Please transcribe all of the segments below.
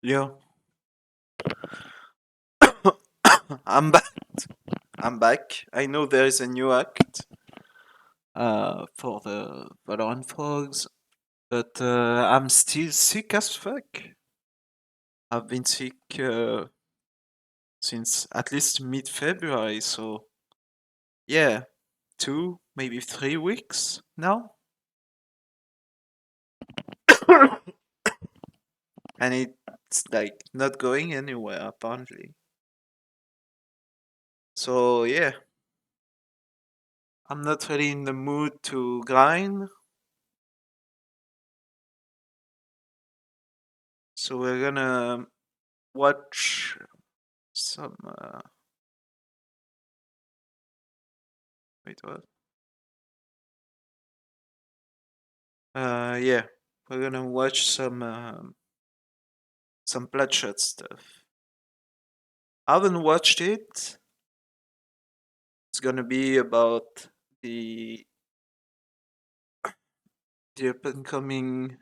Yo, I'm back. I'm back. I know there is a new act for the Valorant frogs, but I'm still sick as fuck. I've been sick since at least mid-February, so yeah, 2, maybe 3 weeks now. And it's like not going anywhere apparently. So yeah, I'm not really in the mood to grind. So we're gonna watch some. Wait, what? Yeah, we're gonna watch some Bloodshot stuff. I haven't watched it. It's gonna be about the the up and coming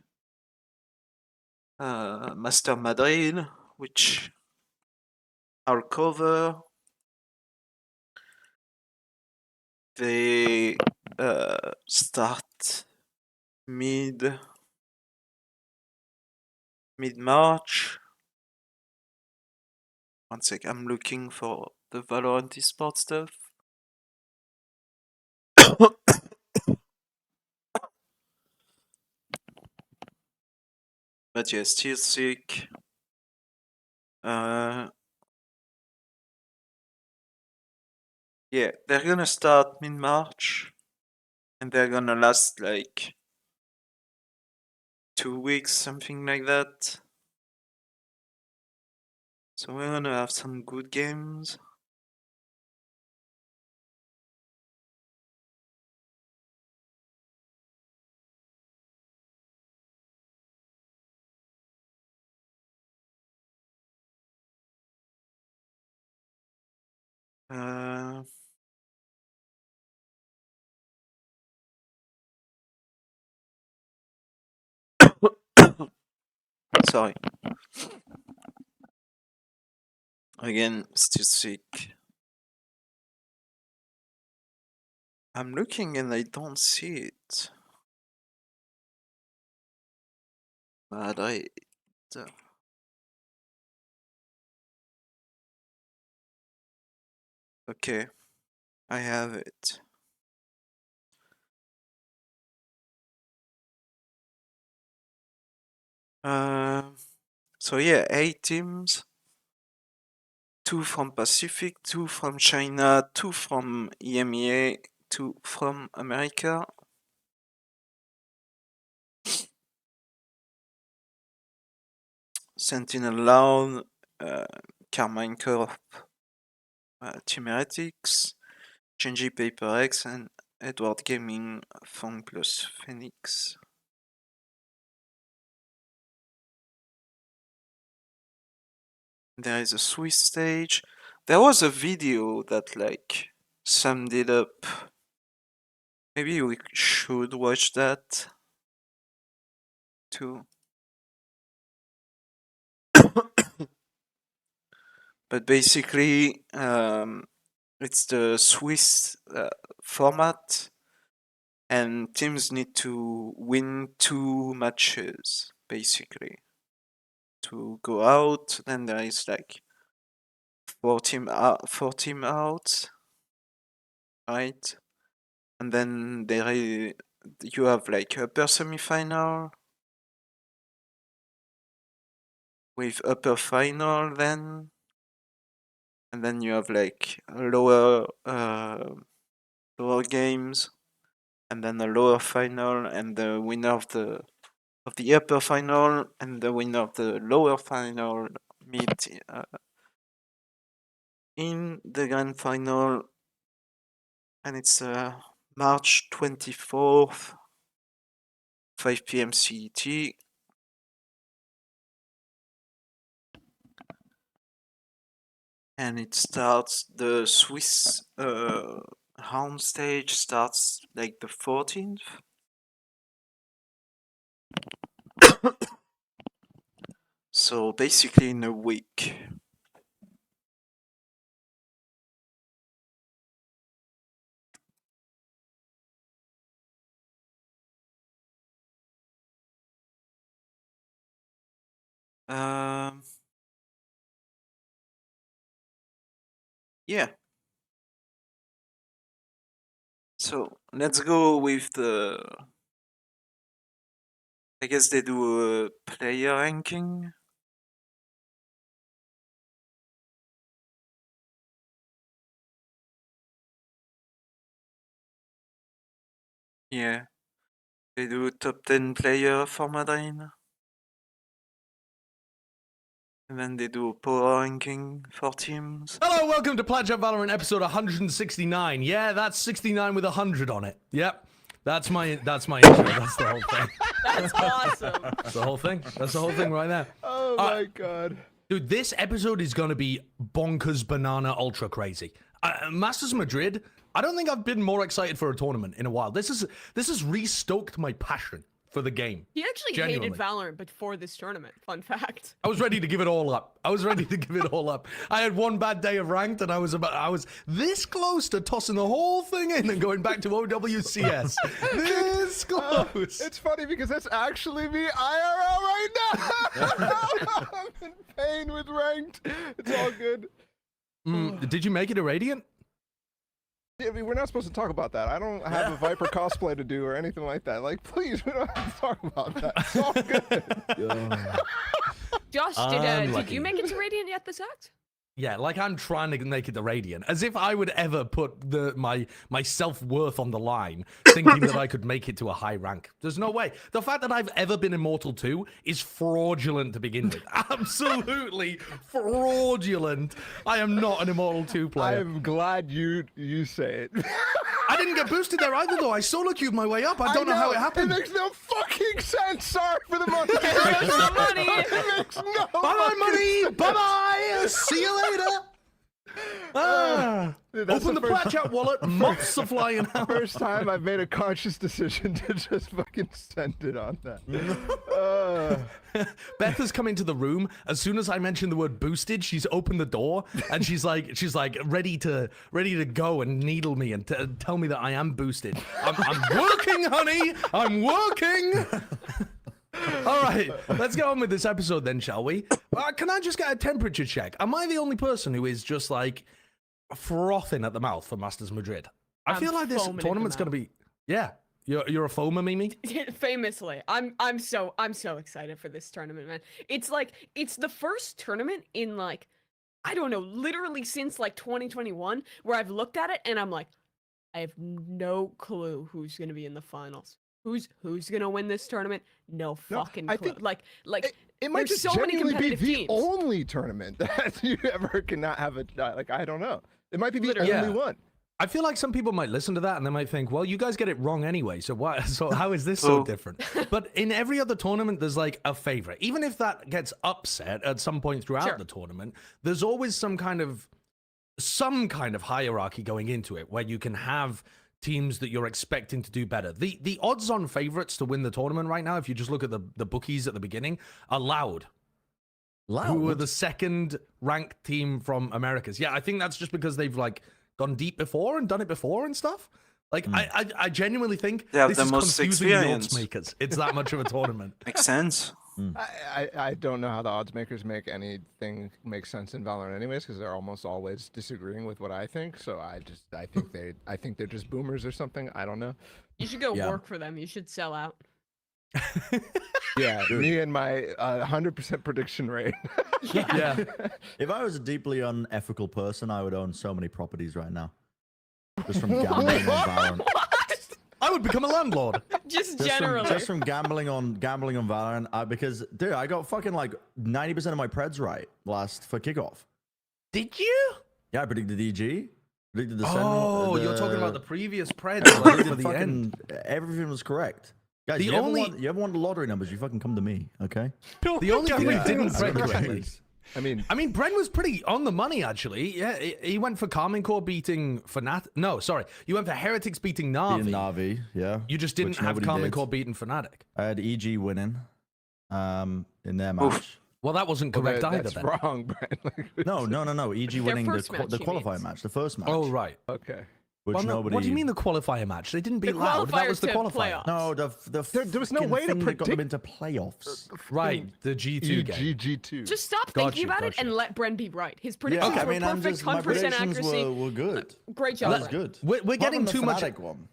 Master Madrid, which I'll cover. They start mid mid March. One sec, I'm looking for the Valorant esports stuff. But yeah, still sick. Uh, yeah, they're gonna start mid March, and they're gonna last like 2 weeks, something like that. So we're gonna have some good games. Uh, sorry. Again, still sick. I'm looking and I don't see it. Madrid. Okay, I have it. Uh, so yeah, 8 teams. 2 from Pacific, 2 from China, 2 from EMEA, 2 from America. Sentinel Loud, Carmine Corp, Team Heretics, Genji Paper X, and Edward Gaming Fang plus Phoenix. There is a Swiss stage. There was a video that like summed it up. Maybe we should watch that too. But basically, it's the Swiss format, and teams need to win 2 matches basically to go out. Then there is like four team out, right? And then you have like upper semi-final with upper final then, and then you have like lower games, and then a lower final, and the winner of the upper final and the winner of the lower final meet in the grand final, and it's March 24th, 5 p.m. CET. And it starts, the Swiss home stage starts like the 14th. So basically in a week. Um, yeah. So let's go with the. I guess they do a player ranking. Yeah. They do a top 10 player for Madrid. And then they do a power ranking for teams. Hello, welcome to Plat Chat Valorant episode 169. Yeah, that's 69 with 100 on it. Yep. That's my intro. That's the whole thing. That's awesome. That's the whole thing. That's the whole thing right there. Oh my god. Dude, this episode is going to be bonkers banana ultra crazy. Masters Madrid, I don't think I've been more excited for a tournament in a while. This has restoked my passion for the game. He actually Genuinely. hated Valorant before this tournament. Fun fact. I was ready to give it all up. I had one bad day of ranked and I was this close to tossing the whole thing in and going back to OWCS. This close. It's funny because that's actually me IRL right now. I'm in pain with ranked. It's all good. Did you make it a Radiant? I mean, we're not supposed to talk about that. I don't have a Viper cosplay to do or anything like that. Like, please, we don't have to talk about that. It's all good. Josh, did you make it to Radiant yet this act? Yeah, like I'm trying to make it the Radiant, as if I would ever put my self-worth on the line, thinking that I could make it to a high rank. There's no way. The fact that I've ever been Immortal 2 is fraudulent to begin with. Absolutely fraudulent. I am not an Immortal 2 player. I'm glad you say it. I didn't get boosted there either, though. I solo queued my way up. I don't know how it happened. It makes no fucking sense. Sorry for the money. Money. It makes no Bye-bye, money. sense. Bye-bye. See you later. Dude, Open the Plat Chat wallet. Moths are flying out. First time I've made a conscious decision to just fucking send it on that. Beth has come into the room. As soon as I mentioned the word boosted, she's opened the door and she's like ready to go and needle me and tell me that I am boosted. I'm working, honey. I'm working. All right, let's get on with this episode then, shall we? Can I just get a temperature check? Am I the only person who is just like frothing at the mouth for Masters Madrid? I feel like this tournament's gonna be. Yeah, you're a foamer, Mimi. Famously, I'm so excited for this tournament, man. It's the first tournament in like, I don't know, literally since like 2021 where I've looked at it and I'm like, I have no clue who's gonna be in the finals. Who's gonna win this tournament? No fucking clue. I think like it might there's just so many genuinely be competitive the teams. only tournament that you ever cannot have it. Like, I don't know. It might be the Literally. only one. I feel like some people might listen to that and they might think, well, you guys get it wrong anyway, so why? So how is this so different? But in every other tournament, there's like a favorite. Even if that gets upset at some point throughout the tournament, there's always some kind of hierarchy going into it where you can have teams that you're expecting to do better. The odds-on favorites to win the tournament right now, if you just look at the bookies at the beginning, are Loud. Who are the second ranked team from Americas. Yeah, I think that's just because they've like gone deep before and done it before and stuff. Like I genuinely think They have this the is most confusing the experience. odds makers. It's that much of a tournament. Makes sense. I don't know how the odds makers make anything make sense in Valorant anyways, because they're almost always disagreeing with what I think. So I think they're just boomers or something. I don't know. You should go work for them. You should sell out. Yeah, me and my 100% prediction rate. Yeah. If I was a deeply unethical person, I would own so many properties right now. Just from gambling on Valorant. I would become a landlord. Just generally. Just from gambling on Valorant. Because, dude, I got fucking like 90% of my preds right for kickoff. Did you? Yeah, I predicted EG. Predicted the you're talking about the previous preds predicted for the fucking, end. Everything was correct. Guys, The you only- ever want the lottery numbers, you fucking come to me, okay? The only thing we didn't I predict don't know. correctly. I mean, Bren was pretty on the money, actually. Yeah, he went for Carmine Core beating Fnatic. No, sorry. You went for Heretics beating Na'Vi. Beating Na'Vi, yeah. You just didn't which have nobody Carmine did. Core beating Fnatic. I had EG winning in their match. Well, that wasn't Well, correct either. that's Then. wrong, Brian. No. EG winning the first match, the he qualifier means. match, the first match. Oh right. Okay. Which Well, no, nobody. what do you mean the qualifier match? They didn't beat Loud. That qualifier was the to qualifier. playoff. No, There was no fucking way to thing that got them predict- into playoffs. Right, the G2 game. GG2. Just stop Got thinking you, about got it and you. let Bren be right. His Yeah, predictions I were mean, I'm perfect, just my 100% predictions accuracy. were good. Great job. That was Bren. good. We're Apart getting from the too much. Fnatic one.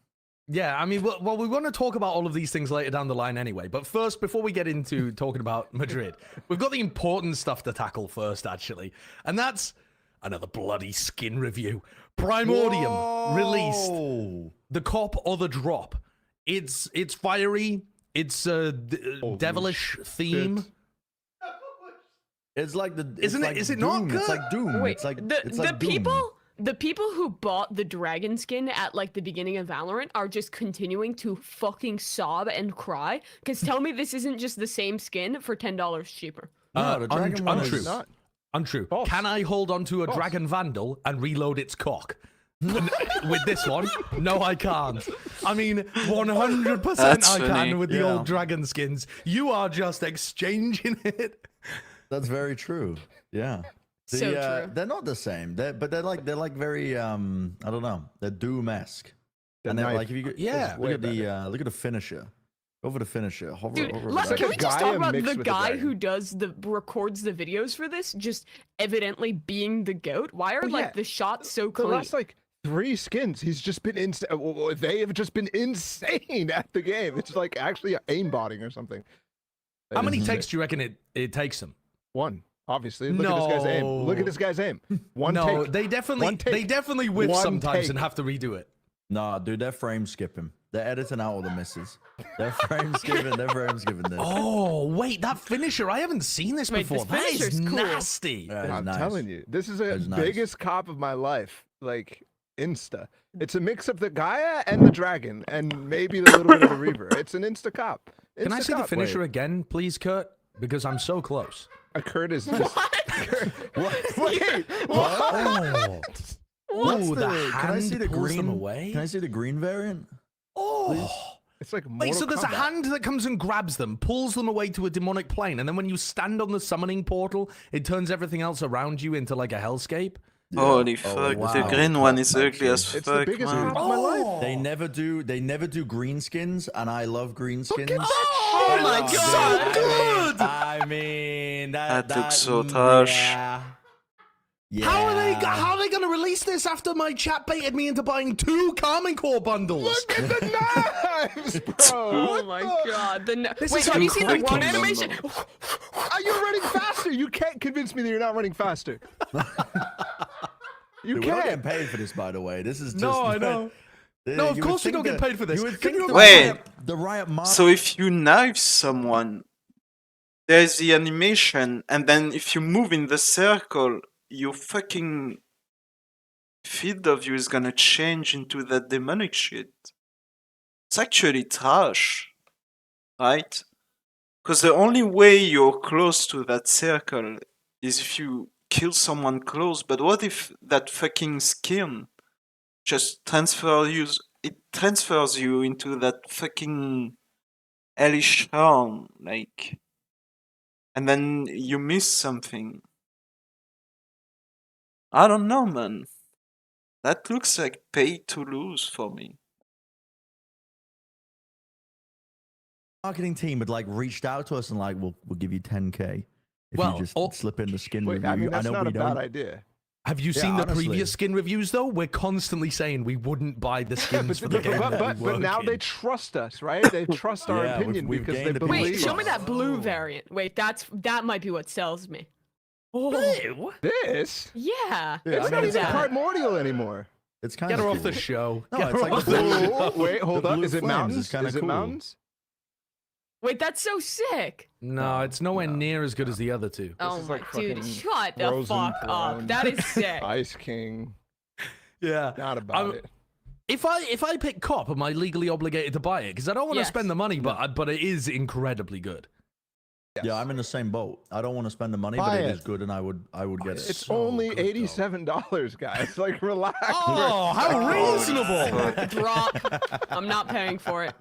Yeah, I mean, well, we want to talk about all of these things later down the line anyway. But first, before we get into talking about Madrid, we've got the important stuff to tackle first, actually. And that's another bloody skin review. Primordium released Whoa. the cop or the drop. It's fiery. It's a devilish theme. It's like the. Isn't it- like is it not Doom. It's good? like Doom. Wait, it's like the it's like Doom. people who bought the dragon skin at like the beginning of Valorant are just continuing to fucking sob and cry. Because tell me this isn't just the same skin for $10 cheaper. No, the dragon one untrue. is not. Untrue. False. Can I hold on to a False. dragon vandal and reload its cock? With this one, no, I can't. I mean, 100% That's I funny. can with the Yeah. old dragon skins. You are just exchanging it. That's very true. Yeah. So true. They're not the same. But they're like very I don't know. They're Doom-esque. The And they're knife like if you Yeah. is way better. look at the finisher. Go for the finisher. Hover, Dude, hover let's, over can that. we just guy talk about mixed the with a guy dragon. who records the videos for this, just evidently being the goat? Why are Oh, like yeah. the shots so The clean? last like 3 skins, he's just been they have just been insane at the game. It's like actually aimbotting or something. How many Mhm. takes do you reckon it takes them? One, obviously. Look at this guy's aim. Look No. at this guy's aim. One No, take. they definitely One take. they definitely whiff One sometimes take. and have to redo it. Nah, dude, they're frame skipping. They're editing out all the misses. They're frame skipping. They're frame skipping this. Oh, wait, that finisher. I haven't seen this Wait, before. this That is finisher's cool. nasty. Yeah, it's I'm nice. telling you, this is the It's nice. biggest cop of my life. Like Insta. It's a mix of the Gaia and the dragon, and maybe a little bit of the Reaver. It's an Insta cop. Can I see the Insta-cop. finisher again, please, Kurt? Because I'm so close. Kurt is just. What? Wait, Oh, What's Ooh, the Can I see hand the pulls green? them away? Can I see the green variant? oh. It's like Wait, so Mortal there's a Kombat. hand that comes and grabs them, pulls them away to a demonic plane, and then when you stand on the summoning portal, it turns everything else around you into like a hellscape. Holy Oh, fuck, wow. the green one is ugly Actually. as It's the fuck, biggest man. cop of my life. They never do green skins, and I love green skins. Oh my Oh, god, dude, so good! I mean, That looks so harsh. Yeah. How are they going to release this after my chat baited me into buying 2 Carmine Core bundles? Look at the knives, bro. Oh What my the- god. This Wait, is have you seen the incredible. one animation? Are you running faster? You can't convince me that you're not running faster. You Dude, we're not getting can't. paid for this, by the way. This is just. No, I know. No, of you would course we don't think get paid for this. You would Can think you the Wait. the Riot Mark. So if you knife someone, there's the animation, and then if you move in the circle, your fucking feed of you is gonna change into that demonic shit. It's actually trash, right? Because the only way you're close to that circle is if you kill someone close. But what if that fucking skin just transfers you into that fucking hellish realm, like, and then you miss something. I don't know, man. That looks like pay to lose for me. marketing team had like reached out to us and like, we'll give you 10K if Well, you just oh- slip in the skin Wait, review. I mean, that's know not we a bad don't. idea. Have you Yeah, seen the honestly. previous skin reviews though? We're constantly saying we wouldn't buy the skins for the game. that we But work now in. they trust us, right? They trust our Yeah, we've- opinion we've because they gained a bit of believe. Wait, show me us. that blue variant. Wait, that might be what sells me. Oh, Ew. This? yeah. Yeah, It's I mean, not it's even that. primordial anymore. It's kind Get of her cool. off the show. No, Get it's her like off the the blue- show. Wait, hold the up. blue Is it flames mountains? is kinda Is it cool. mountains? Wait, that's so sick. No, it's nowhere near as good as the other two. Oh is my like dude, fucking shut the Frozen fuck up. Throne. That is sick. Ice King. Yeah. Not about I'm- it. If I pick COP, am I legally obligated to buy it? Because I don't want to Yes. spend the money, but it is incredibly good. Yeah, I'm in the same boat. I don't want to spend the money, Buy but it it. is good, and I would get it. It's so only good, though. $87, guys. Like, relax. Oh, how Oh, reasonable! fuck. Drop. I'm not paying for it.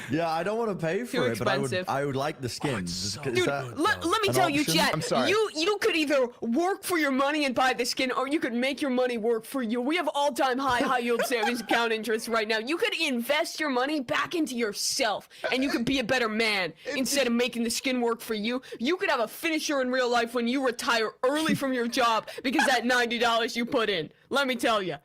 Yeah, I don't want to pay for Too it, but expensive. I would like the skins. so Is Dude, that let me an tell you, option? chat. I'm sorry. You could either work for your money and buy the skin, or you could make your money work for you. We have all-time high yield savings account interest right now. You could invest your money back into yourself, and you could be a better man instead of making the skin work for you. You could have a finisher in real life when you retire early from your job because that $90 you put in. Let me tell you.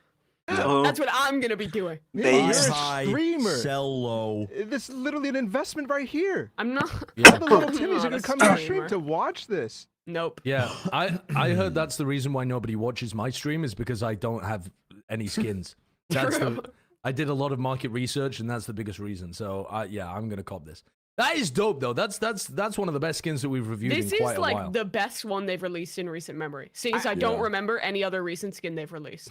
No. That's what I'm gonna be doing. They You're a High, streamer. sell low. This is literally an investment right here. I'm not. All the little I'm Timmies not are gonna a come to the streamer. stream to watch this. Nope. Yeah, I heard that's the reason why nobody watches my stream is because I don't have any skins. That's True. I did a lot of market research, and that's the biggest reason. So yeah, I'm gonna cop this. That is dope though. That's one of the best skins that we've reviewed This in quite is a like while. the best one they've released in recent memory. Since I don't Yeah. remember any other recent skin they've released.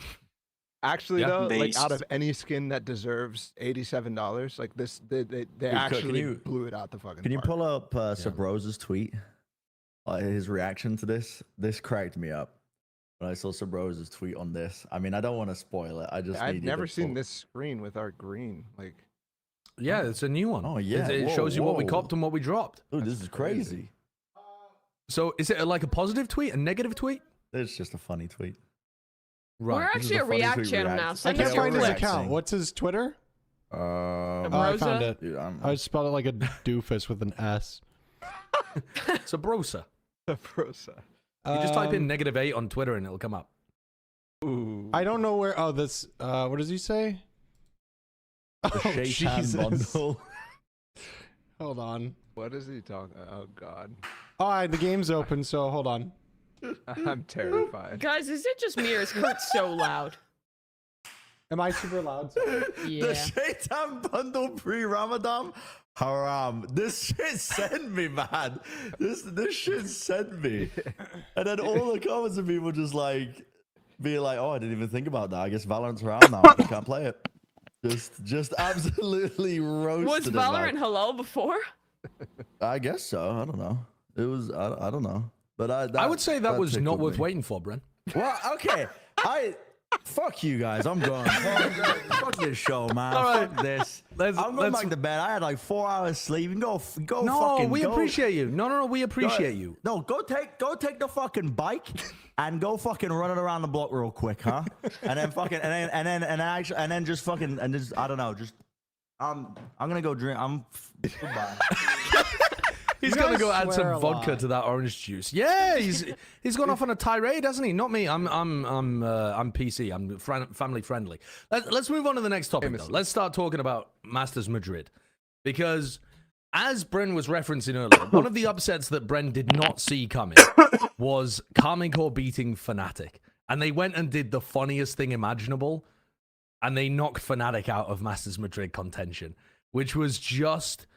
Actually, Yeah. though, like Based. out of any skin that deserves $87, like this, they actually you- blew it out the fucking. Can you park. pull up Sabrosa's tweet? His reaction to this? This cracked me up. When I saw Sabrosa's tweet on this. I mean, I don't want to spoil it. I just I've need you never to seen pull- this screen with our green. Like, Yeah, it's a new one. Oh, yeah. It Whoa, shows you what we whoa. copped and what we dropped. Dude, this is crazy. So is it like a positive tweet, a negative tweet? It's just a funny tweet. Right. We're This is actually a a funny React tweet channel now. reaction. I Send can't us your find his clips. account. What's his Twitter? The Oh, I found Brosa? it. Dude, I spelled it like a doofus with an S. It's a brosa. the Prosa. You just type in Um, -8 on Twitter and it'll come up. Ooh. I don't know where. Oh, this. What does he say? The Oh, Shaitan Jesus. bundle. Hold on. What is he talking? Oh God, Oh, the game's open, so hold on. I'm terrified. Guys, is it just me or is Kurt so loud? Am I super loud? Sorry. Yeah. The Shaitan bundle pre-Ramadan. Haram. This shit sent me, man. This shit sent me. And then all the comments of people just like being like, "Oh, I didn't even think about that. I guess Valorant's around now. I can't play it." Just absolutely roasted. Was it, man. Valorant halal before? I guess so. I don't know. It was. I don't know. But I would say that was not tickled worth me. waiting for, Bren. Well, okay. Fuck you guys. I'm going. Fuck this show, man. All right. Fuck this. Let's- I'm going let's- back to bed. I had like 4 hours sleep. And go. No, Fucking. we go, appreciate you. No, we appreciate you. No, go take the fucking bike and go fucking run it around the block real quick, huh? And then fucking and then just fucking and just I don't know. Just I'm gonna go drink. Goodbye. He's You gonna guys go add swear some a vodka lot. to that orange juice. Yeah, he's gone off on a tirade, hasn't he? Not me. I'm PC. I'm family friendly. Let's move on to the next topic though. Let's start talking about Masters Madrid, because as Bren was referencing earlier, one of the upsets that Bren did not see coming was Karmine Corp beating Fnatic, and they went and did the funniest thing imaginable, and they knocked Fnatic out of Masters Madrid contention, which was just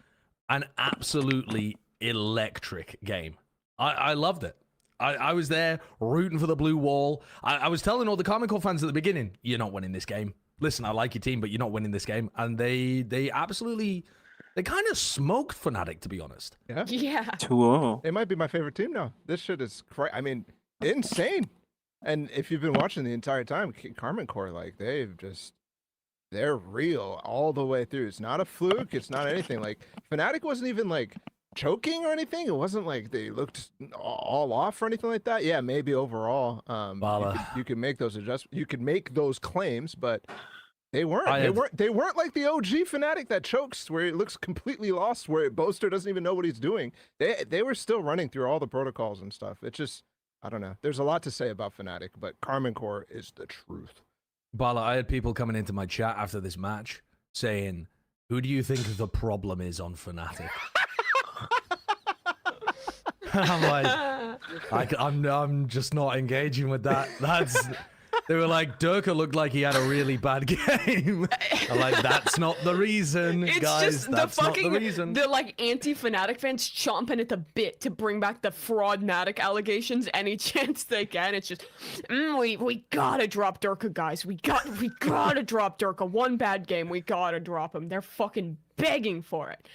an absolutely electric game. I loved it. I was there rooting for the blue wall. I was telling all the Karmine Corp fans at the beginning, you're not winning this game. Listen, I like your team, but you're not winning this game. And they absolutely, they kind of smoked Fnatic, to be honest. Yeah, Yeah. 2-0. it might be my favorite team now. This shit is I mean, insane. And if you've been watching the entire time, Karmine Corp, like they're real all the way through. It's not a fluke. It's not anything. Like Fnatic wasn't even like choking or anything. It wasn't like they looked all off or anything like that. Yeah, maybe overall, you could make those adjustments. You could make those claims, but they weren't. They weren't like the OG Fnatic that chokes, where it looks completely lost, where Boaster doesn't even know what he's doing. They were still running through all the protocols and stuff. It's just, I don't know. There's a lot to say about Fnatic, but Karmine Corp is the truth. Bala, I had people coming into my chat after this match saying, who do you think the problem is on Fnatic? I'm like, I'm just not engaging with that. They were like, Durka looked like he had a really bad game. I'm like, that's not the reason, It's guys. just That's the not fucking the reason. the like anti-Fnatic fans chomping at the bit to bring back the fraud-matic allegations any chance they can. It's just, we gotta drop Durka, guys. We gotta drop Durka. One bad game, we gotta drop him. They're fucking begging for it.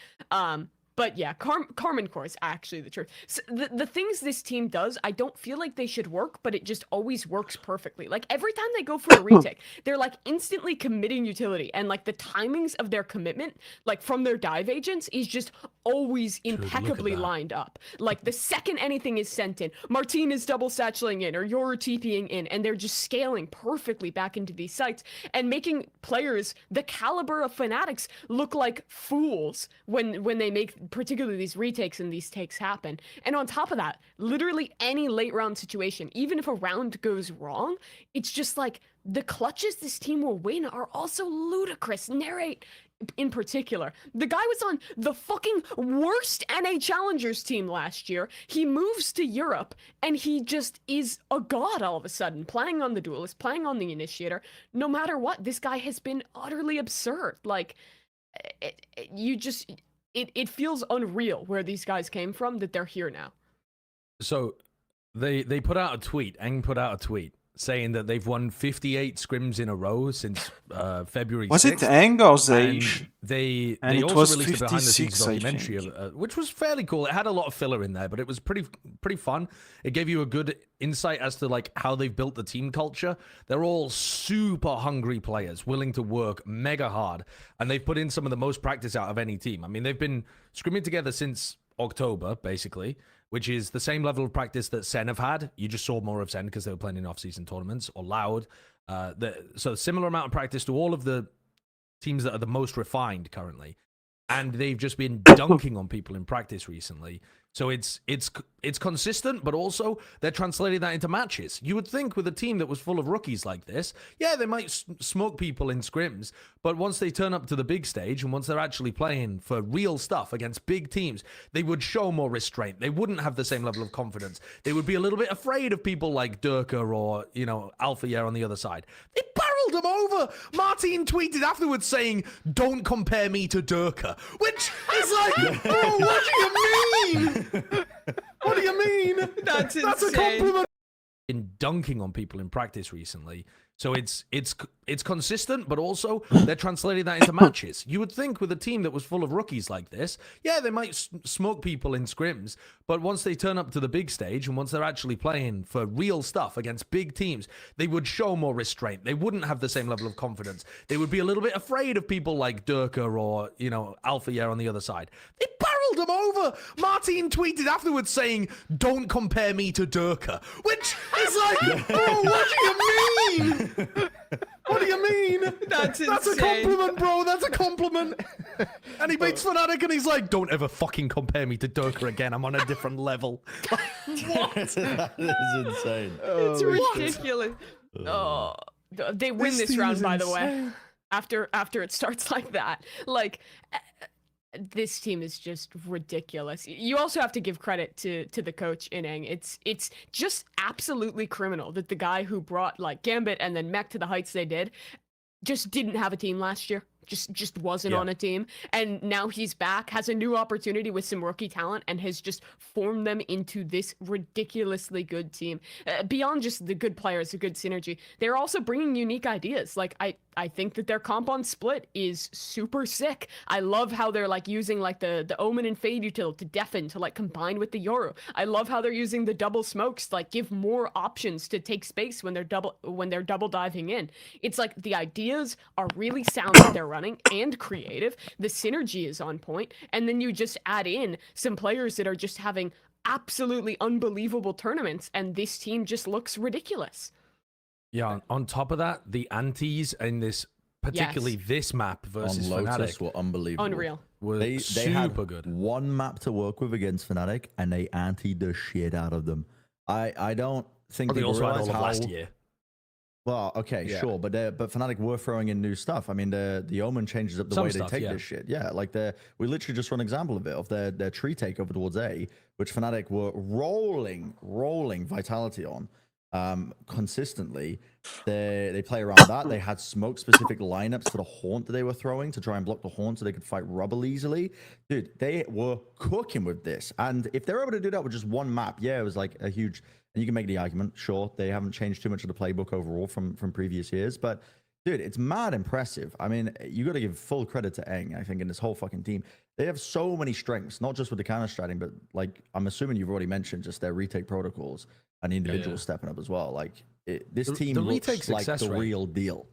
But yeah, Carmen Core is actually the truth. So the things this team does, I don't feel like they should work, but it just always works perfectly. Like every time they go for a retake, they're like instantly committing utility, and like the timings of their commitment, like from their dive agents, is just always look at impeccably that. lined up. Like the second anything is sent in, Martine is double satcheling in, or you're TPing in, and they're just scaling perfectly back into these sites and making players the caliber of Fanatics look like fools when they make particularly these retakes and these takes happen. And on top of that, literally any late round situation, even if a round goes wrong, it's just like the clutches this team will win are also ludicrous. Narrate in particular. The guy was on the fucking worst NA Challengers team last year. He moves to Europe and he just is a god all of a sudden, playing on the Duelist, playing on the Initiator. No matter what, this guy has been utterly absurd. Like, it feels unreal where these guys came from, that they're here now. So they put out a tweet. Eng put out a tweet saying that they've won 58 scrims in a row since February 6th. Was it Eng or And Zage? they And it also was released a behind the scenes 56, I documentary, think. which was fairly cool. It had a lot of filler in there, but it was pretty fun. It gave you a good insight as to like how they've built the team culture. They're all super hungry players, willing to work mega hard, and they've put in some of the most practice out of any team. I mean, they've been scrimming together since October, basically, which is the same level of practice that Sen have had. You just saw more of Sen because they were playing in off-season tournaments, or Loud. So similar amount of practice to all of the teams that are the most refined currently. And they've just been dunking on people in practice recently. So it's consistent, but also they're translating that into matches. You would think with a team that was full of rookies like this, yeah, they might smoke people in scrims, but once they turn up to the big stage and once they're actually playing for real stuff against big teams, they would show more restraint. They wouldn't have the same level of confidence. They would be a little bit afraid of people like Durka or, Alpha Year on the other side. They barreled them over. Martin tweeted afterwards saying, "Don't compare me to Durka," which is like, bro, what do you mean? What do you mean? That's a insane. compliment. In dunking on people in practice recently. So it's consistent, but also they're translating that into matches. You would think with a team that was full of rookies like this, yeah, they might smoke people in scrims, but once they turn up to the big stage and once they're actually playing for real stuff against big teams, they would show more restraint. They wouldn't have the same level of confidence. They would be a little bit afraid of people like Durka or, Alpha Year on the other side. They barreled them over. Martin tweeted afterwards saying, "Don't compare me to Durka," which is like, bro, what do you mean? What do you mean? That's a insane. compliment, bro. That's a compliment. And he beats Fnatic and he's like, "Don't ever fucking compare me to Durka again. I'm on a different level." What? That is insane. It's ridiculous. Oh, they win this team round, is by the way. insane. After it starts like that, like this team is just ridiculous. You also have to give credit to the coach in Eng. It's just absolutely criminal that the guy who brought like Gambit and then Mech to the heights they did just didn't have a team last year. Just wasn't on a team, and now he's back, has a new opportunity with some rookie talent, and has just formed them into this ridiculously good team. Beyond just the good players, the good synergy, they're also bringing unique ideas. Like I think that their comp on split is super sick. I love how they're like using like the Omen and Fade util to deafen to like combine with the Yoru. I love how they're using the double smokes to like give more options to take space when they're double diving in. It's like the ideas are really sound that they're running and creative. The synergy is on point, and then you just add in some players that are just having absolutely unbelievable tournaments, and this team just looks ridiculous. Yeah, on top of that, the antis in this, particularly this map versus On Lotus Fnatic, were unbelievable. Unreal. were They had super good. one map to work with against Fnatic, and they antied the shit out of them. I don't think But they also had realize all of how. last year. Well, okay, Yeah. sure, but Fnatic were throwing in new stuff. I mean, the Omen changes up the Some way stuff, they take yeah. this shit. Yeah, like we literally just saw an example of it of their tree takeover towards A, which Fnatic were rolling Vitality on consistently. They play around that. They had smoke specific lineups for the haunt that they were throwing to try and block the haunt so they could fight rubble easily. Dude, they were cooking with this, and if they're able to do that with just one map, yeah, it was like a huge. And you can make the argument, sure, they haven't changed too much of the playbook overall from previous years, but Dude, it's mad impressive. I mean, you got to give full credit to Eng, I think, and this whole fucking team. They have so many strengths, not just with the counter stratting, but like I'm assuming you've already mentioned just their retake protocols and the individuals stepping up as well. Like this team the looks retake like success the rate. real deal.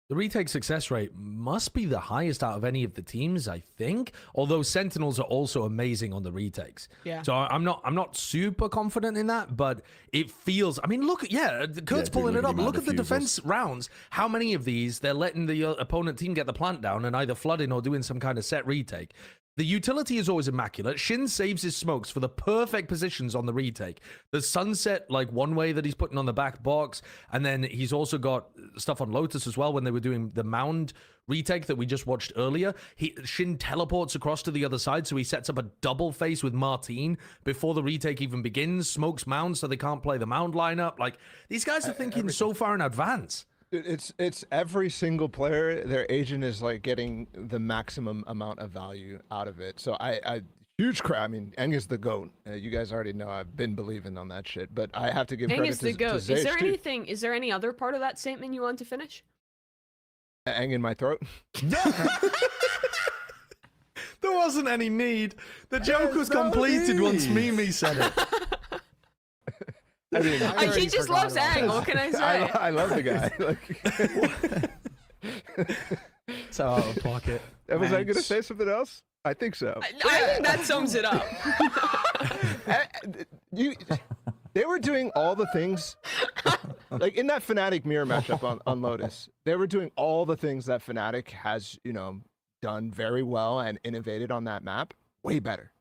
The retake success rate must be the highest out of any of the teams, I think. Although Sentinels are also amazing on the retakes. Yeah. So I'm not super confident in that, but it feels. I mean, look, Kurt's dude, pulling look it at up. the amount Look of at the defusals. defense rounds. How many of these they're letting the opponent team get the plant down and either flooding or doing some kind of set retake. The utility is always immaculate. Shin saves his smokes for the perfect positions on the retake. The sunset, like one way that he's putting on the back box, and then he's also got stuff on Lotus as well when they were doing the mound retake that we just watched earlier. Shin teleports across to the other side, so he sets up a double face with Martine before the retake even begins. Smokes mound so they can't play the mound lineup. Like these guys are thinking so far in advance. It's every single player. Their agent is like getting the maximum amount of value out of it. So I huge credit. I mean, Eng is the goat. You guys already know I've been believing on that shit. But I have to give Eng credit is the to goat. Zaysh, Is there too. anything? Is there any other part of that statement you want to finish? Eng in my throat. There wasn't any need. The joke was no completed once need. Mimi said it. I mean, He already just forgot loves about Eng. this. What can I say? I love the guy. Like, So out of pocket. was I gonna Thanks. say something else? I think so. I think that sums it up. They were doing all the things, like in that Fnatic mirror matchup on Lotus. They were doing all the things that Fnatic has, done very well and innovated on that map, way better.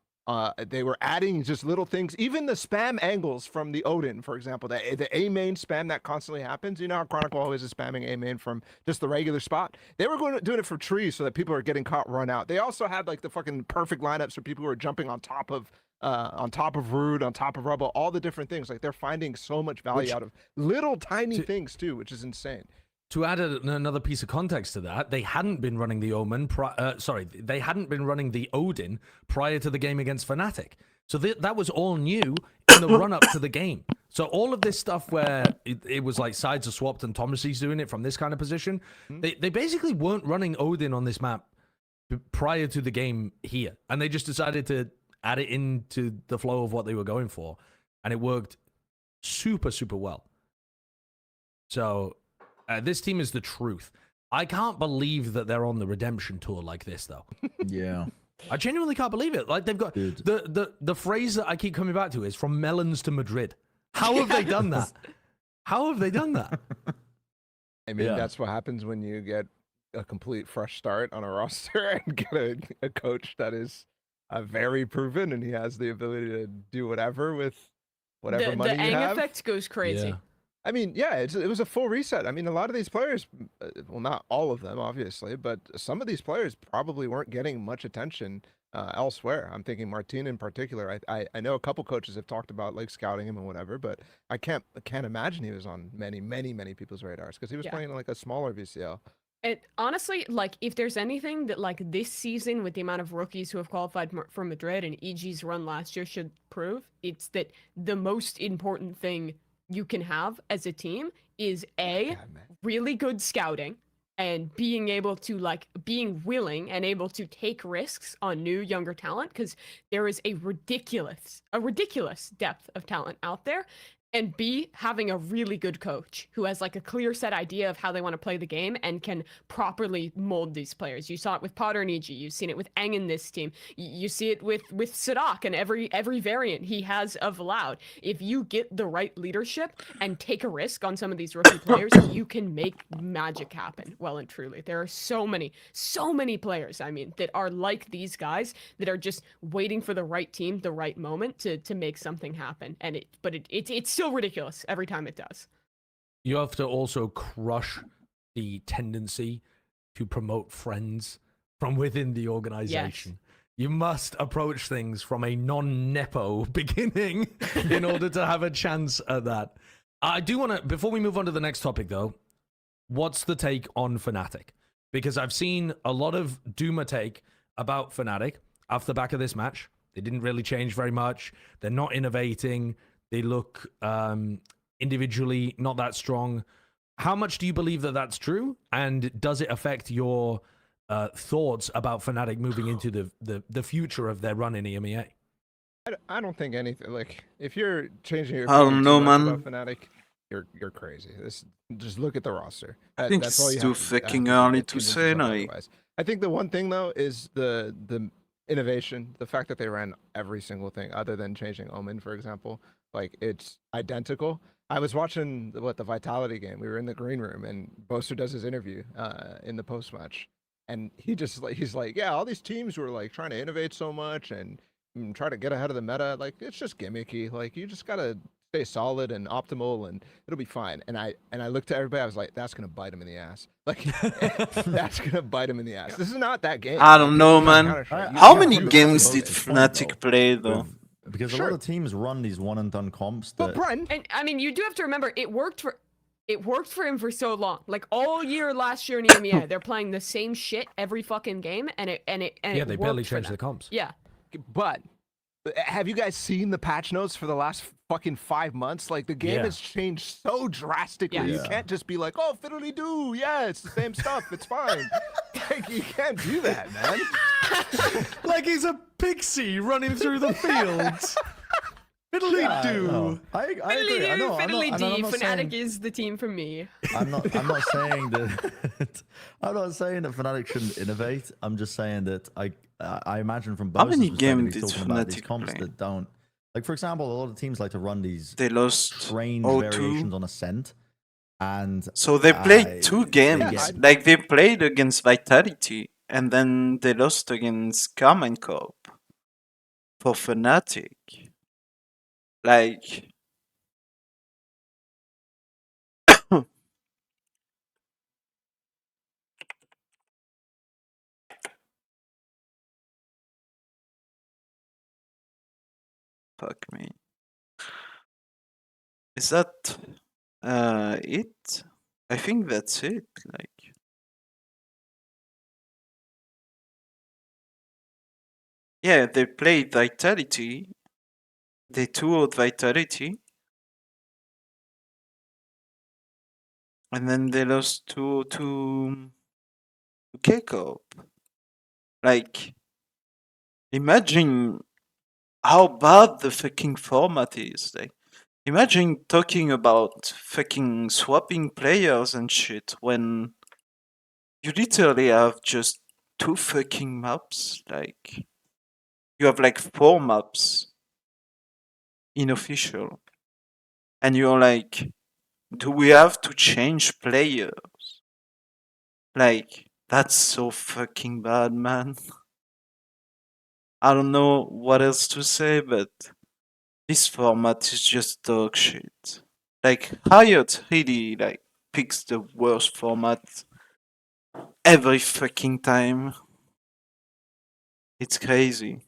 They were adding just little things, even the spam angles from the Odin, for example, the A main spam that constantly happens. You know how Chronicle always is spamming A main from just the regular spot. They were doing it for trees so that people are getting caught run out. They also had like the fucking perfect lineups for people who are jumping on top of Root, on top of Rubble, all the different things. Like they're finding so much value out of little tiny things too, which is insane. To add another piece of context to that, they hadn't been running the they hadn't been running the Odin prior to the game against Fnatic. So that was all new in the run-up to the game. So all of this stuff where it was like sides are swapped and Thomasy's doing it from this kind of position, they basically weren't running Odin on this map prior to the game here. And they just decided to add it into the flow of what they were going for. And it worked super, super well. So... this team is the truth. I can't believe that they're on the redemption tour like this, though. Yeah. I genuinely can't believe it. Like they've got Dude. the phrase that I keep coming back to is from melons to Madrid. How have they done that? How have they done that? I mean, Yeah. that's what happens when you get a complete fresh start on a roster and get a coach that is very proven and he has the ability to do whatever with whatever The money you Eng have. effect goes crazy. Yeah. I mean, yeah, it was a full reset. I mean, a lot of these players, well, not all of them, obviously, but some of these players probably weren't getting much attention elsewhere. I'm thinking Martin in particular. I know a couple coaches have talked about like scouting him and whatever, but I can't imagine he was on many people's radars because he was Yeah. playing in like a smaller VCL. And honestly, like if there's anything that like this season with the amount of rookies who have qualified for Madrid and EG's run last year should prove, it's that the most important thing you can have as a team is God, man. really good scouting and being able to being willing and able to take risks on new younger talent because there is a ridiculous depth of talent out there, and B, having a really good coach who has like a clear set idea of how they want to play the game and can properly mold these players. You saw it with Potter and EG. You've seen it with Eng in this team. You see it with Sadak and every variant he has of Loud. If you get the right leadership and take a risk on some of these rookie players, you can make magic happen. Well and truly, there are so many players. I mean, that are like these guys that are just waiting for the right team, the right moment to make something happen. And it's still ridiculous every time it does. You have to also crush the tendency to promote friends from within the organization. You must approach things from a non-nepo beginning in order to have a chance at that. I do want to, before we move on to the next topic though, what's the take on Fnatic? Because I've seen a lot of Duma take about Fnatic off the back of this match. They didn't really change very much. They're not innovating. They look individually not that strong. how much do you believe that that's true? And does it affect your thoughts about Fnatic moving into the future of their run in EMEA? I don't think anything like if you're changing your I don't opinion know, too much man. about Fnatic, you're crazy. Just look at the roster. I think That's all it's you too have to fucking do early to convince say, yourself no. otherwise. I think the one thing though is the innovation, the fact that they ran every single thing other than changing Omen, for example. Like it's identical. I was watching the Vitality game. We were in the green room and Boaster does his interview in the post match. And he's like, yeah, all these teams were like trying to innovate so much and try to get ahead of the meta. Like it's just gimmicky. Like you just gotta stay solid and optimal, and it'll be fine. And I looked at everybody. I was like, that's gonna bite him in the ass. Like that's gonna bite him in the ass. This is not that game. I Like, don't this know, is not man. Counter-Strike. You How have many to games have did Boast's point, Fnatic though, play, though? Because a Sure. lot of teams run these one and done comps But that Bren, And I mean, you do have to remember it worked for him for so long. Like all year last year in EMEA, they're playing the same shit every fucking game, and it Yeah, they barely worked for changed them. the comps. Yeah. but have you guys seen the patch notes for the last fucking 5 months? Like the game Yeah. has changed so drastically. You Yeah. can't just be like, "Oh, fiddly do, yeah, it's the same stuff. It's fine." Like you can't do that, man. Like he's a pixie running through the fields. Fiddly Yeah, do. no, I agree. I know. I'm not, Fiddly and I'm D, not Fnatic saying, is the team for me. I'm not saying that I'm not saying that Fnatic shouldn't innovate. I'm just saying that I imagine from How Bose's many perspective, games he's did talking about these Fnatic comps play? that don't, like for example, a lot of teams like to run these They lost strange 0-2. variations on Ascent, and So they played two big games. game. Like they played against Vitality, and then they lost against Carmine Corp for Fnatic. Like, fuck me. Is that it? I think that's it. Like, yeah, they played Vitality. They toured Vitality. And then they lost to K-Corp. Like, imagine how bad the fucking format is. Like, imagine talking about fucking swapping players and shit when you literally have just two fucking maps. Like, you have like 4 maps unofficial. And you're like, do we have to change players? Like, that's so fucking bad, man. I don't know what else to say, but this format is just dog shit. Like Riot really like picks the worst format every fucking time. It's crazy.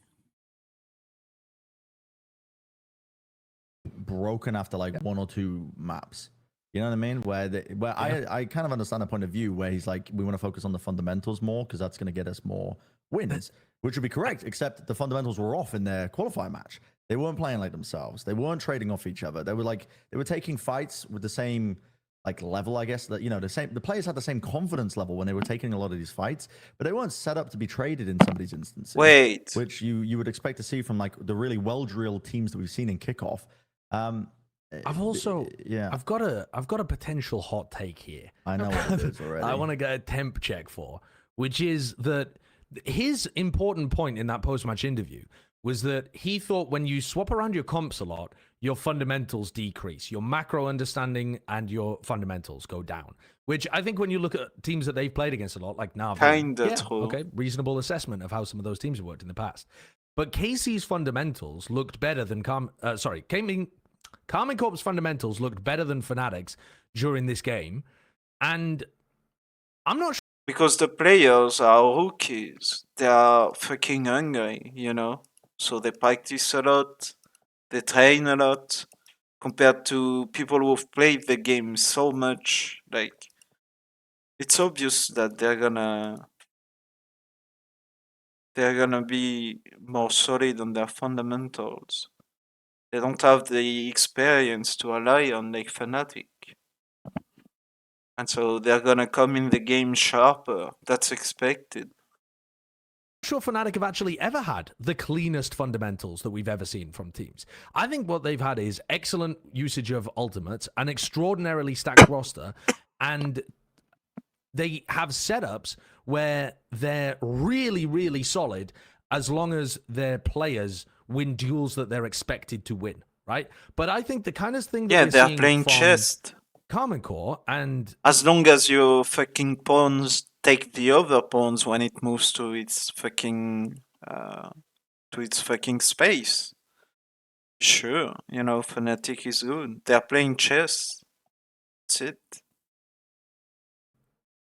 Broken after like 1 or 2 maps. You know what I mean? Where I kind of understand the point of view where he's like, we want to focus on the fundamentals more because that's going to get us more wins, which would be correct, except the fundamentals were off in their qualifying match. They weren't playing like themselves. They weren't trading off each other. They were taking fights with the same like level, I guess, that the players had the same confidence level when they were taking a lot of these fights, but they weren't set up to be traded in some of these instances. Wait, Which you would expect to see from like the really well drilled teams that we've seen in kickoff. I've also yeah, I've got a potential hot take here. I know what it is already. I want to get a temp check for, which is that his important point in that post-match interview was that he thought when you swap around your comps a lot, your fundamentals decrease, your macro understanding and your fundamentals go down. Which I think when you look at teams that they've played against a lot, like Navi, Kinda true. okay, reasonable assessment of how some of those teams have worked in the past. But KC's fundamentals looked better than Carmine Corp's fundamentals looked better than Fnatic's during this game, and I'm not sure. because the players are rookies. They are fucking hungry, you know? So they practice a lot, they train a lot, compared to people who've played the game so much. Like, it's obvious that they're gonna be more solid on their fundamentals. They don't have the experience to rely on like Fnatic. And so they're gonna come in the game sharper. That's expected. Sure, Fnatic have actually ever had the cleanest fundamentals that we've ever seen from teams. I think what they've had is excellent usage of ultimates, an extraordinarily stacked roster, and they have setups where they're really, really solid as long as their players win duels that they're expected to win, right? But I think the kind of thing that Yeah, we're they're seeing playing from chess. Common Core and As long as your fucking pawns take the other pawns when it moves to its fucking space. Sure, Fnatic is good. They're playing chess. That's it.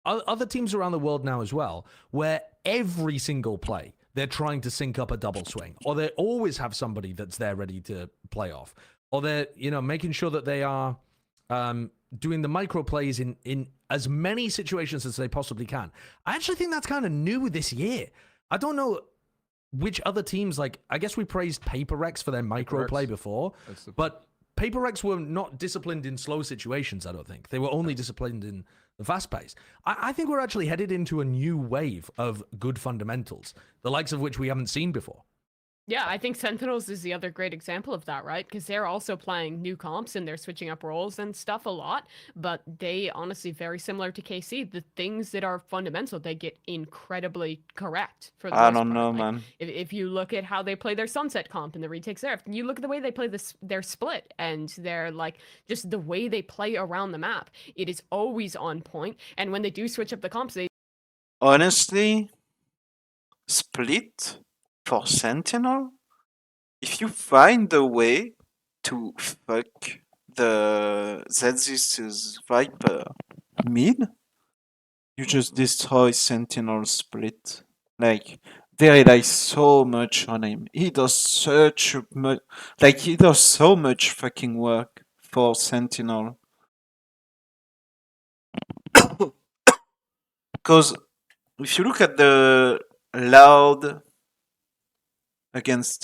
other teams around the world now as well, where every single play they're trying to sync up a double swing, or they always have somebody that's there ready to play off, or they're making sure that they are doing the micro plays in as many situations as they possibly can. I actually think that's kind of new this year. I don't know which other teams, like, I guess we praised PaperX for their micro play before, but PaperX were not disciplined in slow situations, I don't think. They were only disciplined in the fast pace. I think we're actually headed into a new wave of good fundamentals, the likes of which we haven't seen before. Yeah, I think Sentinels is the other great example of that, right? Because they're also playing new comps and they're switching up roles and stuff a lot. But they honestly, very similar to KC, the things that are fundamental, they get incredibly correct for the I most don't part. know, Like, man. if you look at how they play their Sunset comp and the retakes there, you look at the way they play their split and their, like, just the way they play around the map, it is always on point. And when they do switch up the comps, they Honestly, split for Sentinel, if you find a way to fuck the Zed's Viper mid, you just destroy Sentinel split. Like, they rely so much on him. He does so much fucking work for Sentinel. Because if you look at the Loud against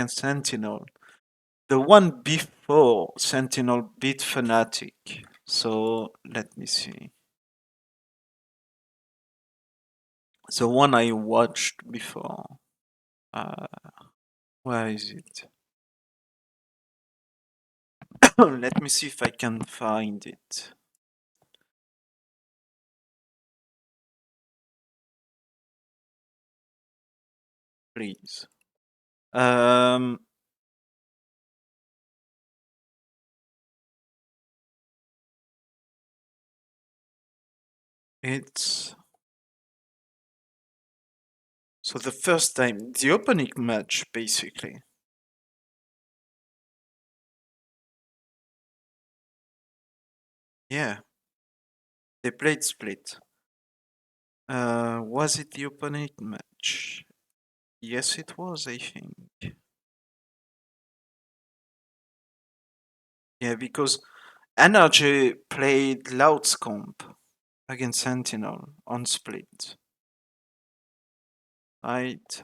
Sentinel, the one before Sentinel beat Fnatic. So let me see. The one I watched before. Where is it? Let me see if I can find it. Please. It's so the first time, the opening match, basically. Yeah, they played split. Was it the opening match? Yes, it was, I think. Yeah, because Energy played Loud's comp against Sentinel on split. Right?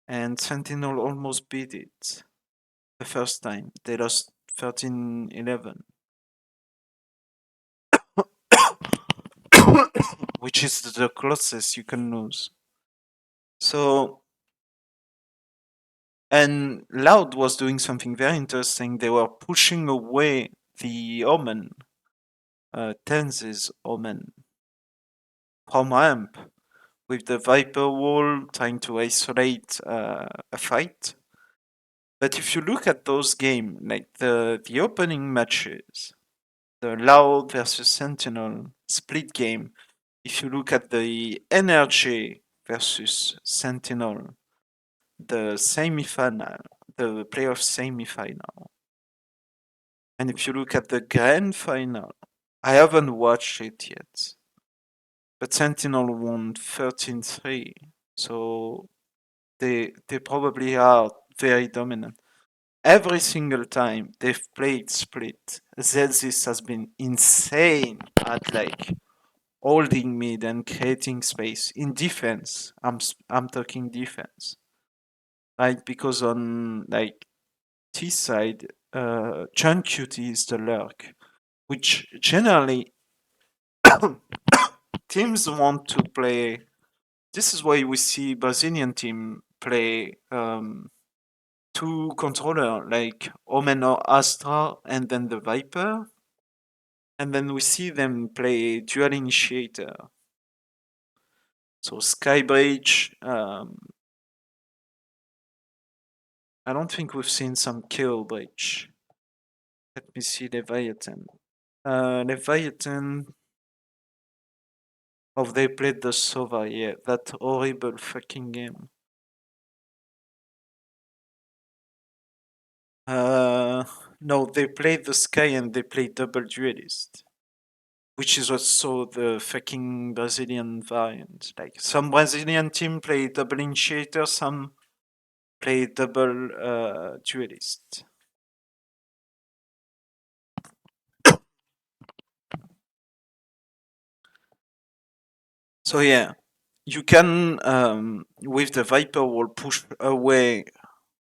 And Sentinel almost beat it the first time. They lost 13-11. Which is the closest you can lose. So, and Loud was doing something very interesting. They were pushing away the Omen, Tenz's Omen, from ramp with the Viper wall trying to isolate a fight. But if you look at those games, like the opening matches, the Loud versus Sentinel split game, if you look at the Energy versus Sentinel, the semi-final, the playoff semi-final, and if you look at the grand final, I haven't watched it yet, but Sentinel won 13-3, so they probably are very dominant. Every single time they've played split, Zelzis has been insane at like holding mid and creating space in defense. I'm talking defense, right? Because on like T side, Chun QT is the lurk, which generally teams want to play. This is why we see Brazilian team play two controller like Omen or Astra and then the Viper. And then we see them play dual initiator. So Skybridge, I don't think we've seen some kill bridge. Let me see Leviathan. Leviathan. Oh, they played the Sova, yeah, that horrible fucking game. No, they played the Sky and they played Double Duelist. Which is also the fucking Brazilian variant. Like, some Brazilian team play Double Initiator, some play Double Duelist. So yeah, you can, with the Viper wall, push away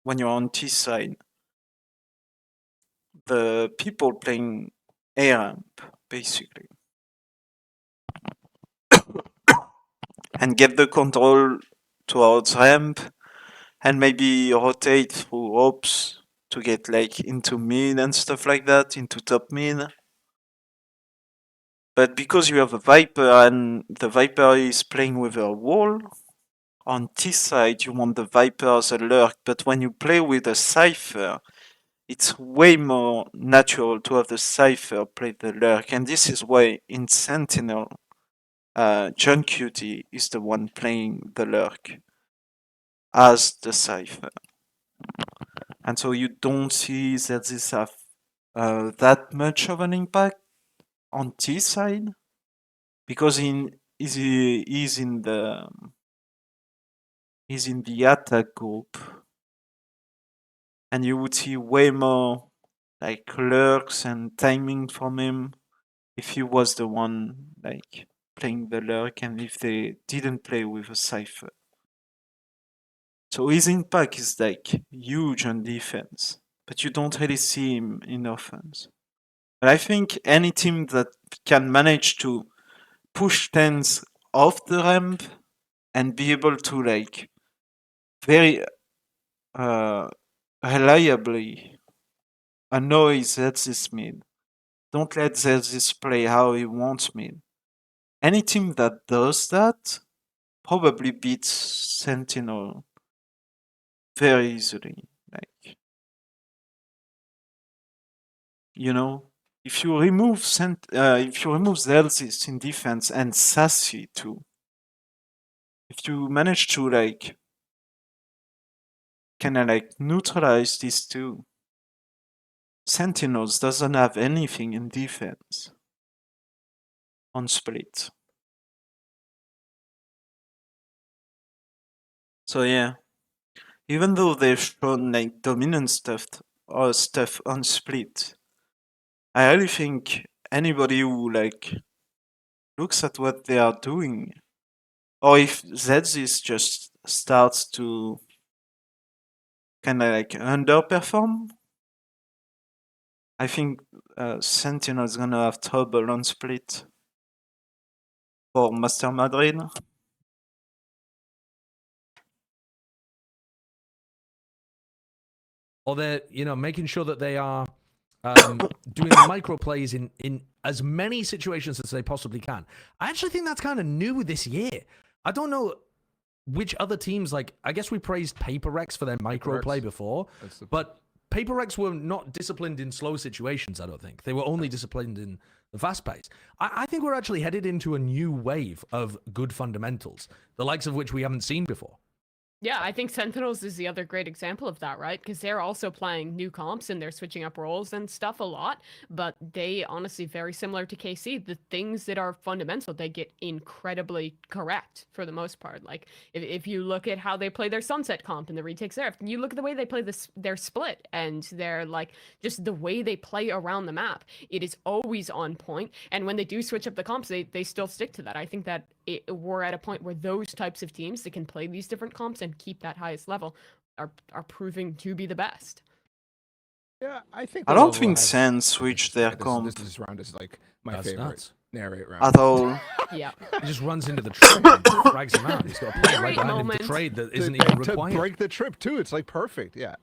when you're on T side the people playing A ramp, basically. And get the control towards ramp, and maybe rotate through ropes to get like into mid and stuff like that, into top mid. But because you have a Viper and the Viper is playing with a wall, on T side you want the Viper as a lurk, but when you play with a Cypher, it's way more natural to have the Cypher play the lurk, and this is why in Sentinel, John Cutie is the one playing the lurk as the Cypher. And so you don't see that this have that much of an impact on T side, because he's in the attack group, and you would see way more like lurks and timing from him if he was the one like playing the lurk, and if they didn't play with a Cypher. So his impact is like huge on defense, but you don't really see him in offense. But I think any team that can manage to push tens off the ramp and be able to like very reliably annoy Zed's mid. Don't let Zed's play how he wants mid. Any team that does that probably beats Sentinel very easily. Like, you know, if you remove Zelzis in defense and Sassy too, if you manage to like kind of like neutralize these two, Sentinels doesn't have anything in defense on split. So yeah, even though they've shown like dominant stuff or stuff on split, I really think anybody who like looks at what they are doing, or if Zedis just starts to kind of like underperform, I think Sentinel is gonna have trouble on split for Master Madrid. Or they're, making sure that they are doing the micro plays in as many situations as they possibly can. I actually think that's kind of new this year. I don't know which other teams, like, I guess we praised Paper Rex for their micro play before, but Paper Rex were not disciplined in slow situations, I don't think. They were only disciplined in the fast pace. I think we're actually headed into a new wave of good fundamentals, the likes of which we haven't seen before. Yeah, I think Sentinels is the other great example of that, right? Because they're also playing new comps and they're switching up roles and stuff a lot. But they honestly, very similar to KC, the things that are fundamental, they get incredibly correct for the most part. Like, if you look at how they play their Sunset comp and the retakes there, if you look at the way they play their split and their, like, just the way they play around the map, it is always on point. And when they do switch up the comps, they still stick to that. I think that we're at a point where those types of teams that can play these different comps and keep that highest level are proving to be the best. Yeah, I think I the don't level think has- Sen this switched is- their this, comp this round is like my That's favorite nuts. narrate round. at all. Yeah. He just runs into the trip and frags him out. He's got a player right Great behind him to moment. trade that to, isn't to- even to required. break the trip too. It's like perfect. Yeah,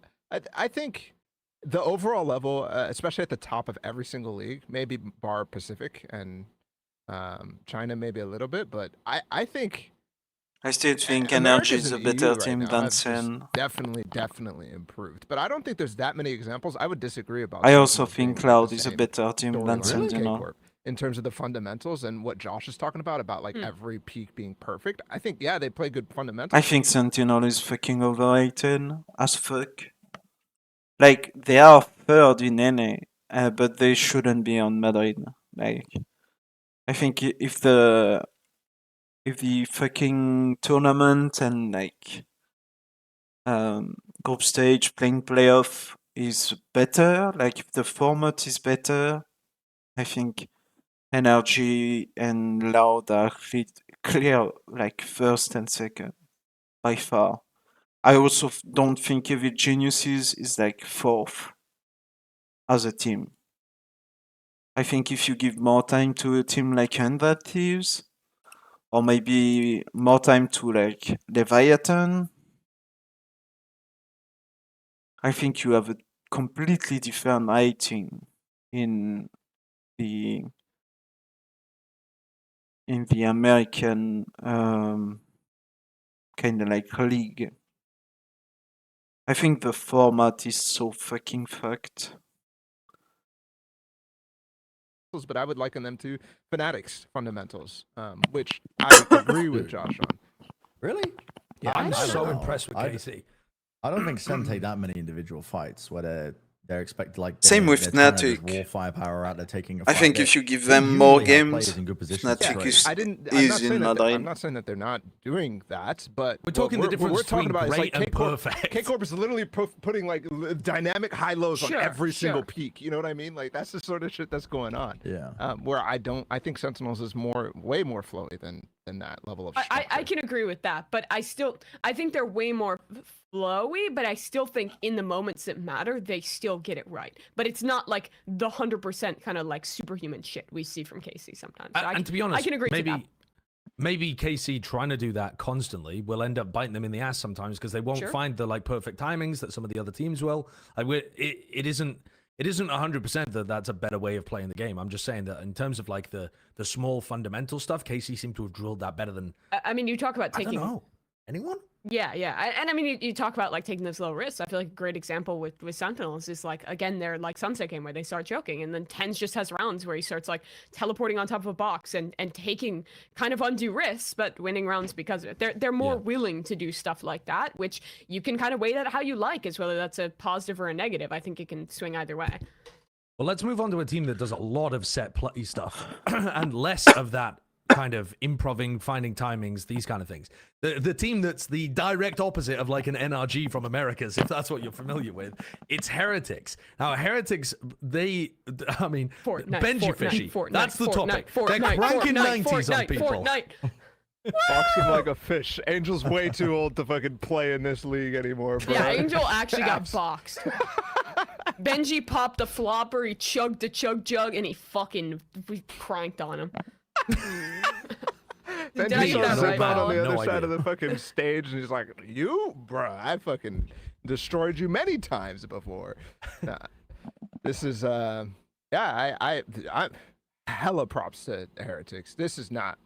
I think the overall level, especially at the top of every single league, maybe bar Pacific and China, maybe a little bit, but I think I still think Energy Americas is a and EU better right team now than have just Sen. definitely improved. But I don't think there's that many examples. I would disagree about. I also Sentinels think being Cloud the is a same better team than storyline as Sentinel. K-Corp. In terms of the fundamentals and what Josh is talking about like every peak being perfect, I think they play good fundamentals. I think Sentinel is fucking overrated as fuck. Like, they are third in NA, but they shouldn't be on Madrid. Like, I think if the fucking tournament and like group stage playing playoff is better, like if the format is better, I think Energy and Loud are clear like first and second by far. I also don't think Evil Geniuses is like fourth as a team. I think if you give more time to a team like Undead Thieves, or maybe more time to like Leviathan, I think you have a completely different rating in the American kind of like league. I think the format is so fucking fucked. But I would liken them to Fanatics fundamentals, which I agree with Josh on. Really? Yeah, I'm I don't so know. impressed with I- KC. I don't think Sen take that many individual fights where they're expected like Same with they're trying to just Fnatic. raw firepower out. They're taking a I fight. think They- if you give they them more usually have games, players in good positions to Fnatic trade. is I'm not is saying in that Madrid. I'm not saying that they're not doing that, but We're talking the what difference we're talking between about is great like and perfect. K-Corp is literally putting like dynamic high lows on Sure, every single sure. peak. You know what I mean? Like that's the sort of shit that's going on. Yeah. Where I think Sentinels is way more flowy than that level of. I structure. can agree with that, but I think they're way more flowy, but I still think in the moments that matter, they still get it right. But it's not like the 100% kind of like superhuman shit we see from KC sometimes. So And to be honest, I can agree to that. maybe KC trying to do that constantly will end up biting them in the ass sometimes because they won't Sure. find the like perfect timings that some of the other teams will. Like it isn't 100% that that's a better way of playing the game. I'm just saying that in terms of like the small fundamental stuff, KC seem to have drilled that better than I mean, you talk about I taking. don't know. Anyone? Yeah. And I mean, you talk about like taking those low risks. I feel like a great example with Sentinels is like, again, they're like Sunset game where they start choking, and then Tens just has rounds where he starts like teleporting on top of a box and taking kind of undue risks, but winning rounds because of it. They're more willing to do stuff like that, which you can kind of weigh that how you like, as whether that's a positive or a negative. I think it can swing either way. Well, let's move on to a team that does a lot of set play stuff and less of that kind of improving, finding timings, these kind of things. The team that's the direct opposite of like an NRG from Americas, if that's what you're familiar with, it's Heretics. Now, Heretics, Benji fishy. That's the topic. They're cranking 90s on people. Box him like a fish. Angel's way too old to fucking play in this league anymore, bro. Yeah, Angel actually got boxed. Benji popped the flopper, he chugged the chug jug, and we cranked on him. Then Did I he get that shows right, up on Paul? the No other side idea. of the fucking stage, and he's like, "You, bruh, I fucking destroyed you many times before." Nah, this is I'm hella props to Heretics. This is not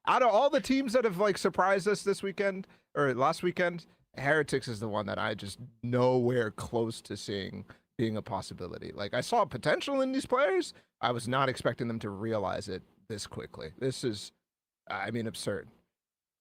out of all the teams that have like surprised us this weekend or last weekend. Heretics is the one that I just nowhere close to seeing being a possibility. Like I saw potential in these players. I was not expecting them to realize it this quickly. This is, I mean, absurd.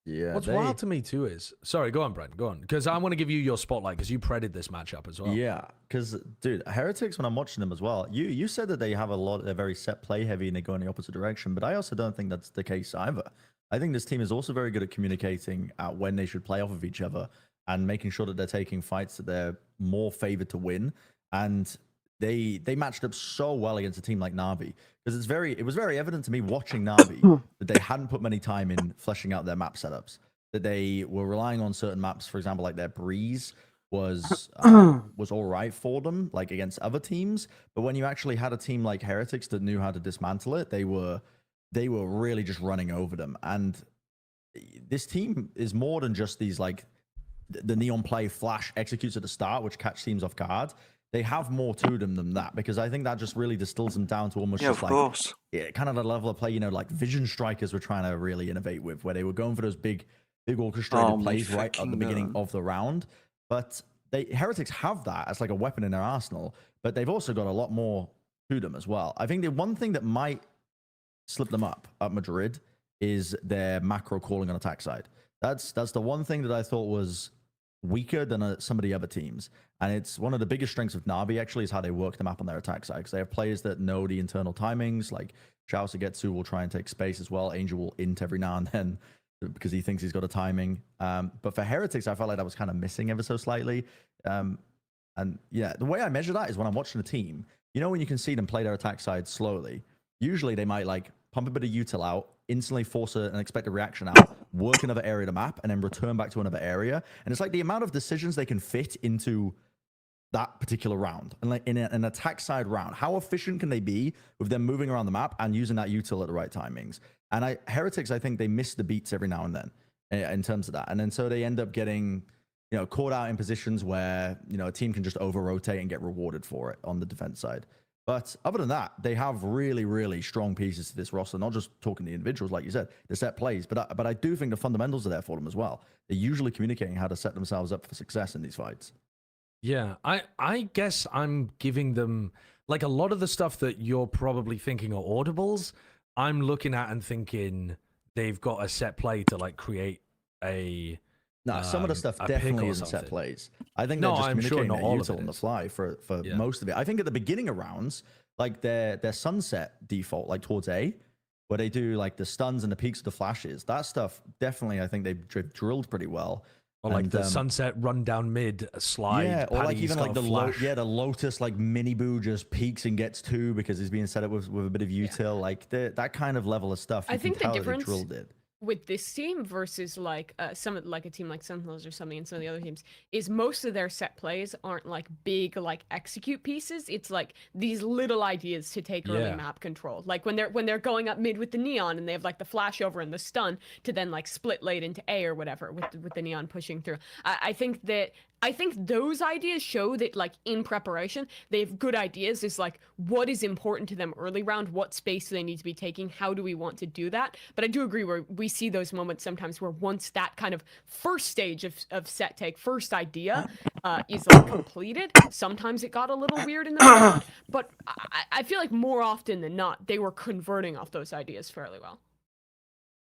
Yeah. What's wild to me too is, sorry, go on, Brent, go on, because I want to give you your spotlight because you predicted this matchup as well. Yeah, because dude, Heretics, when I'm watching them as well, you said that they have a lot, they're very set play heavy and they go in the opposite direction, but I also don't think that's the case either. I think this team is also very good at communicating when they should play off of each other and making sure that they're taking fights that they're more favored to win. And they matched up so well against a team like Na'Vi because it was very evident to me watching Na'Vi that they hadn't put many time in fleshing out their map setups, that they were relying on certain maps, for example, like their Breeze, was all right for them, like against other teams. But when you actually had a team like Heretics that knew how to dismantle it, they were really just running over them. And this team is more than just these like the neon play flash executes at the start, which catch teams off guard. They have more to them than that, because I think that just really distills them down to almost Yeah, just of like course. kind of the level of play, you know, like Vision Strikers were trying to really innovate with, where they were going for those big orchestrated Oh my plays right at the fucking beginning God. of the round. But Heretics have that as like a weapon in their arsenal, but they've also got a lot more to them as well. I think the one thing that might slip them up at Madrid is their macro calling on attack side. That's the one thing that I thought was weaker than some of the other teams. And it's one of the biggest strengths of Navi, actually, is how they work the map on their attack side. Because they have players that know the internal timings, like Shao Sagetsu will try and take space as well. Angel will int every now and then because he thinks he's got a timing. But for Heretics, I felt like that was kind of missing ever so slightly. And yeah, the way I measure that is when I'm watching a team, you know, when you can see them play their attack side slowly, usually they might like pump a bit of util out, instantly force an expected reaction out, work another area of the map, and then return back to another area. And it's like the amount of decisions they can fit into that particular round. And like in an attack side round, how efficient can they be with them moving around the map and using that util at the right timings? And Heretics, I think they miss the beats every now and then in terms of that. And then so they end up getting, you know, caught out in positions where, you know, a team can just over rotate and get rewarded for it on the defense side. But other than that, they have really, really strong pieces to this roster. Not just talking the individuals, like you said, the set plays, but I do think the fundamentals are there for them as well. They're usually communicating how to set themselves up for success in these fights. Yeah, I guess I'm giving them like a lot of the stuff that you're probably thinking are audibles. I'm looking at and thinking they've got a set play to like create a. No, some of the stuff a pick definitely or isn't set something. plays. I think No, they're just I'm sure communicating not their all of util it on the is. fly for Yeah. most of it. I think at the beginning of rounds, like their sunset default, like towards A, where they do like the stuns and the peaks of the flashes, that stuff definitely I think they've drilled pretty well. Or like And, the sunset run down mid slide. yeah, or like Paddy's even like got a flash. the Lotus like mini boo just peaks and gets two because he's being set up with a bit of util, like that kind of level of stuff. You I can think the tell that they difference drilled it. with this team versus like like a team like Sentinels or something and some of the other teams is most of their set plays aren't like big like execute pieces. It's like these little ideas to take early Yeah. map control. Like when they're going up mid with the neon and they have like the flash over and the stun to then like split late into A or whatever with the neon pushing through. I think those ideas show that like in preparation they have good ideas. Is like what is important to them early round, what space do they need to be taking, how do we want to do that. But I do agree where we see those moments sometimes where once that kind of first stage of set take, first idea is like completed, sometimes it got a little weird in the round. But I feel like more often than not they were converting off those ideas fairly well.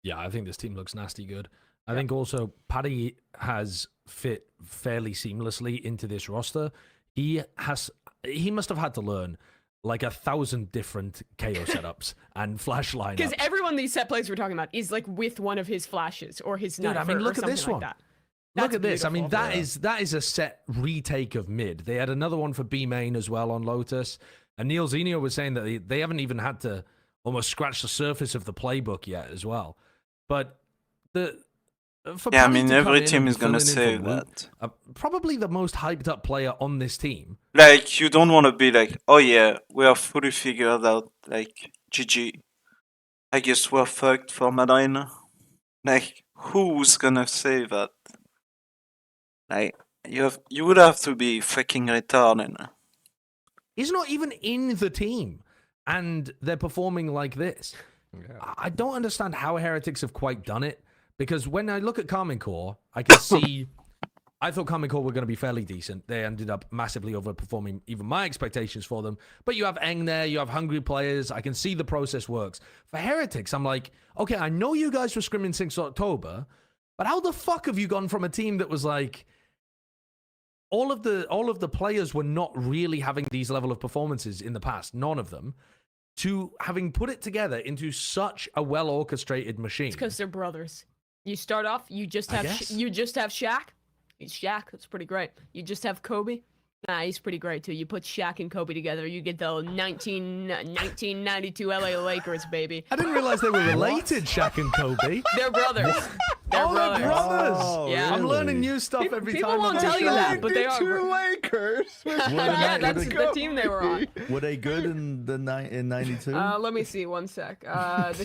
Yeah, I think this team looks nasty good. I think also Paddy has fit fairly seamlessly into this roster. He must have had to learn like 1,000 different KO setups and flash lineups. Because everyone these set plays we're talking about is like with one of his flashes or his Dude, I sniper mean, look or at something this like one. that. Look That's at this. I mean, beautiful. that is a set retake of mid. They had another one for B main as well on Lotus. And Neil Zenio was saying that they haven't even had to almost scratch the surface of the playbook yet as well. But for Yeah, I Paddy mean, to come every in team and is gonna fill in say for Woot, that. probably the most hyped up player on this team. Like, you don't want to be like, oh yeah, we are fully figured out, like, GG. I guess we're fucked for Madrid. Like, who's gonna say that? Like, you would have to be fucking retarded. He's not even in the team, and they're performing like this. Yeah. I don't understand how Heretics have quite done it, because when I look at Carmine Core, I can see. I thought Carmine Core were going to be fairly decent. They ended up massively overperforming even my expectations for them. But you have Eng there, you have hungry players. I can see the process works. For Heretics, I'm like, okay, I know you guys were scrimming since October, but how the fuck have you gone from a team that was like all of the players were not really having these level of performances in the past, none of them, to having put it together into such a well orchestrated machine? It's because they're brothers. You start off, you just I have guess. you just have Shaq. He's Shaq. That's pretty great. You just have Kobe. Nah, he's pretty great too. You put Shaq and Kobe together, you get the 1992 LA Lakers, baby. I didn't realize they were related, Shaq and Kobe. They're brothers. They're Oh, they're brothers. brothers. Oh, Yeah. I'm learning really? new stuff every People time. won't I'm tell on you the that, show. but they are. 92 Lakers. Yeah, that's they the go? team they were on. Were they good in the in '92? Let me see, one sec. The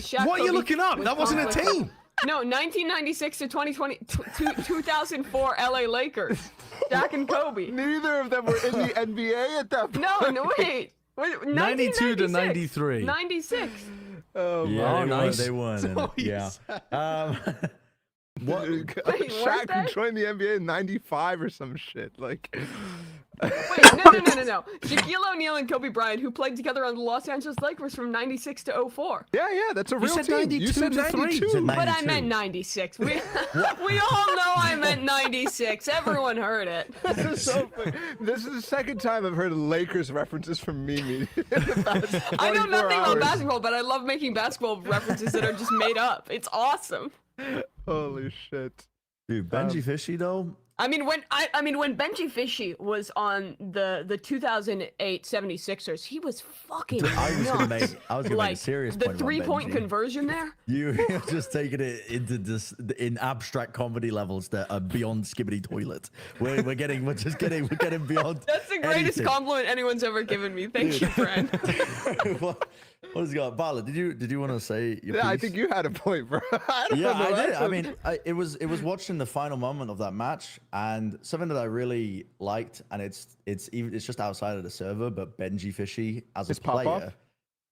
Shaq. What are you Kobe looking up? was That wasn't a conflict- team. No, 1996 to 2004 LA Lakers. Shaq and Kobe. Neither of them were in the NBA at that point. No, wait. 92 to 1996. 93. 96. Oh, yeah, Oh, they nice. They weren't. In So it. Yeah. What? Wait, Shaq weren't who they? joined the NBA in '95 or some shit. Like, Wait, no. Shaquille O'Neal and Kobe Bryant, who played together on the Los Angeles Lakers from 96 to 04. yeah, that's a real said team. 92 You said to 3. 92. Said But I 92. meant 96. We all know I meant 96. Everyone heard it. This is so funny. This is the second time I've heard Lakers references from Mimi. I know nothing about hours. basketball, but I love making basketball references that are just made up. It's awesome. Holy shit. Dude, Benji Fishy though. I mean, when Benji Fishy was on the 2008 76ers, he was fucking I was gonna nuts. make a serious the point about 3-point Benji. conversion there. You're just taking it into this in abstract comedy levels that are beyond skibbity toilet. We're getting beyond. That's the greatest anything. compliment anyone's ever given me. Thank you, friend. What has he got? Bala, did you want to say your Yeah, I piece? think you had a point, bro. I don't Yeah, know. I did. That's I a- mean, it was watching the final moment of that match, and something that I really liked, and it's just outside of the server, but Benji Fishy as His a pop-off?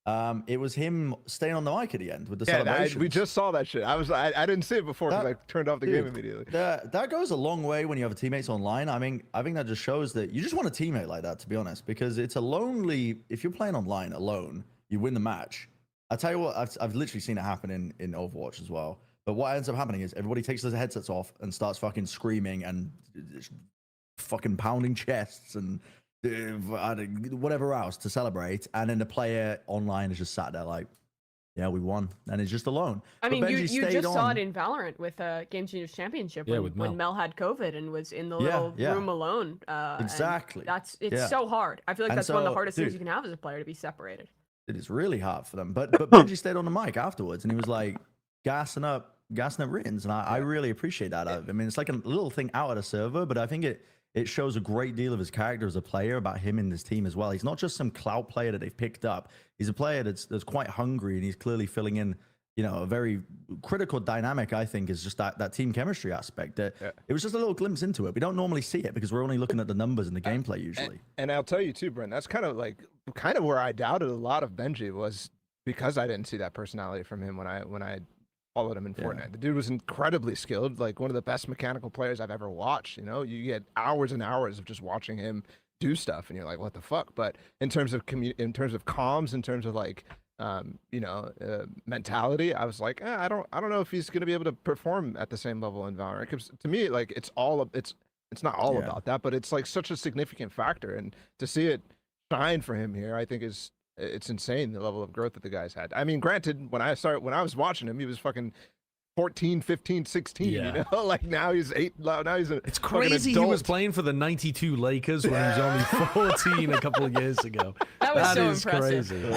player, it was him staying on the mic at the end with the yeah, celebrations. we just saw that shit. I didn't see it before because I That- turned off the Dude, game immediately. That goes a long way when you have teammates online. I mean, I think that just shows that you just want a teammate like that, to be honest, because it's a lonely. If you're playing online alone, you win the match. I tell you what, I've literally seen it happen in Overwatch as well. But what ends up happening is everybody takes their headsets off and starts fucking screaming and fucking pounding chests and whatever else to celebrate. And then the player online is just sat there like, yeah, we won, and it's just alone. I But mean, you Benji just stayed saw on. it in Valorant with Game Changers Championship Yeah, when, with when Mel. Mel had COVID and was in the Yeah, little yeah. room alone. And Exactly. it's Yeah. so hard. I feel like And that's one of the so, hardest things dude, you can have as a player, to be separated. It is really hard for them. But Benji stayed on the mic afterwards, and he was like gassing up Rins, and I really appreciate that. I mean, it's like a little thing out of the server, but I think it shows a great deal of his character as a player about him in this team as well. He's not just some clout player that they've picked up. He's a player that's quite hungry, and he's clearly filling in, a very critical dynamic. I think is just that team chemistry aspect. It was just a little glimpse into it. We don't normally see it because we're only looking at the numbers and the gameplay usually. And I'll tell you too, Brent, that's kind of where I doubted a lot of Benji was because I didn't see that personality from him when I followed him in Yeah. Fortnite. The dude was incredibly skilled, like one of the best mechanical players I've ever watched. You get hours and hours of just watching him do stuff, and you're like, what the fuck? But in terms of in terms of comms, in terms of mentality, I was like, I don't know if he's gonna be able to perform at the same level in Valorant. Because to me, like it's not all Yeah. about that, but it's like such a significant factor, and to see it shine for him here, I think it's insane the level of growth that the guy's had. I mean, granted, when I was watching him, he was fucking 14, 15, 16, Yeah. like now he's 8, now he's It's crazy he was adult. playing for the 92 Lakers when he was only 14 a couple of years ago. That was so is impressive. crazy. He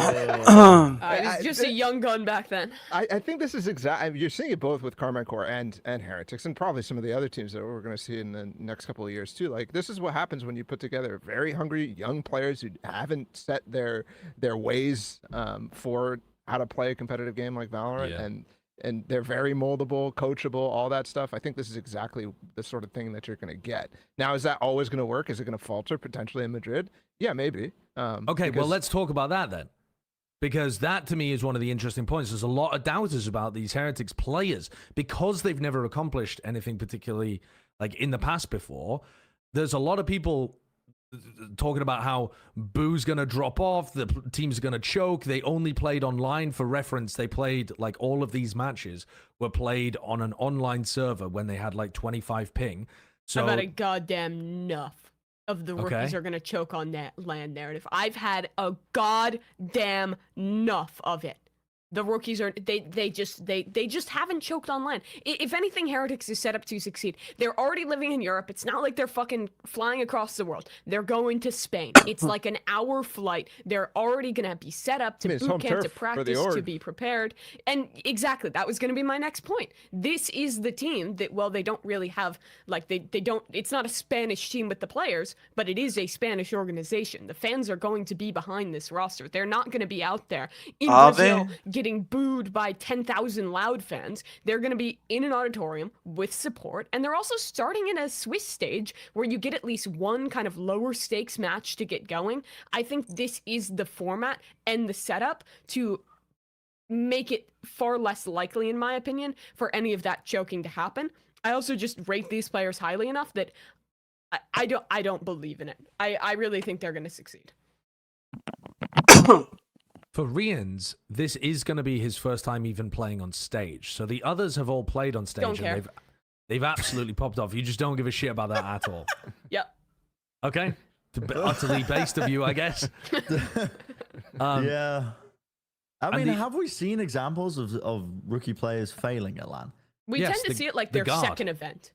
was just a young gun back then. I think this is you're seeing it both with Carmine Core and Heretics, and probably some of the other teams that we're going to see in the next couple of years too. Like, this is what happens when you put together very hungry young players who haven't set their ways for how to play a competitive game like Valorant, Yeah. and they're very moldable, coachable, all that stuff. I think this is exactly the sort of thing that you're going to get. Now, is that always going to work? Is it going to falter potentially in Madrid? Yeah, maybe. Okay, well, because- let's talk about that then. Because that, to me, is one of the interesting points. There's a lot of doubters about these Heretics players because they've never accomplished anything particularly like in the past before. There's a lot of people talking about how Boo's going to drop off, the team's going to choke. They only played online. For reference, they played, like, all of these matches were played on an online server when they had, like, 25 ping. So I've had a goddamn enough of the rookies Okay. are going to choke on that land narrative. I've had a goddamn enough of it. The rookies are they just haven't choked online. If anything, Heretics is set up to succeed. They're already living in Europe. It's not like they're fucking flying across the world. They're going to Spain. It's like an hour flight. They're already gonna be set up to I mean, it's boot home camp, to turf for the practice, to org. be prepared. And exactly, that was gonna be my next point. This is the team that, well, they don't really have, like, they don't, it's not a Spanish team with the players, but it is a Spanish organization. The fans are going to be behind this roster. They're not gonna be out there in Are Brazil they? getting booed by 10,000 loud fans. They're going to be in an auditorium with support, and they're also starting in a Swiss stage where you get at least one kind of lower stakes match to get going. I think this is the format and the setup to make it far less likely, in my opinion, for any of that choking to happen. I also just rate these players highly enough that I don't believe in it. I really think they're going to succeed. For Rians, this is going to be his first time even playing on stage. So the others have all played on stage, Don't care. and they've absolutely popped off. You just don't give a shit about that at all. Yep. Okay, utterly based of you, I guess. Yeah. I and mean, the- have we seen examples of rookie players failing at LAN? We Yes, tend to the- see it like the their guard. second event.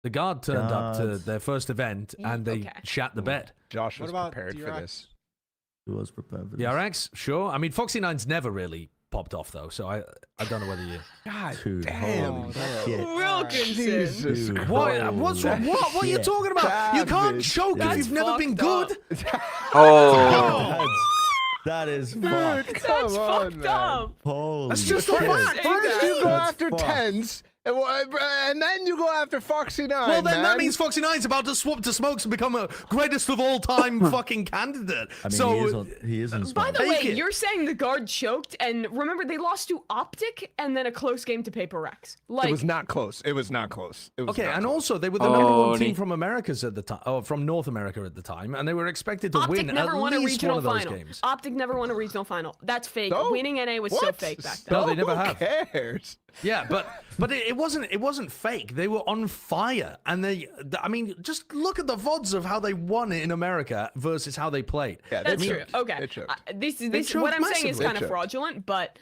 The guard turned up to Guards. their first event, and they Okay. shat the bed. Josh What was about prepared for DRX? this. Who was prepared for The this? RX, sure. I mean, Foxy Nine's never really popped off though, so I don't know whether you. God Dude, damn. holy that's- shit. Wilkinson. Jesus Dude. Christ. What's wrong? What are you Shit. talking about? You can't Savage. choke if That's you've never been fucked good. up. Oh. That is Dude, fucked. come That's on, fucked man. up. Holy That's just shit. a fact. First you go That's after fucked. tens, and then you go after Foxy Nine. Well, then that man. means Foxy Nine's about to swap to Smokes and become a greatest of all time fucking candidate. I mean, so he is on By the Take way, it. you're saying the guard choked, and remember they lost to Optic and then a close game to Paper Rex. Like, It was not close. It was not close. It was okay, not and close. also they were the number one Holy- team from Americas at the time, or from North America at the time, and they were expected to Optic win never at won a least one regional of those final. games. Optic never won a regional final. That's fake. So? Winning NA was so What? fake back then. No, they never Who have. cares? Yeah, but it wasn't fake. They were on fire, and I mean, just look at the VODs of how they won it in America versus how they played. Yeah, That's they true. choked. Okay. They choked. This choked what I'm saying is massively. kind They of choked. fraudulent, but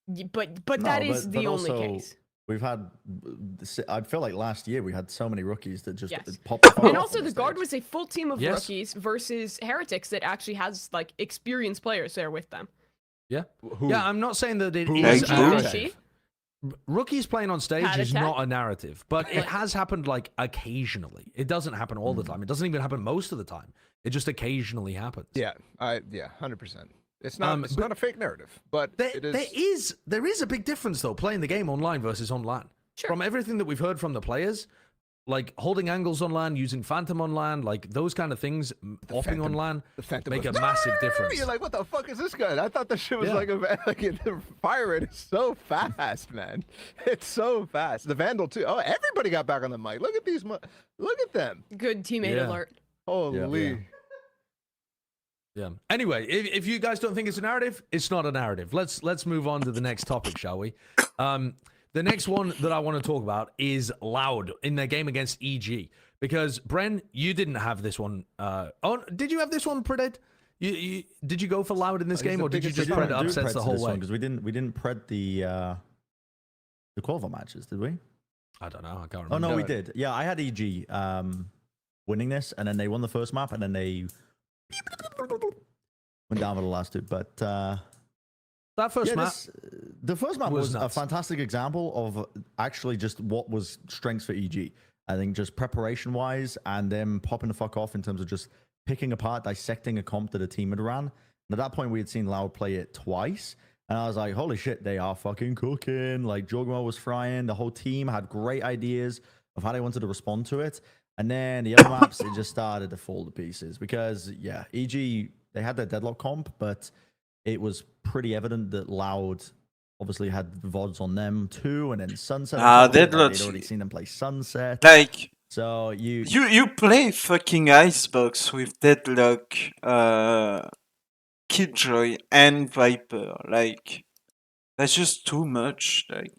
that No, is but the only also, case. We've had, I feel like last year we had so many rookies that just Yes. popped the fuck And off also, on the guard stage. was a full team of Yes. rookies versus Heretics that actually has like experienced players there with them. Yeah, Who? yeah. I'm not saying that it Who is was a that? narrative. She? Rookies playing on stage Had is attack? not a narrative, but it Right. has happened like occasionally. It doesn't happen all the time. It doesn't even happen most of the time. It just occasionally happens. Yeah, 100%. It's not. It's but- not a fake narrative, but it is. There is a big difference though playing the game online versus on LAN. Sure. From everything that we've heard from the players, like holding angles on LAN, using Phantom on LAN, like those kind of things, offing on Phantom- LAN, The Phantom make was- a massive difference. You're like, what the fuck is this gun? I thought the shit was Yeah. like the fire rate is so fast, man. It's so fast. The Vandal too. Oh, everybody got back on the mic. Look at these. Look at them. Good teammate Yeah. alert. Holy. Yeah. Yeah. Anyway, if you guys don't think it's a narrative, it's not a narrative. Let's move on to the next topic, shall we? The next one that I want to talk about is Loud in their game against EG. Because Bren, you didn't have this one. Did you have this one, Predet? Did you go for Loud in this He's game, the or did you biggest just fan. pred upsets the whole way? Because we didn't pred the qualifier matches, did we? I don't know. I can't remember. Oh no, No. we did. Yeah, I had EG winning this, and then they won the first map, and then they went down for the last two. But That first yeah, map. the first map was was a nuts. fantastic example of actually just what was strengths for EG. I think just preparation wise, and them popping the fuck off in terms of just picking apart, dissecting a comp that a team had ran. And at that point, we had seen Loud play it twice. And I was like, holy shit, they are fucking cooking. Like, Jogmo was frying. The whole team had great ideas of how they wanted to respond to it. And then the other maps, it just started to fall to pieces. Because, yeah, EG, they had their deadlock comp, but it was pretty evident that Loud obviously had VODs on them too. And then Sunset. on top of it, like, Deadlock's- they'd already seen them play Sunset. Like, So you play fucking Icebox with Deadlock, Killjoy, and Viper. Like, that's just too much. Like,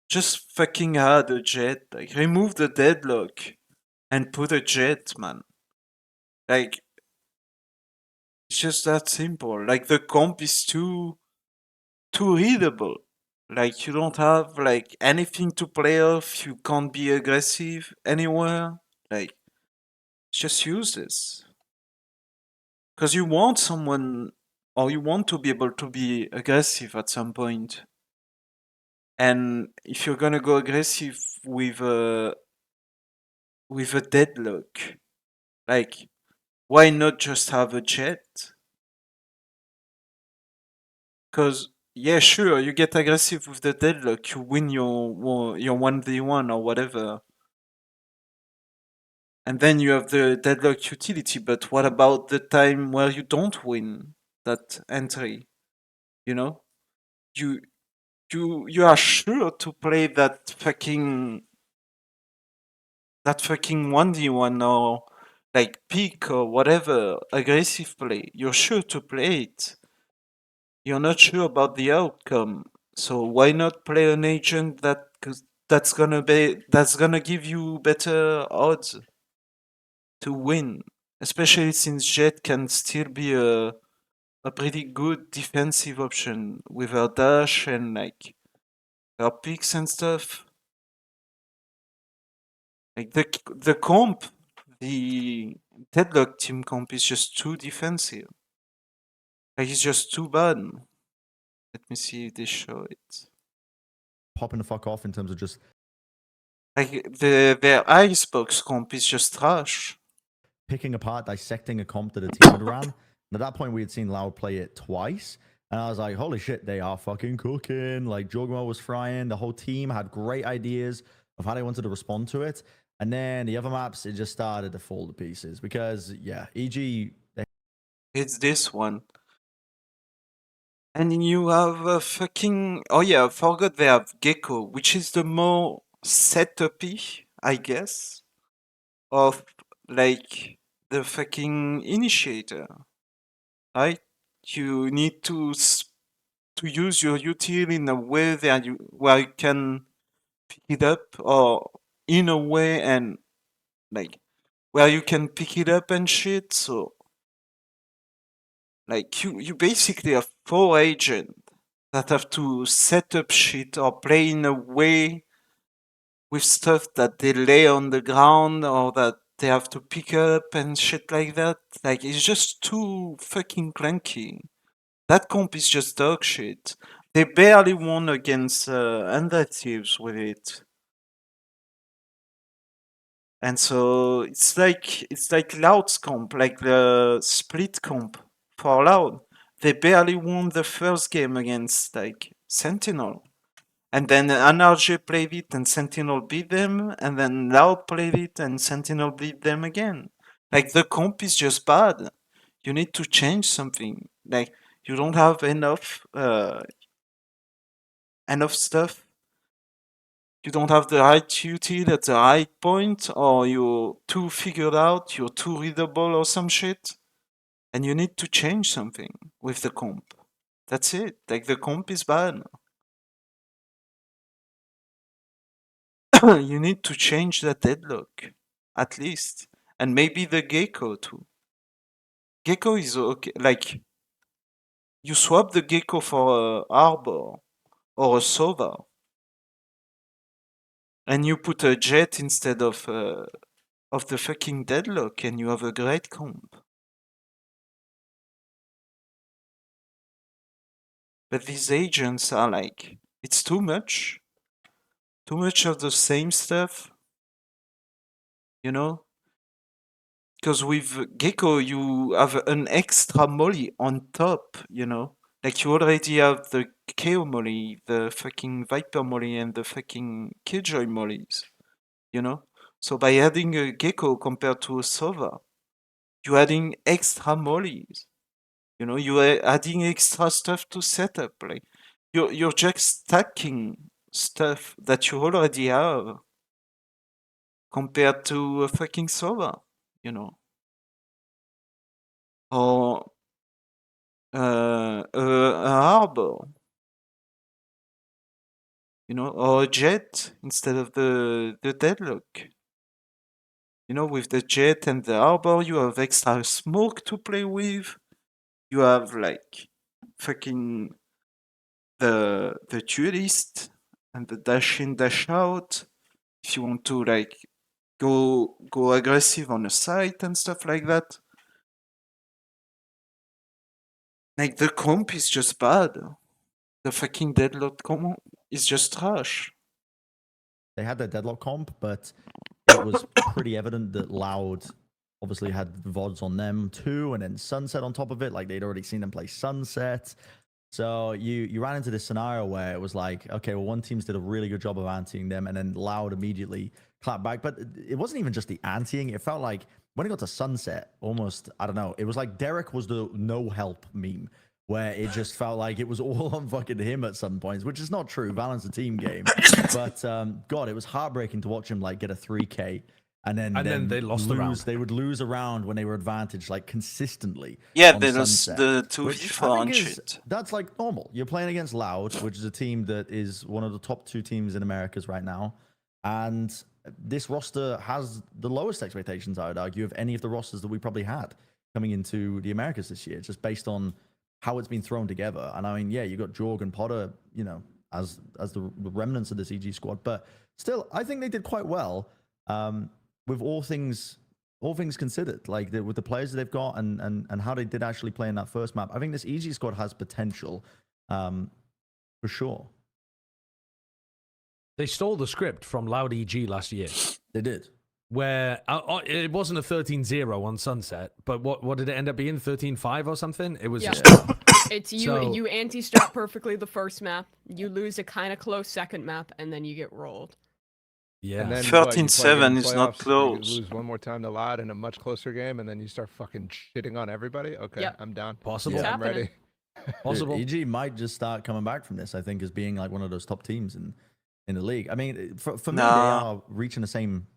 just fucking add a jet. Like, remove the Deadlock and put a jet, man. Like, it's just that simple. Like, the comp is too too readable. Like you don't have like anything to play off. You can't be aggressive anywhere. Like just use this because you want someone or you want to be able to be aggressive at some point. And if you're gonna go aggressive with a deadlock, like why not just have a jet? Because yeah, sure, you get aggressive with the deadlock, you win your 1v1 or whatever. And then you have the deadlock utility, but what about the time where you don't win that entry? You know? You you are sure to play that fucking 1v1 or like pick or whatever aggressive play. You're sure to play it. You're not sure about the outcome. So why not play an agent that's gonna give you better odds to win? Especially since Jet can still be a pretty good defensive option with her dash and like her picks and stuff. Like the comp, the Deadlock team comp is just too defensive. Like it's just too bad. Let me see if they show it. Popping the fuck off in terms of just Like their Icebox comp is just trash. picking apart, dissecting a comp that a team had ran. And at that point, we had seen Loud play it twice. And I was like, holy shit, they are fucking cooking. Like, Jogmo was frying. The whole team had great ideas of how they wanted to respond to it. And then the other maps, it just started to fall to pieces. Because, yeah, EG, It's this one. And you have a fucking... Oh yeah, I forgot they have Gecko, which is the more setupy, I guess, of like the fucking initiator, right? You need to use your util in a way that where you can pick it up, or in a way and like where you can pick it up and shit. So like you basically have 4 agents that have to set up shit or play in a way with stuff that they lay on the ground or that they have to pick up and shit like that. Like it's just too fucking clunky. That comp is just dog shit. They barely won against Under Thieves with it. And so it's like Loud's comp, like the split comp for Loud. They barely won the first game against like Sentinel. And then NRG played it and Sentinel beat them, and then Loud played it and Sentinel beat them again. Like the comp is just bad. You need to change something. Like you don't have enough stuff. You don't have the right util at the right point, or you're too figured out, you're too readable or some shit. And you need to change something with the comp. That's it. Like the comp is bad. You need to change the deadlock, at least. And maybe the gecko too. Gecko is okay. Like, you swap the gecko for a arbor or a sova, and you put a jet instead of the fucking deadlock, and you have a great comp. But these agents are like, it's too much. Too much of the same stuff, you know? Because with Gecko, you have an extra molly on top, you know? Like you already have the KO molly, the fucking Viper molly, and the fucking Killjoy mollies, you know? So by adding a Gecko compared to a Sova, you're adding extra mollies. You know, you are adding extra stuff to set up. Like you're just stacking stuff that you already have compared to a fucking Sova, you know? Or a harbor, you know, or a jet instead of the deadlock. You know, with the jet and the harbor, you have extra smoke to play with. You have like fucking the duelist and the dash in, dash out. If you want to like go aggressive on a site and stuff like that. Like the comp is just bad. The fucking deadlock comp is just trash. They had their deadlock comp, but it was pretty evident that Loud obviously had VODs on them too, and then Sunset on top of it. Like they'd already seen them play Sunset. So you ran into this scenario where it was like, okay, well, one team's did a really good job of anteing them, and then Loud immediately clapped back. But it wasn't even just the anteing. It felt like when it got to Sunset, almost, I don't know, it was like Derek was the no help meme, where it just felt like it was all on fucking him at some points, which is not true. Valorant's a team game. But God, it was heartbreaking to watch him like get a 3K. And then they lost the round. They would lose a round when they were advantaged, like consistently. Yeah, on they lost Sunset, the which 2v4 I and think is, shit. that's like normal. You're playing against Loud, which is a team that is one of the top 2 teams in Americas right now. And this roster has the lowest expectations, I would argue, of any of the rosters that we probably had coming into the Americas this year, just based on how it's been thrown together. And I mean, yeah, you got Jorg and Potter, you know, as the remnants of this EG squad, but still, I think they did quite well. With all things considered, like with the players that they've got and how they did actually play in that first map, I think this EG squad has potential, for sure. They stole the script from Loud EG last year, They did. where it wasn't a 13-0 on Sunset, but what did it end up being? 13-5 or something? It was Yeah. just It's you. So- You anti-strat perfectly the first map. You lose a kind of close second map, and then you get rolled. yeah. And then 13-7 is not You close. lose one more time to Loud in a much closer game, and then you start fucking shitting on everybody. Okay, Yep. I'm down. Possible. It's I'm happening. ready. Possible. Dude, EG might just start coming back from this, I think, as being like one of those top teams in the league. I mean, for me, they Nah. are reaching the same.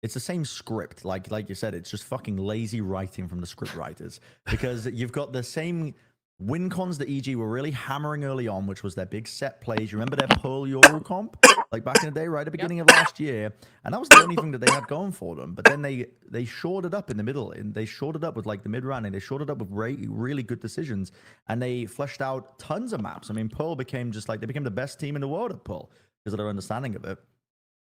It's the same script, like you said. It's just fucking lazy writing from the script writers, because you've got the same win cons that EG were really hammering early on, which was their big set plays. You remember their Pearl Yoru comp, like back in the day, right at the beginning of last year, and that was the only thing that they had going for them. But then they shored it up in the middle, and they shored it up with like the mid round, and they shored it up with really good decisions, and they fleshed out tons of maps. I mean, Pearl became they became the best team in the world at Pearl because of their understanding of it.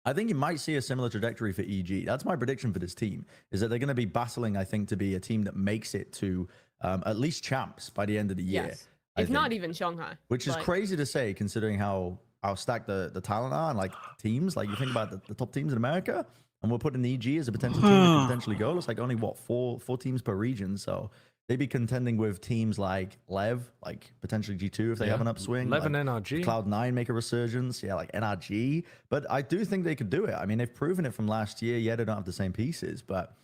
I think you might see a similar trajectory for EG. That's my prediction for this team, is that they're going to be battling, I think, to be a team that makes it to at least champs by the end of the year. Yes. I If not think. even Shanghai. Which is Like, crazy to say, considering how stacked the talent are and like teams. Like you think about the top teams in America, and we're putting EG as a potential team that could potentially go. It's like only four teams per region, so they'd be contending with teams like Lev, like potentially G2 if they have an upswing. Lev like and NRG. Cloud9 make a resurgence, yeah, like NRG. But I do think they could do it. I mean, they've proven it from last year. Yeah, they don't have the same pieces, but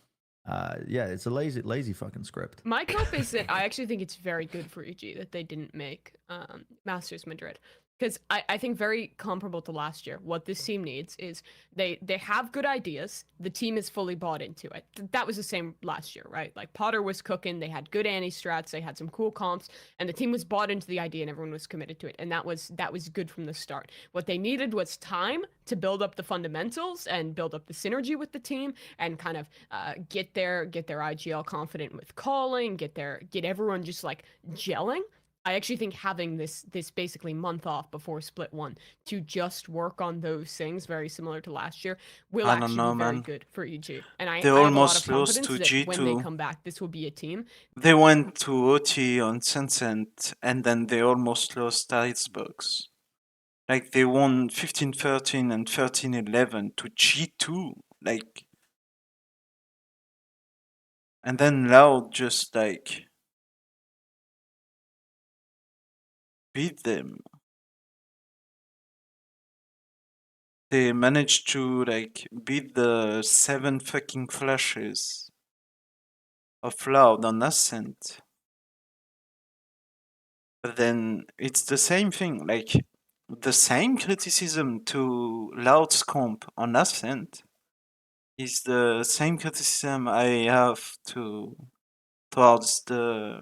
yeah, it's a lazy fucking script. my hope is that I actually think it's very good for EG that they didn't make Masters Madrid. Because I think very comparable to last year. What this team needs is they have good ideas. The team is fully bought into it. That was the same last year, right? Like Potter was cooking. They had good anti-strats. They had some cool comps, and the team was bought into the idea, and everyone was committed to it. And that was good from the start. What they needed was time to build up the fundamentals and build up the synergy with the team, and kind of get their IGL confident with calling, get everyone just like gelling. I actually think having this basically month off before Split 1 to just work on those things, very similar to last year, will I don't actually know, be very man. good for EG. And I They have a lot almost of lost confidence to that when they G2. come back, this will be a team. They went to OT on Tencent, and then they almost lost Icebox. Like, they won 15-13 and 13-11 to G2. Like, and then Loud just, like, beat them. They managed to, like, beat the 7 fucking flashes of Loud on Ascent. But then it's the same thing, like, the same criticism to Loud's comp on Ascent is the same criticism I have towards the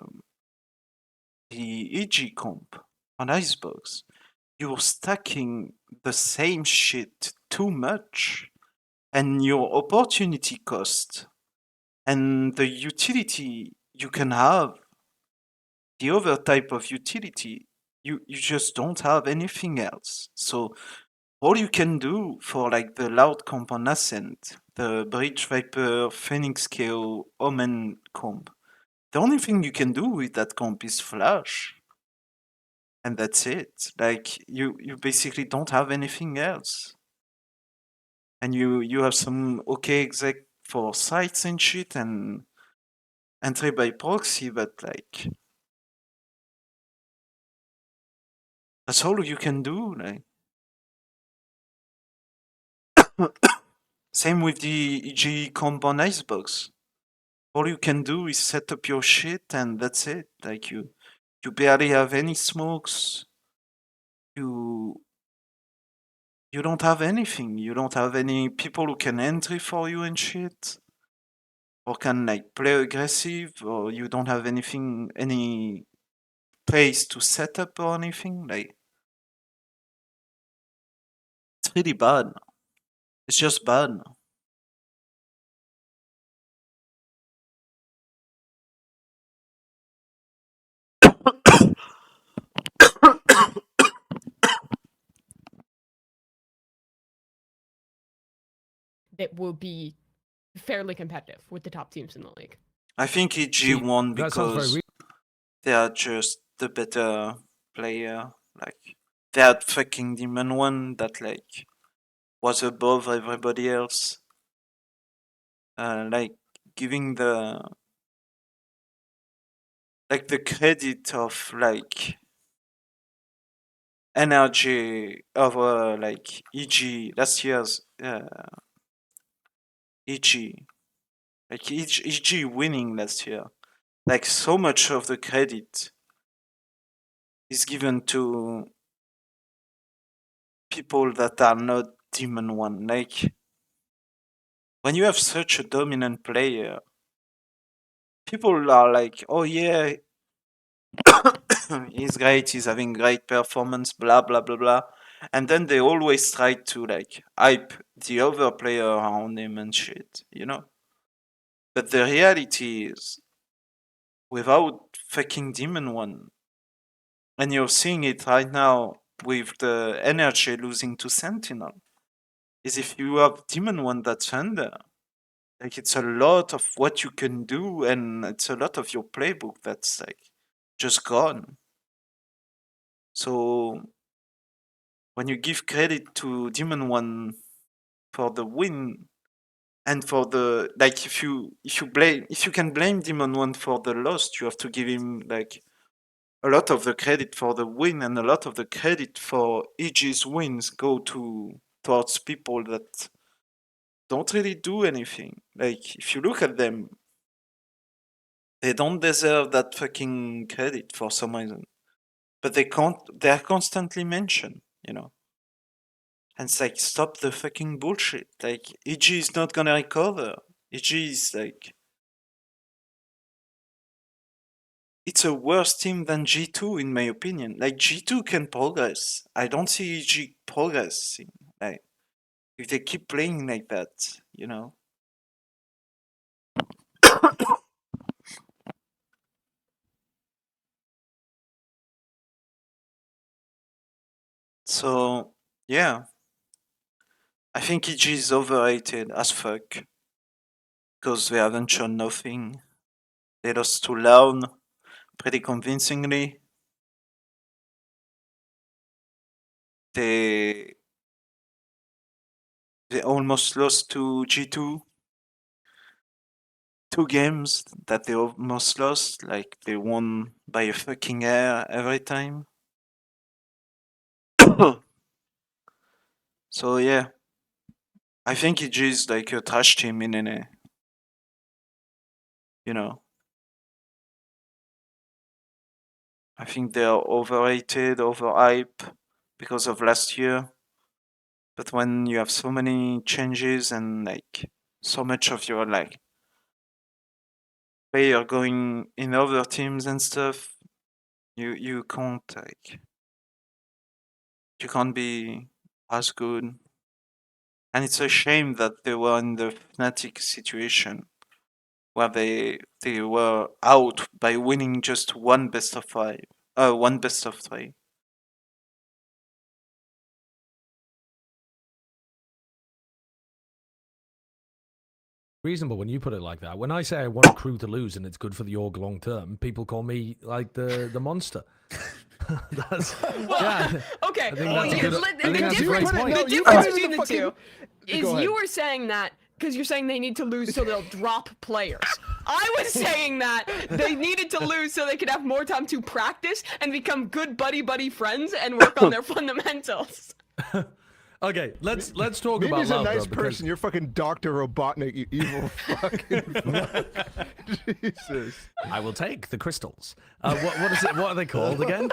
EG comp on Icebox. You're stacking the same shit too much, and your opportunity cost and the utility you can have, the other type of utility you just don't have anything else. So all you can do for like the loud comp on Ascent, the Breach Viper, Phoenix KO, Omen comp, the only thing you can do with that comp is flash. And that's it. Like you basically don't have anything else. And you have some okay exec for sites and shit and entry by proxy, but like that's all you can do. Like same with the EG comp on Icebox. All you can do is set up your shit and that's it. Like you barely have any smokes. You you don't have anything. You don't have any people who can entry for you and shit. Or can like play aggressive, or you don't have anything, any place to set up or anything. Like it's really bad. It's just bad. That will be fairly competitive with the top teams in the league. I think EG See, won that sounds very because weird. they are just the better player. Like they had fucking Demon One that like was above everybody else. Like giving the credit of like energy over like EG last year's EG, like EG winning last year. Like so much of the credit is given to people that are not Demon One. Like when you have such a dominant player, people are like, "Oh yeah, he's great. He's having great performance." Blah blah blah blah, and then they always try to like hype the other player around him and shit, you know. But the reality is, without fucking Demon One, and you're seeing it right now with the energy losing to Sentinel, is if you have Demon One that's under, like it's a lot of what you can do and it's a lot of your playbook that's like just gone. So when you give credit to Demon One for the win and for the like if you can blame Demon One for the loss, you have to give him like a lot of the credit for the win and a lot of the credit for EG's wins go towards people that don't really do anything. Like if you look at them, they don't deserve that fucking credit for some reason. But they're constantly mentioned, you know. And it's like stop the fucking bullshit. Like EG is not gonna recover. EG is like it's a worse team than G2 in my opinion. Like G2 can progress. I don't see EG progressing. Like if they keep playing like that, you know. So yeah, I think EG is overrated as fuck because they haven't shown nothing. They lost to Loud pretty convincingly. They they almost lost to G2. Two games that they almost lost, like they won by a fucking hair every time. So yeah, I think EG is like a trash team in NA. You know, I think they are overrated, overhyped because of last year. But when you have so many changes and like so much of your like player going in other teams and stuff, you can't like you can't be as good. And it's a shame that they were in the Fnatic situation where they were out by winning just one best of five, one best of three. reasonable when you put it like that. When I say I want a crew to lose and it's good for the org long term, people call me like the monster. That's, yeah. Okay. I think well, that's a you- good- the I think the that's a difference, great point. the No, you difference put it in between the the two fucking- is Go ahead. you were saying that because you're saying they need to lose so they'll drop players. I was saying that they needed to lose so they could have more time to practice and become good buddy friends and work on their fundamentals. Okay, let's talk about Mimi's a Loud, nice though, because- person. You're fucking Dr. Robotnik, you evil fucking. Jesus. I will take the crystals. What is it? What are they called again?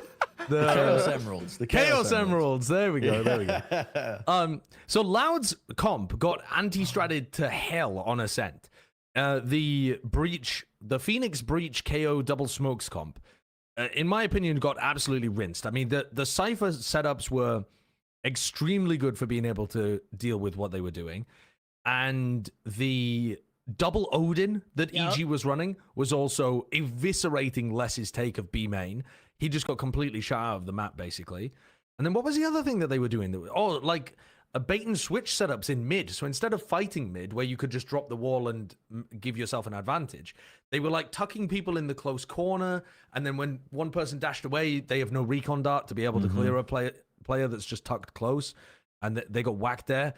The Chaos Emeralds. The Chaos Emeralds. There we go. There we go. So Loud's comp got anti-stratted to hell on Ascent. The Phoenix Breach KO double smokes comp, in my opinion, got absolutely rinsed. I mean, the Cypher setups were extremely good for being able to deal with what they were doing, and the double Odin that EG was running was also eviscerating Less's take of B main. He just got completely shut out of the map, basically. And then what was the other thing that they were doing? Like a bait and switch setups in mid. So instead of fighting mid, where you could just drop the wall and give yourself an advantage, they were like tucking people in the close corner. And then when one person dashed away, they have no recon dart to be able to clear a player that's just tucked close, and they got whacked there.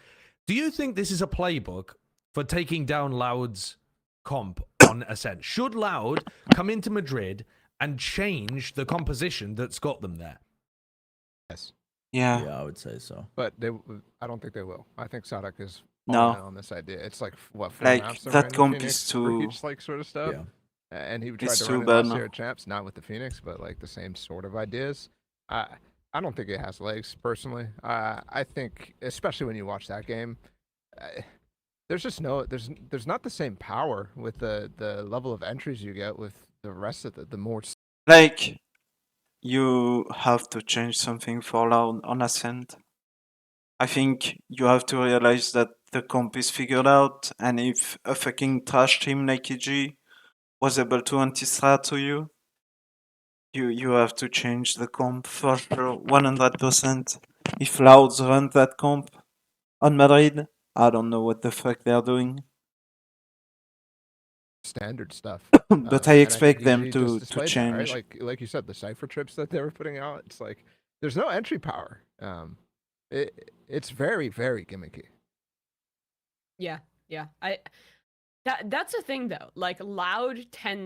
Do you think this is a playbook for taking down Loud's comp on Ascent? Should Loud come into Madrid and change the composition that's got them there? Yes. Yeah. Yeah, I would say so. But I don't think they will. I think Sadak is No. all in on this idea. It's like what 4 Like, maps that in comp Phoenix is too- Breach, like sort of stuff. Yeah. And he tried It's to too run it bad last now. year at Champs, not with the Phoenix, but like the same sort of ideas. I don't think it has legs personally. I think, especially when you watch that game, there's just there's not the same power with the level of entries you get with the rest of the more. Like, you have to change something for Loud on Ascent. I think you have to realize that the comp is figured out, and if a fucking trash team like EG was able to anti-strat to you, you have to change the comp for sure, 100%. If Louds run that comp on Madrid, I don't know what the fuck they're doing. Standard stuff. But I And expect think them EG to just displayed that, right? change. Like you said, the cipher trips that they were putting out. It's like there's no entry power. It's very gimmicky. Yeah. That's the thing though. Like Loud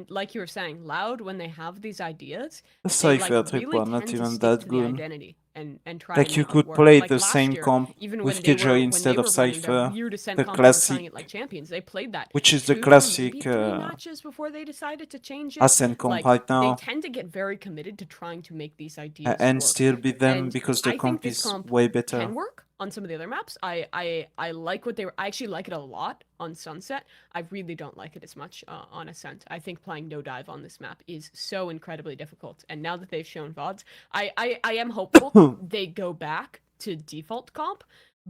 like you were saying, Loud when they have these ideas, The they Cypher like trip really were not tend to even stick that to the good. identity and try Like, to you make it could work. play Like the last same year, comp even with when they KJ were, instead when of they were running their Cypher, weird Ascent the comp and were trying classic, it like champions. They played that, which is the 2, classic maybe 3 matches before they decided to change it. Ascent comp Like right they now, tend to get very committed to trying to make these ideas and work. still beat them And because the I think comp this is comp way better. can work on some of the other maps. I like what they were. I actually like it a lot on Sunset. I really don't like it as much on Ascent. I think playing no dive on this map is so incredibly difficult. And now that they've shown VODs, I am hopeful they go back to default comp.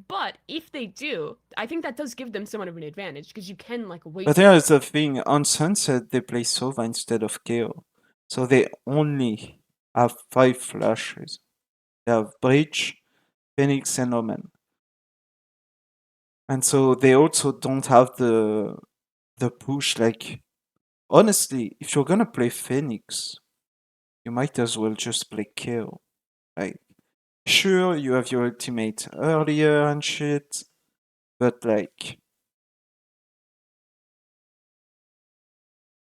But if they do, I think that does give them somewhat of an advantage because you can like wait. But here is the thing, on Sunset they play Sova instead of KO. So they only have 5 flashes. They have Breach, Phoenix and Omen. And so they also don't have the push. Like, honestly, if you're gonna play Phoenix, you might as well just play KO. Like, sure, you have your ultimate earlier and shit, but like,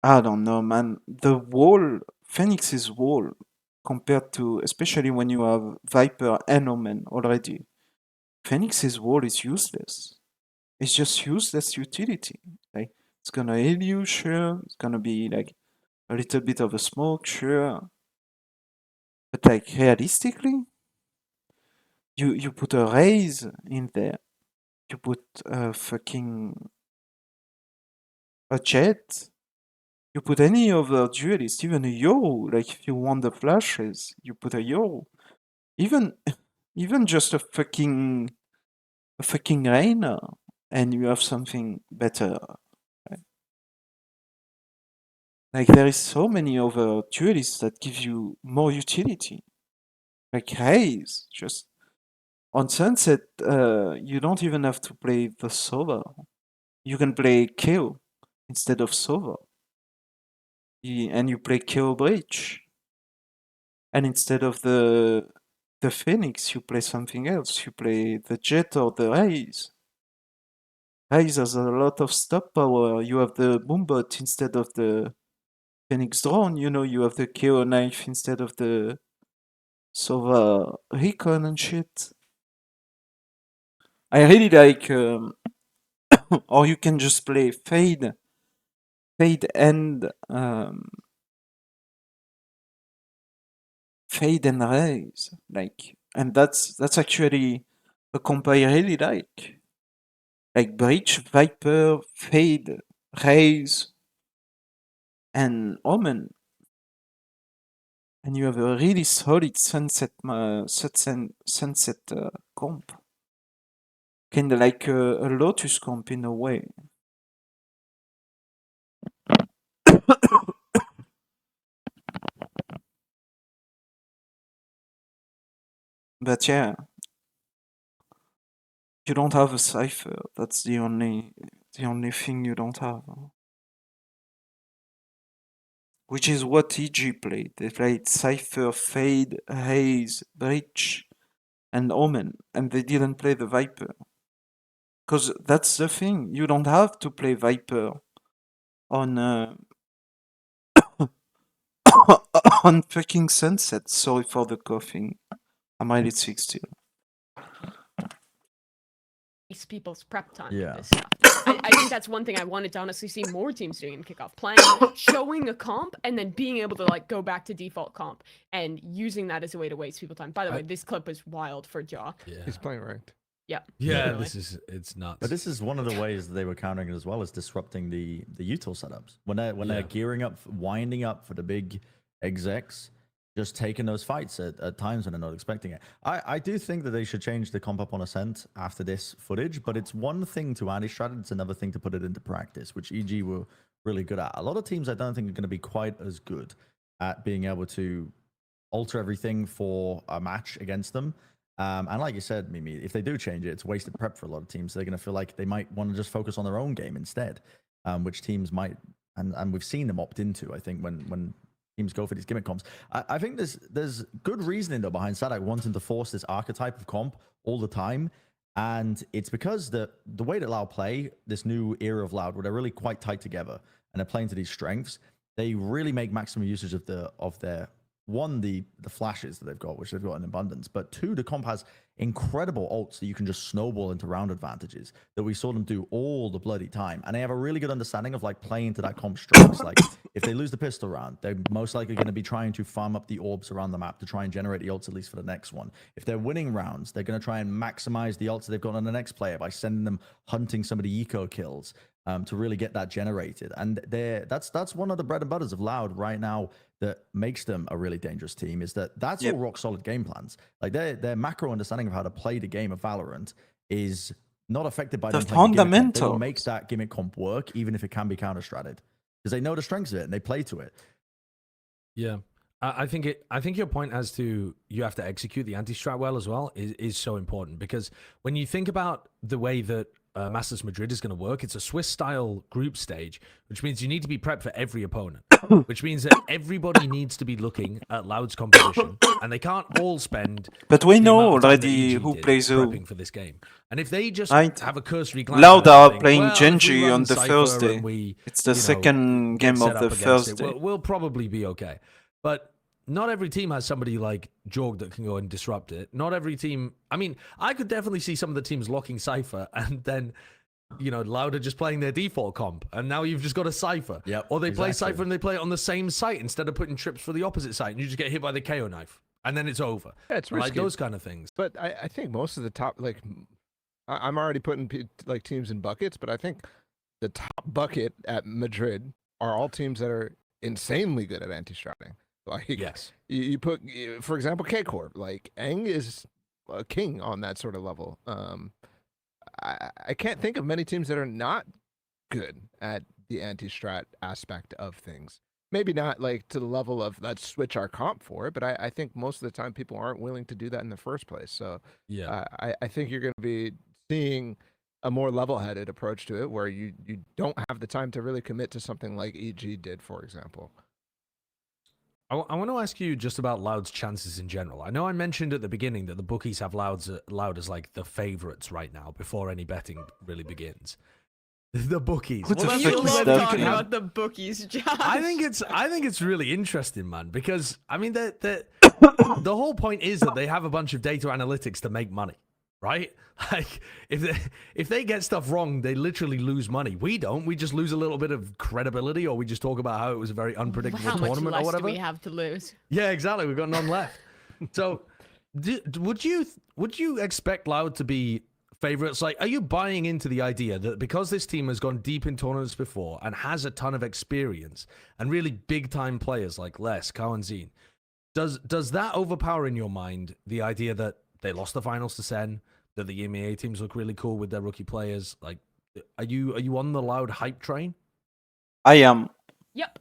I don't know, man. The wall, Phoenix's wall, compared to, especially when you have Viper and Omen already, Phoenix's wall is useless. It's just useless utility. Like, it's gonna heal you, sure. It's gonna be like a little bit of a smoke, sure. But like, realistically, you put a raise in there. You put a fucking a jet. You put any other duelist, even a Yoru. Like, if you want the flashes, you put a Yoru. Even just a fucking Reina, and you have something better. Right? Like, there is so many other duelists that give you more utility. Like Raze, just on Sunset, you don't even have to play the Sova. You can play KO. instead of Sova. And you play KO Breach. And instead of the Phoenix, you play something else. You play the Jet or the Raze. Raze has a lot of stop power. You have the Boombot instead of the Phoenix Drone. You have the KO Knife instead of the Sova Recon and shit. I really like, or you can just play Fade and Fade and Raze, and that's actually a comp I really like Breach, Viper, Fade, Raze, and Omen, and you have a really solid sunset comp, kind of like a Lotus comp in a way. But yeah, you don't have a Cypher. That's the only thing you don't have. Which is what EG played. They played Cypher, Fade, Haze, Breach, and Omen, and they didn't play the Viper. Because that's the thing. You don't have to play Viper on on fucking Sunset. Sorry for the coughing. I'm really sick still. Waste people's prep time Yeah. with this stuff. I think that's one thing I wanted to honestly see more teams doing in kickoff, playing, showing a comp, and then being able to like go back to default comp and using that as a way to waste people time. By the way, this clip is wild for Jock. Yeah. He's playing ranked. Yeah. Yeah, literally. it's nuts. But this is one of the ways that they were countering it as well, as disrupting the util setups. When they're gearing up, winding up for the big execs, just taking those fights at times when they're not expecting it. I do think that they should change the comp up on Ascent after this footage, but it's one thing to anti-strat it, it's another thing to put it into practice, which EG were really good at. A lot of teams I don't think are going to be quite as good at being able to alter everything for a match against them. And like you said, Mimi, if they do change it, it's wasted prep for a lot of teams. So they're going to feel like they might want to just focus on their own game instead, which teams might, and we've seen them opt into, I think, when teams go for these gimmick comps. I think there's good reasoning, though, behind Sadak wanting to force this archetype of comp all the time. And it's because the way that Loud play, this new era of Loud, where they're really quite tight together and they're playing to these strengths, they really make maximum usage of their one, the flashes that they've got, which they've got in abundance, but two, the comp has incredible ults that you can just snowball into round advantages that we saw them do all the bloody time. And they have a really good understanding of like playing to that comp strengths. Like if they lose the pistol round, they're most likely going to be trying to farm up the orbs around the map to try and generate the ults at least for the next one. If they're winning rounds, they're going to try and maximize the ults that they've got on the next player by sending them hunting some of the eco kills to really get that generated. And that's one of the bread and butters of Loud right now that makes them a really dangerous team, is that's all rock solid game plans. Like their macro understanding of how to play the game of Valorant is not affected by The them playing the gimmick comp. They will fundamentals. make that gimmick comp work, even if it can be counter-stratted, because they know the strengths of it and they play to it. Yeah. I think your point as to you have to execute the anti-strat well as well is so important, because when you think about the way that Masters Madrid is going to work, it's a Swiss-style group stage, which means you need to be prepped for every opponent, which means that everybody needs to be looking at Loud's composition, and they can't all spend. But we the know amount of time that already EG who did plays who. prepping for this game. And if they just Right. have a cursory glance, Loud at it are and think, playing well, if we Genji run on the Cypher Thursday. and we, It's the you know, second get game set of the up against it, Thursday. we'll probably be okay. But not every team has somebody like Jorg that can go and disrupt it. Not every team. I mean, I could definitely see some of the teams locking Cypher and then, you know, Louder just playing their default comp, and now you've just got a Cypher. Yep, Or they play exactly. Cypher and they play it on the same site instead of putting trips for the opposite site, and you just get hit by the KO knife, and then it's over. Yeah, it's Like risky. those kind of things. But I think most of the top, like, I'm already putting like teams in buckets, but I think the top bucket at Madrid are all teams that are insanely good at anti-stratting. Like, Yes. you put, for example, K-Corp. Like, Eng is a king on that sort of level. I can't think of many teams that are not good at the anti-strat aspect of things. Maybe not like to the level of let's switch our comp for it, but I think most of the time people aren't willing to do that in the first place. So Yeah. I think you're going to be seeing a more level-headed approach to it, where you don't have the time to really commit to something like EG did, for example. I want to ask you just about Loud's chances in general. I know I mentioned at the beginning that the bookies have Loud as like the favorites right now before any betting really begins. The bookies. Who the that's fuck You the is way love that that you talking can have- about the bookies, Josh. I think it's really interesting, man, because I mean the whole point is that they have a bunch of data analytics to make money, right? Like if they get stuff wrong, they literally lose money. We don't. We just lose a little bit of credibility, or we just talk about how it was a very unpredictable How much tournament or less do whatever. we have to lose? Yeah, exactly. We've got none left. So, would you expect Loud to be favorites? Like, are you buying into the idea that because this team has gone deep in tournaments before and has a ton of experience and really big time players like Les, Kao, and Zine, does that overpower in your mind the idea that they lost the finals to Sen, that the EMEA teams look really cool with their rookie players? Like, are you on the Loud hype train? I am. Yep.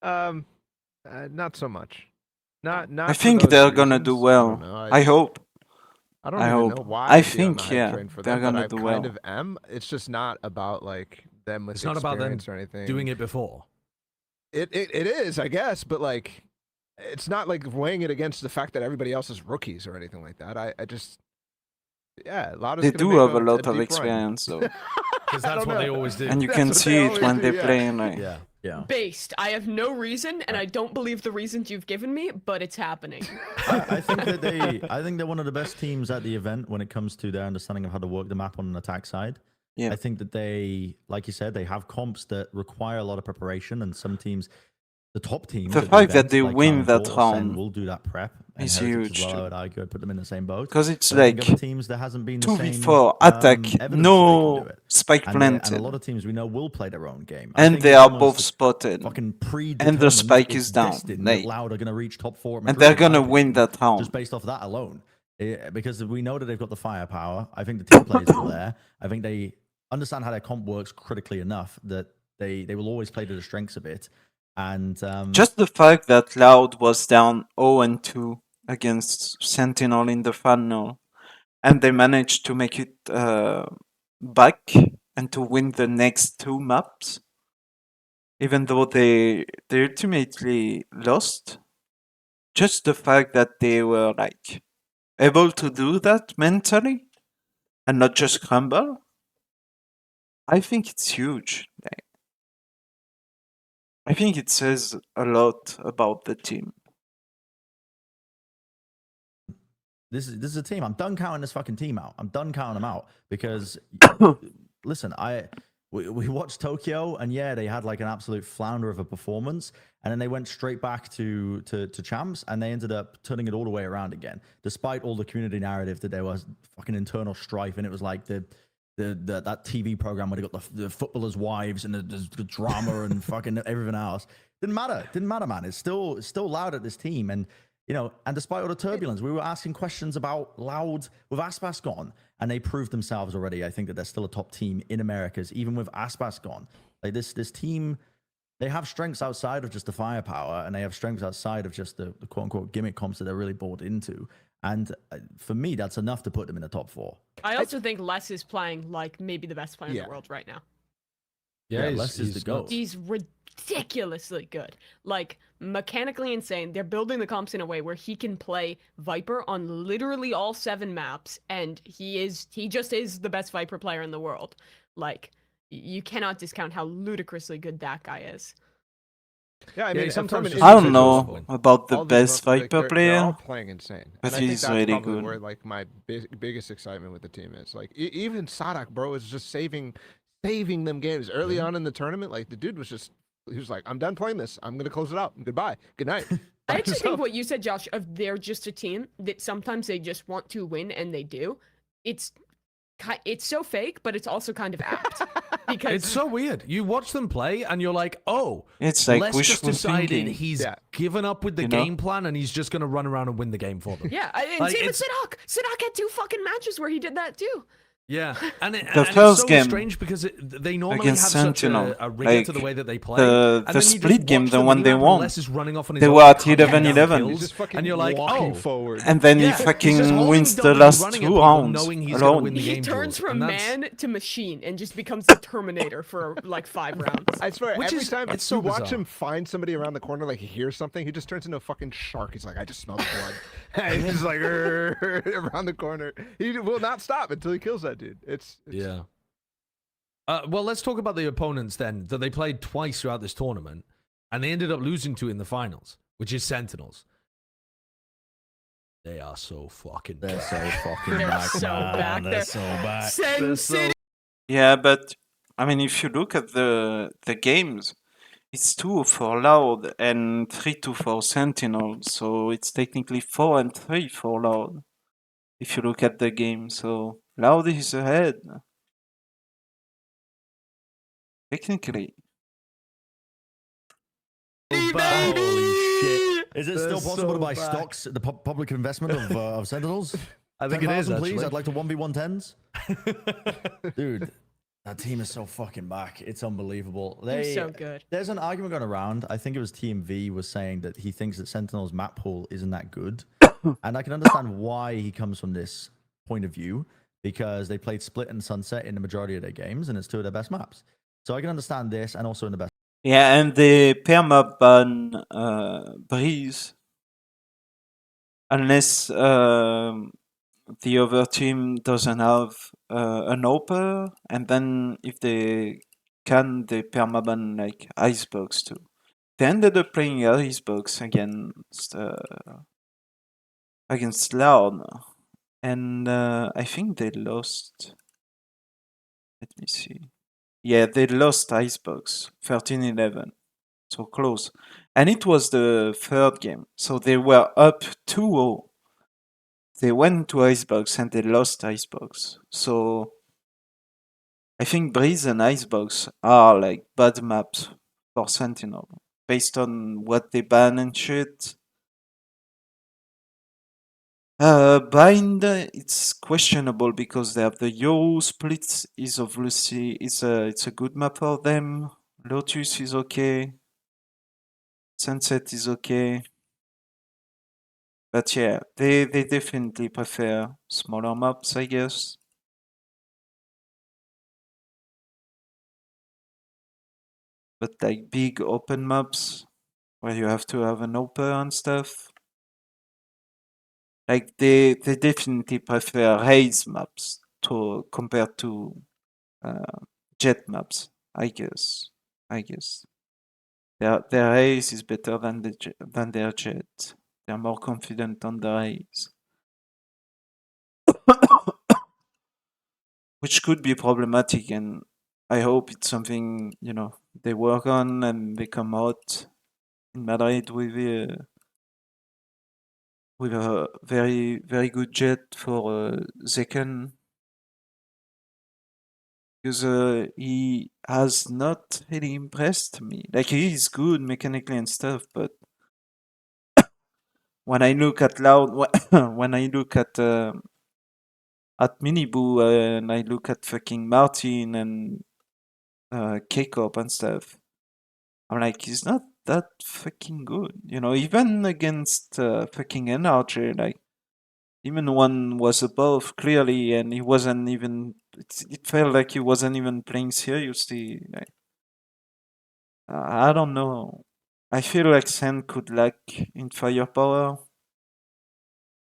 Not so much. Not. I for think those they're gonna do reasons. well. I don't know. I hope. I don't I even hope. know why I I'd be on the think, hype yeah, train for they're them, but gonna I do kind well. of am. It's just not about like them with It's not about them experience or anything. doing it before. It is, I guess, but like, it's not like weighing it against the fact that everybody else is rookies or anything like that. I just, yeah, a lot of They do have a lot of experience, though. Because that's what they always do. And you That's can what they see it always when do, they yeah. play. Like, Yeah. Based. I have no reason, and I don't believe the reasons you've given me, but it's happening. I think that I think they're one of the best teams at the event when it comes to their understanding of how to work the map on an attack side. Yeah. I think that they, like you said, they have comps that require a lot of preparation, and some teams, the top teams, The at fact that event, they like win Crown that Core, Sen round will do that prep. And is Heritage huge, as well, too. I would argue, I'd put them in the same boat. because it's But I think like other teams, there hasn't been the same 2v4 attack, evidence that they can no do it. spike And a planted, lot of teams we know will play their own game. I and think they it's are almost both a spotted, fucking and the spike it's is down. destined They- that Loud are going to reach top 4 at and Madrid, they're in my gonna win opinion, that round. just based off that alone. Because we know that they've got the firepower. I think the team players are there. I think they understand how their comp works critically enough that they will always play to the strengths of it. And Just the fact that Loud was down 0-2 against Sentinel in the final, and they managed to make it back and to win the next 2 maps, even though they ultimately lost. Just the fact that they were like able to do that mentally and not just crumble, I think it's huge. Like, I think it says a lot about the team. this is a team. I'm done counting this fucking team out. I'm done counting them out because listen, we watched Tokyo, and yeah, they had like an absolute flounder of a performance, and then they went straight back to champs, and they ended up turning it all the way around again, despite all the community narrative that there was fucking internal strife, and it was like that TV program where they got the footballers' wives and the drama and fucking everything else. Didn't matter, man. It's still Loud at this team, and you know, and despite all the turbulence, we were asking questions about Loud with Aspas gone, and they proved themselves already. I think that they're still a top team in Americas, even with Aspas gone. Like this team, they have strengths outside of just the firepower, and they have strengths outside of just the quote unquote gimmick comps that they're really bought into. And for me, that's enough to put them in the top 4. I also think Les is playing like maybe the best player in Yeah. the world right now. Yeah, he's- Les is the he's GOAT. nuts. He's ridiculously good. Like mechanically insane. They're building the comps in a way where he can play Viper on literally all 7 maps, and he just is the best Viper player in the world. Like you cannot discount how ludicrously good that guy is. Yeah, I Yeah, mean, he's I'm sometimes talking just I don't individuals. know about the all these best like, Viper they're all player. playing insane, but and I think he's that's really probably good. where like my biggest excitement with the team is. Like even Sadak, bro, is just saving them games early on in the tournament. Like the dude he was like, I'm done playing this. I'm gonna close it out. Goodbye. Good night. I actually think what you said, Josh, of they're just a team that sometimes they just want to win, and they do. It's so fake, but it's also kind of apt because It's so weird. You watch them play, and you're like, "Oh, It's like Les just wishful decided thinking. he's Yeah. given up with the You know? game plan, and he's just gonna run around and win the game for them." yeah, and Like, same with it's- Sidak. Sidak had 2 fucking matches where he did that too. Yeah, and The it's first so game strange because they normally have against such Sentinel, a rigor to the like way that they play, the and then you just split game, watch the the one they minimap and won, Les is running off on his they own, were at hunting down 11-11. He's kills, just fucking and you're like, walking oh, forward. And then he yeah, he's just fucking holding wins the W, last running at 2 people, rounds knowing he's gonna alone. win the He game. turns Jules, from and that's- man to machine and just becomes the Terminator for like 5 rounds. I swear, Which every is- time it's so you watch bizarre. him find somebody around the corner, like he hears something, he just turns into a fucking shark. He's like, I just smell the blood. And he's just like around the corner. He will not stop until he kills that dude. It's Yeah. Well, let's talk about the opponents then that they played twice throughout this tournament, and they ended up losing to in the finals, which is Sentinels. They are so fucking. They're so fucking They're back, so man. back. They're so back. Sen City. Yeah, but I mean, if you look at the games, it's 2 for Loud and 3-2 for Sentinel, so it's technically 4-3 for Loud. If you look at the game, so Loud is ahead. Technically. Holy shit. Is it They're still possible so to buy back. stocks, the public investment of Sentinels? I think it is 10,000, please. actually. I'd like to 1v110s. Dude, that team is so fucking back. It's unbelievable. They're so good. There's an argument going around. I think it was TMV was saying that he thinks that Sentinel's map pool isn't that good. And I can understand why he comes from this point of view, because they played Split and Sunset in the majority of their games, and it's 2 of their best maps. So I can understand this, and also in the best. Yeah, and they perma ban Breeze unless the other team doesn't have an OPER, and then if they can, they permaban like Icebox too. They ended up playing Icebox against Loud, and I think they lost. Let me see. Yeah, they lost Icebox 13-11, so close. And it was the third game, so they were up 2-0. They went to Icebox and they lost Icebox. So I think Breeze and Icebox are like bad maps for Sentinel based on what they ban and shit. Bind, it's questionable because they have the Yo split is obviously it's a good map for them. Lotus is okay. Sunset is okay. But yeah, they definitely prefer smaller maps, I guess. But like big open maps where you have to have an open and stuff. Like they definitely prefer haze maps to compared to jet maps, I guess. Their haze is better than than their jet. They're more confident on their haze. Which could be problematic, and I hope it's something, they work on and they come out in Madrid with a very, very good jet for Zeken. Because he has not really impressed me. Like, he is good mechanically and stuff, but when I look at Loud, when I look at Miniboo and I look at fucking Martin and K-Corp and stuff, I'm like, he's not that fucking good. Even against fucking NRJ, like, even one was above clearly, and he wasn't even. It felt like he wasn't even playing seriously. Like, I don't know. I feel like Sen could lack in firepower.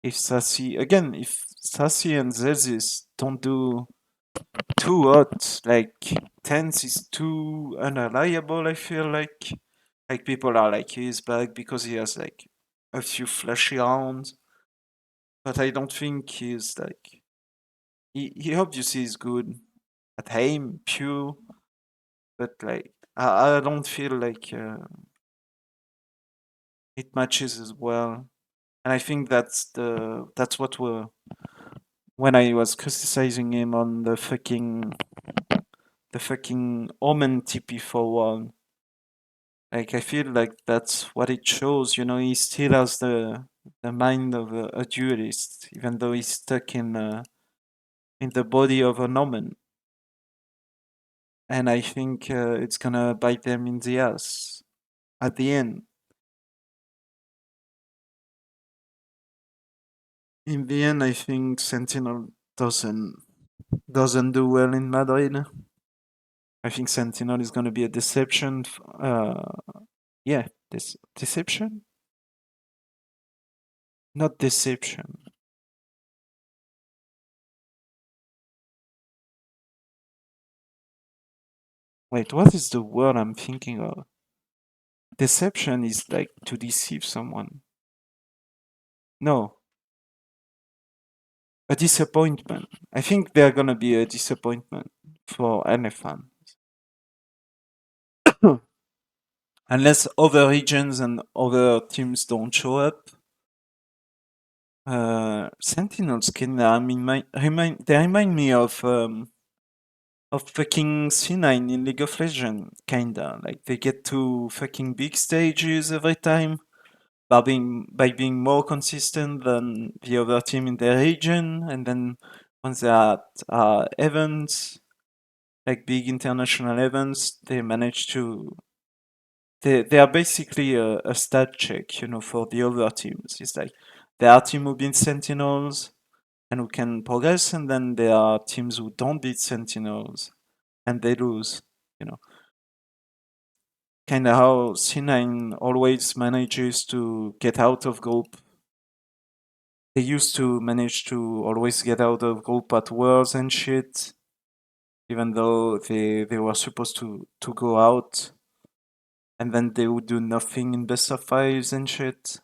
If Sassy and Zezis don't do too hot, like Tense is too unreliable. I feel like people are like he's back because he has like a few flashy rounds, but I don't think he's like he obviously is good at aim, pure, but like I don't feel like it matches as well. And I think that's what we're when I was criticizing him on the fucking Omen TP for one. Like I feel like that's what it shows. He still has the mind of a duelist, even though he's stuck in in the body of an omen. And I think it's gonna bite them in the ass at the end. In the end, I think Sentinel doesn't do well in Madrid. I think Sentinel is gonna be a deception. Yeah, this deception, not deception. Wait, what is the word I'm thinking of? Deception is like to deceive someone. No, a disappointment. I think they're gonna be a disappointment for NFan. Unless other regions and other teams don't show up. Sentinels can remind me of fucking C9 in League of Legends, kinda. Like they get to fucking big stages every time by being more consistent than the other team in their region, and then when they're at events, like big international events, they manage to they are basically a stat check, for the other teams. It's like there are teams who beat Sentinels and who can progress, and then there are teams who don't beat Sentinels and they lose. You know, kind of how C9 always manages to get out of group. They used to manage to always get out of group at Worlds and shit, even though they were supposed to go out, and then they would do nothing in best of fives and shit.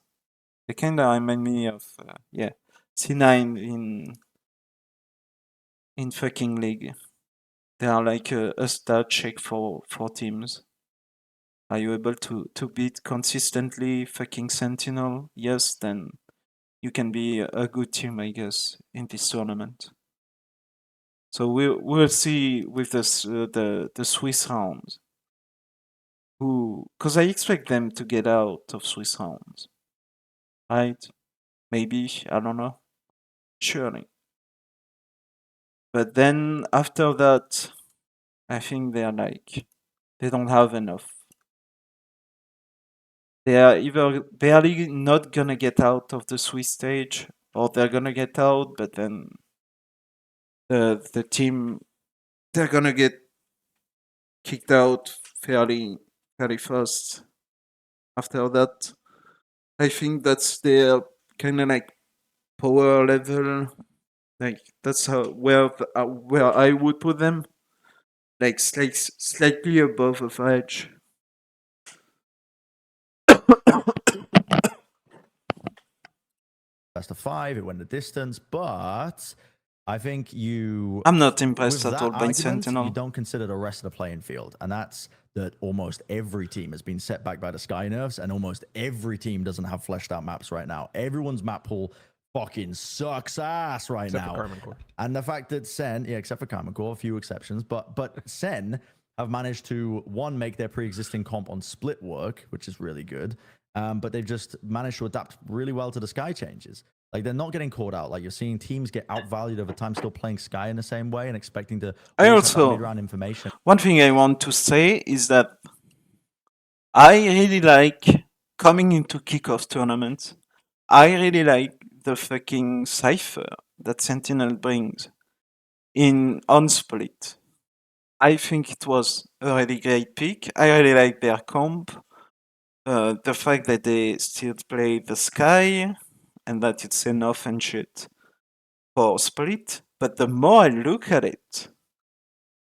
They kind of remind me of C9 in fucking league. They are like a stat check for teams. Are you able to beat consistently fucking Sentinel? Yes, then you can be a good team, I guess, in this tournament. So we'll see with this the Swiss rounds. Because I expect them to get out of Swiss rounds, right? Maybe, I don't know. Surely. But then after that, I think they don't have enough. They are either barely not gonna get out of the Swiss stage, or they're gonna get out, but then the team, they're gonna get kicked out fairly fast. After that, I think that's their kind of like power level. Like that's where I would put them. Like slightly above average. Best of 5, it went the distance, but I think you. I'm not impressed With at that all by argument, Sentinel. you don't consider the rest of the playing field, and that's that almost every team has been set back by the Sky nerfs, and almost every team doesn't have fleshed out maps right now. Everyone's map pool fucking sucks ass right Except now. for Carmen Core. And the fact that Sen, yeah, except for Carmen Core, a few exceptions, but Sen have managed to make their pre-existing comp on split work, which is really good. But they've just managed to adapt really well to the Sky changes. Like they're not getting caught out. Like you're seeing teams get outvalued over time, still playing Sky in the same way and expecting to I always have that also mid-round information. one thing I want to say is that I really like coming into kickoff tournaments. I really like the fucking cipher that Sentinel brings on split. I think it was a really great pick. I really like their comp. The fact that they still play the Sky and that it's enough and shit for split. But the more I look at it,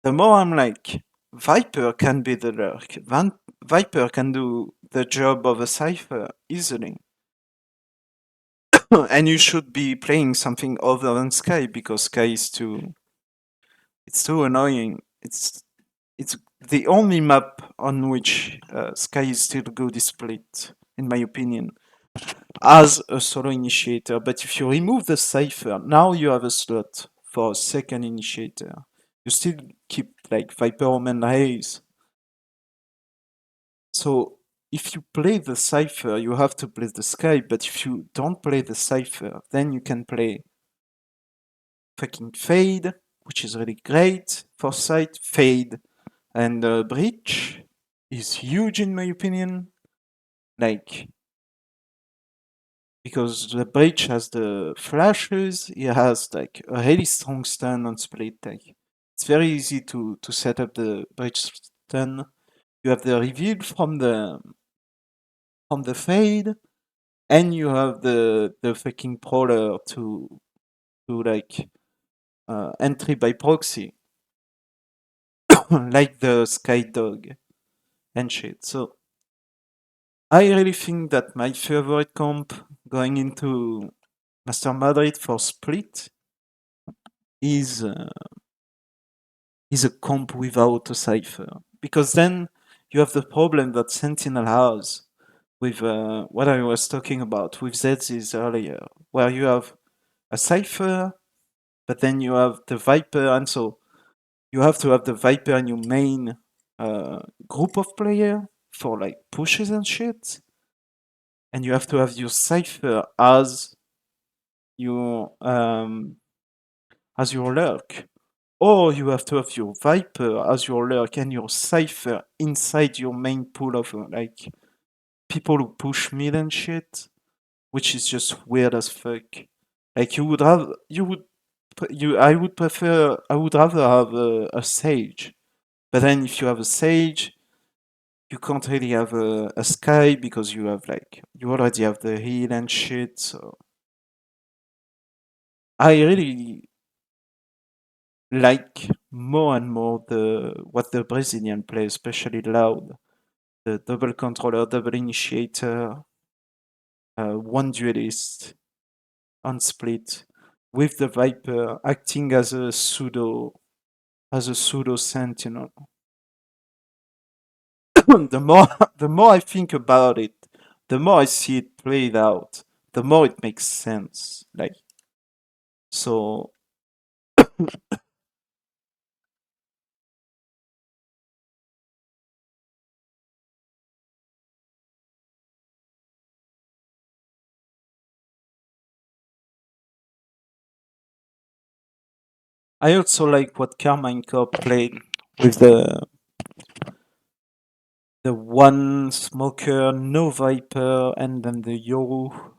the more I'm like, Viper can be the lurk. Viper can do the job of a cipher easily. And you should be playing something other than Sky because Sky is too annoying. It's the only map on which Sky is still good is split, in my opinion, as a solo initiator. But if you remove the cipher, now you have a slot for a second initiator. You still keep like Viper Omen Haze. So if you play the cipher, you have to play the Sky. But if you don't play the cipher, then you can play fucking Fade, which is really great. Foresight, Fade, and Breach is huge in my opinion. Like, because the Breach has the flashes, it has like a really strong stun on split. Like, it's very easy to set up the Breach stun. You have the reveal from the Fade, and you have the fucking Prowler to like entry by proxy, like the Sky Dog and shit. So I really think that my favorite comp going into Master Madrid for Split is a comp without a cipher, because then you have the problem that Sentinel has with what I was talking about with Zed's earlier, where you have a cipher, but then you have the Viper, and so you have to have the Viper in your main group of player for like pushes and shit, and you have to have your cipher your as your lurk, or you have to have your Viper as your lurk and your cipher inside your main pool of like people who push mid and shit, which is just weird as fuck. Like I would rather have a Sage, but then if you have a Sage, you can't really have a Sky because you already have the heal and shit. So I really like more and more what the Brazilian play, especially Loud, the double controller, double initiator, one duelist on split with the Viper acting as a pseudo sentinel. The more I think about it, the more I see it played out, the more it makes sense. Like, so I also like what Carmine Corp played with the one smoker, no Viper, and then the Yoru.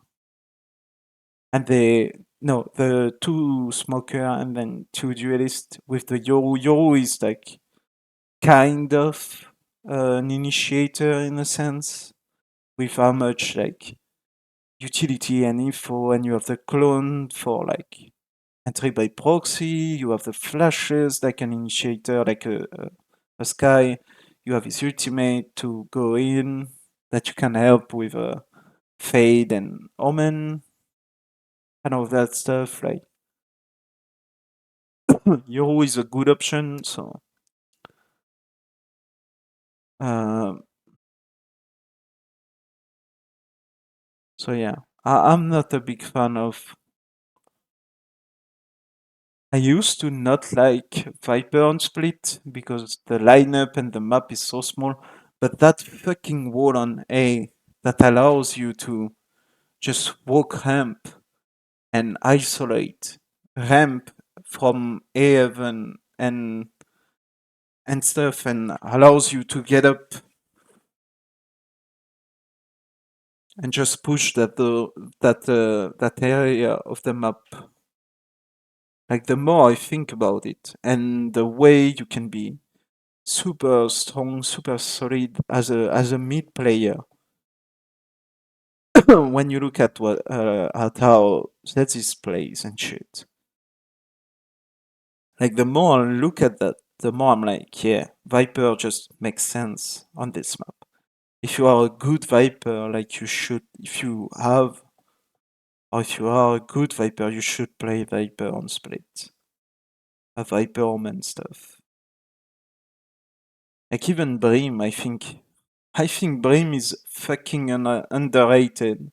And the two smoker and then two duelist with the Yoru. Yoru is like kind of an initiator in a sense, with how much like utility and info, and you have the clone for like entry by proxy, you have the flashes like an initiator, like a Sky, you have his ultimate to go in that you can help with Fade and Omen, and all that stuff. Like, Yoru is a good option, so um, so yeah. I'm not a big fan of. I used to not like Viper on Split because the lineup and the map is so small, but that fucking wall on A that allows you to just walk ramp and isolate ramp from A heaven and stuff, and allows you to get up and just push that area of the map. Like, the more I think about it, and the way you can be super strong, super solid as a mid player, when you look at at how Zetis plays and shit. Like, the more I look at that, the more I'm like, yeah, Viper just makes sense on this map. If you are a good Viper, like you should, if you are a good Viper, you should play Viper on Split. A Viper Omen stuff. Like, even Brim, I think Brim is fucking underrated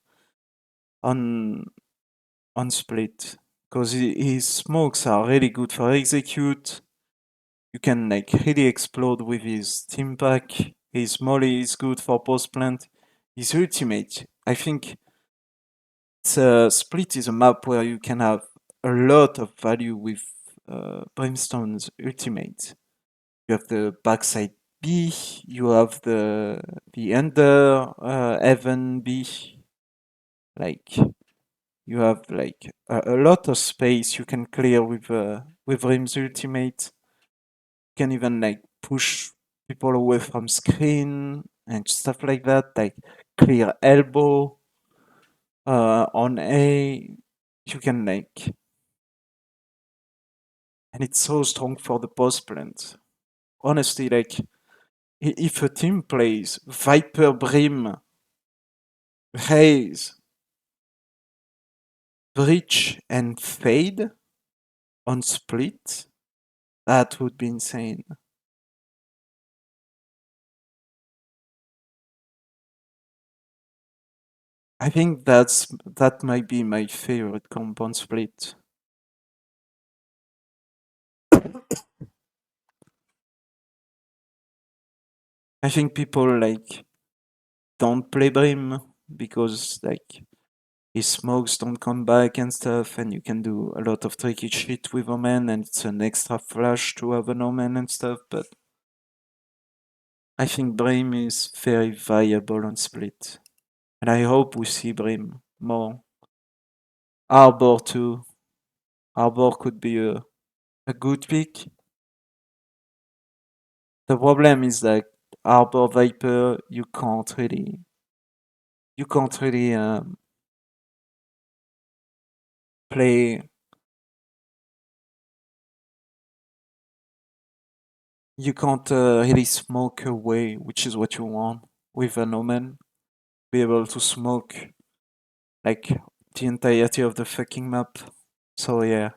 on Split, because his smokes are really good for execute. You can like really explode with his team pack. His molly is good for post plant. His ultimate, I think Split is a map where you can have a lot of value with Brimstone's ultimate. You have the backside B, you have the under Heaven B. Like you have like a lot of space you can clear with Rim's ultimate. You can even like push people away from screen and stuff like that. Like clear elbow on A. You can like, and it's so strong for the post plant. Honestly, like if a team plays Viper Brim, Haze, Breach, and Fade on split, that would be insane. I think that might be my favorite compound split. I think people like don't play Brim because like his smokes don't come back and stuff, and you can do a lot of tricky shit with Omen, and it's an extra flash to have an Omen and stuff. But I think Brim is very viable on split, and I hope we see Brim more. Arbor too. Arbor could be a good pick. The problem is that Arbor Viper, you can't really play. You can't really smoke away, which is what you want with an Omen. Be able to smoke like the entirety of the fucking map. So yeah.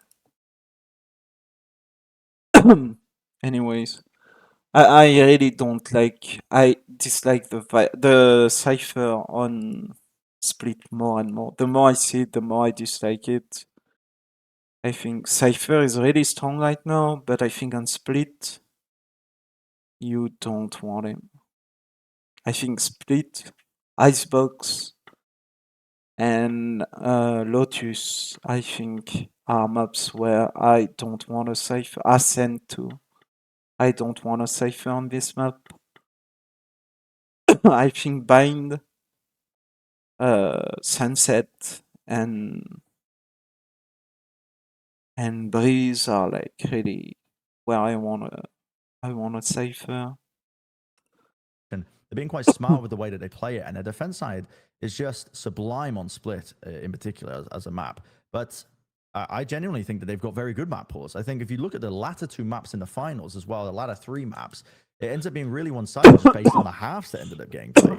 Anyways, I really don't like. I dislike the cipher on split more and more. The more I see it, the more I dislike it. I think cipher is really strong right now, but I think on split you don't want him. I think split, icebox, and Lotus, I think are maps where I don't want a cipher. Ascent too. I don't want a cipher on this map. I think Bind, Sunset, and Breeze are like really where I want a cipher. And they're being quite smart with the way that they play it, and their defense side is just sublime on split in particular as a map. But I genuinely think that they've got very good map pools. I think if you look at the latter two maps in the finals as well, the latter three maps, it ends up being really one-sided just based on the halves that ended up getting played.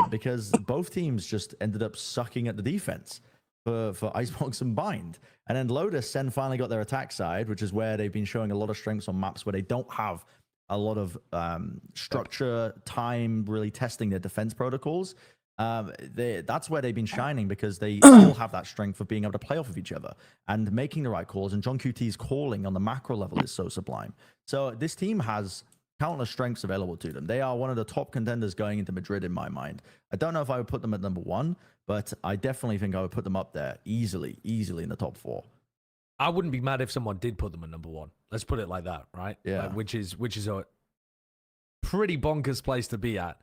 Because both teams just ended up sucking at the defense for Icebox and Bind. And then Lotus then finally got their attack side, which is where they've been showing a lot of strengths on maps where they don't have a lot of structure, time, really testing their defense protocols. That's where they've been shining because they still have that strength of being able to play off of each other and making the right calls. And John QT's calling on the macro level is so sublime. So this team has countless strengths available to them. They are one of the top contenders going into Madrid in my mind. I don't know if I would put them at number one, but I definitely think I would put them up there easily in the top four. I wouldn't be mad if someone did put them at number one. Let's put it like that, right? Yeah. Which is a pretty bonkers place to be at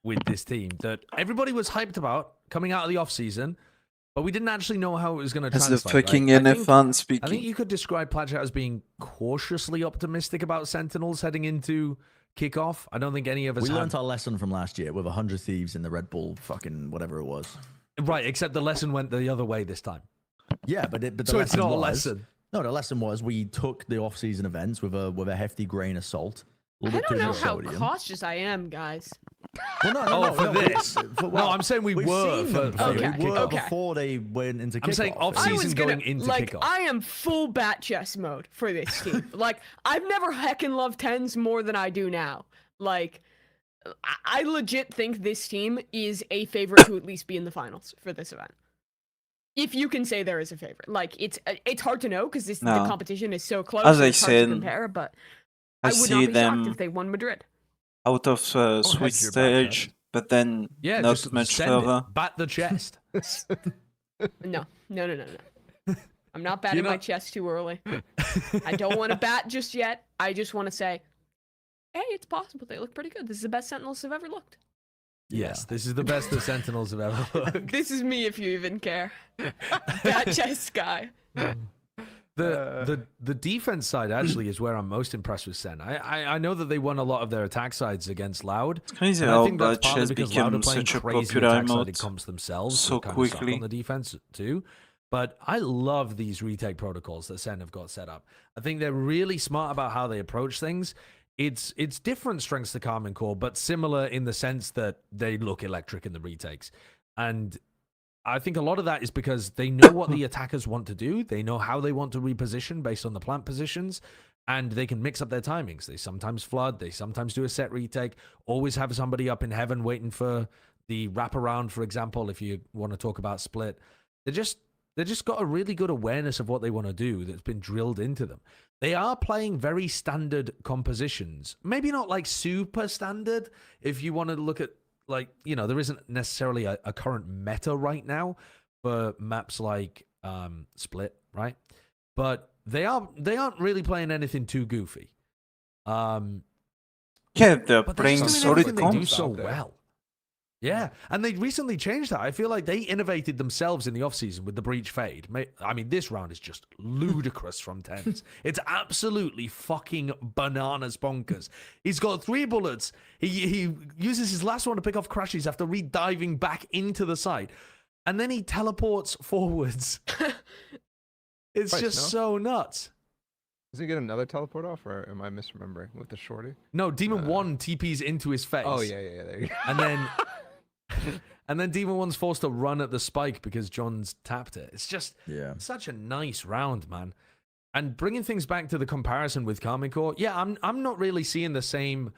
with this team that everybody was hyped about coming out of the off season, but we didn't actually know how it was going to translate. As the fucking right? NF speaking. I think you could describe Pladget as being cautiously optimistic about Sentinels heading into kickoff. I don't think any of us We learned our lesson from last year with 100 Thieves in the Red Bull fucking whatever it was. Right, except the lesson went the other way this time. Yeah, but the So it's not a was, lesson. No, the lesson was we took the off-season events with a hefty grain of salt. A I little bit don't too know much how sodium. cautious I am, guys. Well, no, for this. well, I'm saying we we've were seen for them play. Okay, We were okay. before they went into kickoff. I'm saying I off-season was going gonna into like kickoff. I am full bat chess mode for this team. Like I've never heckin' loved tens more than I do now. Like I legit think this team is a favorite to at least be in the finals for this event. If you can say there is a favorite, like it's hard to know because the No. competition is so close. As and I it's hard said, to compare, but I I would see not be shocked them if they won Madrid. out of Swiss hedge your bets, stage, but then Yeah, not much send further. it. Bat the chest. No. I'm not batting know- my chest too early. I don't want to bat just yet. I just want to say, hey, it's possible. They look pretty good. This is the best Sentinels have ever looked. Yes, this is the best the Sentinels have ever looked. This is me, if you even care. Bat chest guy. The defense side actually is where I'm most impressed with Sen. I know that they won a lot of their attack sides against Loud. It's crazy And I how think that's Batch partly has because Loud are become playing such a crazy popular attack sided emote comps themselves, so kind of suck quickly. on the defense too. But I love these retake protocols that Sen have got set up. I think they're really smart about how they approach things. It's different strengths to Karmine Core, but similar in the sense that they look electric in the retakes. And I think a lot of that is because they know what the attackers want to do. They know how they want to reposition based on the plant positions, and they can mix up their timings. They sometimes flood. They sometimes do a set retake. Always have somebody up in heaven waiting for the wraparound, for example, if you want to talk about split. They just got a really good awareness of what they want to do that's been drilled into them. They are playing very standard compositions. Maybe not like super standard if you want to look at, like, you know, there isn't necessarily a current meta right now for maps like Split, right? But they aren't really playing anything too goofy. Yeah, they're But they're playing just doing solid everything they do comps. so out there. well. Yeah, and they recently changed that. I feel like they innovated themselves in the offseason with the Breach Fade. I mean, this round is just ludicrous from tens. It's absolutely fucking bananas bonkers. He's got 3 bullets. He uses his last one to pick off crashes after re-diving back into the site. And then he teleports forwards. It's Twice, just no? so nuts. Does he get another teleport off, or am I misremembering with the shorty? No, Demon 1 TPs into his face. Oh yeah, there you go. And then and then Demon 1's forced to run at the spike because John's tapped it. It's just such a nice round, man. And bringing things back to the comparison with Karmine Core, yeah, I'm not really seeing the same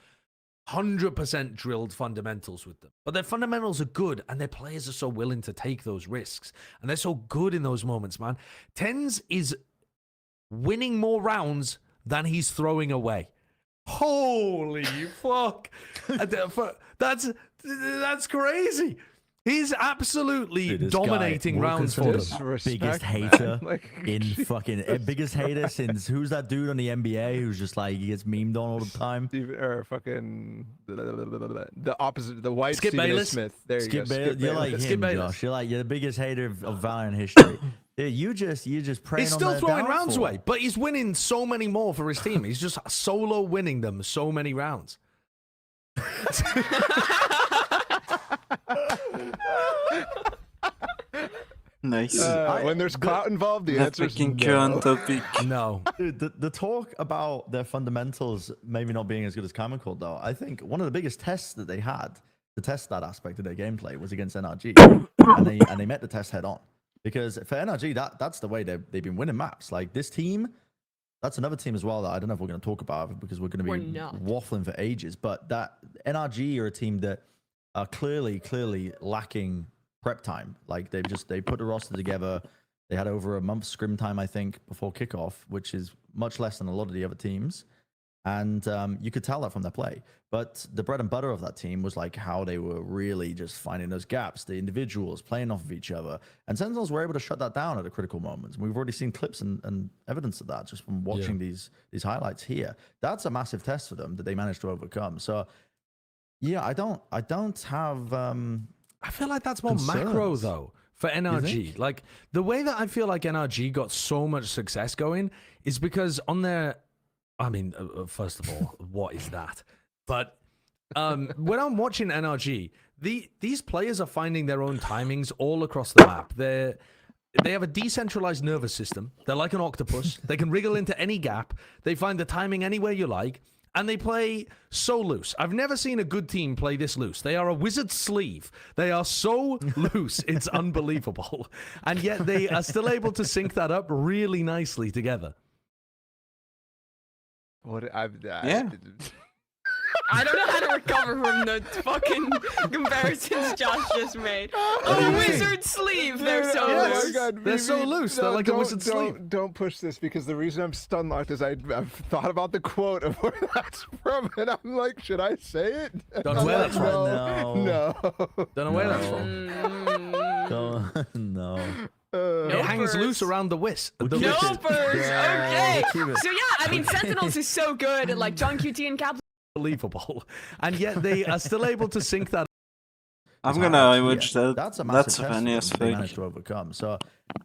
100% drilled fundamentals with them. But their fundamentals are good, and their players are so willing to take those risks. And they're so good in those moments, man. Tens is winning more rounds than he's throwing away. Holy fuck. That's crazy. He's absolutely Dude, this guy, dominating rounds for them. Walker's the biggest Disrespect, hater man. Like, in fucking biggest hater since who's that dude on the NBA who's just like he gets memed on all the time? or fucking the opposite, the white Skip Stephen A. Bayless? Smith. There you Skip go. Bayless. You're like Bayless. Skip him, Bayless. Josh. You're the biggest hater of Valorant history. Dude, you just praying He's on still their throwing rounds downfall. away, but he's winning so many more for his team. He's just solo winning them so many rounds. Nice. When there's clout involved, the That answer is fucking no. current topic. No. Dude, the talk about their fundamentals maybe not being as good as Karmine Core, though, I think one of the biggest tests that they had to test that aspect of their gameplay was against NRG, and they met the test head on. Because for NRG, that's the way they've been winning maps. Like this team, that's another team as well that I don't know if we're going to talk about because we're going to We're be not. waffling for ages. But that NRG are a team that are clearly lacking prep time. Like they put the roster together. They had over a month's scrim time, I think, before kickoff, which is much less than a lot of the other teams. And you could tell that from their play. But the bread and butter of that team was like how they were really just finding those gaps, the individuals playing off of each other. And Sentinels were able to shut that down at the critical moments. We've already seen clips and evidence of that just from watching these highlights here. That's a massive test for them that they managed to overcome. So yeah, I don't have I feel like that's more macro concerns. though for NRG. Like the way that I feel like NRG got so much success going is because on their, I mean, first of all, what is that? But when I'm watching NRG, these players are finding their own timings all across the map. They have a decentralized nervous system. They're like an octopus. They can wriggle into any gap. They find the timing anywhere you like. And they play so loose. I've never seen a good team play this loose. They are a wizard's sleeve. They are so loose. It's unbelievable. And yet they are still able to sync that up really nicely together. Yeah. I don't know how to recover from the fucking comparisons Josh just made. Oh, wizard sleeve! They're so Yes. loose. Oh my God, They're so Mimi, loose. They're like a wizard's sleeve. Don't push this because the reason I'm stun locked is I've thought about the quote of where that's from, and I'm like, should I say it? Don't know where that's from. No. No. Don't know where that's No. from. Mm. no. It hangs loose Nopers. around the wrist. The keep it. wrist. Nopers. Yeah, Okay. we keep it. So yeah, I mean, Sentinels is so good. Like John QT and Cap. Unbelievable. And yet they are still able to sync that. I'm It's gonna hard. image that. That's a massive That's a test funny for as them they fuck. managed to overcome. So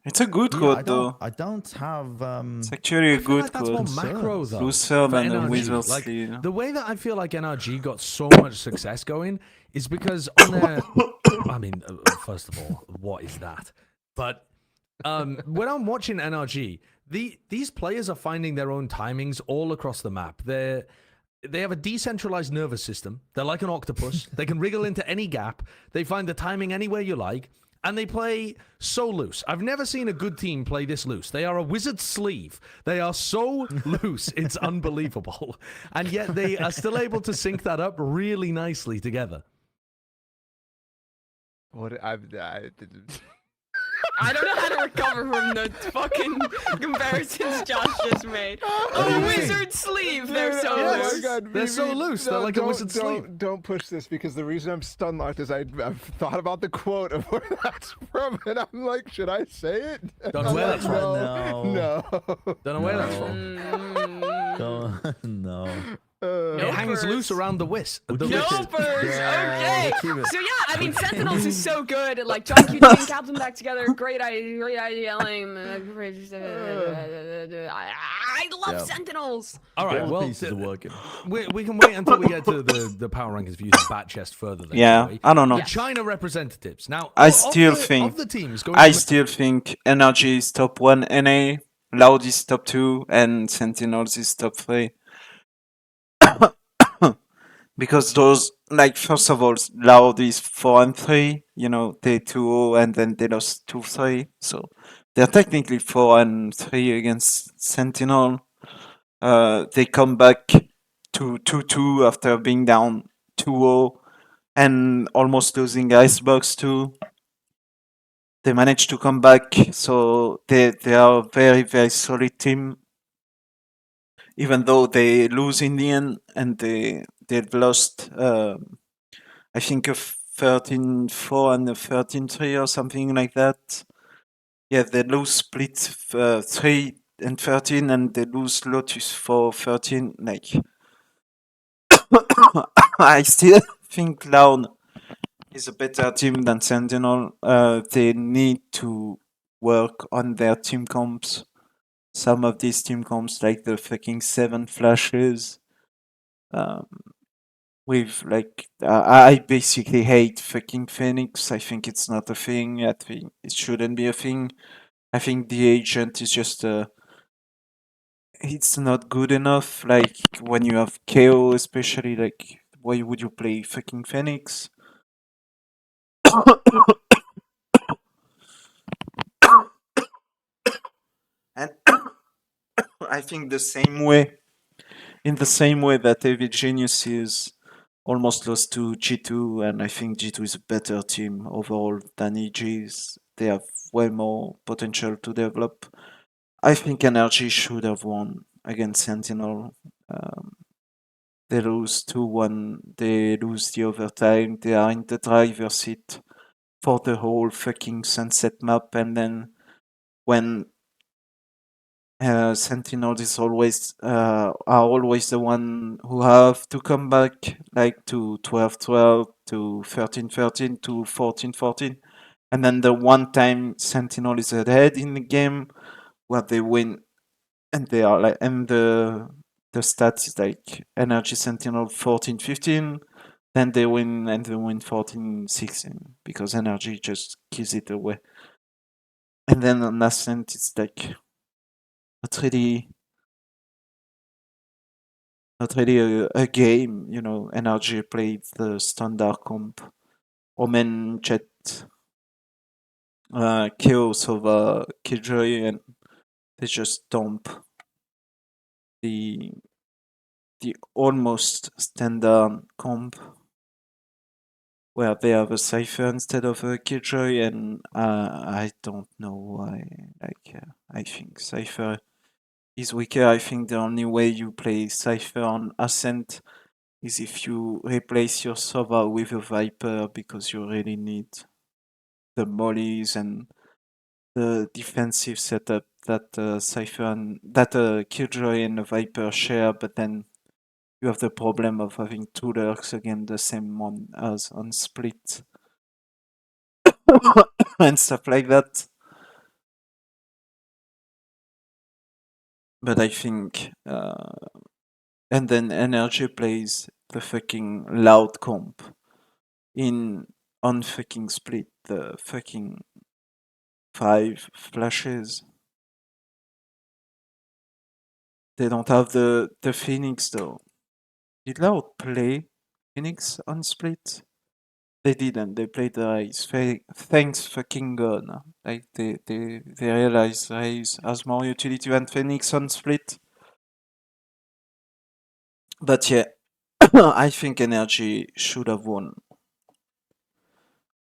It's a good yeah, quote though. I don't have It's actually a I feel good like that's more quote. macro though. Looser for than a NRG. wizard Like sleeve. the way that I feel like NRG got so much success going is because on their. I mean, first of all, what is that? But when I'm watching NRG, these players are finding their own timings all across the map. They have a decentralized nervous system. They're like an octopus. They can wriggle into any gap. They find the timing anywhere you like. And they play so loose. I've never seen a good team play this loose. They are a wizard sleeve. They are so loose. It's unbelievable. And yet they are still able to sync that up really nicely together. What I don't know how to recover from the fucking comparisons Josh just made. do Oh, you mean? wizard sleeve. They're so Yes. loose. Oh my God, They're so loose. They're like a wizard sleeve. Don't push this because the reason I'm stun locked is I've thought about the quote of where that's from, and I'm like, should I say it? Don't know where that's from. No. Don't know where that's No. from. no. It hangs Nopers. loose around the wrist. The wrist. Nopers. Yeah, Okay. keep it. So yeah, I mean, Sentinels is so good. Like John QT and Captain back together. Great idea. I love Yeah. Sentinels. All right, All the well, pieces are working. we can wait until we get to the power rankings for you to bat chest further. Then, Yeah, shall we? I don't know. The China representatives. Now, I of still the- think- of the teams going I from- still think Energy is top 1 NA, Loud is top 2, and Sentinels is top 3. Because those, like, first of all, Loud is 4 and 3, you know, they 2-0 and then they lost 2-3. So they're technically 4 and 3 against Sentinel. They come back to 2-2 after being down 2-0 and almost losing Icebox too. They managed to come back, so they are a very, very solid team. Even though they lose in the end and they've lost, I think a 13-4 and a 13-3 or something like that. Yeah, they lose split 3 and 13 and they lose Lotus for 13. Like, I still think Cloud is a better team than Sentinel. They need to work on their team comps. Some of these team comps, like the fucking 7 flashes, with like, I basically hate fucking Phoenix. I think it's not a thing. I think it shouldn't be a thing. I think the agent is just it's not good enough. Like when you have KO, especially, like why would you play fucking Phoenix? And I think in the same way that AV Geniuses almost lost to G2, and I think G2 is a better team overall than EG's. They have way more potential to develop. I think Energy should have won against Sentinel. They lose 2-1, they lose the overtime, they are in the driver's seat for the whole fucking Sunset map, and then when Sentinel is always are always the one who have to come back, like to 12-12, to 13-13, to 14-14, and then the one time Sentinel is ahead in the game where they win, and they are like, and the stats is like Energy Sentinel 14-15, then they win and they win 14-16 because Energy just gives it away, and then on Ascent it's like not really a game, you know. NRG played the standard comp. Omen, Jet, KO, Sova, Killjoy, and they just dump the almost standard comp where they have a Cypher instead of a Killjoy, and I don't know why. Like, I think Cypher is weaker. I think the only way you play Cypher on Ascent is if you replace your Sova with a Viper because you really need the mollies and the defensive setup that Cypher and that Killjoy and Viper share, but then you have the problem of having two lurks again the same one as on Split and stuff like that. But I think, and then Energy plays the fucking loud comp on fucking Split, the fucking 5 flashes. They don't have the Phoenix though. Did Loud play Phoenix on Split? They didn't. They played the Raze. Thanks fucking God. Like they realized Raze has more utility than Phoenix on Split. But yeah, I think Energy should have won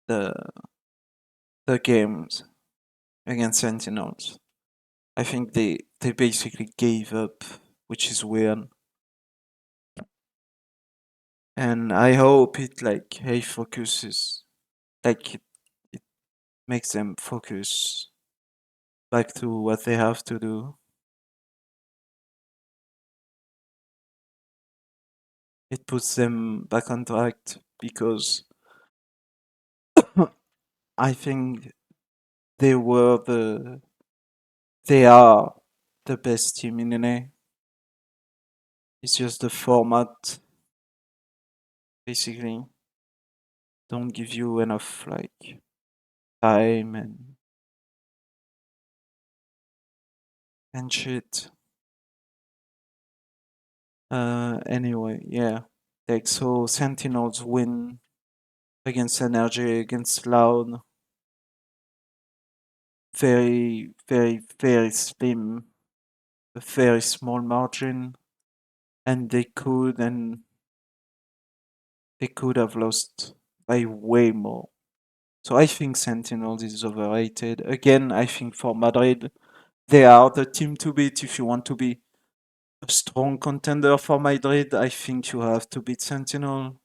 the games against Sentinels. I think they basically gave up, which is weird. And I hope it focuses, it makes them focus back to what they have to do. It puts them back on track because I think they are the best team in NA. It's just the format basically don't give you enough time and shit. Anyway, yeah. So Sentinels win against Energy, against Loud. Very, very, very slim, a very small margin, and they could have lost by way more. So I think Sentinels is overrated. Again, I think for Madrid, they are the team to beat if you want to be a strong contender for Madrid. I think you have to beat Sentinel.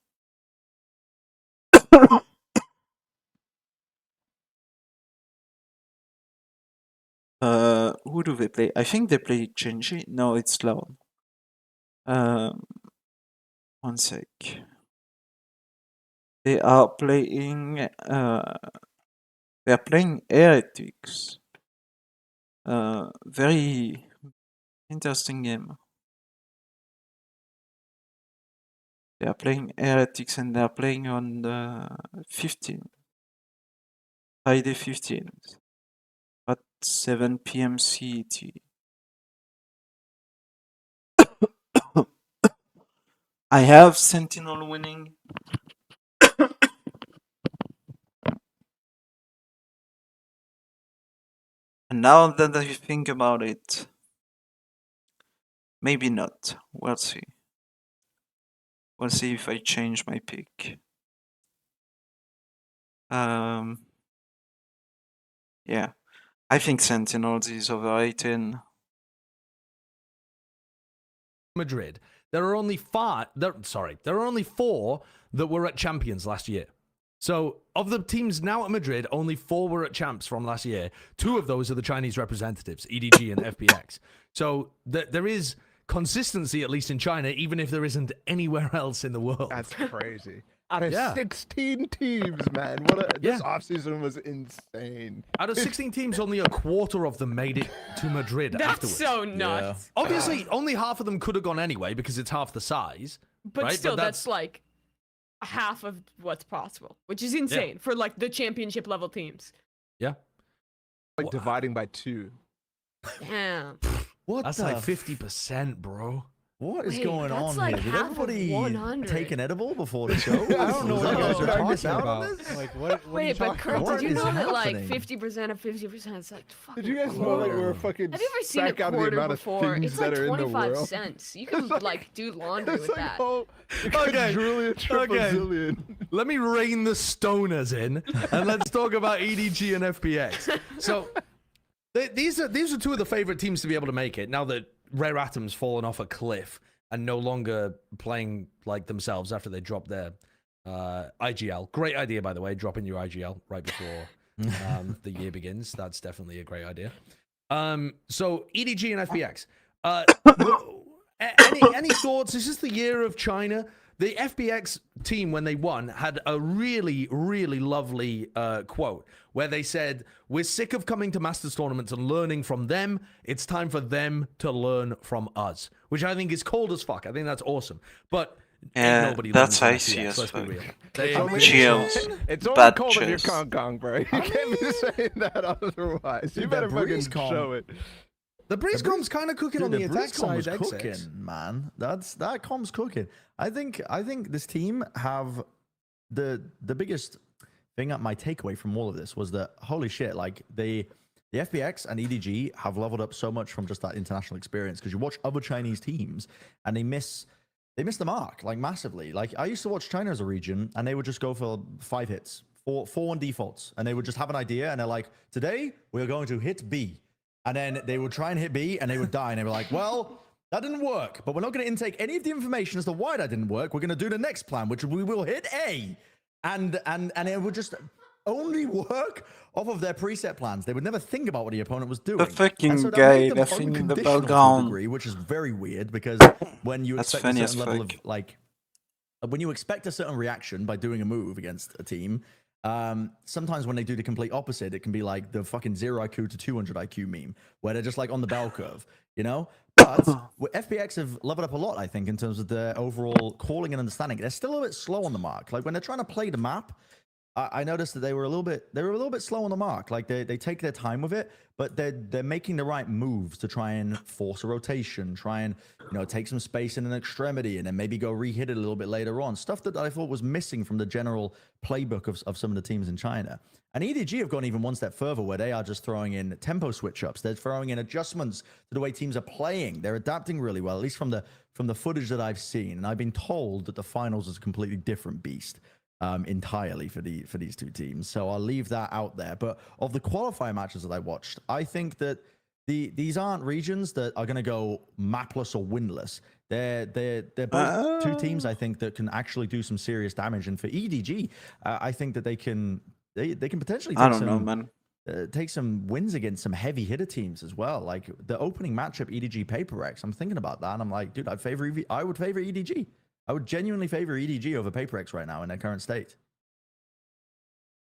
Who do they play? I think they play Genji. No, it's Loud. One sec. They are playing. They are playing Heretics. Very interesting game. They are playing Heretics and they are playing on the 15th. Friday 15th. At 7 p.m. CET. I have Sentinel winning. And now that I think about it, maybe not. We'll see. We'll see if I change my pick. Yeah. I think Sentinels is overrated. Madrid. There are only there are only 4 that were at Champions last year. So, of the teams now at Madrid, only 4 were at Champs from last year. 2 of those are the Chinese representatives, EDG and FPX. So, there is consistency, at least in China, even if there isn't anywhere else in the world. That's crazy. Out of Yeah. 16 teams, man. This offseason was insane. Out of 16 teams, only a quarter of them made it to Madrid That's afterwards. so nuts. Obviously, only half of them could have gone anyway because it's half the size. But right? still, But that's like half of what's possible, which is insane for like the championship level teams. Yeah. Like dividing by 2. Damn. What That's the like 50%, bro. What is Wait, going that's on like here? Did half of everybody 100. take an edible before the show? I don't know Was what that you guys what are trying to talking sound about. on this? Like, what are you Wait, but talking Kurt, about? What did you is know that like happening? 50% of 50% is like fucking Did you guys know like we were fucking Have you ever seen a back out of the quarter amount of before? things It's like that are in the 25 world? cents. You can like do laundry It's with like, that. oh, Okay, Julia Tripazillion. Let me rein the stoners in, and let's talk about EDG and FPX. So, these are 2 of the favorite teams to be able to make it now that Rare Atom's fallen off a cliff and no longer playing like themselves after they dropped their IGL. Great idea, by the way, dropping your IGL right before the year begins. That's definitely a great idea. So EDG and FPX. Any thoughts? This is the year of China. The FPX team, when they won, had a really, really lovely quote where they said, "We're sick of coming to Masters tournaments and learning from them. It's time for them to learn from us," which I think is cold as fuck. I think that's awesome. But ain't nobody that's learning from icy FPX, as let's be fuck. real. Chills. It's only Bad cold if you're chills. Kong, bro. You can't be saying that otherwise. You Dude, better that fucking BreezeCon- show it. The BreezeCom's kind of cooking on the attack side. was X6. cooking, man. That com's cooking. I think this team have the biggest thing. My takeaway from all of this was that holy shit, like the FPX and EDG have leveled up so much from just that international experience. Because you watch other Chinese teams and they miss the mark like massively. Like I used to watch China as a region and they would just go for 5 hits, four on defaults, and they would just have an idea and they're like, today we're going to hit B. And then they would try and hit B and they would die. And they were like, well, that didn't work, but we're not going to intake any of the information as to why that didn't work. We're going to do the next plan, which we will hit A. And it would just only work off of their preset plans. They would never think about what the opponent was doing. The fucking And so that guy made them laughing in the unconditional to a background. degree, which is very weird because when you That's expect a funny as certain level of fuck. like, when you expect a certain reaction by doing a move against a team, sometimes when they do the complete opposite, it can be like the fucking 0 IQ to 200 IQ meme, where they're just like on the bell curve, you know? But FPX have leveled up a lot, I think, in terms of their overall calling and understanding. They're still a bit slow on the mark. Like when they're trying to play the map, I noticed that they were a little bit slow on the mark. Like they take their time with it, but they're making the right moves to try and force a rotation, try and take some space in an extremity, and then maybe go re-hit it a little bit later on. Stuff that I thought was missing from the general playbook of some of the teams in China. And EDG have gone even one step further, where they are just throwing in tempo switch-ups. They're throwing in adjustments to the way teams are playing. They're adapting really well, at least from the footage that I've seen. And I've been told that the finals is a completely different beast. Entirely for these two teams, so I'll leave that out there. But of the qualifier matches that I watched, I think that these aren't regions that are going to go mapless or winless. They're both two teams I think that can actually do some serious damage. And for EDG, I think that they can potentially take some wins against some heavy hitter teams as well. Like the opening matchup, EDG Paper X. I'm thinking about that, and I'm like, dude, I would favor EDG. I would genuinely favor EDG over PaperX right now in their current state.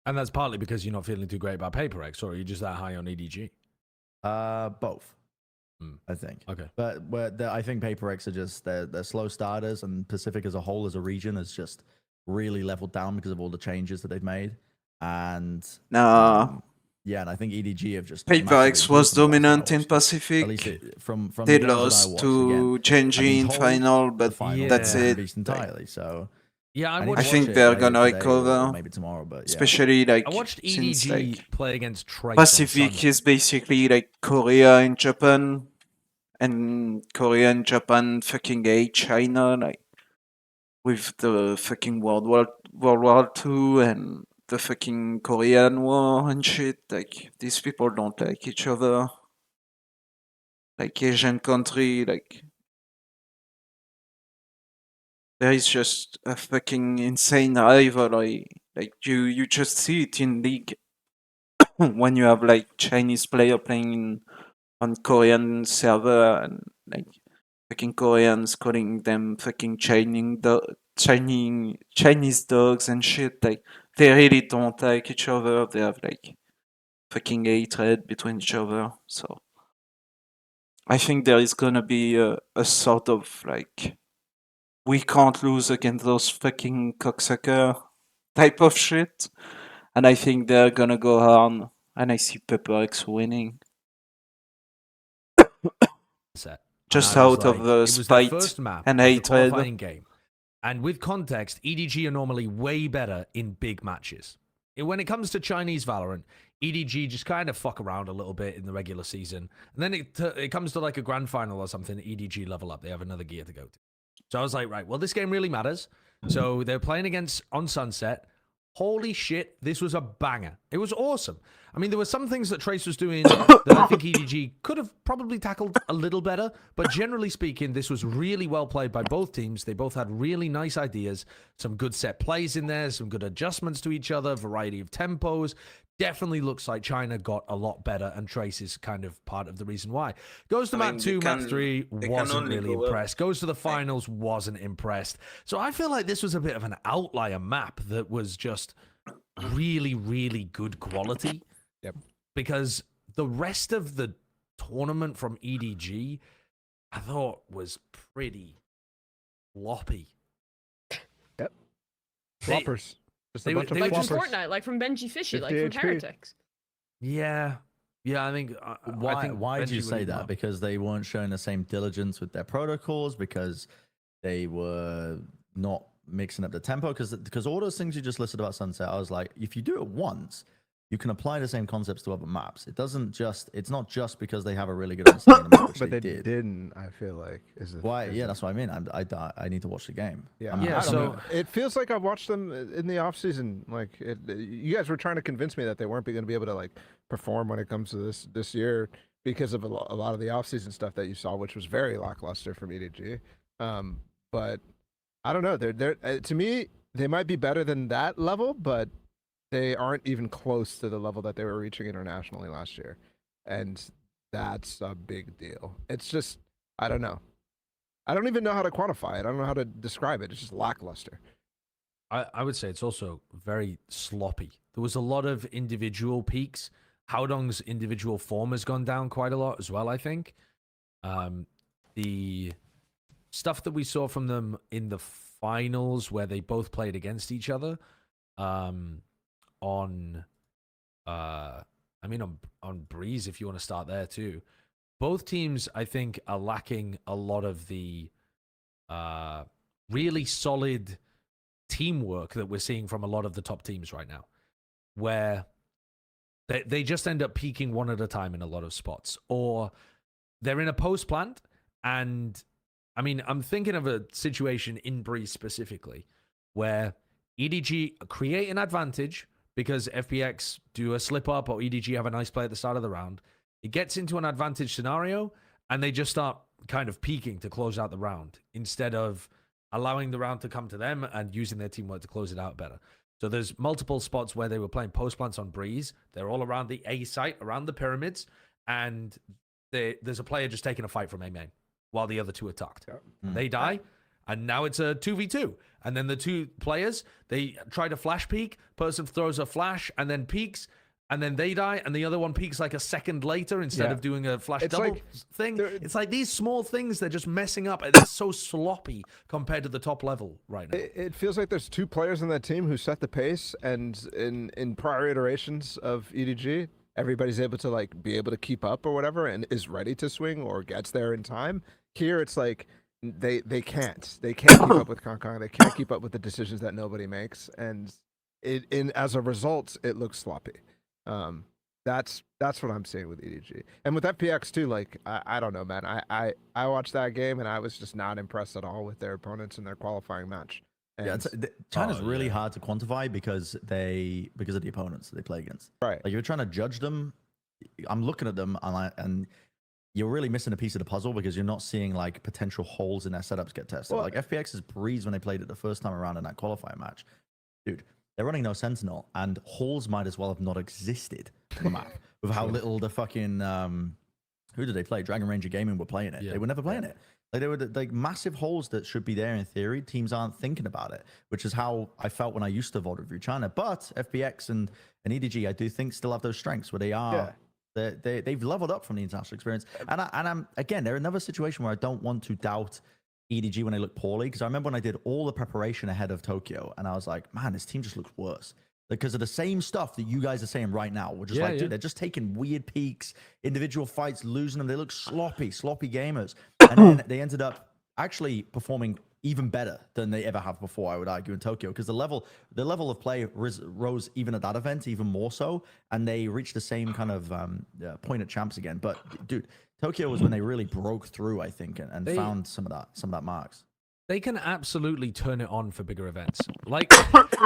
And that's partly because you're not feeling too great about PaperX, or are you just that high on EDG? Both, I think. Okay. But I think PaperX are just they're slow starters, and Pacific as a whole as a region has just really leveled down because of all the changes that they've made. And yeah, and I think EDG have just PaperX was dominant in at Pacific. least from They the games that I lost watched, to Genji in told final, the but finals that's are a it. beast entirely. So Yeah, I need to I watch think it they're later gonna today or recover. maybe tomorrow. But yeah. Especially like I watched since EDG like play against Trace. Pacific is basically like Korea and Japan, and Korea and Japan fucking hate China, like with the fucking World War II and the fucking Korean War and shit. Like these people don't like each other. Like Asian country, like there is just a fucking insane rivalry. Like you just see it in league when you have like Chinese player playing on Korean server and like fucking Koreans calling them fucking Chinese dogs and shit. Like they really don't like each other. They have like fucking hatred between each other. So I think there is gonna be a sort of like we can't lose against those fucking cocksucker type of shit. And I think they're gonna go on. And I see Pepper X winning. set. Just And I was out of like, the it was their spite first map and of the hatred. qualifying game. And with context, EDG are normally way better in big matches. When it comes to Chinese Valorant, EDG just kind of fuck around a little bit in the regular season. And then it comes to like a grand final or something, EDG level up. They have another gear to go to. So I was like, right, well, this game really matters. So they're playing against on Sunset. Holy shit, this was a banger. It was awesome. I mean, there were some things that Trace was doing that I think EDG could have probably tackled a little better, but generally speaking, this was really well played by both teams. They both had really nice ideas, some good set plays in there, some good adjustments to each other, variety of tempos, definitely looks like China got a lot better, and Trace is kind of part of the reason why. Goes to I map mean, 2, map 3, they can wasn't only really go up. impressed. Goes to the finals, wasn't impressed. So I feel like this was a bit of an outlier map that was just really, really good quality. Yep. Because the rest of the tournament from EDG, I thought was pretty floppy. Yep. They- Floppers. Just they a were- bunch of they were Like from just- floppers. Fortnite, like from Benji Fishy, like from 50 HP. Heretics. Yeah. Yeah, I think. Why? I think Why do Benji you would say even that? up. Because they weren't showing the same diligence with their protocols. Because they were not mixing up the tempo. Because all those things you just listed about Sunset, I was like, if you do it once, you can apply the same concepts to other maps. It doesn't just. It's not just because they have a really good understanding of the map, which But they did. didn't, I feel like. Why? Yeah, that's what I mean. I need to watch the game. Yeah, Yeah, I don't so- know. It feels like I've watched them in the off season. Like you guys were trying to convince me that they weren't going to be able to like perform when it comes to this year because of a lot of the off season stuff that you saw, which was very lackluster from EDG. But I don't know. They're to me they might be better than that level, but they aren't even close to the level that they were reaching internationally last year, and that's a big deal. It's just I don't know. I don't even know how to quantify it. I don't know how to describe it. It's just lackluster. I would say it's also very sloppy. There was a lot of individual peaks. Howdong's individual form has gone down quite a lot as well, I think. The stuff that we saw from them in the finals where they both played against each other on Breeze, if you want to start there too. Both teams, I think, are lacking a lot of the really solid teamwork that we're seeing from a lot of the top teams right now, where they just end up peaking one at a time in a lot of spots, or they're in a post plant. And I mean, I'm thinking of a situation in Breeze specifically where EDG create an advantage because FPX do a slip up or EDG have a nice play at the start of the round. It gets into an advantage scenario and they just start kind of peaking to close out the round instead of allowing the round to come to them and using their teamwork to close it out better. So there's multiple spots where they were playing post plants on Breeze. They're all around the A site, around the pyramids, and there's a player just taking a fight from A main while the other two are tucked. They die, and now it's a 2v2. And then the two players, they try to flash peek, person throws a flash and then peeks, and then they die, and the other one peeks like a second later instead Yeah. of doing a flash It's double like thing. they're- It's like these small things, they're just messing up, and it's so sloppy compared to the top level right now. It feels like there's two players on that team who set the pace, and in prior iterations of EDG, everybody's able to like be able to keep up or whatever, and is ready to swing or gets there in time. Here, it's like they can't keep up with Kong. They can't keep up with the decisions that nobody makes, and as a result, it looks sloppy. That's what I'm seeing with EDG, and with FPX too. Like I don't know, man. I watched that game and I was just not impressed at all with their opponents in their qualifying match. And, Yeah, China's really hard to quantify because of the opponents that they play against. right. Like if you're trying to judge them, I'm looking at them and you're really missing a piece of the puzzle because you're not seeing like potential holes in their setups get tested. Well, like FPX's Breeze when they played it the first time around in that qualifier match, dude, they're running no Sentinel and holes might as well have not existed on the map with how little the fucking who did they play? Dragon Ranger Gaming were playing it. Yeah. They were never playing it. Like they were like massive holes that should be there in theory. Teams aren't thinking about it, which is how I felt when I used to VOD review China. But FPX and EDG, I do think still have those strengths where they are. They've leveled up from the international experience, and I'm again. They're another situation where I don't want to doubt EDG when they look poorly because I remember when I did all the preparation ahead of Tokyo, and I was like, man, this team just looks worse because of the same stuff that you guys are saying right now. Which is dude, they're just taking weird peaks, individual fights, losing them. They look sloppy gamers, and then they ended up actually performing even better than they ever have before, I would argue, in Tokyo, because the level of play rose even at that event, even more so, and they reached the same kind of point at champs again. But dude, Tokyo was when they really broke through, I think, and found some of that marks. They can absolutely turn it on for bigger events. Like,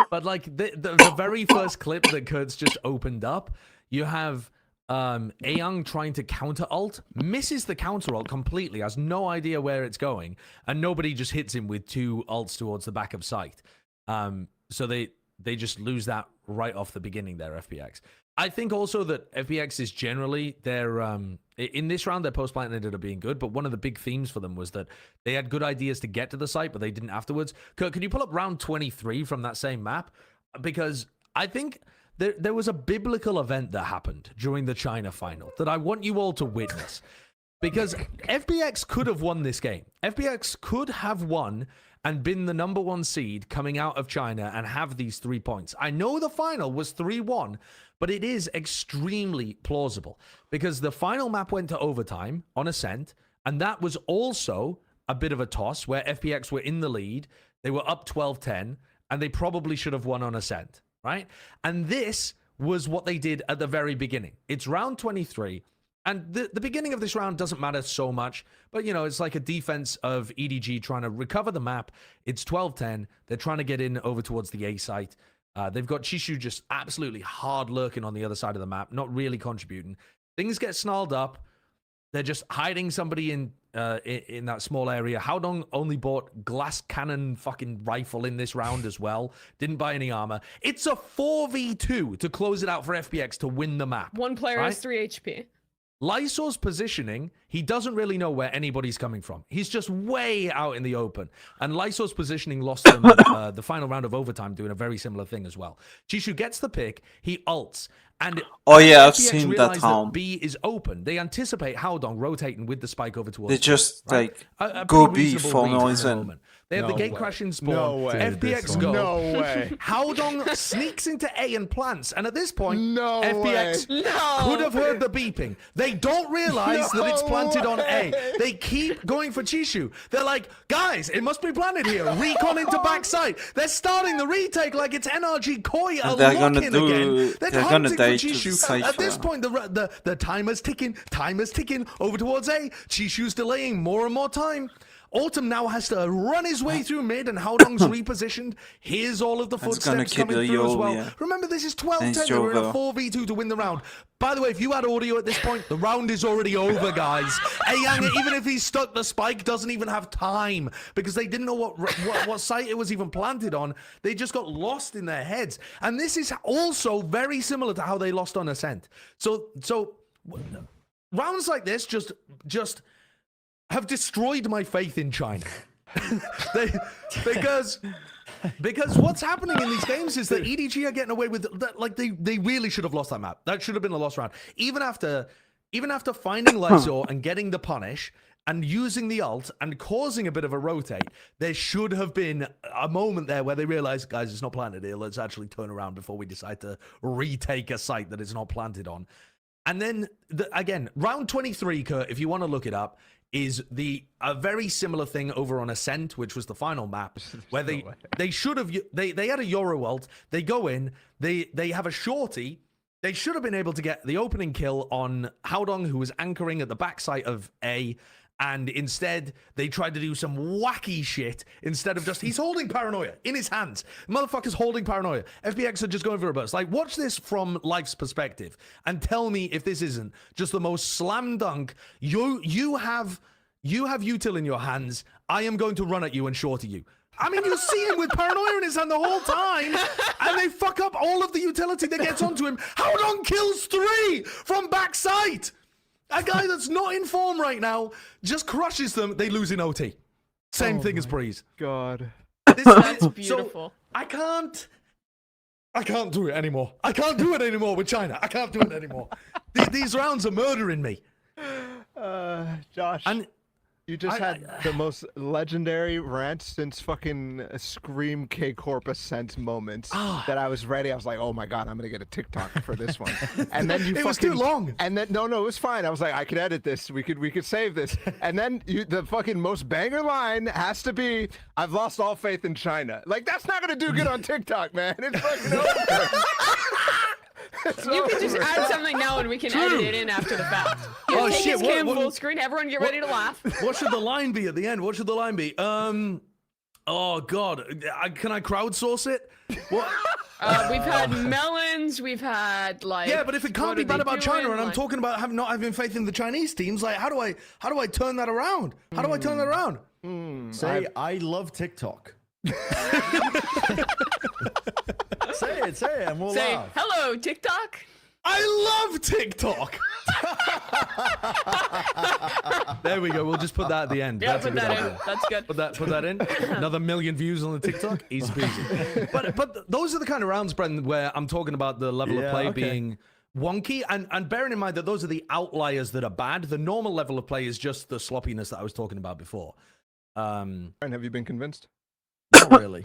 but like the very first clip that Kurt's just opened up, you have Ayoung trying to counter ult, misses the counter ult completely, has no idea where it's going, and nobody just hits him with two ults towards the back of sight. So they just lose that right off the beginning there, FPX. I think also that FPX is generally their in this round their post plant ended up being good, but one of the big themes for them was that they had good ideas to get to the site, but they didn't afterwards. Kurt, can you pull up round 23 from that same map? Because I think there was a biblical event that happened during the China final that I want you all to witness. Because FPX could have won this game. FPX could have won and been the number 1 seed coming out of China and have these 3 points. I know the final was 3-1, but it is extremely plausible because the final map went to overtime on Ascent, and that was also a bit of a toss where FPX were in the lead. They were up 12-10, and they probably should have won on Ascent, right? And this was what they did at the very beginning. It's round 23. And the beginning of this round doesn't matter so much, but, you know, it's like a defense of EDG trying to recover the map. It's 12-10. They're trying to get in over towards the A site. They've got Chishu just absolutely hard lurking on the other side of the map, not really contributing. Things get snarled up. They're just hiding somebody in that small area. Haodong only bought glass cannon fucking rifle in this round as well. Didn't buy any armor. It's a 4v2 to close it out for FPX to win the map. One player right? has 3 HP. Lysor's positioning, he doesn't really know where anybody's coming from. He's just way out in the open. And Lysor's positioning lost them the final round of overtime doing a very similar thing as well. Chishu gets the pick, he ults, and Oh yeah, I've FPX seen realize that home. B is open. They anticipate Haodong rotating with the spike over towards They just right? like A go pretty B reasonable for read no at the reason. moment. They have the No gate way. crash in spawn. No way. FPX Dude, go. No way. Haodong sneaks into A and plants. And at this point, No FPX way. No. could have heard the beeping. They don't realize that it's planted on A. They keep going for Chishu. They're like, guys, it must be planted here. Recon into backside. They're starting the retake like it's NRG Koi a And they're gonna lock-in do- again. They're they're gonna hunting for die to the Chishu. At this Cypher. point, the timer's ticking. Timer's ticking over towards A. Chishu's delaying more and more time. Autumn now has to run his way through mid, and Haodong's repositioned. Here's all of the That's gonna footsteps kill coming the through as Yo, well. yeah. Remember, this is Nice 12-10. We're in a job, 4v2 to win the round. By the way, if you had audio at this point, the round is already over, guys. Ayang, even if he's stuck, the spike doesn't even have time because they didn't know what site it was even planted on. They just got lost in their heads. And this is also very similar to how they lost on Ascent. So rounds like this just have destroyed my faith in China. Because what's happening in these games is that EDG are getting away with that. Like they really should have lost that map. That should have been a lost round. Even after finding Lysor and getting the punish and using the ult and causing a bit of a rotate, there should have been a moment there where they realized, guys, it's not planted here. Let's actually turn around before we decide to retake a site that it's not planted on. And then again, round 23, Kurt, if you want to look it up, is a very similar thing over on Ascent, which was the final map, where they should have they had a Euro ult. They go in, they have a shorty. They should have been able to get the opening kill on Haodong, who was anchoring at the backside of A. And instead, they tried to do some wacky shit instead of just, he's holding paranoia in his hands. Motherfucker's holding paranoia. FPX are just going for a burst. Like, watch this from Life's perspective and tell me if this isn't just the most slam dunk. You have util in your hands. I am going to run at you and shorty you. I mean, you see him with paranoia in his hand the whole time, and they fuck up all of the utility that gets onto him. Haodong kills 3 from backside. A guy that's not in form right now just crushes them. They lose in OT. Same thing as Breeze. God. That's beautiful. So I can't do it anymore. I can't do it anymore with China. I can't do it anymore. These rounds are murdering me. Josh. And You just had the most legendary rant since fucking Scream K Corp Ascent moments that I was ready. I was like, oh my god, I'm gonna get a TikTok for this one. And then It was too long. And then no, it was fine. I was like, I could edit this. We could save this. And then the fucking most banger line has to be, I've lost all faith in China. Like that's not gonna do good on TikTok, man. It's fucking over. You can just add something now and we can edit it in after the fact. Oh, Take shit, his cam what- full screen. Everyone get ready to laugh. what should the line be at the end? What should the line be? Oh god, can I crowdsource it? What? We've had melons. We've had like. Yeah, but if it can't what be are bad they about China, doing? and I'm Like- talking about not having faith in the Chinese teams, like how do I turn that around? How do I turn that around? Say, I love TikTok. say it, and we'll Say laugh. hello, TikTok. I love TikTok. There we go. We'll just put that at the end. Yeah, That's a put good that in. idea. That's good. Put that in. Another 1 million views on the TikTok. Easy peasy. But those are the kind of rounds, Brendan, where I'm talking about the level of play being wonky, and bearing in mind that those are the outliers that are bad. The normal level of play is just the sloppiness that I was talking about before. And have you been convinced? Not really.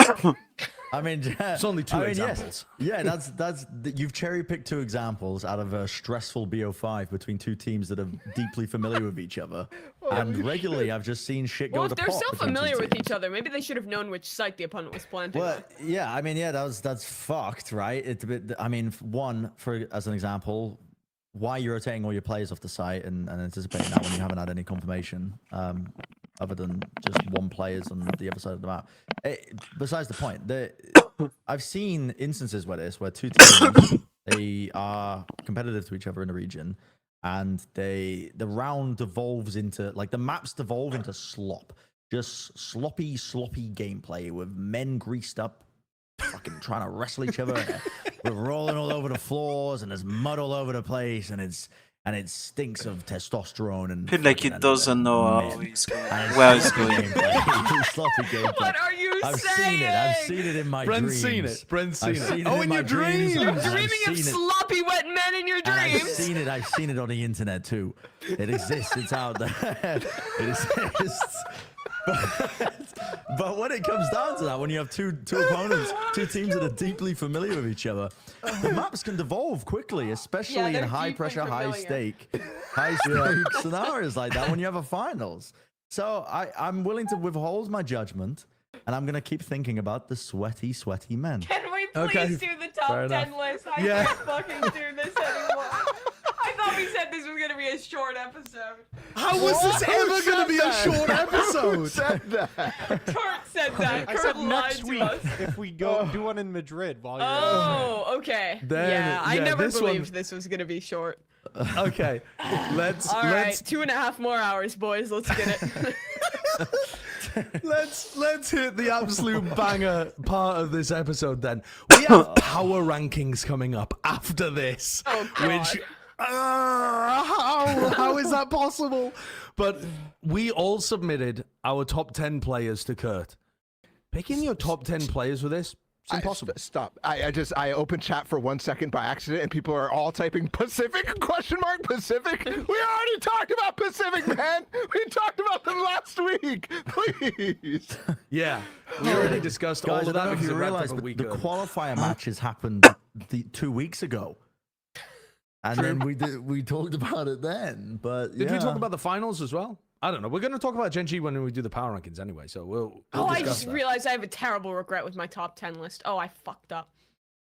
I mean, It's only two examples. Yes. Yeah, that's you've cherry picked 2 examples out of a stressful BO5 between 2 teams that are deeply familiar with each other, and regularly I've just seen shit go Well, to if they're pot so between 2 familiar with teams. each other, maybe they should have known which site the opponent was planting. Well, yeah, I mean, yeah, that's fucked, right? It's a bit. I mean, one for as an example, why you're rotating all your players off the site and anticipating that when you haven't had any confirmation, other than just one player's on the other side of the map. Besides the point, I've seen instances where 2 teams they are competitive to each other in a region, and the round devolves into like the maps devolve into slop, just sloppy gameplay with men greased up, fucking trying to wrestle each other. We're rolling all over the floors, and there's mud all over the place, and it stinks of testosterone and Feel like he fucking doesn't know how men. he's going. And it's Where he's sloppy going. gameplay. Sloppy gameplay. What are you I've saying? seen it. I've seen it in my Brent's dreams. seen it. Brent's seen I've it. seen it Oh, in in my your dreams. You're and I've dreaming of seen it- sloppy wet men in your and I've dreams. seen it on the internet too. It exists. It's out there. It exists. But when it comes down to that, when you have two opponents, 2 teams that are deeply familiar with each other, the maps can devolve quickly, especially in they're high deeply pressure, high familiar. stake scenarios like that when you have a finals. So I'm willing to withhold my judgment, and I'm gonna keep thinking about the sweaty men. Can we please Okay, do the top fair 10 enough. list? I Yeah. can't fucking do this anymore. I thought we said this was gonna be a short episode. How was this ever going to be a short episode? Said that. Kurt said that. I Kurt said lied next to week us. if we go do one in Madrid while you're. Oh, okay. Then, yeah, I yeah, never this one- believed this was gonna be short. Okay, let's All right, 2.5 more hours, boys. Let's get it. let's hit the absolute banger part of this episode. Then we have power rankings coming up after this, Oh, God. which how is that possible? But we all submitted our top 10 players to Kurt. Picking your top 10 players for this, it's impossible. Stop. I opened chat for 1 second by accident, and people are all typing Pacific ? Pacific. We already talked about Pacific, man. We talked about them last week. Please. Yeah, we already discussed all Guys, I of don't that know if because you it wrapped realize, up a but week the early. qualifier matches happened 2 weeks ago. And then we talked about it then, but Did yeah. we talk about the finals as well? I don't know. We're going to talk about Gen G when we do the power rankings anyway, so we'll Oh, I discuss just that. realized I have a terrible regret with my top 10 list. Oh, I fucked up.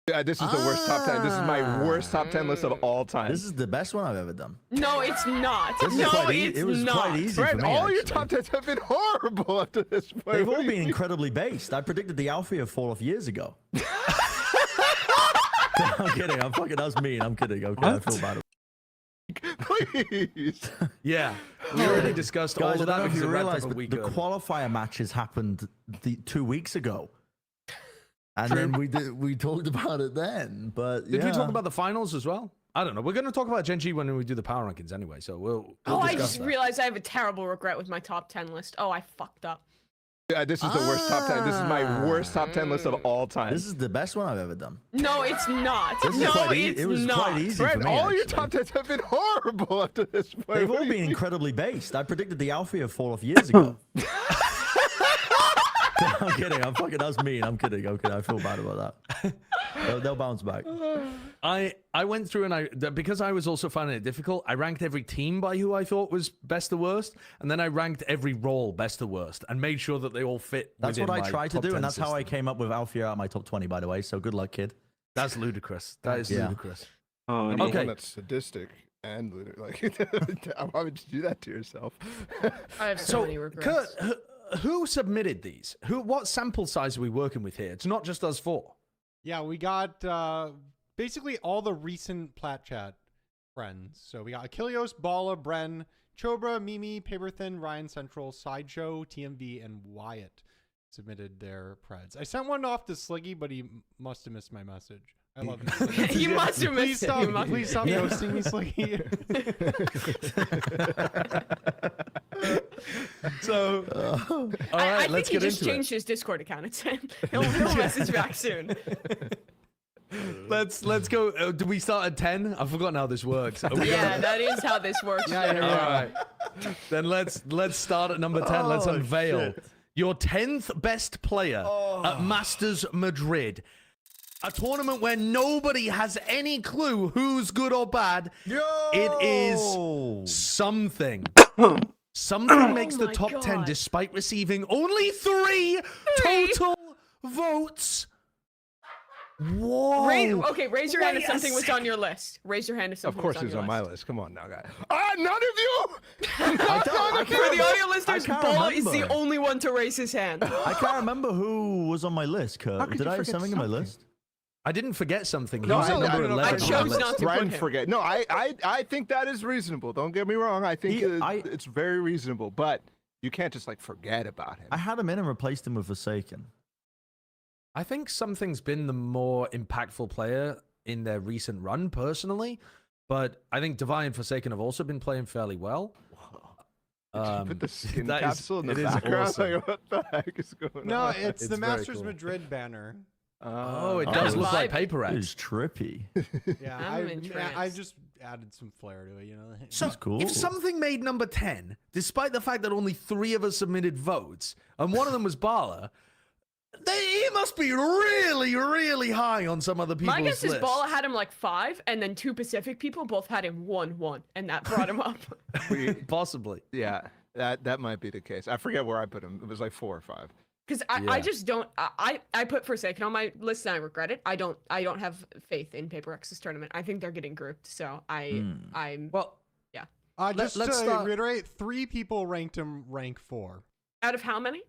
This is the worst top 10. This is my worst top 10 list of all time. This is the best one I've ever done. No, it's not. This is No, quite it's it was not. quite easy Brent, for me. all your actually. top 10s have been horrible up to this point. They've What all do you been mean? incredibly based. I predicted the Alfia fall off years ago. I'm kidding. That was mean. I'm kidding. Okay, I feel bad. Please. Yeah, we already discussed all Guys, I of don't that know if because you it wrapped realize, up a but week the early. qualifier matches happened 2 weeks ago. And then we talked about it then, but Did we yeah. talk about the finals as well? I don't know. We're going to talk about Gen G when we do the power rankings anyway, so we'll Oh, I discuss just that. realized I have a terrible regret with my top 10 list. Oh, I fucked up. This is the worst top 10. This is my worst top 10 list of all time. This is the best one I've ever done. No, it's not. This is No, quite it's it was not. quite easy for Brent, me. all your actually. top 10s have been horrible up to this point. They've What all do you been mean? incredibly based. I predicted the Alfia fall off years ago. I'm kidding. That was mean. I'm kidding. Okay, I feel bad about that. They'll bounce back. I went through and because I was also finding it difficult, I ranked every team by who I thought was best to worst, and then I ranked every role best to worst, and made sure that they all fit. That's what within I my tried to top do, 10 and that's how I system. came up with Alfia out of my top 20, by the way. So good luck, kid. That's ludicrous. That is Yeah. ludicrous. Oh, Number Okay. one, that's sadistic and like, why would you do that to yourself? I have so, many regrets. Kurt, who submitted these? What sample size are we working with here? It's not just us 4. Yeah, we got basically all the recent Plat Chat friends. So we got Achilleos, Bala, Bren, Chobra, Mimi, Paperthin, Ryan Central, Sideshow, TMV, and Wyatt submitted their preds. I sent one off to Sliggy, but he must have missed my message. I love you. Slinky. You must have Please missed it. stop. You must- Please stop ghosting me, Slinky. So, all I right, think let's he get just into changed his Discord account. It's he'll message back soon. it. Let's go. Do we start at 10? I've forgotten how this works. Are we Yeah, gonna- that is how this works. Yeah, yeah, generally. All right. Then let's start at number 10. Let's Oh, unveil shit. your 10th best player at Masters Madrid. A tournament where nobody has any clue who's good or bad. It is something. Something makes the my top 10 God. despite receiving only 3 total votes. Whoa. Raise your hand if Wait a something was on your list. Raise your hand if Of something course was on he's your on my list. list. Come on now, guys. None of you. I For the audio listeners, can't Bola is the remember. only one to raise his hand. I can't remember who was on my list, How Kurt. could Did you I have forget something on my something? list? I didn't forget something. He No, was at I number don't know. 11. I chose on the not list. to Brian, put him. forget. No, I think that is reasonable. Don't get me wrong. I think it's very reasonable, but you can't just like forget about him. I had him in and replaced him with Forsaken. I think something's been the more impactful player in their recent run, personally. But I think Divine and Forsaken have also been playing fairly well. Put the skin that is- capsule in the it is background. awesome. Like, what the heck is going No, on? it's the It's very Masters cool. Madrid banner. Oh, it Oh, does it look was- like vibey. Paper It X. was trippy. Yeah, I'm I entranced. just added some flair to it, you know. So That's cool. if something made number 10, despite the fact that only 3 of us submitted votes, and one of them was Bala, he must be really, really high on some other people's My guess is list. Bala had him like 5, and then 2 Pacific people both had him 1-1, and that brought him up. Possibly. Yeah, that might be the case. I forget where I put him. It was like 4 or 5. Because Yeah. I just don't. I put Forsaken on my list, and I regret it. I don't have faith in Paper X's tournament. I think they're getting grouped, so I'm Well, Just let's to start- reiterate, 3 people ranked him rank 4. out of how many?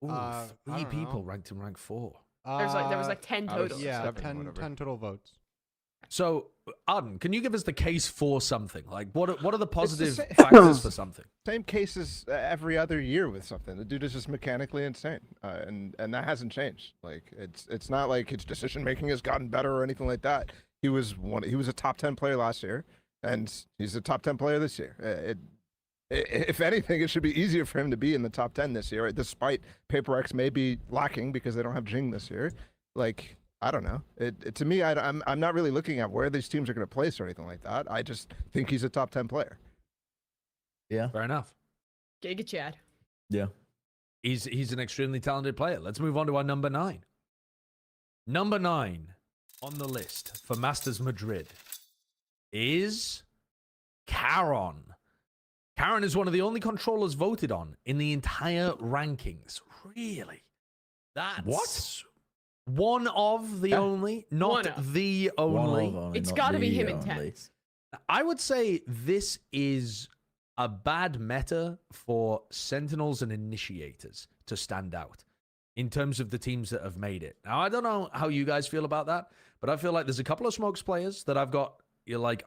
ooh, I 3 don't people know. ranked him rank 4. There was like 10 out of total. Yeah, 7, 10, whatever. 10 total votes. So, Arden, can you give us the case for something? Like, what are the positive sa- factors for something? Same case as every other year with something. The dude is just mechanically insane, and that hasn't changed. Like it's not like his decision making has gotten better or anything like that. He was a top 10 player last year, and he's a top 10 player this year. If anything, it should be easier for him to be in the top 10 this year, despite Paper X may be lacking because they don't have Jing this year. Like, I don't know. To me, I'm not really looking at where these teams are going to place or anything like that. I just think he's a top 10 player. Yeah. Fair enough. Giga Chad. Yeah. He's an extremely talented player. Let's move on to our number 9. Number 9 on the list for Masters Madrid is Caron. Caron is one of the only controllers voted on in the entire rankings. Really? That's What? one of the only, not One of. the only. It's not got to be the him in only. 10s. I would say this is a bad meta for Sentinels and Initiators to stand out in terms of the teams that have made it. Now, I don't know how you guys feel about that, but I feel like there's a couple of Smokes players that I've got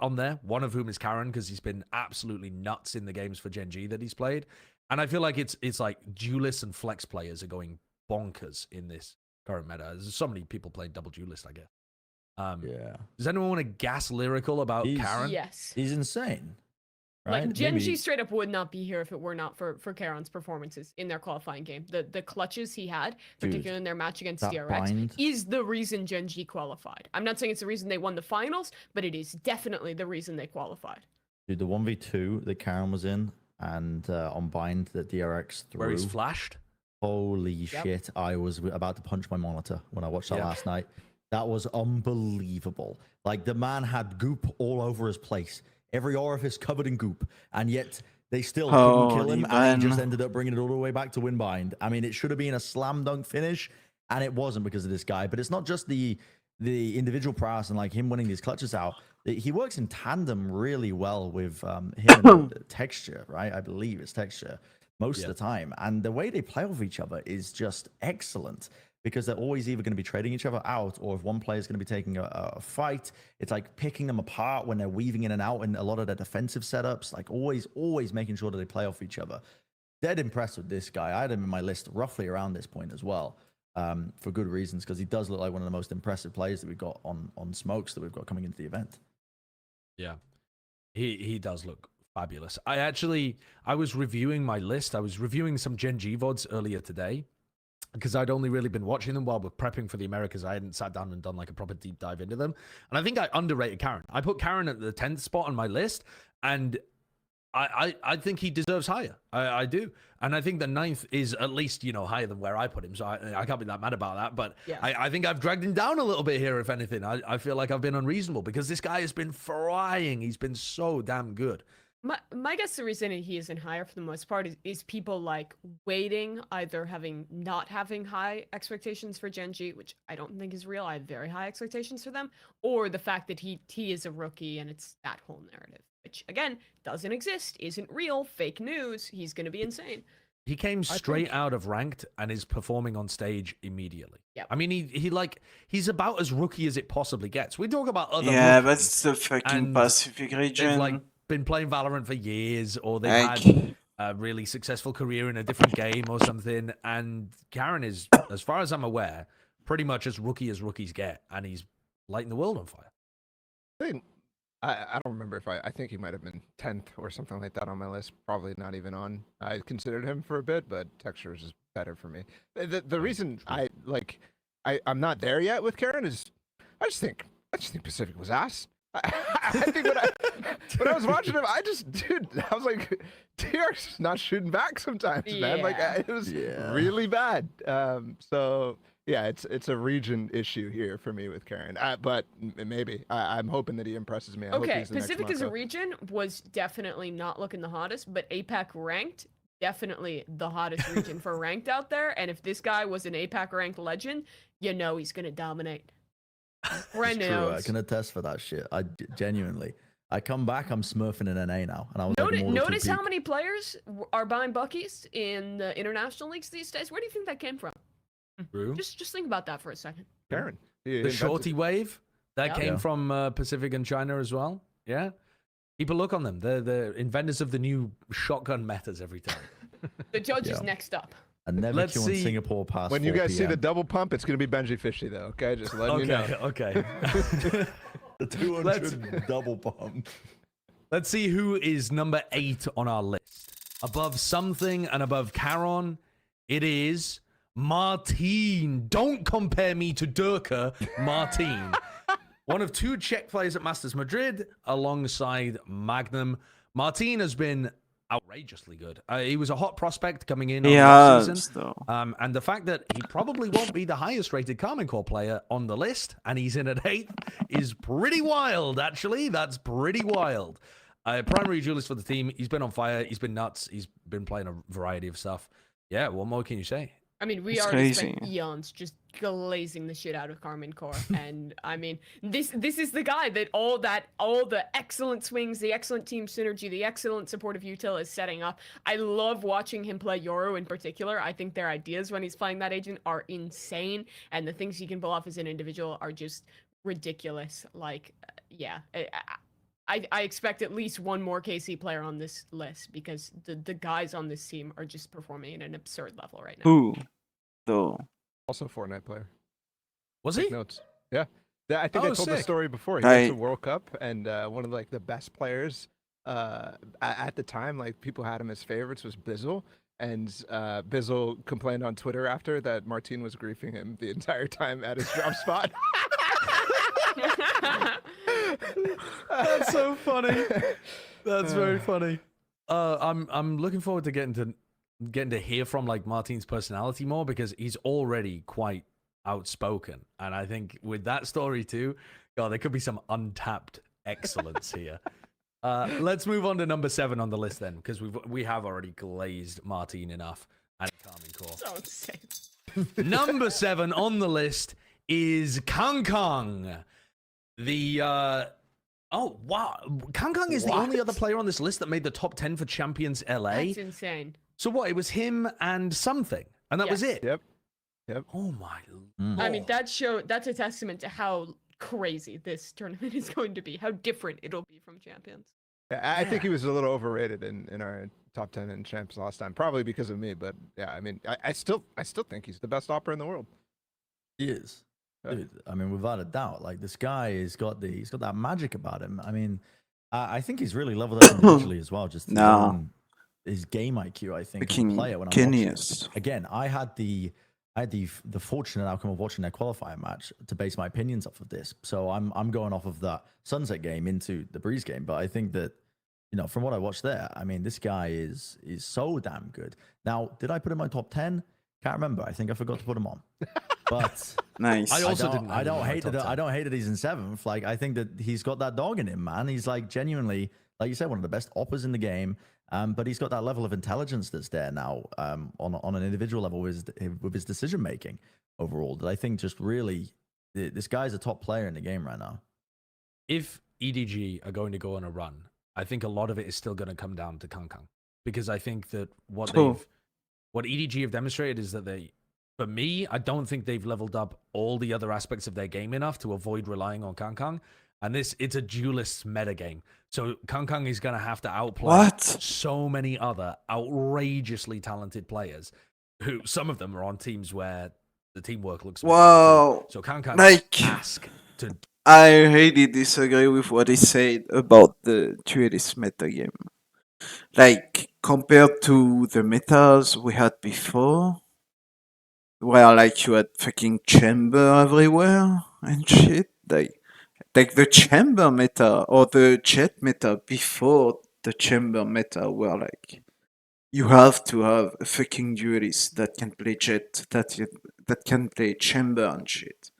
on there, one of whom is Karen because he's been absolutely nuts in the games for Gen G that he's played. And I feel like it's like Duelist and Flex players are going bonkers in this current meta. There's so many people playing double Duelist, I guess. Yeah. Does anyone want to gas lyrical about He's- Karen? Yes. He's insane. Right? Like Gen G Maybe- straight up would not be here if it were not for Karon's performances in their qualifying game. The clutches he had, Dude, particularly in their match against that DRX, bind. is the reason Gen G qualified. I'm not saying it's the reason they won the finals, but it is definitely the reason they qualified. Dude, the 1v2 that Karen was in and on bind that DRX threw. Where he's flashed? Holy Yep. shit. I was about to punch my monitor when I watched that Yeah. last night. That was unbelievable. Like, the man had goop all over his place. Every orifice covered in goop. And yet they still couldn't kill him. And he just ended up bringing it all the way back to win bind. I mean, it should have been a slam dunk finish. And it wasn't because of this guy. But it's not just the individual prowess and like him winning these clutches out. He works in tandem really well with him and Texture, right? I believe it's Texture most of the time. And the way they play off each other is just excellent because they're always either going to be trading each other out, or if one player is going to be taking a fight, it's like picking them apart when they're weaving in and out in a lot of their defensive setups, like always making sure that they play off each other. Dead impressed with this guy. I had him in my list roughly around this point as well. for good reasons, because he does look like one of the most impressive players that we've got on smokes that we've got coming into the event. Yeah, he does look fabulous. I was reviewing my list. I was reviewing some Gen G VODs earlier today because I'd only really been watching them while we're prepping for the Americas. I hadn't sat down and done like a proper deep dive into them. And I think I underrated Karen. I put Karen at the 10th spot on my list, and I think he deserves higher. I do. And I think the 9th is at least, higher than where I put him. So I can't be that mad about that. But Yeah. I think I've dragged him down a little bit here, if anything. I feel like I've been unreasonable because this guy has been flying. He's been so damn good. My guess the reason he isn't higher for the most part is people like waiting, either not having high expectations for Gen G, which I don't think is real. I have very high expectations for them, or the fact that he is a rookie and it's that whole narrative, which again doesn't exist, isn't real, fake news. He's gonna be insane. He came straight out of ranked and is performing on stage immediately. Yep. I mean, he's about as rookie as it possibly gets. We talk about other Yeah, rookies, that's the fucking and Pacific they've region. been playing Valorant for years, or they've Like- had a really successful career in a different game or something. And Karen is, as far as I'm aware, pretty much as rookie as rookies get, and he's lighting the world on fire. I don't remember if I think he might have been 10th or something like that on my list. Probably not even on. I considered him for a bit, but texture is just better for me. The reason I'm not there yet with Karen is I just think Pacific was ass. I think when I was watching him, I was like, TR's not shooting back sometimes, man. Like Yeah. it was really bad. So yeah, it's a region issue here for me with Karen. But maybe I'm hoping that he impresses me. I hope Okay, he's the next Pacific as a Marco. region was definitely not looking the hottest, but APAC ranked, definitely the hottest region for ranked out there. And if this guy was an APAC ranked legend, he's gonna dominate. Bren It's true. I knows. can attest for that shit. Genuinely. I come back, I'm smurfing in NA now, and I was like, Mortal Notice how Peak. many players are buying buckies in the international leagues these days. Where do you think that came from? True. Just think about that for a second. Karen. He The invented shorty it. wave that Yeah. came Yeah. from Pacific and China as well. Yeah. Keep a look on them. They're the inventors of the new shotgun metas every time. The judge is Yeah. next up. I never Let's queue on see- Singapore past When you 4 guys see the PM. double pump, it's gonna be Benji Fishy though. Okay, just letting you know. Okay. The 200 double pump. Let's see who is number 8 on our list. Above something and above Caron, it is Martin. Don't compare me to Durka, Martin. One of 2 Czech players at Masters Madrid alongside Magnum. Martin has been outrageously good. He was a hot prospect coming in last season. Yes, though. And the fact that he probably won't be the highest rated Carmen Core player on the list, and he's in at 8th, is pretty wild, actually. That's pretty wild. Primary duelist for the team. He's been on fire. He's been nuts. He's been playing a variety of stuff. Yeah, what more can you say? I mean, we It's already spent crazy. eons just glazing the shit out of Carmen Core, and I mean, this is the guy that all the excellent swings, the excellent team synergy, the excellent supportive util is setting up. I love watching him play Yoru in particular. I think their ideas when he's playing that agent are insane, and the things he can pull off as an individual are just ridiculous. Like, yeah. I expect at least one more KC player on this list because the guys on this team are just performing at an absurd level right now. Who, though? Also Fortnite player. Was Take he? notes. Yeah. I think I Oh, told the sick. story before. He went Right. to World Cup and one of like the best players at the time, like people had him as favorites, was Bizzle. And Bizzle complained on Twitter after that Martin was griefing him the entire time at his drop spot. That's so funny. That's very funny. I'm looking forward to getting to hear from like Martin's personality more because he's already quite outspoken, and I think with that story too, God, there could be some untapped excellence here. Let's move on to number 7 on the list then, because we have already glazed Martin enough and Carmen Core. So insane. Number 7 on the list is Kang Kang. Oh wow, Kang Kang is the only other player on this list that made the top 10 for Champions LA. That's insane. So what? It was him and something, and that was Yes. it. Yep. Oh my. I mean, Lord. that's a testament to how crazy this tournament is going to be, how different it'll be from Champions. Yeah, I think he was a little overrated in our top 10 in champs last time, probably because of me. But yeah, I mean, I still think he's the best opera in the world. He is, Yeah. dude. I mean, without a doubt, like this guy he's got that magic about him. I mean, I think he's really leveled up individually as well. Just Nah, his game IQ. I think as a fucking player when I'm watching. genius. Again, I had the fortunate outcome of watching their qualifying match to base my opinions off of this. So I'm going off of that Sunset game into the Breeze game. But I think that, you know, from what I watched there, I mean, this guy is so damn good. Now, did I put him in my top 10? Can't remember. I think I forgot to put him on. But Nice. I also didn't. I have him don't in my hate top that. 10. I don't hate that he's in seventh. Like I think that he's got that dog in him, man. He's like genuinely, like you said, one of the best oppers in the game. But he's got that level of intelligence that's there now on an individual level with his decision making overall. That I think just really, this guy's a top player in the game right now. If EDG are going to go on a run, I think a lot of it is still going to come down to Kang, because I think that what True. EDG have demonstrated is that for me, I don't think they've leveled up all the other aspects of their game enough to avoid relying on Kang. And it's a duelist meta game. So Kang is going to have to outplay What? so many other outrageously talented players who some of them are on teams where the teamwork looks amazing too. Wow. So Kang Like, ask to I really disagree with what he said about the duelist meta game. Like, compared to the metas we had before, where like you had fucking chamber everywhere and shit, like the chamber meta or the jet meta before the chamber meta were like, you have to have a fucking duelist that can play jet, that can play chamber and shit.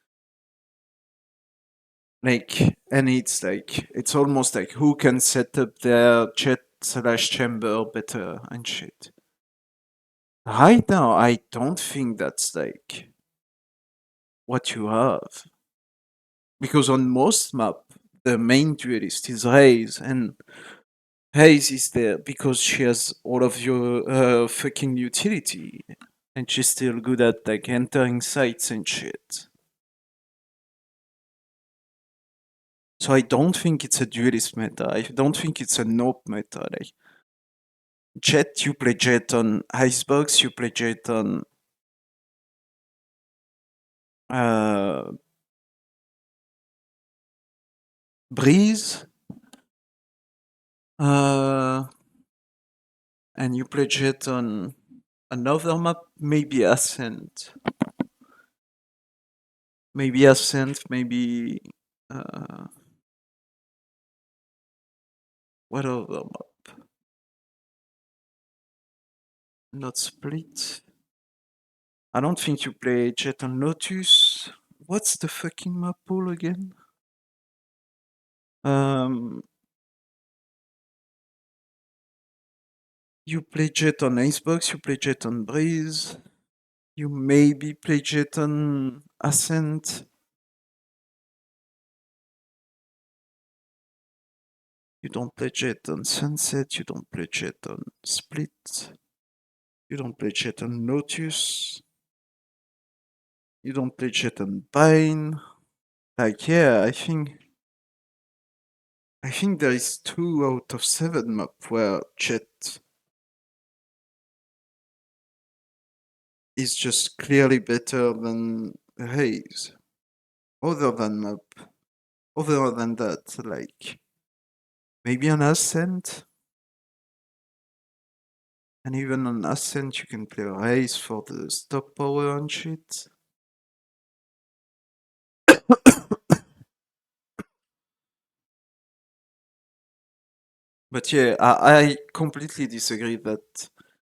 Like, and it's like, it's almost like who can set up their jet slash chamber better and shit. Right now, I don't think that's like what you have. Because on most map, the main duelist is Raze, and Raze is there because she has all of your fucking utility, and she's still good at like entering sites and shit. So I don't think it's a duelist meta. I don't think it's a nope meta. Like Jet, you play Jet on Icebox, you play Jet on uh, Breeze, and you play Jet on another map, maybe Ascent. Maybe Ascent, maybe what other map? Not Split. I don't think you play Jet on Lotus. What's the fucking map pool again? You play Jet on Icebox, you play Jet on Breeze, you maybe play Jet on Ascent. You don't play Jet on Sunset, you don't play Jet on Split, you don't play Jet on Lotus, you don't play Jet on Pine. Like, yeah, I think there is 2 out of 7 map where Jet is just clearly better than Haze. Other than that, like maybe an Ascent. And even on Ascent, you can play Haze for the stock power and shit. But yeah, I completely disagree that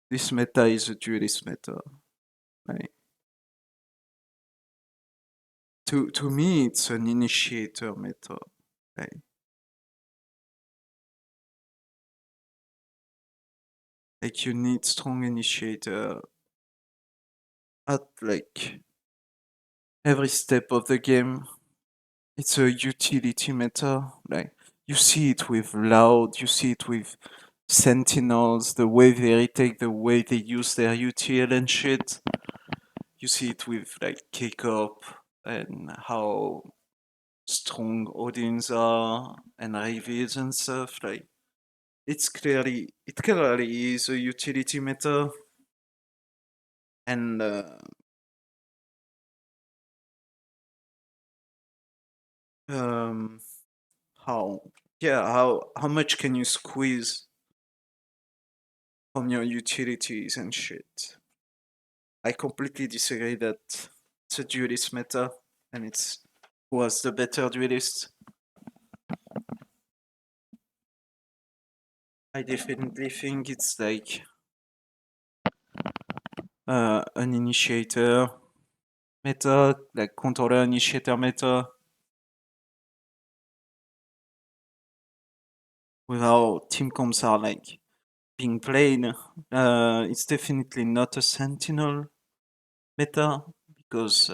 this meta is a duelist meta. Like, to me, it's an initiator meta. Like you need strong initiator at like every step of the game. It's a utility meta. Like you see it with Loud, you see it with Sentinels, the way they retake, the way they use their UTL and shit. You see it with like K-Corp and how strong Odins are and reveals and stuff. Like it clearly is a utility meta. And um, how how much can you squeeze from your utilities and shit? I completely disagree that it's a duelist meta, and it's was the better duelist. I definitely think it's like an initiator meta, like controller initiator meta, with how team comps are like being played. It's definitely not a sentinel meta because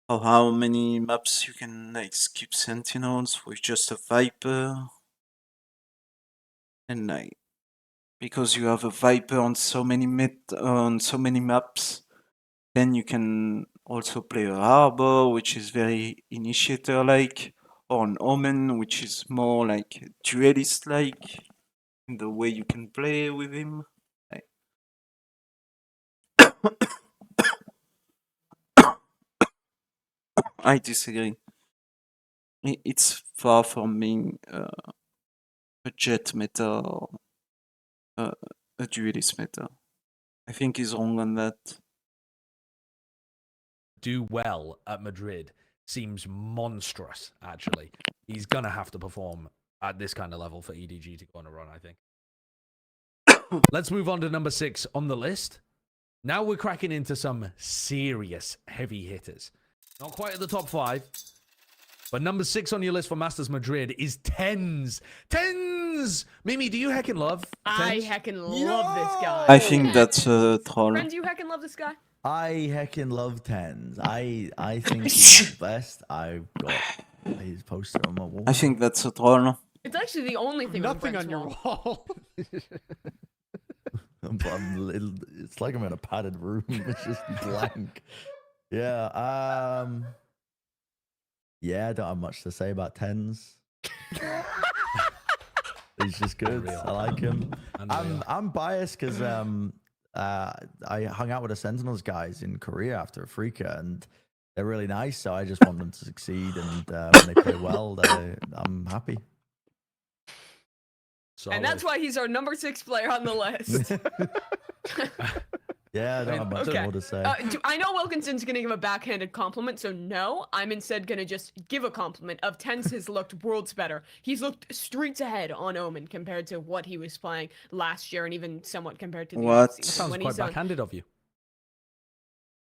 of how many maps you can like skip sentinels with just a viper, and like because you have a viper on so many maps, then you can also play a harbor, which is very initiator like, or an omen, which is more like duelist like in the way you can play with him. Like, I disagree. It's far from being a jet meta or a duelist meta. I think he's wrong on that. Do well at Madrid seems monstrous, actually. He's going to have to perform at this kind of level for EDG to go on a run, I think. Let's move on to number 6 on the list. Now we're cracking into some serious heavy hitters. Not quite at the top 5, but number 6 on your list for Masters Madrid is Tens. Tens! Mimi, do you heckin' love I Tens? heckin' love this guy. I think that's a troll. Friends, you heckin' love this guy? I heckin' love Tens. I think he's the best. I've got his poster on my wall. I think that's a troll. It's actually the only thing Nothing on on your Brent's wall. It's like I'm in a padded room. It's just blank. Yeah. Yeah, I don't have much to say about Tens. He's just good. Unreal. I like him. Unreal. I'm biased because I hung out with the Sentinels guys in Korea after Afrika, and they're really nice. So I just want them to succeed, and when they play well, I'm happy. And that's why he's our number 6 player on the list. Yeah, I don't have much Okay. more to say. I know Wilkinson's going to give a backhanded compliment, so no, I'm instead going to just give a compliment of Tens has looked worlds better. He's looked streets ahead on Omen compared to what he was playing last year and even somewhat compared to the What? off That season. sounds When quite he's on... backhanded of you.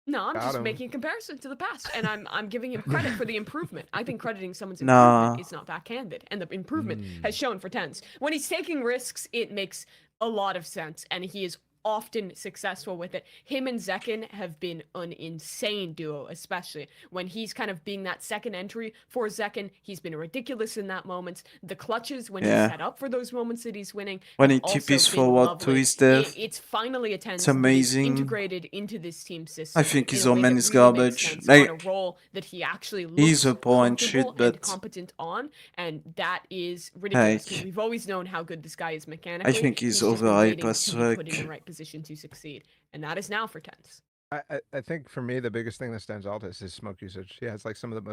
No, I'm Got just him. making a comparison to the past, and I'm giving him credit for the improvement. I think crediting someone's Nah. improvement is not backhanded, and the improvement has shown for Tens. When he's taking risks, it makes a lot of sense, and he is often successful with it. Him and Zekin have been an insane duo, especially when he's kind of being that second entry for Zekin. He's been ridiculous in that moment. The clutches when Yeah. he's set up for those moments that he's winning. When have he also TPs been forward to lovely. his death. It's finally a Tens It's that is amazing. integrated into this team system. I think in his a way Omen that is really makes garbage. sense Like, on a role that he actually looks he's a pro and shit, comfortable and but competent on, and that is ridiculous because like, we've always known how good this guy is mechanically. think he's just been overhyped waiting as to be put in fuck. the right position to succeed, and that is now for Tens. I think for me the biggest thing that stands out is his smoke usage. He has like some of the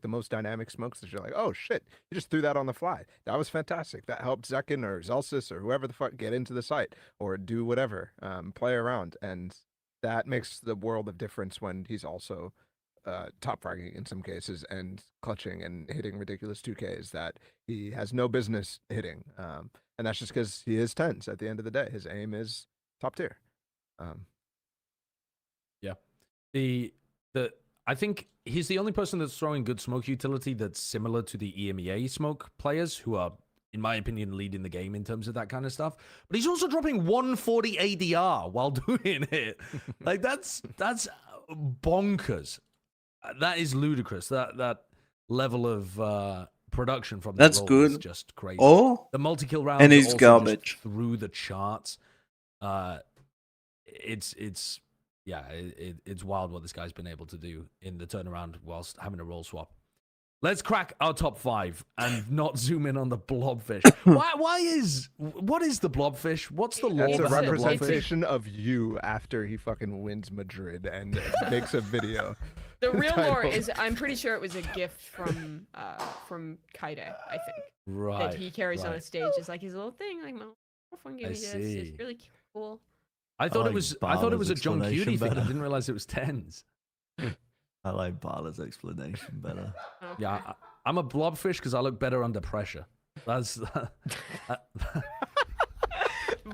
most dynamic smokes that you're like, oh shit, you just threw that on the fly. That was fantastic. That helped Zekin or Zelsis or whoever the fuck get into the site or do whatever, play around, and that makes the world of difference when he's also top fragging in some cases and clutching and hitting ridiculous 2Ks that he has no business hitting. And that's just because he is Tens at the end of the day. His aim is top tier. I think he's the only person that's throwing good smoke utility that's similar to the EMEA smoke players who are, in my opinion, leading the game in terms of that kind of stuff. But he's also dropping 140 ADR while doing it. Like that's bonkers. That is ludicrous. That level of production from that That's role good. is just crazy. Oh, The multi-kill rounds and are he's also garbage. just through the charts. It's wild what this guy's been able to do in the turnaround whilst having a role swap. Let's crack our top 5 and not zoom in on the blobfish. What is the blobfish? What's the lore That's a behind the blobfish? representation of you after he fucking wins Madrid and makes a video. The real lore title. is I'm pretty sure it was a gift from Kaide, I think. Right. That he carries on right. a stage as like his little thing. Like my girlfriend gave I me this. see. It's really cool. I thought it like was. I thought it Barla's was a John explanation Cutie thing. I better. didn't realize it was tens. I like Barla's explanation better. Okay. Yeah, I'm a blobfish because I look better under pressure. That's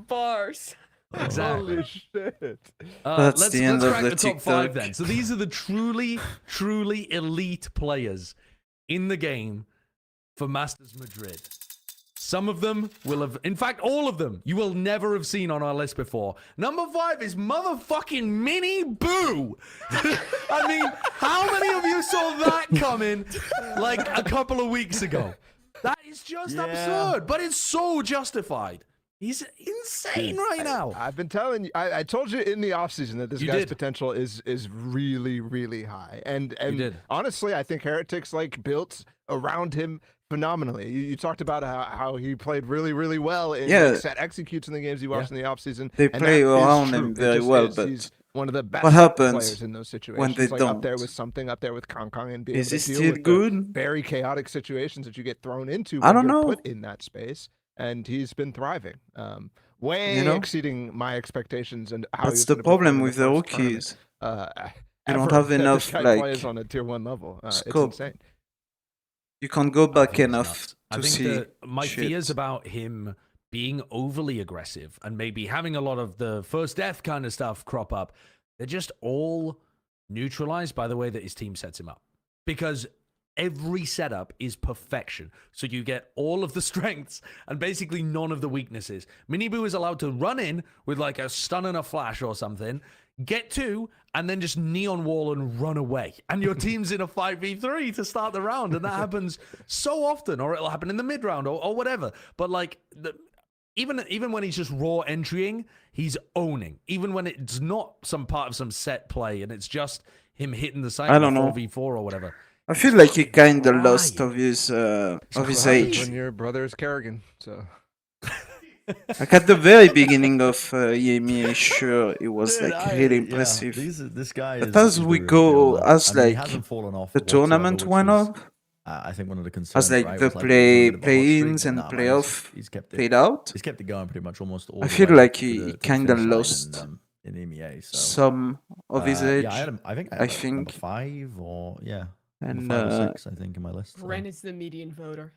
Bars. exactly. Holy shit. That's the end let's of crack the the top five TikTok. then. So these are the truly elite players in the game for Masters Madrid. Some of them will have, in fact, all of them you will never have seen on our list before. Number 5 is motherfucking Mini Boo. I mean, how many of you saw that coming like a couple of weeks ago? That is just Yeah. absurd, but it's so justified. He's insane right now. I've been telling you. I told you in the offseason that this You guy's did. potential is really really high. And did. honestly, I think Heretics like built around him phenomenally. You talked about how he played really well in Yeah. set executes in the games you watched in the offseason. They and play that is around true. him It very just well, is. but He's one of the best what happens players in those situations. when they like up there don't? with something, up there with Kong and being Is able he to deal still with the good? very chaotic situations that you get thrown into I when don't you're know. put in that space. And he's been thriving. Way You know? exceeding my expectations and how That's he was the gonna perform problem in with the first tournament, rookies. You don't ever have that enough, this guy like, plays on a tier 1 level. It's scope. insane. You can't go I back think it's enough nuts. to I think see that my shit. fears about him being overly aggressive and maybe having a lot of the first death kind of stuff crop up, they're just all neutralized by the way that his team sets him up. Because every setup is perfection. So you get all of the strengths and basically none of the weaknesses. Miniboo is allowed to run in with like a stun and a flash or something, get 2, and then just neon wall and run away. And your team's in a 5v3 to start the round. And that happens so often, or it'll happen in the mid round or whatever. But like, even when he's just raw entrying, he's owning. Even when it's not some part of some set play and it's just him hitting the side I in don't know. 4v4 or whatever. I feel like he kind of lost Right. of his What happens age. when your brother is Kerrigan. So Like at the very beginning of EMEA, sure, it was Dude, like really yeah, impressive. this guy But is. as is we the real go, deal, man. as I mean, he like hasn't fallen off the whatsoever, tournament which went was, up, I think one of the concerns. as like right, the was, like, he was on a bit of a hot streak, play-ins but and nah, man, playoff he's kept it. played out. He's kept it going pretty much almost all I the feel way like to he the kind of finish line lost in EMEA. So some of his age. yeah, I had him. I think I I had him number think. 5 or number And 5 or 6. I think in my list. So. Ren is the median voter.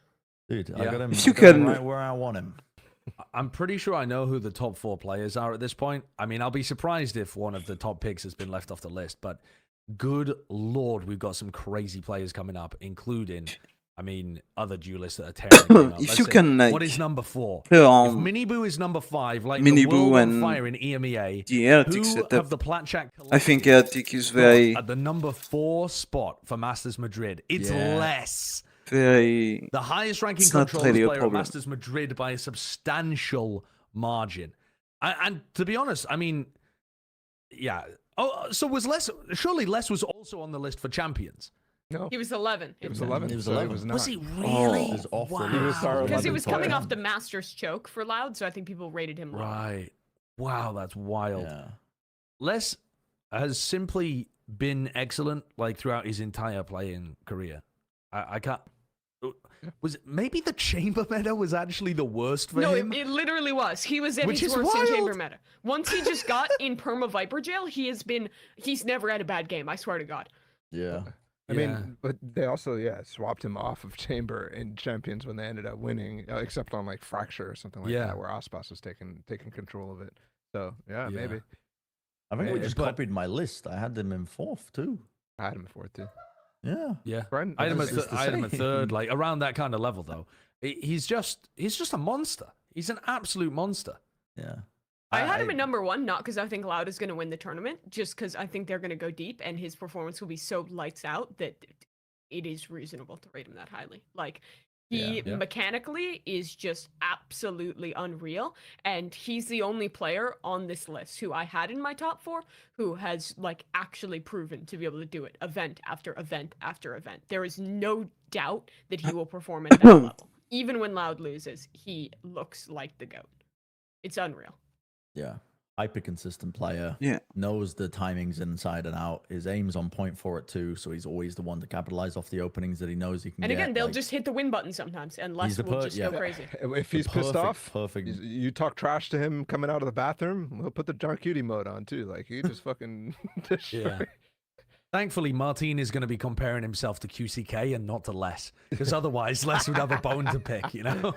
Dude, I Yeah. got him. If you I got him can- right where I want him. I'm pretty sure I know who the top 4 players are at this point. I mean, I'll be surprised if one of the top picks has been left off the list, but good lord, we've got some crazy players coming up, including, I mean, other duelists that are tearing the game up. If Let's you say, can, like, what is number 4? play If on Miniboo is number 5, like Miniboo the world on and fire in EMEA, the Heretics who setup, have the Plat Chat I think collective Heretics is got very, at the number 4 spot for Masters Madrid? It's Yeah. less. very. The highest ranking It's not controls really a player at problem. Masters Madrid by a substantial margin. And to be honest, I mean, yeah. Oh, so was Les? Surely Les was also on the list for champions. no, He was 11. it was 11. He was so 11. It was not. Was he Oh. really? He was off the wow. list. He was our Because he 11th was coming player. off the Masters choke for Loud, so I think people rated him low. Right. Wow, that's wild. Yeah. Les has simply been excellent, like throughout his entire playing career. I can't. Was it, maybe the chamber meta was actually the worst for No, him? it literally was. He was at Which his is worst in chamber wild. meta. Once he just got in Perma Viper jail, he's never had a bad game, I swear to God. Yeah. I Yeah. mean, but they also swapped him off of Chamber in Champions when they ended up winning, except on like Fracture or something like Yeah. that, where Ospas was taking control of it. So yeah, Yeah. maybe I think we Yeah, just but- copied my list. I had them in 4th too. I had him for it too. Yeah. Yeah. Bren, I had him It's just the I had him at same. 3rd, like around that kind of level though. He's just a monster. He's an absolute monster. Yeah. I had him at number 1, not because I think Loud is going to win the tournament, just because I think they're going to go deep and his performance will be so lights out that it is reasonable to rate him that highly. Like, he Yeah. mechanically is just absolutely unreal, and he's the only player on this list who I had in my top 4 who has like actually proven to be able to do it event after event after event. There is no doubt that he will perform at that level. Even when Loud loses, he looks like the GOAT. It's unreal. Yeah. hyper consistent player. Yeah. Knows the timings inside and out. His aim's on point for it too, so he's always the one to capitalize off the openings that he knows he can And get. again, they'll like, just hit the win button sometimes, and Les the will per- just yeah. go crazy. If he's pissed off, perfect. you talk trash to him coming out of the bathroom, he'll put the John Cutie mode on too. Like he just fucking destroy. Yeah. Thankfully, Martin is going to be comparing himself to QCK and not to Les, because otherwise Les would have a bone to pick, you know?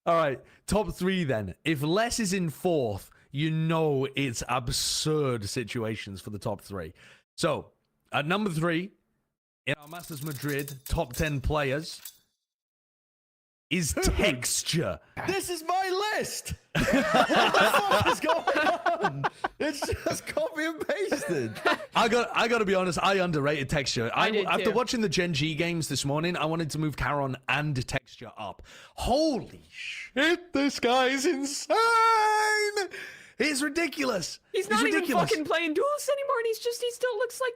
All right, top 3 then. If Les is in 4th, you know it's absurd situations for the top 3. So, at number 3, in our Masters Madrid top 10 players, is Texture. This is my list. What the fuck is going on? It's just copy and pasted. I got to be honest, I underrated Texture. I did After too. watching the Gen G games this morning, I wanted to move Charon and Texture up. Holy shit, this guy is insane! It's ridiculous. He's It's not even ridiculous. fucking playing duelists anymore, and he still looks like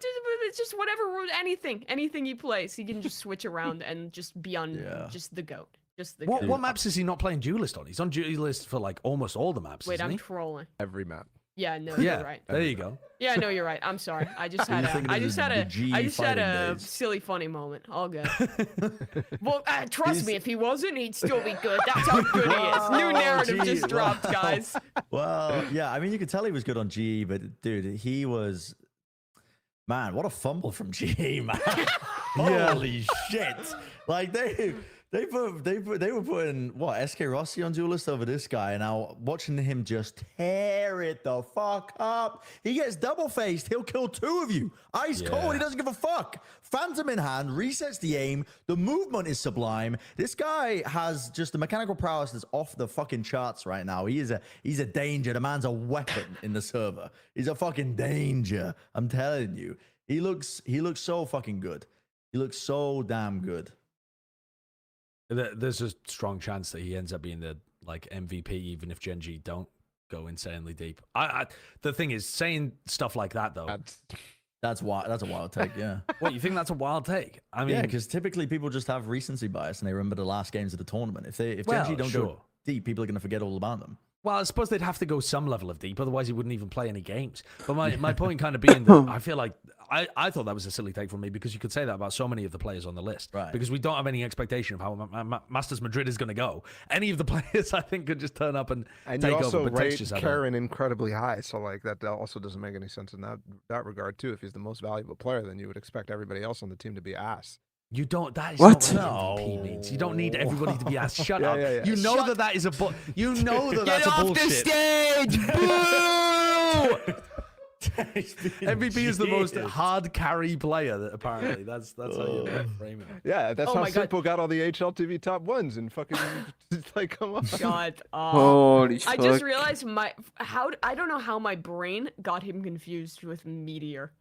it's just whatever, anything he plays, he can just switch around and just be on just the goat. Just the What goat. maps is he not playing Duelist on? He's on Duelist for like almost all the maps, Wait, isn't I'm he? trolling. Every map. Yeah, no, Yeah, you're right. there you go. Yeah, no, you're right. I'm sorry. I just had You think I this just is had the a G I just had fighting a days. silly funny moment. All good. Well, trust me, He's- if he wasn't, he'd still be good. That's how good he is. New narrative gee, just dropped, wow. guys. Well, yeah, I mean, you could tell he was good on GE, but dude, he was. Man, what a fumble from GE, man! Holy shit! Like they were putting what SK Rossi on Duelist over this guy, and now watching him just tear it the fuck up. He gets double faced. He'll kill 2 of you. Ice cold. He doesn't give a fuck. Phantom in hand, resets the aim. The movement is sublime. This guy has just the mechanical prowess that's off the fucking charts right now. He's a danger. The man's a weapon in the server. He's a fucking danger. I'm telling you. He looks so fucking good. He looks so damn good. There's a strong chance that he ends up being the like MVP, even if Gen G don't go insanely deep. The thing is, saying stuff like that though. That's a wild take, yeah. What, you think that's a wild take? I mean, Yeah, because typically people just have recency bias and they remember the last games of the tournament. If Well, Gen G don't sure. go deep, people are going to forget all about them. well, I suppose they'd have to go some level of deep, otherwise he wouldn't even play any games. But my point kind of being that I feel like I thought that was a silly take from me, because you could say that about so many of the players on the list. Right. Because we don't have any expectation of how Masters Madrid is going to go. Any of the players, I think, could just turn up and And take you also over. But rate Texture's had a- Karen incredibly high, so like that also doesn't make any sense in that regard too. If he's the most valuable player, then you would expect everybody else on the team to be ass. You don't. That is What? not what MVP means. You don't need everybody to be asked. Shut Yeah, up. yeah, yeah. You know that is a you know that Get that's a off bullshit. the stage! Boo! MVP is the most hard carry player. That apparently that's how you're framing it. Yeah, that's Oh how my God. Simple got all the HLTV top 1s and fucking like come on. God, Holy I fuck. just realized I don't know how my brain got him confused with Meteor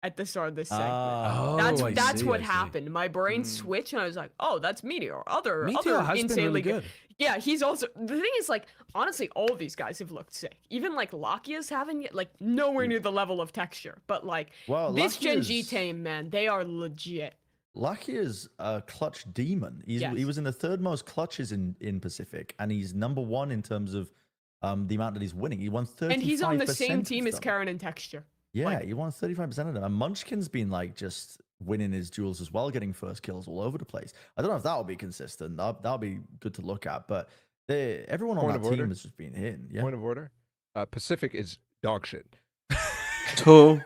at the start of this segment. Oh, I that's see, what I see. happened. My brain switched, and I was like, "Oh, that's Meteor." Other Meteor has been insanely really good. Yeah, he's also the thing is like honestly, all of these guys have looked sick. Even like Lakia's having like nowhere near the level of Texture, but like Well, this Gen G Lakia's- team, man, they are legit. Lucky is a clutch demon. He Yes. was in the 3rd most clutches in Pacific, and he's number 1 in terms of the amount that he's winning. He won 35%. And he's on the same of team as them. Karen and Texture. Yeah, like- he won 35% of them. And Munchkin's been like just winning his duels as well, getting first kills all over the place. I don't know if that'll be consistent. That'll be good to look at. But everyone on Point that of team order. has just been hitting. Yeah. Point of order. Pacific is dog shit. Two.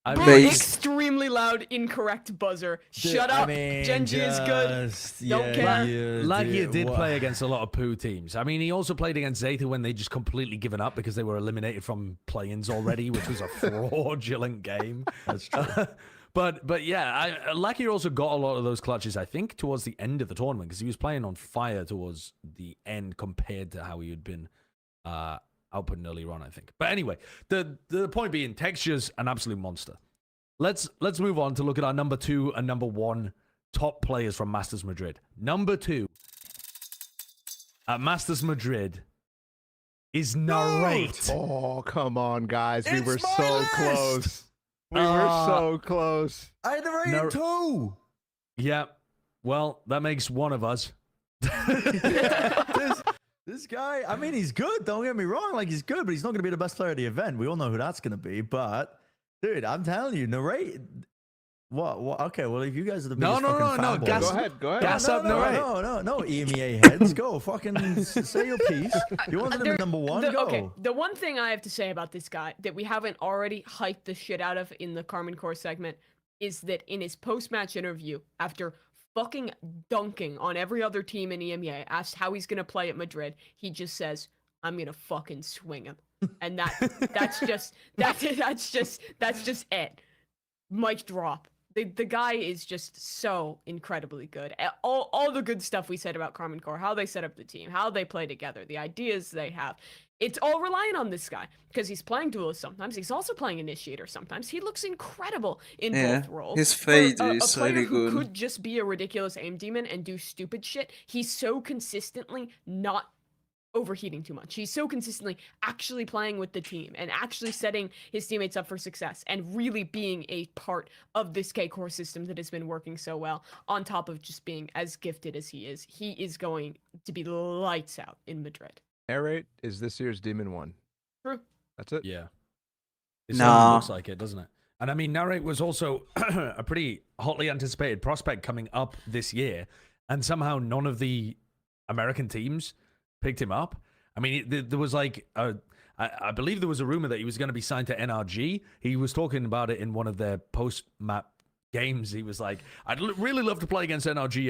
I Bro, Base. extremely loud, incorrect buzzer. Shut I up. mean, Gen G is good. just- Don't yeah, care. yeah, Lakia dude, did what- play against a lot of poo teams. I mean, he also played against Zeta when they just completely given up because they were eliminated from play-ins already, which was a fraudulent game. That's true. But yeah, Lakia also got a lot of those clutches, I think, towards the end of the tournament because he was playing on fire towards the end compared to how he had been outputting earlier on, I think. But anyway, the point being, Texture's an absolute monster. Let's move on to look at our number 2 and number 1 top players from Masters Madrid. Number 2 at Masters Madrid is Narrate. Oh, come on, guys. We It's were my so list! close. We were so close. I had the rating No. 2. Yeah. Well, that makes one of us. this This guy, I mean, he's good. Don't get me wrong. Like, he's good, but he's not going to be the best player at the event. We all know who that's going to be. But, dude, I'm telling you, narrate. What? Okay, well, if you guys are the biggest fucking fanboys- Go ahead. Gas up, narrate. No, EMEA heads, go. Fucking say your piece. You wanted him at number one, go. Okay, the one thing I have to say about this guy that we haven't already hyped the shit out of in the Carmen Core segment is that in his post-match interview, after fucking dunking on every other team in EMEA, asked how he's gonna play at Madrid, he just says, "I'm gonna fucking swing him," and that's just it. Mic drop. The guy is just so incredibly good. All the good stuff we said about Carmen Core, how they set up the team, how they play together, the ideas they have. It's all relying on this guy because he's playing duelist sometimes. He's also playing initiator sometimes. He looks incredible in both roles. His For fade a is player really who good. could just be a ridiculous aim demon and do stupid shit. He's so consistently not overheating too much. He's so consistently actually playing with the team and actually setting his teammates up for success and really being a part of this K-Core system that has been working so well, on top of just being as gifted as he is. He is going to be lights out in Madrid. Narrate is this year's Demon 1. True. That's it. Yeah. It Nah. certainly looks like it, doesn't it? And I mean, Narrate was also a pretty hotly anticipated prospect coming up this year, and somehow none of the American teams picked him up. I mean, there was like I believe there was a rumor that he was going to be signed to NRG. He was talking about it in one of their post-map games. He was like, "I'd really love to play against NRG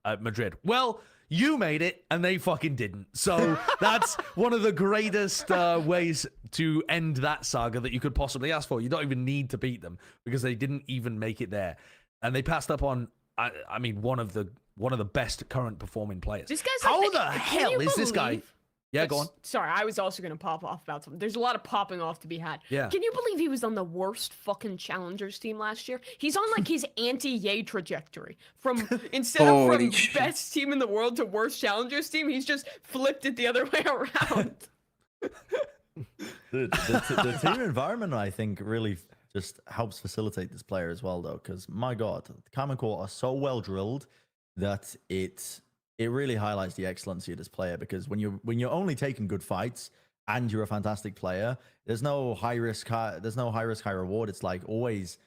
at Madrid." Well, you made it, and they fucking didn't. So that's one of the greatest ways to end that saga that you could possibly ask for. You don't even need to beat them because they didn't even make it there, and they passed up on. I mean, one of the best current performing players. This guy's How like the can hell you is this guy? believe- Yeah, go on. Sorry, I was also going to pop off about something. There's a lot of popping off to be had. Yeah. Can you believe he was on the worst fucking challengers team last year? He's on like his anti-Yay trajectory. From instead of Holy from shit. best team in the world to worst challengers team, he's just flipped it the other way around. The team environment, I think, really just helps facilitate this player as well, though, because my God, the Carmen Core are so well drilled that it really highlights the excellency of this player. Because when you're only taking good fights and you're a fantastic player, there's no high risk, high reward. It's like always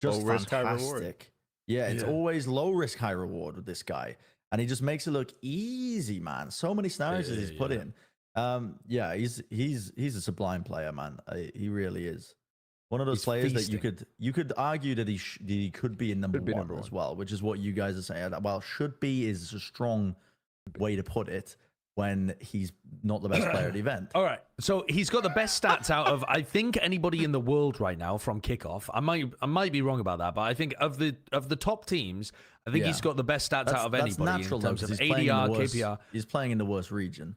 just Low risk, high reward. fantastic. Yeah, it's Yeah. always low risk, high reward with this guy, and he just makes it look easy, man. So many scenarios he's put in. Yeah, he's a sublime player, man. He really is. One of those He's players that feasting. you could argue that he could be in number Could be one number as one. well, which is what you guys are saying. Well, should be is a strong way to put it when he's not the best player at the event. All right, so he's got the best stats out of I think anybody in the world right now from kickoff. I might be wrong about that, but I think of the top teams, I think Yeah. he's got the best stats out of anybody natural, in though, terms 'cause of he's playing in ADR, the worst- KPR. He's playing in the worst region.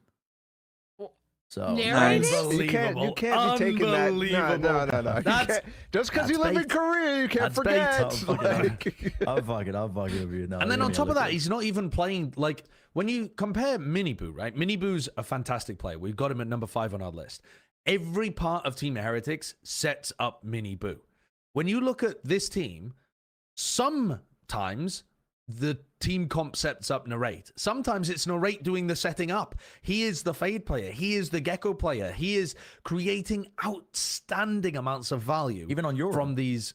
Well, So narrated? You can't be taking that. No. You That's- can't- just because you that's live in bait. Korea, you can't That's bait. forget. I'm fucking with you now. And then on top of that, he's not even playing like when you compare Miniboo, right? Miniboo's a fantastic player. We've got him at number 5 on our list. Every part of Team Heretics sets up Miniboo. When you look at this team, sometimes the team comp sets up Narrate. Sometimes it's Narrate doing the setting up. He is the Fade player. He is the Gecko player. He is creating outstanding amounts of value Even on Yoru. from these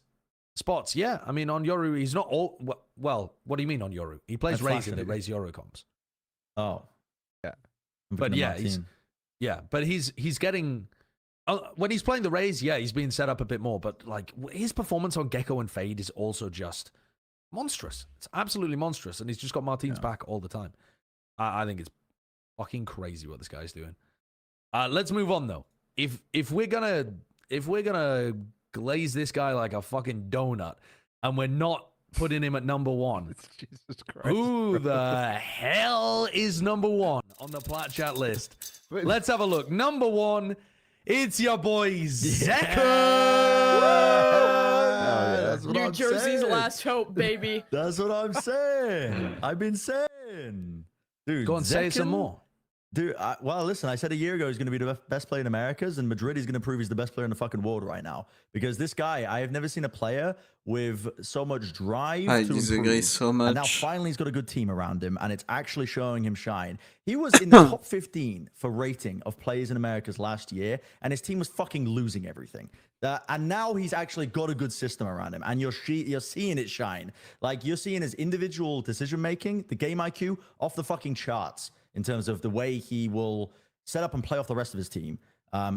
spots. Yeah, I mean, on Yoru, he's not all... Well, what do you mean on Yoru? He plays That's Raze in the fascinating. Raze Yoru comps. Oh, Yeah. I'm But picking yeah, Martin. but he's getting... when he's playing the Raze, yeah, he's being set up a bit more. But like his performance on Gecko and Fade is also just monstrous. It's absolutely monstrous. And he's just got Martine's back all the time. I think it's fucking crazy what this guy's doing. Let's move on though. If we're gonna glaze this guy like a fucking donut and we're not putting him at number 1, Jesus Christ. who the hell is number 1 on the Plat Chat list? Let's have a look. Number 1, it's your boy Zeka. That's what New I'm Jersey's saying. last hope, baby. That's what I'm saying. I've been saying, dude. Go on, say some Zekken- more. Dude, well, listen, I said a year ago he's going to be the best player in Americas, and Madrid is going to prove he's the best player in the fucking world right now. Because this guy, I have never seen a player with so much drive I to disagree improve. so And now much. finally he's got a good team around him, and it's actually showing him shine. He was in the top 15 for rating of players in Americas last year, and his team was fucking losing everything. And now he's actually got a good system around him, and you're seeing it shine. Like, you're seeing his individual decision making, the game IQ, off the fucking charts in terms of the way he will set up and play off the rest of his team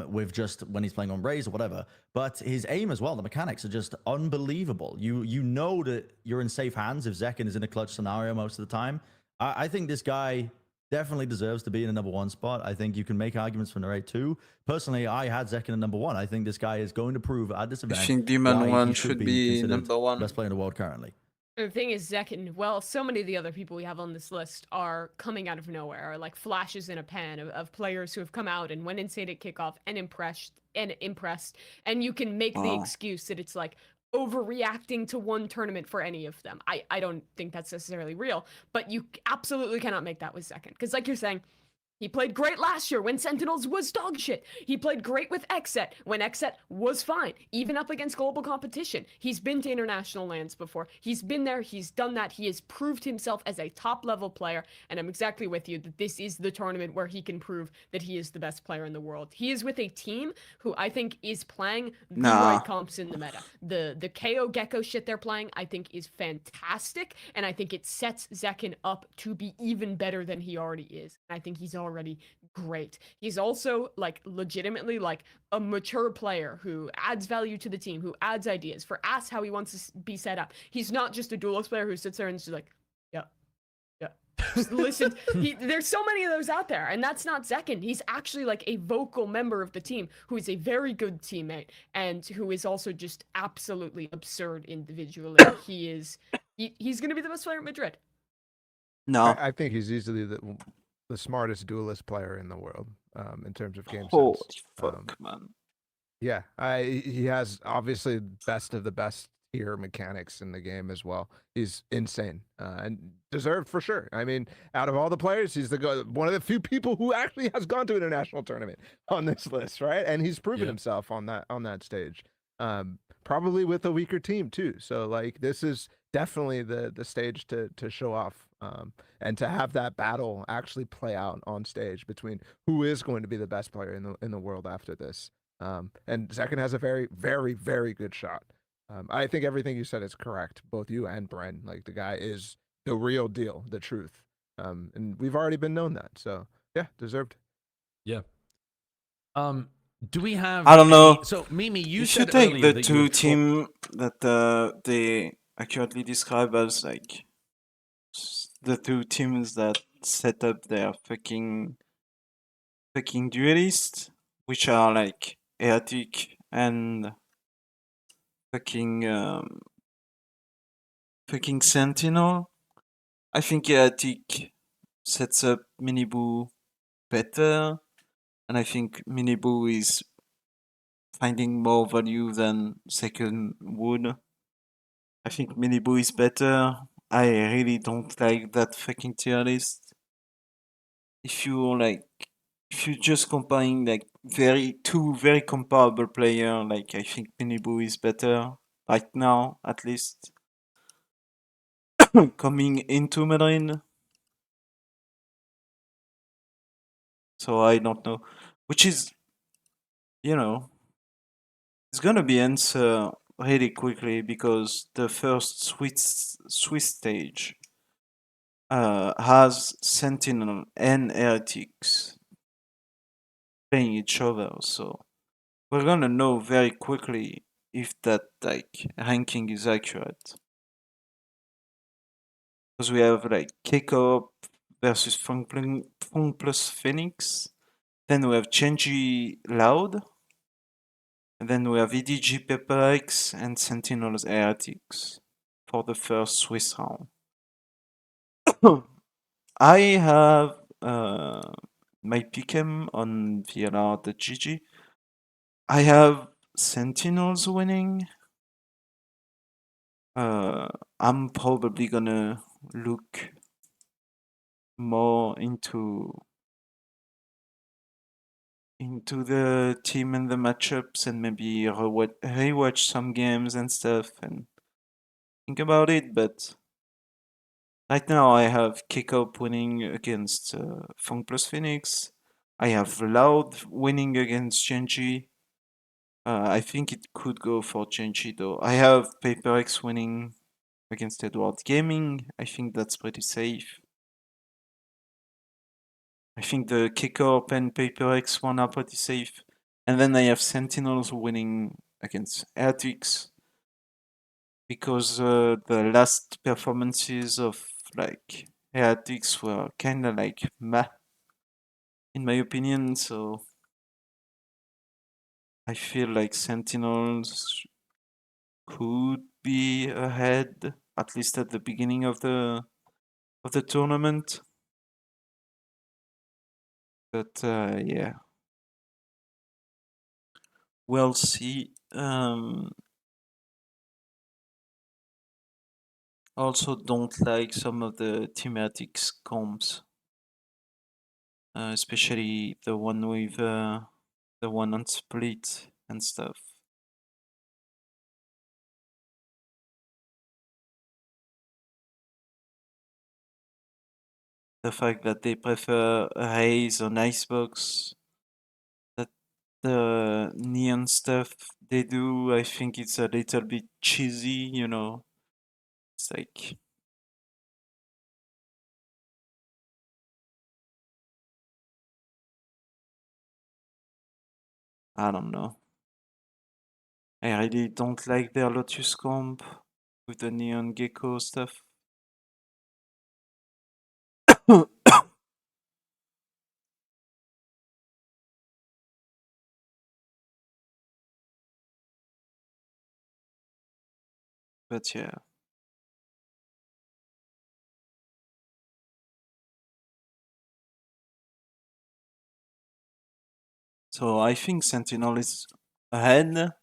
with just when he's playing on Raze or whatever. But his aim as well, the mechanics are just unbelievable. You know that you're in safe hands if Zekin is in a clutch scenario most of the time. I think this guy definitely deserves to be in a number one spot. I think you can make arguments for Narrate too. Personally, I had Zekin in number one. I think this guy is going to prove at this I event think Demon why 1 he should should be be considered number 1. best player in the world currently. The thing is, Zekin, well, so many of the other people we have on this list are coming out of nowhere, are like flashes in a pan of players who have come out and went insane at kickoff and impressed. And you can make the Wow. excuse that it's like overreacting to one tournament for any of them. I don't think that's necessarily real, but you absolutely cannot make that with Zekin. Because like you're saying, he played great last year when Sentinels was dog shit. He played great with Xset when Xset was fine, even up against global competition. He's been to international lands before. He's been there, he's done that. He has proved himself as a top level player, and I'm exactly with you that this is the tournament where he can prove that he is the best player in the world. He is with a team who I think is playing the Nah. right comps in the meta. The KO Gecko shit they're playing, I think, is fantastic, and I think it sets Zekin up to be even better than he already is. I think he's already great. He's also like legitimately like a mature player who adds value to the team, who adds ideas for us how he wants to be set up. He's not just a duelist player who sits there and is just like, yeah, just listen. There's so many of those out there, and that's not Zekin. He's actually like a vocal member of the team who is a very good teammate and who is also just absolutely absurd individually. He's gonna be the best player at Madrid. No. I think he's easily the smartest duelist player in the world in terms of game Holy sense. fuck, man. Yeah, he has obviously best of the best tier mechanics in the game as well. He's insane and deserved for sure. I mean, out of all the players, he's one of the few people who actually has gone to an international tournament on this list, right? And he's proven himself on that stage. Probably with a weaker team too. So like this is definitely the stage to show off and to have that battle actually play out on stage between who is going to be the best player in the world after this. And Zekin has a very, very, very good shot. I think everything you said is correct, both you and Bren. Like the guy is the real deal, the truth. And we've already been known that. So yeah, deserved. Yeah. Do we have? I don't know. So Mimi, you If you said take earlier the that you two team that they accurately describe as like the two teams that set up their fucking duelists, which are like Erratic and fucking Sentinel. I think Erratic sets up Miniboo better, and I think Miniboo is finding more value than Second would. I think Miniboo is better. I really don't like that fucking tier list. If you're just comparing like two very comparable player, like I think Miniboo is better right now, at least. Coming into Madrid. So I don't know. Which is, it's gonna be answered really quickly because the first Swiss stage has Sentinel and Heretics playing each other, so we're gonna know very quickly if that like ranking is accurate. Because we have like Keiko versus Funk plus Phoenix, then we have Chenji Loud, and then we have EDG Pepper X and Sentinel's Heretics for the first Swiss round. I have my pick'em on VLR.gg. I have Sentinels winning. I'm probably gonna look more into into the team and the matchups and maybe rewatch some games and stuff and think about it. But right now I have Kickup winning against Funk plus Phoenix. I have Loud winning against Genji. I think it could go for Genji though. I have PaperX winning against Edward Gaming. I think that's pretty safe. I think the Kickup and PaperX one are pretty safe. And then I have Sentinels winning against Heretics. Because the last performances of like Heretics were kinda like meh, in my opinion, so I feel like Sentinels could be ahead, at least at the beginning of the tournament. But yeah, we'll see. Also, don't like some of the thematics comps, especially the one with the one on Split and stuff. The fact that they prefer Haze on Icebox, that the neon stuff they do, I think it's a little bit cheesy, you know. It's like I don't know. I really don't like their Lotus comp with the neon gecko stuff. But yeah. So I think Sentinel is ahead,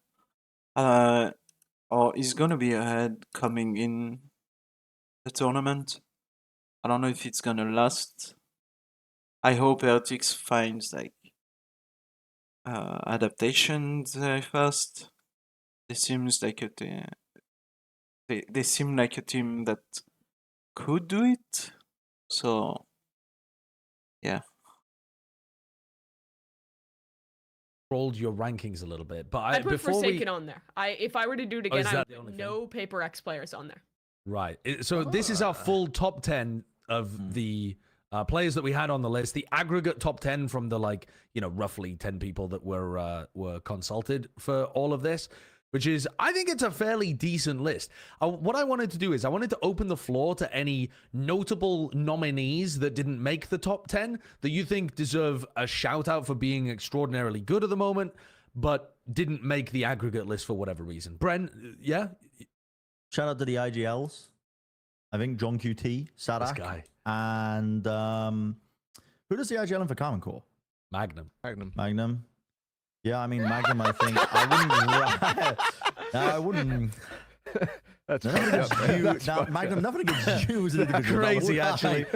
or is gonna be ahead coming in the tournament. I don't know if it's gonna last. I hope Heretics finds like adaptations very fast. They seem like a team that could do it. So yeah. Rolled your rankings a little bit, but I put before Forsaken on there. If I were to do it again, is I that would the put only thing? no Paper X players on there. Right. So this is our full top 10 of the players that we had on the list. The aggregate top 10 from the roughly 10 people that were consulted for all of this, which is, I think it's a fairly decent list. What I wanted to do is I wanted to open the floor to any notable nominees that didn't make the top 10 that you think deserve a shout out for being extraordinarily good at the moment, but didn't make the aggregate list for whatever reason. Brent, yeah? Shout out to the IGLs. I think John QT, Sadak, This guy. and who does the IGL in for Common Core? Magnum. Magnum. Yeah, I mean Magnum. I think I wouldn't. I wouldn't. That's Nothing fucked up, against man. you. That's Now, fucked Magnum, up. nothing against you as an individual. Crazy, actually.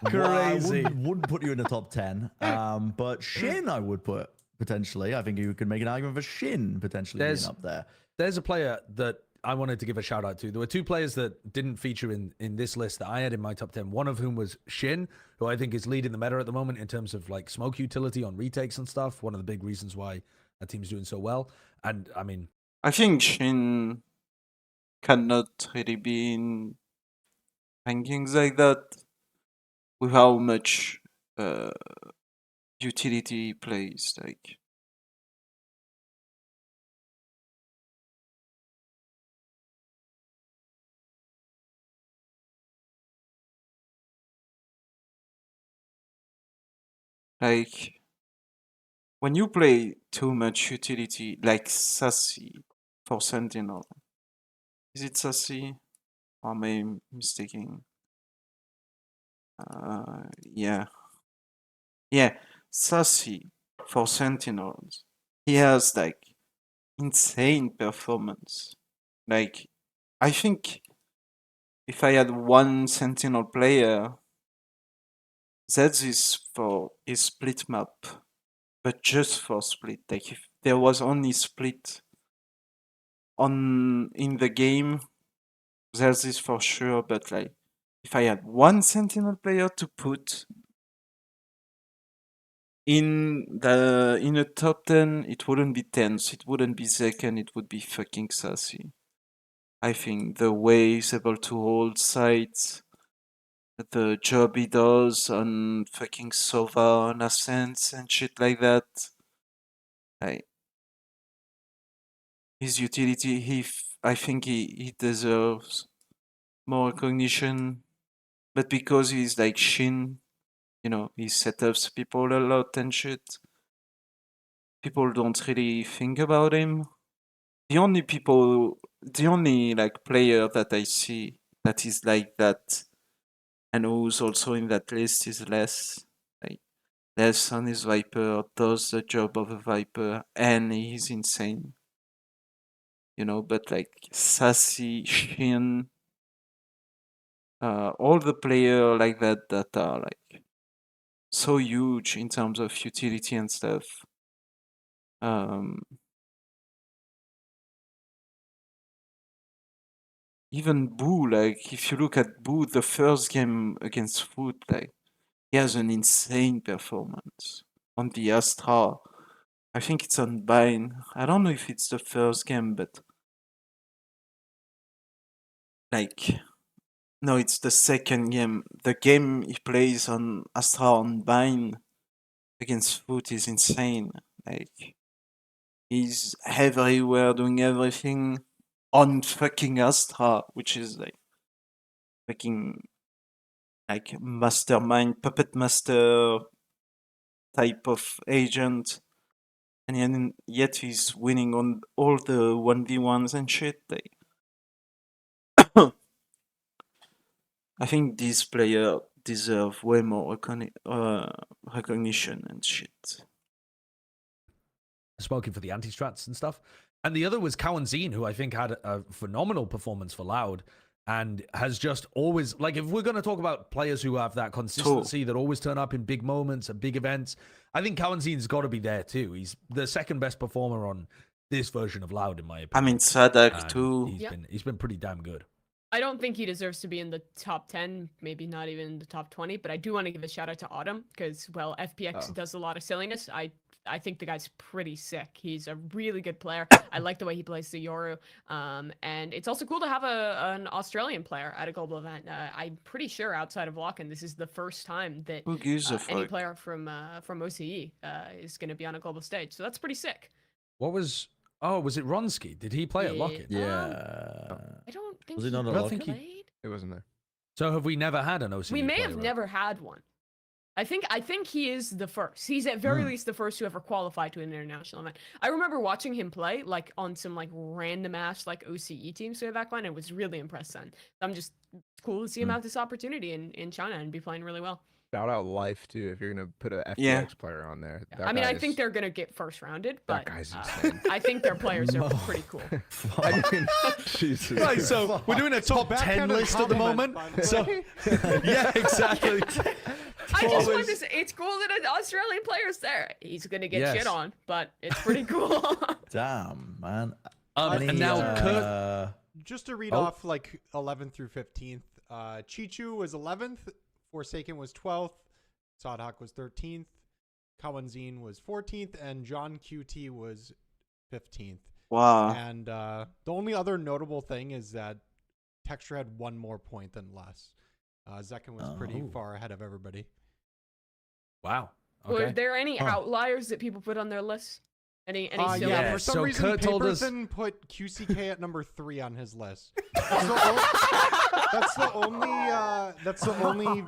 Crazy. I wouldn't put you in the top 10. But Shin, I would put potentially. I think you could make an argument for Shin potentially being up there. There's a player that I wanted to give a shout out to. There were two players that didn't feature in this list that I had in my top 10. One of whom was Shin, who I think is leading the meta at the moment in terms of like smoke utility on retakes and stuff. One of the big reasons why that team's doing so well. And I mean, I think Shin cannot really be in rankings like that with how much utility he plays. Like when you play too much utility, like Sassy for Sentinel. Is it Sassy? Or am I mistaking? Yeah. Yeah, Sassy for Sentinels. He has like insane performance. Like, I think if I had one Sentinel player, that is for his split map but just for Split. Like if there was only Split in the game, there's this for sure. But like, if I had one Sentinel player to put in a top 10, it wouldn't be Tense, it wouldn't be Zekken, it would be fucking Sassy. I think the way he's able to hold sites, the job he does on fucking Sova on Ascents and shit like that. Like, his utility, I think he deserves more recognition. But because he's like Shin, you know, he setups people a lot and shit, people don't really think about him. The only like player that I see that is like that and who's also in that list is Les. Like Les on his Viper does the job of a Viper and he's insane. You know, but like Sassy, Shin, all the player like that are like so huge in terms of utility and stuff. Even Boo, like if you look at Boo, the first game against Foot, like he has an insane performance on the Astra. I think it's on Bind. I don't know if it's the first game, but like no, it's the second game. The game he plays on Astra on Bind against Foot is insane. Like he's everywhere doing everything on fucking Astra, which is like fucking like mastermind, puppet master type of agent. And yet he's winning on all the 1v1s and shit. Like, I think these players deserve way more recognition and shit. Spoken for the anti-strats and stuff. And the other was Cowan who I think had a phenomenal performance for Loud and has just always, like, if we're going to talk about players who have that consistency that always turn up in big moments and big events, I think Cowan's got to be there too. He's the second best performer on this version of Loud, in my opinion. I mean, Sadak And too. He's been pretty damn good. I don't think he deserves to be in the top 10, maybe not even the top 20, but I do want to give a shout out to Autumn because, well, FPX does a lot of silliness. I think the guy's pretty sick. He's a really good player. I like the way he plays the Yoru. And it's also cool to have an Australian player at a global event. I'm pretty sure outside of Locken, this is the first time that Who gives a any fuck? player from OCE is going to be on a global stage. So that's pretty sick. Was it Ronsky? Did he play at Locken? Yeah. I don't think Was he not at really Locken? played. It wasn't there. So have we never had an OCE We may player have at- never had one. I think he is the first. He's at very least the first to ever qualify to an international event. I remember watching him play like on some like random ass like OCE teams way back when. And was really impressed then. It's cool to see him have this opportunity in China and be playing really well. Shout out Life too if you're gonna put an FPX Yeah. player on there. Yeah. That I mean, I guy think is- they're gonna get first rounded, but that guy's insane. I think their players are pretty cool. I mean, Jesus. Right, so we're doing a top 10 backhanded list at the compliment, moment. by the So way. yeah, exactly. I just want Always- to say it's cool that an Australian player's there. He's gonna get Yes. shit on, but it's pretty cool. Damn, man. And now Kurt. Just to read Oh. off like 11th through 15th, Chichu was 11th, Forsaken was 12th, Sadhak was 13th, Kawanzine was 14th, and John QT was 15th. Wow. And the only other notable thing is that Texture had one more point than Les. Zekken was pretty Oh. far ahead of everybody. Wow. Were Okay. there any Huh. outliers that people put on their list? Any Yeah, silly- for some so reason, Kurt told us- Paperthin put QCK at number 3 on his list. That's the only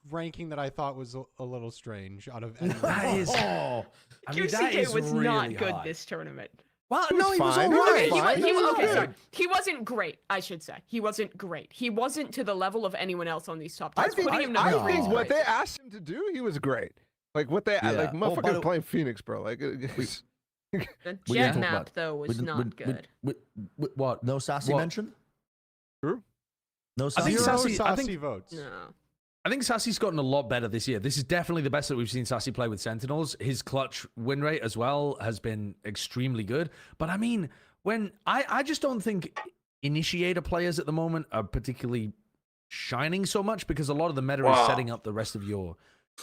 ranking that I thought was a little strange out of any. That is. Oh, I mean, that QCK is was really not good high. this tournament. Well, He was no, he was fine. all He was right. fine. He was Okay, good. sorry. He wasn't great, I should say. He wasn't great. He wasn't to the level of anyone else on these top I 10s. think, Putting him I number 3 think is what great. they asked him to do, he was great. Like what they Yeah. like, Oh, by motherfucker the- playing Phoenix, bro. Like, The we didn't jet talk map, about- though, was not good. What? No Sassy What? mention? True. No I Sassy. think Zero Sassy- Sassy I think- votes. No. I think Sassy's gotten a lot better this year. This is definitely the best that we've seen Sassy play with Sentinels. His clutch win rate as well has been extremely good. But I mean, when I just don't think initiator players at the moment are particularly shining so much because a lot of the meta is setting up the rest of your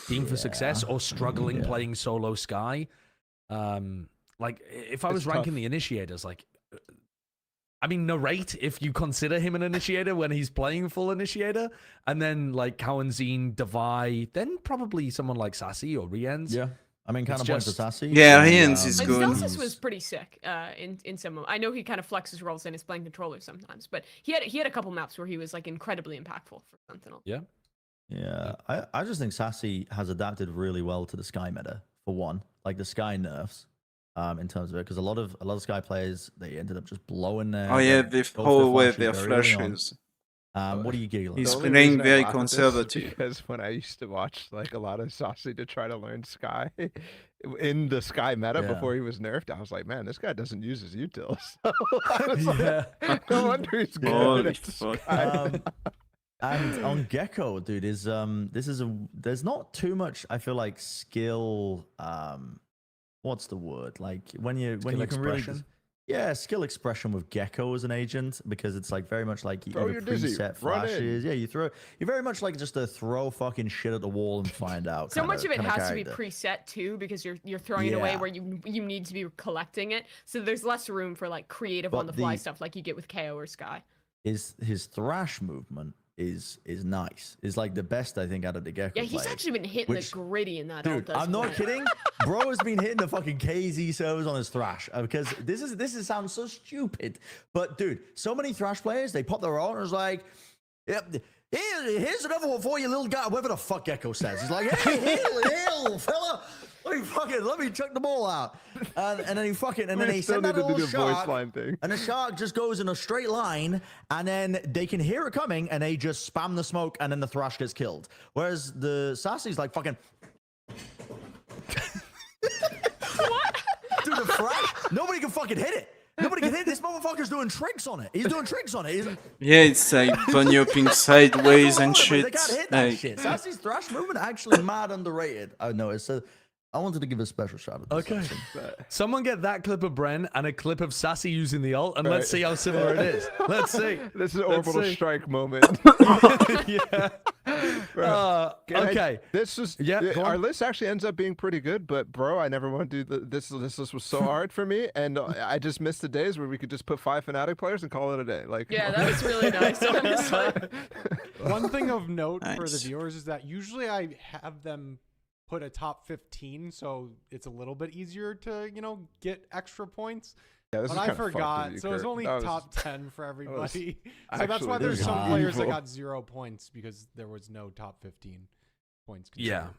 team for success or struggling playing solo Sky. Like if I was ranking the initiators, like I mean, Narrate, if you consider him an initiator when he's playing full initiator, and then like Cowanzine, Devi, then probably someone like Sassy or Rienz. Yeah. I mean, kind of points to Sassy. Yeah, Rienz is And good. Celsius was pretty sick in some moments. I know he kind of flexes roles and is playing controller sometimes, but he had a couple maps where he was like incredibly impactful for Sentinel. Yeah. Yeah. I just think Sassy has adapted really well to the Sky meta, for one. Like the Sky nerfs. In terms of it, because a lot of Sky players, they ended up just blowing their. Oh yeah, their they hold away flashes their very early on. flashes. What are you giggling? He's The only playing reason I very laugh at this is conservative. because when I used to watch like a lot of Saucy to try to learn Sky in the Sky meta Yeah. before he was nerfed, I was like, man, this guy doesn't use his utils. So I was Yeah. like, no wonder he's good Holy at fuck. Sky. And on Gecko, dude, there's not too much. I feel like skill. What's the word? Like when you can really. Yeah, skill expression with Gecko as an agent, because it's like very much like you Throw either your dizzy, preset run in. flashes. Yeah, you're very much like just a throw fucking shit at the wall and find out. So much of it kinda has to be character. preset too, because you're throwing it away Yeah. where you need to be collecting it. So there's less room for like creative But on the fly the- stuff like you get with KO or Sky. His thrash movement is nice. Is like the best I think out of the Gecko. Yeah, he's players. actually been hitting which- the gritty in that. Dude, I'm not kidding. Bro has been hitting the fucking KZ servers on his thrash because this sounds so stupid. But dude, so many thrash players, they pop their own and it's like, yep, here's another one for you, little guy. Whatever the fuck Gecko says. He's like, hey, heal, fella. Let me chuck the ball out. And then he fucking, and then We he still send that need to do little the voice shark. line thing. And the shark just goes in a straight line, and then they can hear it coming, and they just spam the smoke, and then the thrash gets killed. Whereas the Sassy's like fucking. What? Dude, the thrash, nobody can fucking hit it. Nobody can hit it. This motherfucker's doing tricks on it. He's doing tricks on it. Yeah, it's like bunny hopping sideways and They shit. can't hit that Like, shit. Sassy's thrash movement actually mad underrated. I know. It's I wanted to give a special shout out. To Okay. Sassy. Someone get that clip of Bren and a clip of Sassy using the ult, and let's Right. see how similar it is. Let's see. This is an Let's orbital see. strike moment. Yeah. Bro, Okay. This is Yeah, go our on. list actually ends up being pretty good, but bro, I never want to do this. This list was so hard for me, and I just missed the days where we could just put 5 Fnatic players and call it a day. Like, Yeah, that was really nice. Honestly. One thing of note for the Nice. viewers is that usually I have them put a top 15, so it's a little bit easier to, get extra points. yeah, this But is I kinda fucked of forgot, you, so it's Kurt. only That was- top 10 for everybody. So that's actually why there's some really players that evil. got 0 points because there was no top 15 points. Yeah. considered.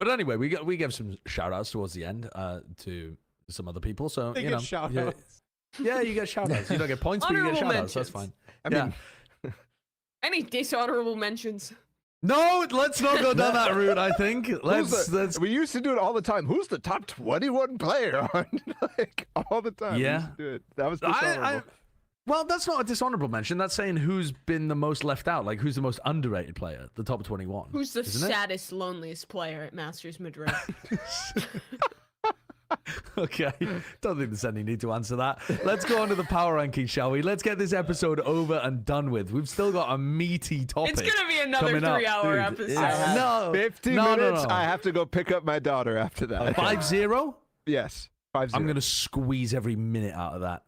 But anyway, we gave some shout outs towards the end to some other people. So They you get know, shout yeah, outs. yeah, you get shout outs. You don't get points, but you get Honorable shout outs. That's mentions. fine. I Yeah. mean, Any dishonorable mentions? No, let's not go down that route. I think who's let's. we used to do it all the time. Who's the top 21 player on like all the time? We used Yeah. to do it. That was dishonorable. Well, that's not a dishonorable mention. That's saying who's been the most left out. Like, who's the most underrated player? The top 21. Who's the isn't it? saddest, loneliest player at Masters Madrid? Okay. Don't think there's any need to answer that. Let's go on to the power ranking, shall we? Let's get this episode over and done with. We've still got a meaty topic. It's gonna be another coming up. 3-hour Dude, episode. it's- No, 50 no, minutes. No. I have to go pick up my daughter after that. 5-0? Yes. 5-0. I'm gonna squeeze every minute out of that.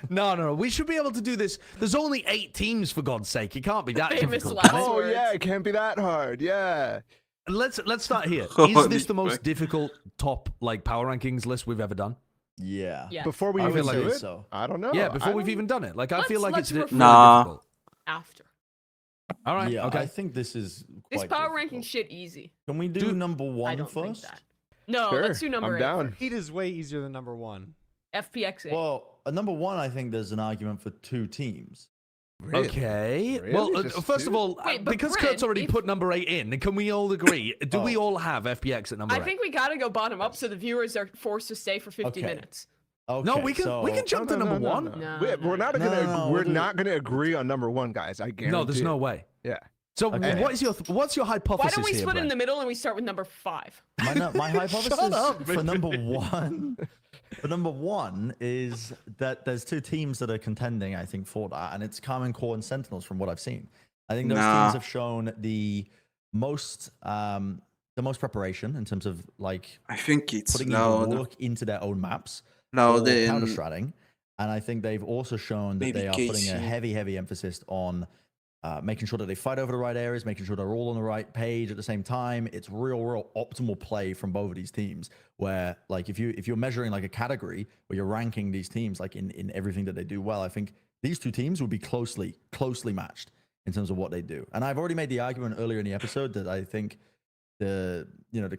No. No. We should be able to do this. There's only 8 teams, for God's sake. It can't be that Famous difficult. last can it? Oh words. yeah, it can't be that hard. Yeah. Let's start here. Is Holy this the most fuck. difficult top power rankings list we've ever done? Yeah. Yes. Before we I even feel like do it, so. I don't know. Yeah, before I we've don't- even done it. Like, I feel like Let's it's refer- really Nah. difficult. After. All right. Yeah, Okay. I think this is This quite power difficult. ranking shit easy. Can we do Dude, number I one don't think first? that. No, Sure, let's do number I'm 8 down. first. Heat is way easier than number 1. FPX 8. Well, number one, I think there's an argument for 2 teams. Really? Okay. Really? Well, Just first of two? all, Wait, but because Brent, Kurt's already if- put number 8 in, can we all agree? Do we Oh. all have FPX at number 8? I think we gotta go bottom up so the viewers are forced to stay for 50 Okay. minutes. Okay, No, we can so, jump to number 1. No, We're not No, gonna no, we're we'll do- not gonna agree on number 1, guys. I guarantee. No, there's it. no way. Yeah. So Okay. what's your hypothesis Why don't we here, split in Brent? the middle and we start with number 5? My hypothesis up, for number one, is that there's two teams that are contending, I think, for that, and it's Carmen Core and Sentinels. From what I've seen, I think those Nah. teams have shown the most preparation in terms of like I think it's putting no, either work into their own maps no, or they counter stratting. And I think they've also shown that Maybe they are putting a KC. heavy emphasis on making sure that they fight over the right areas, making sure they're all on the right page at the same time. It's real optimal play from both of these teams. Where like if you're measuring like a category where you're ranking these teams like in everything that they do well, I think these two teams would be closely matched in terms of what they do. And I've already made the argument earlier in the episode that I think the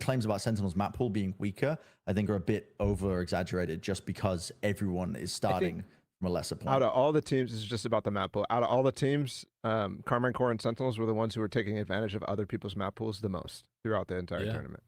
claims about Sentinel's map pool being weaker, I think are a bit over exaggerated just because everyone is starting from a lesser point. Out of all the teams, this is just about the map pool. Out of all the teams, Carmine Core and Sentinels were the ones who were taking advantage of other people's map pools the most throughout the entire tournament.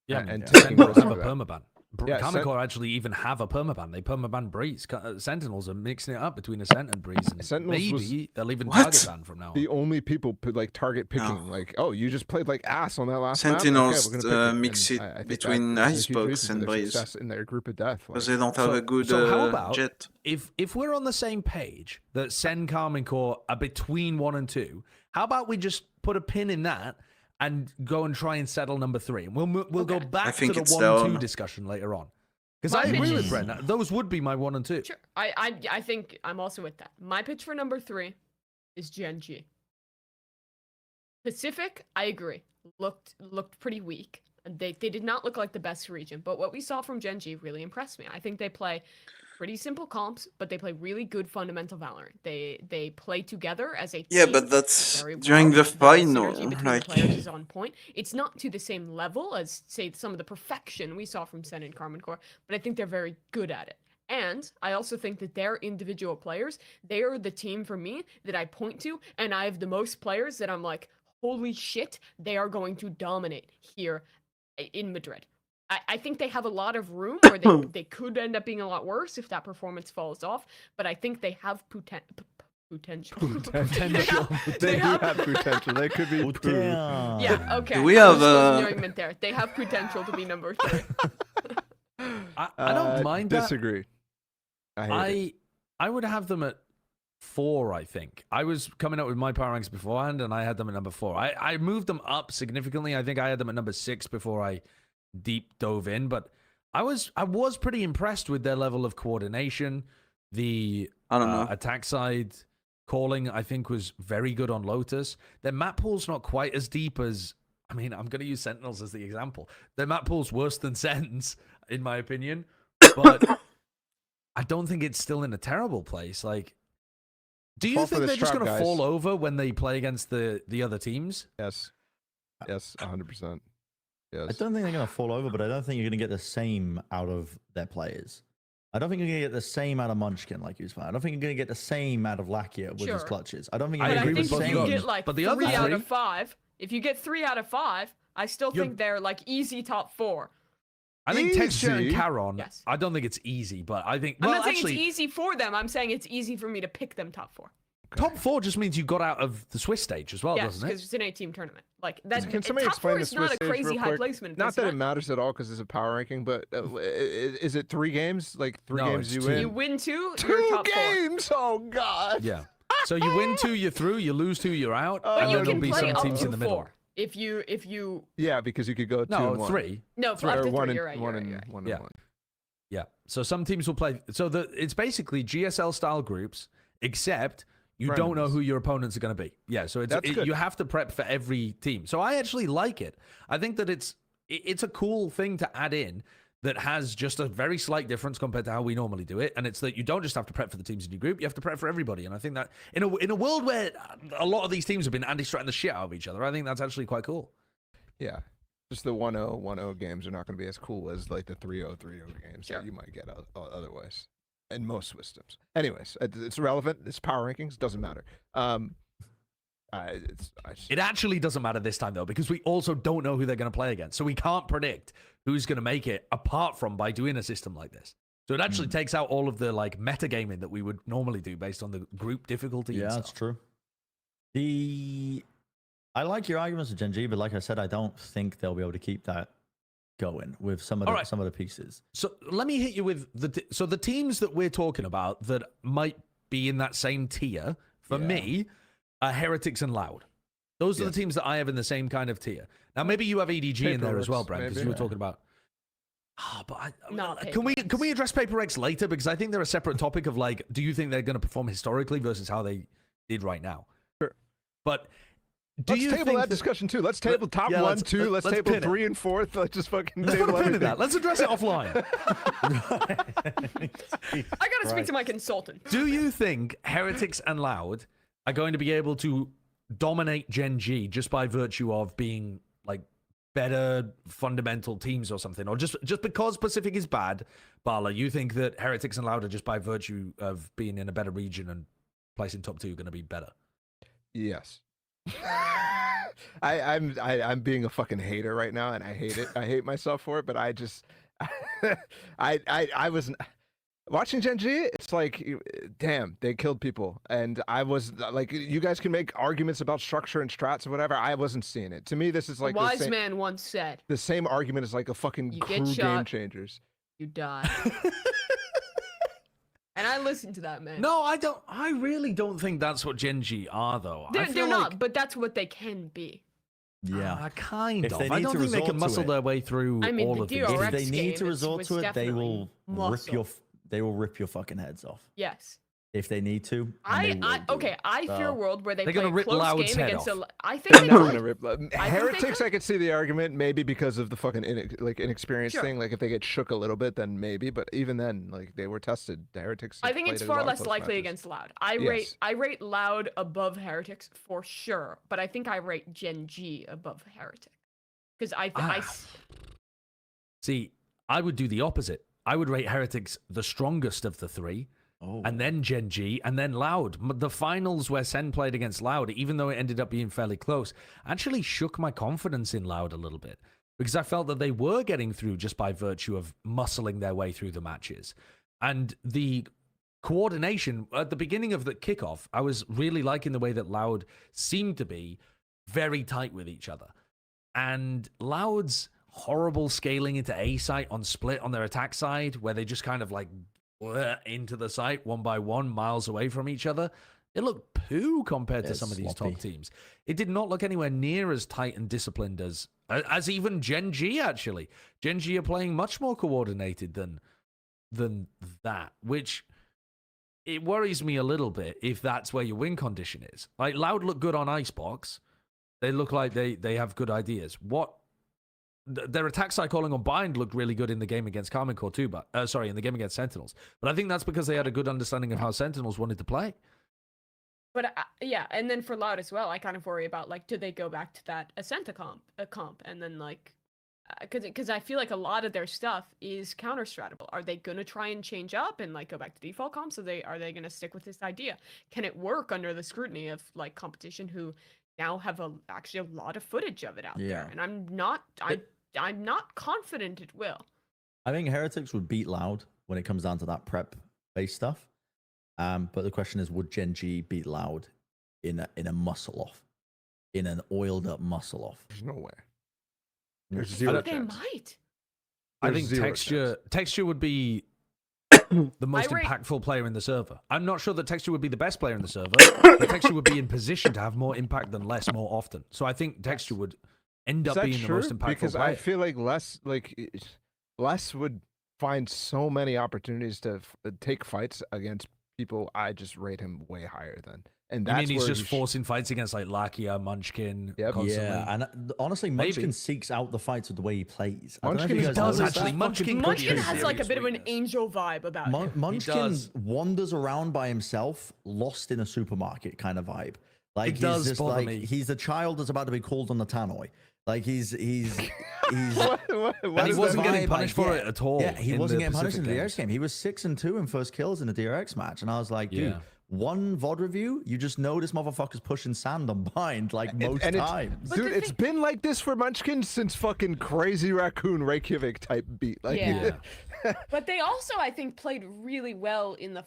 Yeah, and and taking Sentinels risk have a for that. permaban. Yeah, Common Core actually even have a permaban. They permaban Breeze. Sentinels are mixing it up between Ascent and Breeze. And Sentinels was maybe they'll even What? target ban from now on. The only people like target picking, like, oh, you just played like ass on that last Sentinels, map. Okay, we're gonna pick mix And it I think between that is a huge Icebox reason for and their Breeze. success in their group of death. Because Like, they don't have a good so how about jet. if we're on the same page that Sen, Carmine Core are between 1 and 2, how about we just put a pin in that and go and try and settle number 3, and we'll go Okay. back to think the it's 1-2 down. discussion later on. Because My I agree pitch with is- Brent. Those would be my 1 and 2. Sure. I think I'm also with that. My pitch for number 3 is Gen G. Pacific, I agree. Looked pretty weak. They did not look like the best region, but what we saw from Gen G really impressed me. I think they play pretty simple comps, but they play really good fundamental Valorant. They play together as a team. Yeah, but that's very during well. the Synergy final. between Like, the players is on point. It's not to the same level as, say, some of the perfection we saw from Sen and Carmine Core, but I think they're very good at it. And I also think that their individual players, they are the team for me that I point to, and I have the most players that I'm like, holy shit, they are going to dominate here in Madrid. I think they have a lot of room where they could end up being a lot worse if that performance falls off, but I think they have potential. Potential. they do have potential. They could be proved. Yeah, okay. we I have, was supposed to there. They have potential to be number 3. I don't mind that. Disagree. I hate it. I would have them at 4, I think. I was coming up with my power ranks beforehand, and I had them at number 4. I moved them up significantly. I think I had them at number 6 before I deep dove in, but I was pretty impressed with their level of coordination. The I don't know. attack side calling, I think, was very good on Lotus. Their map pool's not quite as deep as, I mean, I'm going to use Sentinels as the example. Their map pool's worse than Sen's, in my opinion, but I don't think it's still in a terrible place. Like, do you Fall for think this they're just trap, going to guys. fall over when they play against the other teams? Yes. Yes, 100%. Yes. I don't think they're going to fall over, but I don't think you're going to get the same out of their players. I don't think you're going to get the same out of Munchkin, like you was saying. I don't think you're going to get the same out of Lakia with his Sure. clutches. I don't think I you're But I going to agree get with think the both if of you those. get like But the 3 other out three- of 5, if you get 3 out of 5, I still You're- think they're like easy top 4. I think Texture and Easy? Charon, Yes. I don't think it's easy, but I think, I'm well, not saying actually, it's easy for them. I'm saying it's easy for me to pick them top 4. top 4 just means you got out of the Swiss stage as well, Yes, doesn't because it? it's an 8-team tournament. Like that. Can somebody top explain 4 the is not Swiss a stage crazy real high quick? placement. in Not this that it event. matters at all because it's a power ranking, but is it 3 games? Like 3 No, games it's you 2. win? You win 2, you're 2 top 4. games! Oh, God. Yeah. So you win 2, you're through. You lose 2, you're out. But But and you then there'll can be play some up teams to in the middle. 4. If you Yeah, because you could go 2 No, and 1. 3. no, up to Or 3. 1 and You're right. 1 You're and right. 1 Yeah. and 1. Yeah. So some teams will play. So it's basically GSL style groups, except you don't know Randoms. who your opponents are going to be. Yeah. So That's good. you have to prep for every team. So I actually like it. I think that it's a cool thing to add in that has just a very slight difference compared to how we normally do it. And it's that you don't just have to prep for the teams in your group, you have to prep for everybody. And I think that in a world where a lot of these teams have been anti-stratting the shit out of each other, I think that's actually quite cool. Yeah. Just the 1-0, 1-0 games are not going to be as cool as like the 3-0, 3-0 games Sure. that you might get otherwise. In most systems. Anyways, it's relevant. It's power rankings. Doesn't matter. It actually doesn't matter this time, though, because we also don't know who they're going to play against. So we can't predict who's going to make it apart from by doing a system like this. So it actually takes out all of the like metagaming that we would normally do based on the group difficulty. Yeah, and that's stuff. true. I like your arguments with Gen G, but like I said, I don't think they'll be able to keep that going with some of the pieces. So let me hit you with the teams that we're talking about that might be in that same tier for me are Heretics and Loud. Those are the teams that I have in the same kind of tier. Now maybe you have EDG in there as well, Brent, because you were talking about. Can we address Paper X later, because I think they're a separate topic of like, do you think they're going to perform historically versus how they did right now? Sure. But let's table that discussion too. Let's table top 1, 2. Let's table 3 and 4. Let's just fucking table put a pin in everything. that. Let's address it offline. I gotta speak to my consultant. Do you think Heretics and Loud are going to be able to dominate Gen G just by virtue of being like better fundamental teams or something, or just because Pacific is bad? Bala, you think that Heretics and Loud are just by virtue of being in a better region and placing top 2 going to be better? Yes. I'm being a fucking hater right now, and I hate it. I hate myself for it, but I just I was watching Gen G. It's like, damn, they killed people, and I was like, you guys can make arguments about structure and strats or whatever. I wasn't seeing it. To me, this is like a wise man once said, the same argument as like a fucking crew game changers. You die. And I listened to that, man. No, I don't. I really don't think that's what Gen G are, though. They're not, but that's what they can be. Yeah, kind of. I don't think they can muscle their way through all of these. If they need to resort to it, they will rip your fucking heads off. Yes. If they need to. I fear a world where they're gonna rip close Loud's game head against off. I think they're gonna rip Heretics. I could see the argument, maybe because of the fucking inexperienced thing. Like if they get shook a little bit, then maybe. But even then, like they were tested. The Heretics. I think it's far less likely against Loud. I rate Loud above Heretics for sure, but I think I rate Gen G above Heretics because I see. I would do the opposite. I would rate Heretics the strongest of the 3. And then Gen G, and then Loud. The finals where Sen played against Loud, even though it ended up being fairly close, actually shook my confidence in Loud a little bit. Because I felt that they were getting through just by virtue of muscling their way through the matches. And the coordination, at the beginning of the kickoff, I was really liking the way that Loud seemed to be very tight with each other. And Loud's horrible scaling into A site on split on their attack side, where they just kind of like into the site one by one, miles away from each other. It looked poo compared to some of these top teams. It did not look anywhere near as tight and disciplined as even Gen G, actually. Gen G are playing much more coordinated than that, which it worries me a little bit if that's where your win condition is. Like, Loud look good on Icebox. They look like they have good ideas. Their attack side calling on Bind looked really good in the game against Karmine Core too, but in the game against Sentinels. But I think that's because they had a good understanding of how Sentinels wanted to play. But and then for Loud as well, I kind of worry about like, do they go back to that Ascenta comp, and then like, because I feel like a lot of their stuff is counter stratable. Are they gonna try and change up and like go back to default comps? Are they gonna stick with this idea? Can it work under the scrutiny of like competition who now have actually a lot of footage of it out there? And I'm not confident it will. I think Heretics would beat Loud when it comes down to that prep-based stuff. But the question is, would Gen G beat Loud in a muscle-off? In an oiled-up muscle-off? There's no way. There's zero chance. They might. I think Texture would be the most impactful player in the server. I'm not sure that Texture would be the best player in the server, but Texture would be in position to have more impact than Less more often. So I think Texture would end up being the most impactful because player. I feel like Less would find so many opportunities to take fights against people I just rate him way higher than. And that's he's just forcing fights against like Lakia, Munchkin. Constantly. Yeah, and honestly, Munchkin seeks out the fights with the way he plays. Munchkin does actually. Munchkin has like a bit of an angel vibe about him. Munchkin wanders around by himself, lost in a supermarket kind of vibe. Like he's just like he's a child that's about to be called on the tannoy. Like he's and he wasn't getting punished for it at all. Yeah, he wasn't getting punished in the DRX game. He was 6-2 in first kills in the DRX match, and I was like, dude. One VOD review, you just know this motherfucker's pushing sand on Bind like most times. Dude, it's been like this for Munchkin since fucking Crazy Raccoon Reykjavik type beat. Like, But they also, I think, played really well in the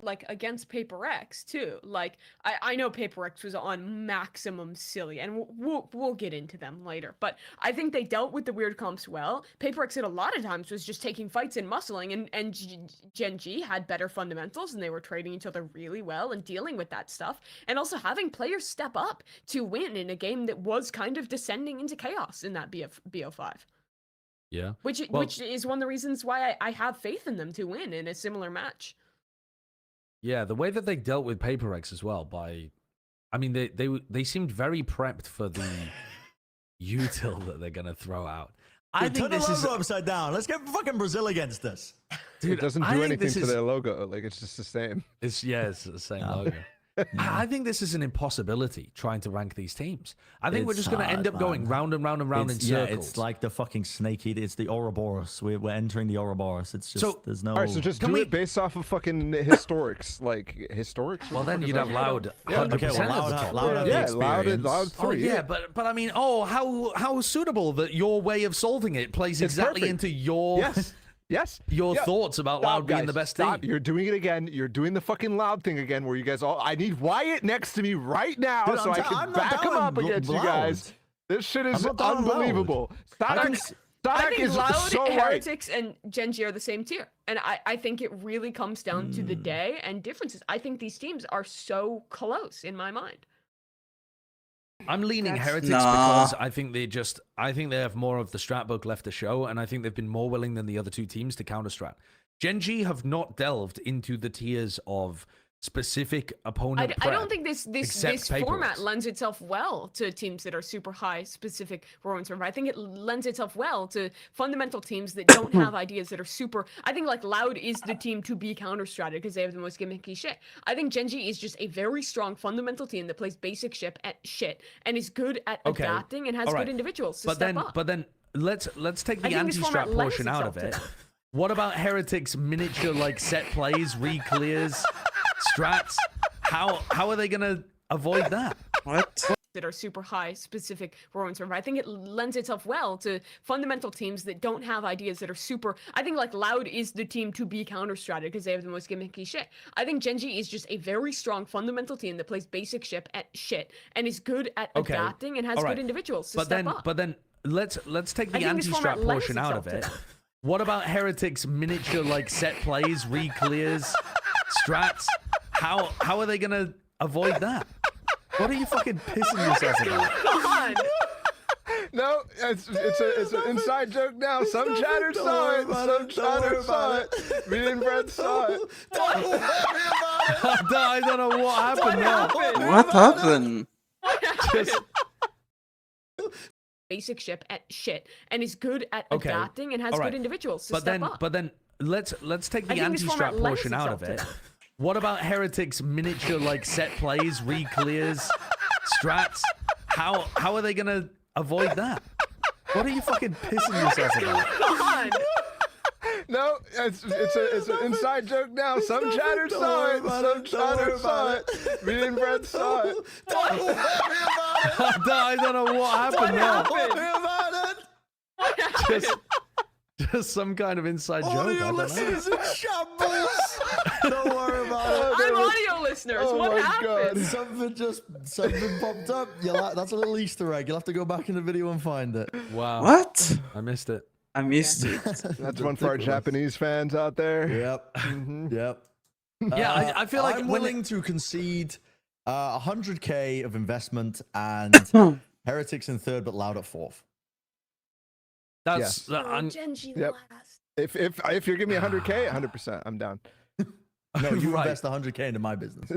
like against Paper X too. Like I know Paper X was on maximum silly, and we'll get into them later. But I think they dealt with the weird comps well. Paper X at a lot of times was just taking fights and muscling, and Gen G had better fundamentals, and they were trading each other really well and dealing with that stuff, and also having players step up to win in a game that was kind of descending into chaos in that BO5. Yeah. Which is one of the reasons why I have faith in them to win in a similar match. Yeah, the way that they dealt with Paper X as well I mean, they seemed very prepped for the util that they're gonna throw out. I Dude, think turn the this is logo upside down. Let's get fucking Brazil against us. dude, It doesn't I do think anything this to is- their logo. Like it's just the same. It's the same No. logo. I think this is an impossibility trying to rank these teams. I think we're It's just going to end hard, up going man. round and round and round in Yeah, circles. it's like the fucking snake eater. It's the Ouroboros. We're entering the Ouroboros. It's just So- there's no. All right, so just Can do we- it based off of fucking historics, like historics. well, then you'd have loud. Yeah, 100% okay, well, of the loud, top. loud, Yeah, the loud, experience. loud Oh three. yeah, but I mean, how suitable that your way of solving it plays It's exactly perfect. into your Yes. your Yeah. thoughts about Stop, Loud being guys. the best Stop. team. You're doing it again. You're doing the fucking loud thing again where you guys all. I need Wyatt next to me right now Dude, so I I'm can not back him down up against you loud. guys. This shit is I'm not down loud. unbelievable. I can Stanek I think is Loud, so right. Heretics, and Gen G are the same tier. And I think it really comes down to the day and differences. I think these teams are so close in my mind. I'm leaning That's- Heretics Nah. because I think they have more of the strat book left to show, and I think they've been more willing than the other two teams to counter strat. Gen G have not delved into the tiers of specific opponent I prep. don't think this except Paper format X. lends itself well to teams that are super high specific performance server. I think it lends itself well to fundamental teams that don't have ideas that are super. I think like Loud is the team to be counter stratted because they have the most gimmicky shit. I think Gen G is just a very strong fundamental team that plays basic shit and is good at Okay, adapting and has all good right. individuals to But step then, up. but then let's take I the think this format anti-strat lends portion out of itself it. to What about Heretics miniature like set plays, re-clears, strats? How are they gonna avoid that? What? that are super high specific performance server. I think it lends itself well to fundamental teams that don't have ideas that are super. I think like Loud is the team to be counter stratted because they have the most gimmicky shit. I think Gen G is just a very strong fundamental team that plays basic shit and is good at Okay, adapting and has all good right. individuals to But step then, up. but then let's take I the think this format anti-strat lends portion out of itself it. to What about Heretics miniature like set plays, re-clears, strats? How are they gonna avoid that? What are you fucking pissing yourself about? Come on. No, it's an inside joke now. Some chatter saw it. Some chatter saw it. Me and Brett saw it. I don't know what happened there. What happened? Just- Basic shit and is good at Okay, adapting and has all good right. individuals to but step then, up. but then let's take I the think this format anti-strat lends portion out of itself it. to What about Heretics miniature like set plays, re-clears, strats? How are they gonna avoid that? What are you fucking pissing yourself about? Come on. No, it's an inside joke now. Some chatter saw it. Some chatter saw it. Me and Brett saw it. I don't know what happened there. Just some kind of inside joke. I don't know. in shambles. Don't worry about I'm audio listeners. Oh what my happened? God. Something popped up. That's a little Easter egg. You'll have to go back in the video and find it. Wow. What? I missed it. I missed it. That's one for our Japanese fans out there. Yep. Yep. Yeah, I feel like I'm when willing to concede 100k of investment and Heretics in third, but Loud at fourth. that's Yes. Oh, Gen G Yep. last. If you're giving me 100k, 100%, I'm down. No, you Right. invest 100k into my business.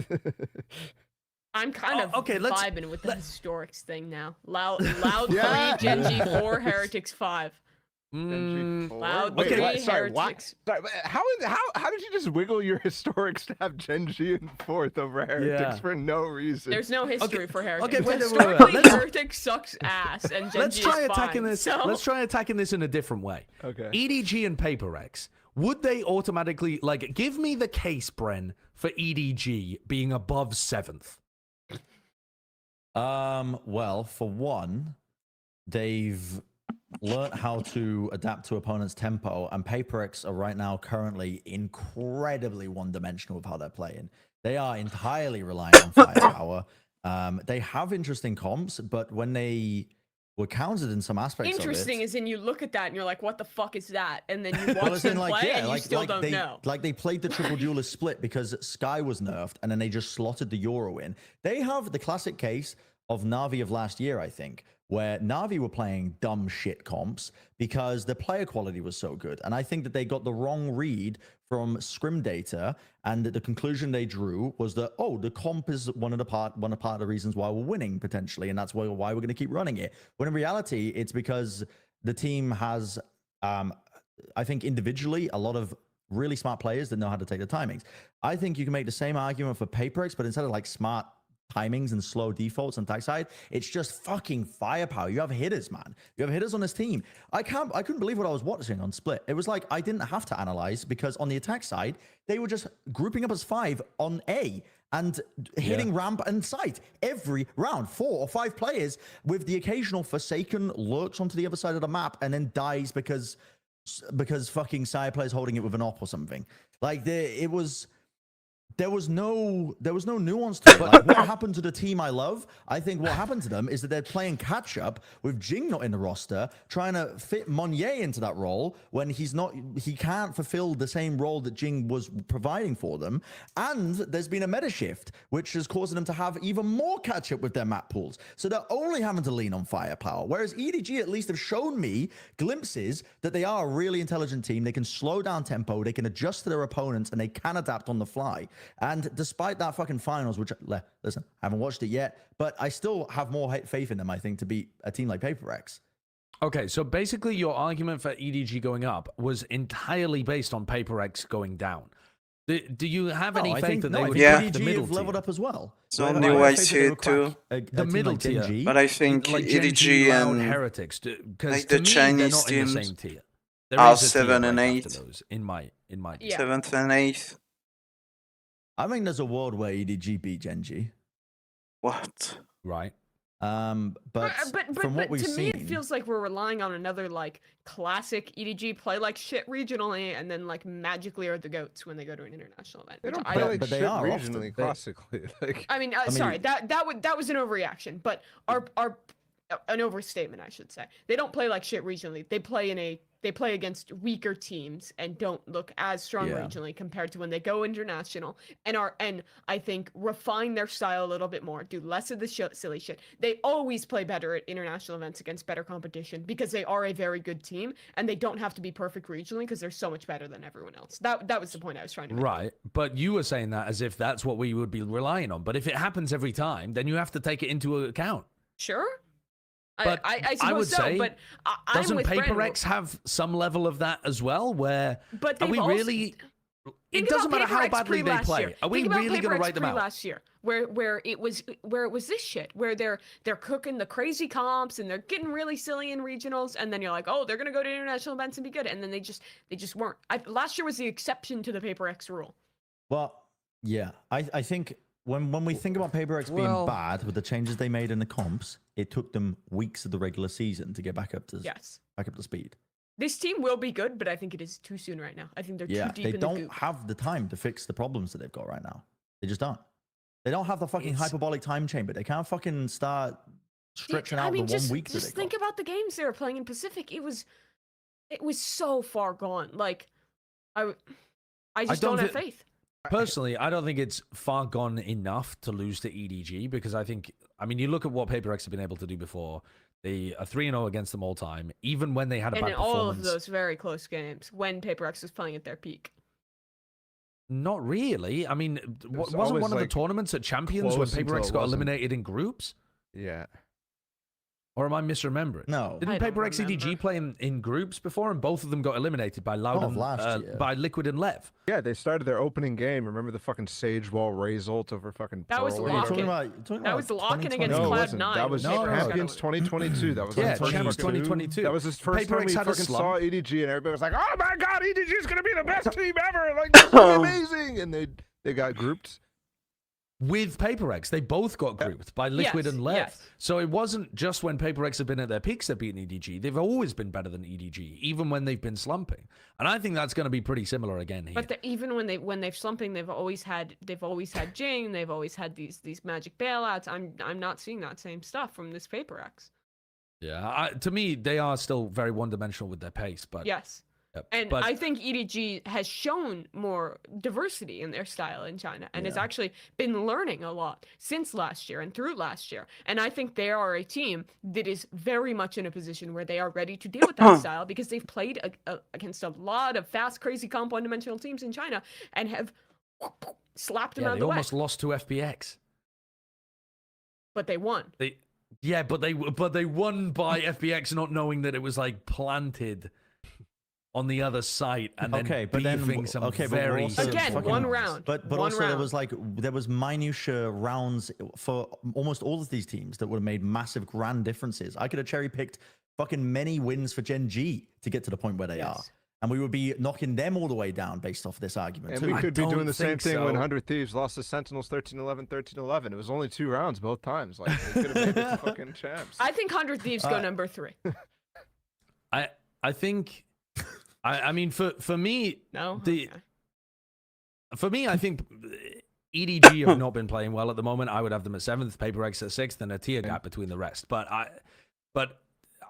I'm kind of okay, let's- vibing with the historics thing now. Loud Yeah. 3, Gen G 4, Heretics 5. Mm, Loud Wait, 3, what? Sorry, what? Heretics. Sorry, but how did you just wiggle your historics to have Gen G in fourth over Heretics Yeah. for no reason? There's no history for Heretics. okay, wait, Historically, let's- Heretics sucks ass, and Gen let's G try is attacking fine, this. So... Let's try attacking this in a different way. Okay. EDG and Paper X. Would they automatically give me the case, Bren, for EDG being above 7th? Well, for one, they've learnt how to adapt to opponents' tempo, and PaperX are right now currently incredibly one-dimensional with how they're playing. They are entirely reliant on firepower. They have interesting comps, but when they were countered in some aspects Interesting of it, is in you look at that and you're like, what the fuck is that? And then you well, watch as in, them like, play yeah, and you like, still like don't they, know. like they played the triple duelist split because Sky was nerfed, and then they just slotted the Euro in. They have the classic case of Na'Vi of last year, I think, where Na'Vi were playing dumb shit comps because the player quality was so good. And I think that they got the wrong read from scrim data, and that the conclusion they drew was that, oh, the comp is one of part of the reasons why we're winning potentially, and that's why we're going to keep running it. When in reality, it's because the team has, I think individually, a lot of really smart players that know how to take the timings. I think you can make the same argument for PaperX, but instead of like smart timings and slow defaults on attack side, it's just fucking firepower. You have hitters, man. You have hitters on this team. I couldn't believe what I was watching on Split. It was like I didn't have to analyze, because on the attack side, they were just grouping up as 5 on A and hitting ramp and site every round. 4 or 5 players, with the occasional Forsaken lurks onto the other side of the map and then dies because fucking side players holding it with an op or something. Like there was no nuance to it. Like, what happened to the team I love? I think what happened to them is that they're playing catch up with Jing not in the roster, trying to fit Monnier into that role when he can't fulfill the same role that Jing was providing for them. And there's been a meta shift, which is causing them to have even more catch up with their map pools. So they're only having to lean on firepower. Whereas EDG at least have shown me glimpses that they are a really intelligent team. They can slow down tempo, they can adjust to their opponents, and they can adapt on the fly. And despite that fucking finals, which, listen, I haven't watched it yet, but I still have more faith in them, I think, to beat a team like PaperX. Okay, so basically your argument for EDG going up was entirely based on PaperX going down. Do you have any faith that they would crack the middle have leveled up as well. So only I see it too. The middle tier. But I think like EDG Loud, and Heretics, because like to the me, Chinese they're not in the teams same tier. There are is a 7 tier and right 8. after those in my Yeah. 7th and 8th. I think there's a world where EDG beat Genji. What? right. But from what we've to seen, me, it feels like we're relying on another like classic EDG play like shit regionally, and then like magically are the goats when they go to an international event. They which don't I play don't. like but they shit are regionally, often. classically. Like, I mean, sorry, that was an overreaction, but an overstatement, I should say. They don't play like shit regionally. They play against weaker teams and don't look as strong Yeah. regionally compared to when they go international and I think refine their style a little bit more, do less of the silly shit. They always play better at international events against better competition because they are a very good team and they don't have to be perfect regionally because they're so much better than everyone else. That was the point I was trying to make. Right, but you were saying that as if that's what we would be relying on. But if it happens every time, then you have to take it into account. Sure. But I suppose would so, say, but I'm doesn't with Brendan. PaperX have some level of that as well? Where But are we they've also- really? Think It doesn't about matter how PaperX badly they pre-last play. year. Are we Think about really going to PaperX write them out? last year, where it was this shit, where they're cooking the crazy comps and they're getting really silly in regionals, and then you're like, oh, they're gonna go to international events and be good, and then they just weren't. Last year was the exception to the PaperX rule. well, yeah, I think when we think about PaperX being bad with the changes they made in the comps, it took them weeks of the regular season to get back up to speed. This team will be good, but I think it is too soon right now. I think they're Yeah, too deep they in the don't goop. have the time to fix the problems that they've got right now. They just don't. They don't have the fucking hyperbolic time chamber. They can't fucking start stretching out the 1 week that they just think about the games they were playing in Pacific. It was so far gone. Like, I just don't have faith. Personally, I don't think it's far gone enough to lose to EDG because I mean, you look at what PaperX have been able to do before. They are 3-0 against them all time, even when they had a And bad in performance. all of those very close games, when PaperX was playing at their peak. Not really. I mean, wasn't always, one of the like, tournaments at Champions when close until PaperX it got wasn't. eliminated in groups? yeah. Or am I misremembering? No. Didn't I don't PaperX EDG remember. play in groups before, and both of them got eliminated by Loud Oh, and last year. by Liquid and Lev? Yeah, they started their opening game. Remember the fucking Sage Wall Raze ult over fucking That was Pearl or You're Lock-in. whatever? talking That about was Lock-in 2020. against No, it Cloud9 wasn't. That was when PaperX got Champions 2022. That was Yeah, the first Champions fucking- 2022. That was his first time PaperX we had a fucking slump. saw EDG, and everybody was like, "Oh my god, EDG is gonna be the best team ever! Like, this is gonna be amazing!" And they got grouped. with PaperX. They both got grouped by Liquid Yes, and Lev. yes. So it wasn't just when PaperX have been at their peaks they've beaten EDG. They've always been better than EDG, even when they've been slumping. And I think that's going to be pretty similar again here. But even when they've slumping, they've always had Jing. They've always had these magic bailouts. I'm not seeing that same stuff from this PaperX. Yeah, to me, they are still very one-dimensional with their pace. But Yes. Yep. And But- I think EDG has shown more diversity in their style in China and has actually been learning a lot since last year and through last year. And I think they are a team that is very much in a position where they are ready to deal with that style because they've played against a lot of fast, crazy comp one-dimensional teams in China and have slapped them out of they the way. almost lost to FPX. But they won. But they won by FPX not knowing that it was like planted on the other site and then but beefing some but we're very also Again, fucking- one round. But One also there round. was there was minutia rounds for almost all of these teams that would have made massive grand differences. I could have cherry picked fucking many wins for Gen G to get to the point where they are. And we would be knocking them all the way down based off this argument. And too. we I could be don't doing the same think thing when so. 100 Thieves lost to Sentinels 13-11, 13-11. It was only 2 rounds both times. Like, they could have made it to fucking champs. I think 100 Thieves go number 3. I think I mean for me No? the Okay. for me I think EDG have not been playing well at the moment. I would have them at 7th, PaperX at 6th, and a tier gap between the rest. But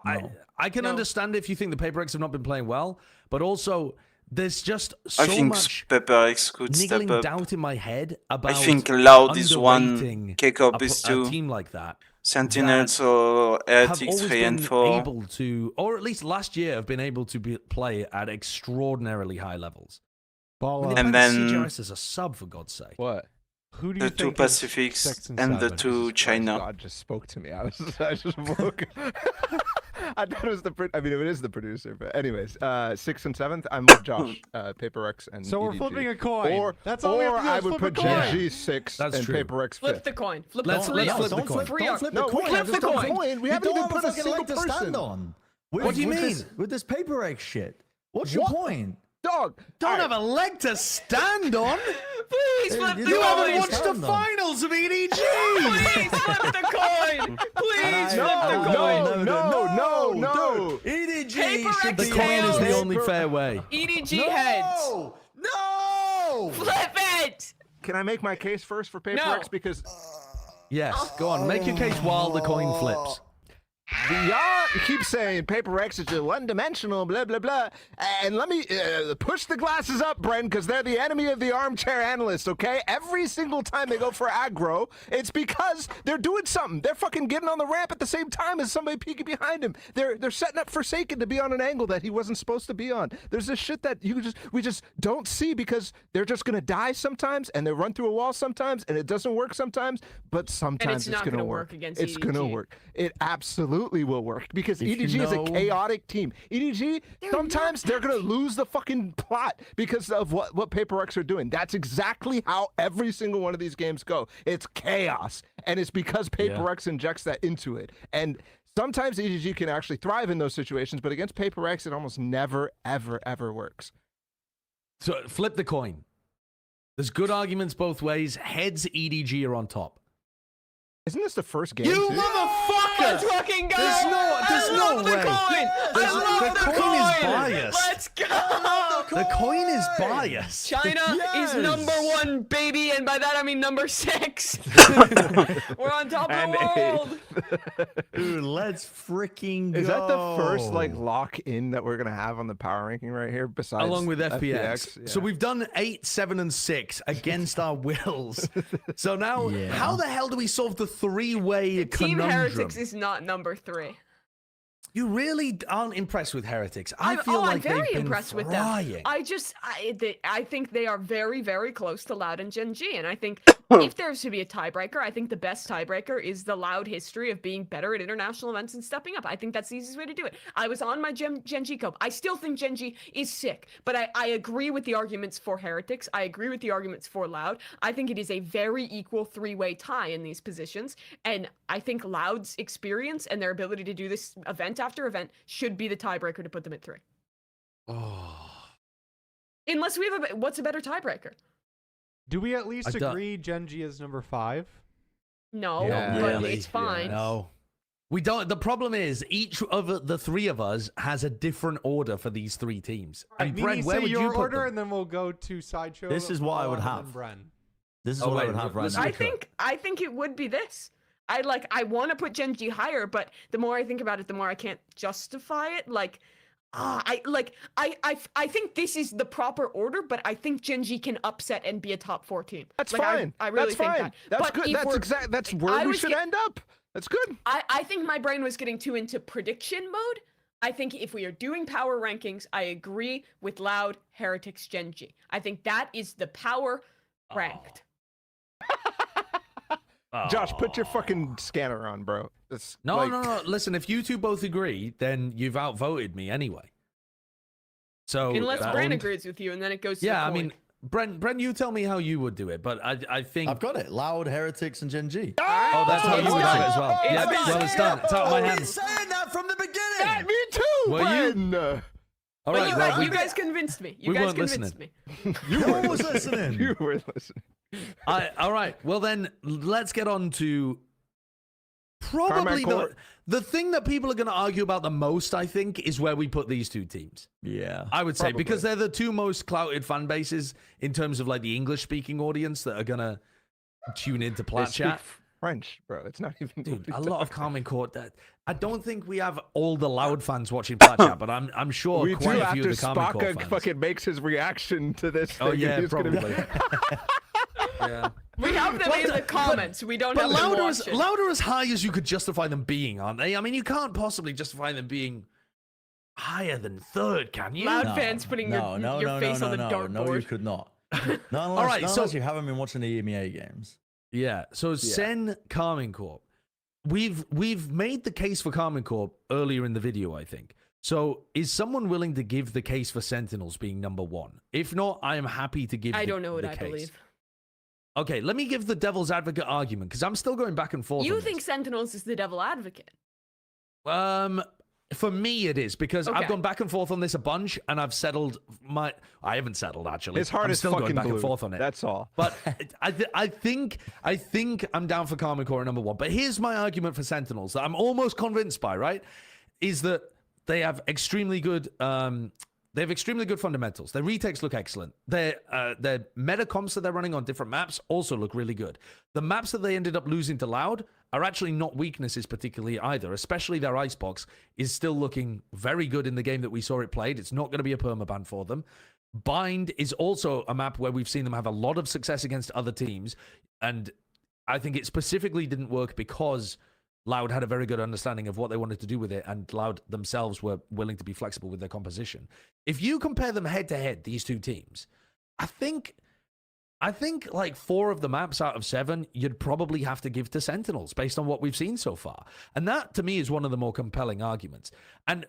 No. I can No. understand if you think the PaperX have not been playing well, but also there's just I so think much PaperX could step niggling up. doubt in my head about I think Loud is underrating 1, K-Corp is a 2, team like that. Sentinels or Have Heretics always 3 and been 4. able to, or at least last year, have been able to play at extraordinarily high levels. Ball They up. And played then- CGRS as a sub, for God's sake. What? Who do The you 2 think is Pacifics 6 and and the 7? 2 China. God just spoke to me. I just woke. I thought it was I mean, it is the producer, but anyways, 6th and 7th, I'm with Josh, PaperX and So we're EDG. flipping a coin. Or That's all we have to do I is would flip put a coin. Gen G 6th That's and true. PaperX 5th. Flip the coin. Flip Let's the flip coin. the don't coin. flip, Free don't up. flip No, the we coin. can't I just flip the don't coin. think- We you haven't don't even have put a fucking single leg to stand person. on. What do you mean? With this PaperX shit. What's your What? point? Dog. Don't have a leg to stand on. Please flip you the You don't haven't coin. watched the stand on. finals of EDG. Please flip the coin. Please flip the coin. No. EDG PaperX should The be coin is the Tails. only fair way. EDG heads. No! Flip it. Can I make my case first for PaperX? No. Because Yes, go on. Make your case while the coin flips. y'all keep saying PaperX is one-dimensional, blah, blah, blah. And let me push the glasses up, Bren, because they're the enemy of the armchair analyst, okay? Every single time they go for aggro, it's because they're doing something. They're fucking getting on the ramp at the same time as somebody peeking behind him. They're setting up Forsaken to be on an angle that he wasn't supposed to be on. There's this shit that we just don't see because they're just going to die sometimes, and they run through a wall sometimes, and it doesn't work sometimes, but sometimes not going to gonna work. work against It's going to EDG. work. It absolutely will work because If you EDG is a know- chaotic team. EDG, sometimes they're going to lose the fucking plot because of what PaperX are doing. That's exactly how every single one of these games go. It's chaos. And it's because PaperX injects that into it. And sometimes EDG can actually thrive in those situations, but against PaperX, it almost never, ever, ever works. So flip the coin. There's good arguments both ways. Heads, EDG are on top. Isn't this the first game? You too? motherfucker! Let's fucking go. There's I no love way. the coin. There's- I love the the coin is coin. biased. Let's go. The coin is biased. China Yes. is number 1, baby, and by that I mean number 6. We're on top of the world. Dude, let's freaking go. Is that the first lock in that we're gonna have on the power ranking right here? Besides Along with FPX. Yeah. So we've done 8, 7, and 6 against our wills. So now, Yeah. how the hell do we solve the three-way Team conundrum? Heretics is not number 3. You really aren't impressed with Heretics. I feel I'm like very they've been impressed with trying. them. I think they are very, very close to Loud and Gen G, and I think if there's to be a tiebreaker, I think the best tiebreaker is the Loud history of being better at international events and stepping up. I think that's the easiest way to do it. I was on my Gen G cope. I still think Gen G is sick, but I agree with the arguments for Heretics. I agree with the arguments for Loud. I think it is a very equal three-way tie in these positions, and I think Loud's experience and their ability to do this event after event should be the tiebreaker to put them at 3. Oh. Unless we have what's a better tiebreaker? Do we at least I don't- agree Genji is number 5? No, Yeah. but Really? it's fine. No. We don't. The problem is each of the three of us has a different order for these three teams. Right, And Mimi, Bren, where say would your you put order, them? and then we'll go to Sideshow. This is what I would Bala, and have. then Bren. This is Oh, what I wait, would have right listen, now. I think it would be this. I want to put Genji higher, but the more I think about it, the more I can't justify it. I think this is the proper order, but I think Genji can upset and be a top 4 team. That's Like, fine. I really That's think fine. that. That's But good. if That's we're- exact. That's I where we was should get- end up. That's good. I think my brain was getting too into prediction mode. I think if we are doing power rankings, I agree with Loud, Heretics, Genji. I think that is the power ranked. Josh, put your fucking scanner on, bro. That's No, like, no. Listen, if you two both agree, then you've outvoted me anyway. So Unless that- Bren agrees with you, and then it goes to Yeah, the I mean, Bren, you tell me how you would do it, but I think. I've got it. Loud, Heretics, and Gen G. Oh, that's how It's you would do done. it as well. It's Yeah, done. well, it's done. It's out of my I've been hands. saying that from the beginning. Yeah, me too, Were you? Bren. All But right, you, well, guys, we- you guys convinced me. You we guys weren't convinced listening. me. You was listening. You were listening. all right. Well, then let's get on to probably Carmack the thing that people are going to argue about the most. I think is where we put these two teams. Yeah. I would say Probably. because they're the two most clouted fan bases in terms of like the English-speaking audience that are gonna tune into They Plat speak Chat. French, bro. It's not even. Dude, a lot of Carmen Court. That I don't think we have all the Loud fans watching Plat Chat, but I'm sure we quite do a few after of the Carmen Court Spock fans. fucking makes his reaction to this. Oh thing, yeah, he's gonna be- probably. Yeah. We have them in the comments. We don't But have them louder watching. as high as you could justify them being, aren't they? I mean, you can't possibly justify them being higher than third, can you? Loud fans putting your face on the dartboard. No, you could not. Not unless, All right, not so- unless you haven't been watching the EMEA games. Yeah. So Sen Carmen Corp. We've made the case for Carmen Corp earlier in the video, I think. So is someone willing to give the case for Sentinels being number 1? If not, I am happy to give. I the, don't know what the I case. believe. Okay, let me give the devil's advocate argument because I'm still going back and forth. You on think this. Sentinels is the devil advocate? For me, it is because I've Okay. gone back and forth on this a bunch, and I've settled my. I haven't settled actually. His heart I'm is still fucking going back blue. and forth on it. That's all. But I think I'm down for Carmen Core at number 1. But here's my argument for Sentinels that I'm almost convinced by. Right, is that they have extremely good. They have extremely good fundamentals. Their retakes look excellent. Their meta comps that they're running on different maps also look really good. The maps that they ended up losing to Loud are actually not weaknesses particularly either, especially their Icebox is still looking very good in the game that we saw it played. It's not going to be a permaban for them. Bind is also a map where we've seen them have a lot of success against other teams, and I think it specifically didn't work because Loud had a very good understanding of what they wanted to do with it, and Loud themselves were willing to be flexible with their composition. If you compare them head to head, these two teams, I think like 4 of the maps out of 7, you'd probably have to give to Sentinels based on what we've seen so far. And that, to me, is one of the more compelling arguments. And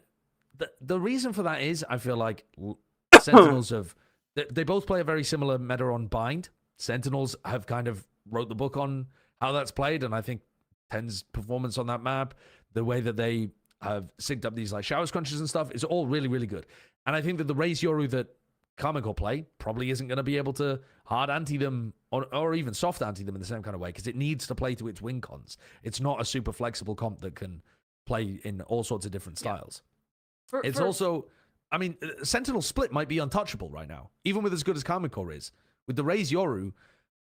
the reason for that is, I feel like Sentinels they both play a very similar meta on Bind. Sentinels have kind of wrote the book on how that's played, and I think Ten's performance on that map, the way that they have synced up these like shower scrunches and stuff, is all really, really good. And I think that the Raze Yoru that Carmichael play probably isn't going to be able to hard anti them or even soft anti them in the same kind of way because it needs to play to its win cons. It's not a super flexible comp that can play in all sorts of different styles. It's also, I mean, Sentinel Split might be untouchable right now, even with as good as Carmichael is. With the Raze Yoru,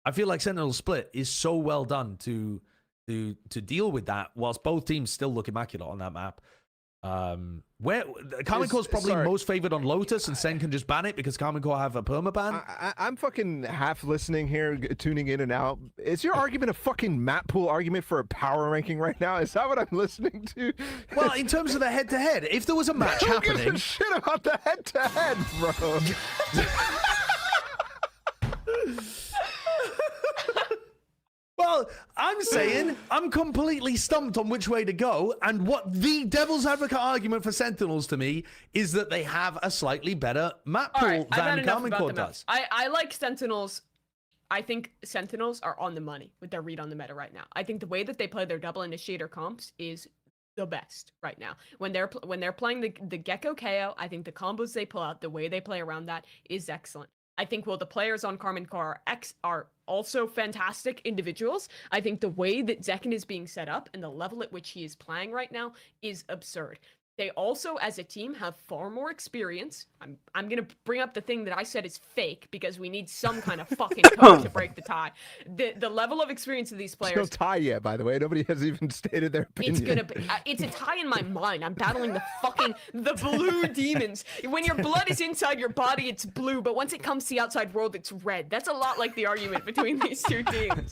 I feel like Sentinel Split is so well done to deal with that whilst both teams still look immaculate on that map. Where Carmichael's probably sorry. most favored on Lotus, and Sen can just ban it because Carmichael have a permaban. I'm fucking half listening here, tuning in and out. Is your argument a fucking map pool argument for a power ranking right now? Is that what I'm listening to? Well, in terms of the head-to-head, if there was a match Who gives happening, a shit about the head-to-head, bro? well, I'm saying I'm completely stumped on which way to go, and what the devil's advocate argument for Sentinels to me is that they have a slightly better map All pool right, I've had than enough Carmen about Core the maps. does. I like Sentinels. I think Sentinels are on the money with their read on the meta right now. I think the way that they play their double initiator comps is the best right now. When they're playing the Gecko KO, I think the combos they pull out, the way they play around that is excellent. I think while the players on Carmen Core X are also fantastic individuals, I think the way that Zekin is being set up and the level at which he is playing right now is absurd. They also, as a team, have far more experience. I'm gonna bring up the thing that I said is fake because we need some kind of fucking code to break the tie. The level of experience of these There's players. no tie yet, by the way. Nobody has even stated their opinion. It's gonna be. It's a tie in my mind. I'm battling the blue demons. When your blood is inside your body, it's blue, but once it comes to the outside world, it's red. That's a lot like the argument between these two teams.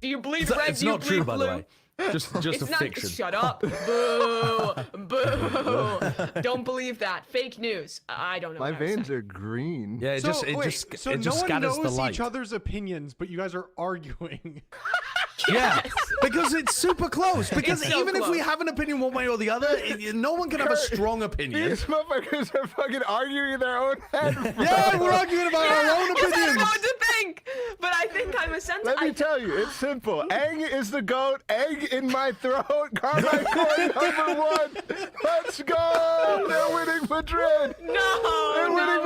Do you bleed red? It's Do you not true, bleed by blue? the way. Just It's a not. fiction. Shut up. Boo. Boo. Don't believe that. Fake news. I don't know. My what I was veins saying. are green. Yeah, So, it wait, just so it no just one scatters the knows light. each other's opinions, but you guys are arguing. Yeah, Yes. because it's super close. Because It's so even if we close. have an opinion one way or the other, no one can have a strong opinion. These motherfuckers are fucking arguing in their own head. bro. Yeah, we're arguing about our own Because I don't know opinions. what to think. But I think I'm a sense. Let me tell you, it's simple. Egg is the goat. Egg in my throat. Carmine Core #1. Let's go. They're winning Madrid. No, They're winning no,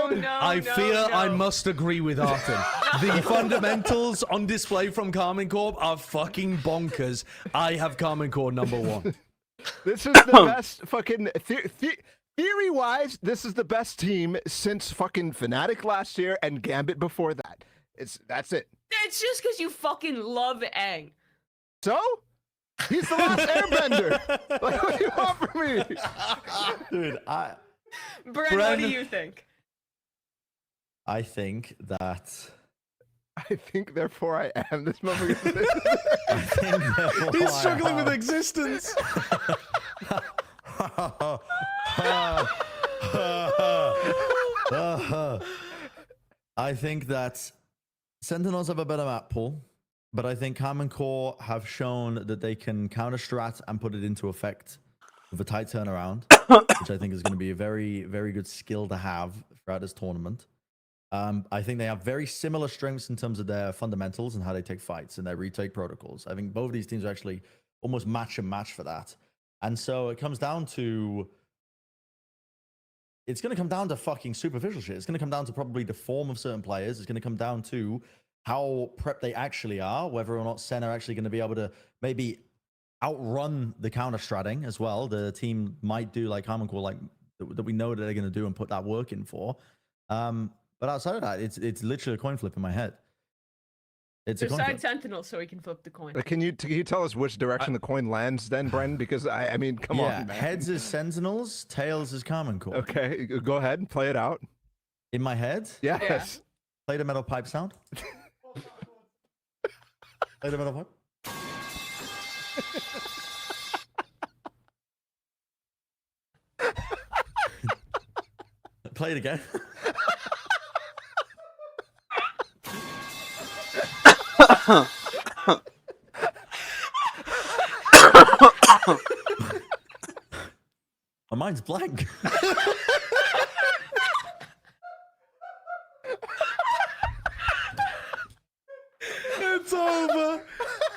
Madrid. no, I no, fear I no. must agree with Arton. The fundamentals on display from Carmen Corp are fucking bonkers. I have Carmen Corp #1. This is the best fucking theory-wise. This is the best team since fucking Fnatic last year and Gambit before that. That's it. It's just because you fucking love Aang. So he's the last Airbender. Like, what do you want from me? Dude, Bren, what Bren. do you think? I think that. I think, therefore, I am. This motherfucker. I think therefore He's I struggling with am. existence. I think that Sentinels have a better map pool, but I think Carmen Core have shown that they can counter strat and put it into effect with a tight turnaround, which I think is going to be a very, very good skill to have throughout this tournament. I think they have very similar strengths in terms of their fundamentals and how they take fights and their retake protocols. I think both of these teams are actually almost match and match for that. And so it comes down to, it's going to come down to fucking superficial shit. It's going to come down to probably the form of certain players. It's going to come down to how prepped they actually are, whether or not Sen are actually going to be able to maybe outrun the counter-stratting as well. The team might do like Carmen Core, like that we know that they're going to do and put that work in for. But outside of that, it's literally a coin flip in my head. It's a coin Decide flip. Sentinel so he can flip the coin. But can you tell us which direction the coin lands then, Bren? Because I mean, come Yeah, on, man. heads is Sentinels, tails is Carmen Core. Okay, go ahead and play it out. In my head, Yes. play the metal pipe sound. Play the metal pipe. Play it again. My mind's blank. It's over.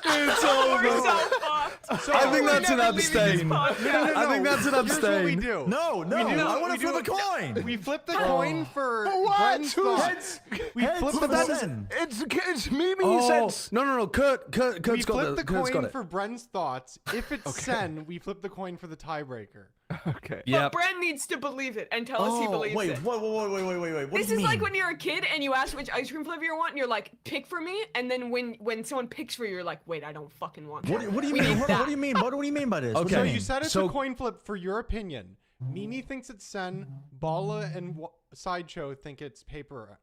It's We're over. so fucked. So I think We're that's an never leaving this abstain. podcast. I think that's an Here's what we abstain. do. No, no, We do- I want we to flip do- a coin. We flip the coin for what? Bren's Who's- thoughts. We Heads flip for the Sen. It's Mimi Oh, said. no. Kurt's we got flip the Kurt's got coin it. for Bren's thoughts. If it's Sen, we flip the coin for the tiebreaker. Okay. Yeah. But Bren needs to believe it and tell us he believes wait, it. wait. What This do you is like mean? when you're a kid and you ask which ice cream flavor you want, and you're like, pick for me. And then when someone picks for you, you're like, wait, I don't fucking want that. What do you We mean? need What do that. you mean? What do you mean by this? What do Okay. you So mean? you said it's So- a coin flip for your opinion. Mimi thinks it's Sen. Bala and Sideshow think it's Paper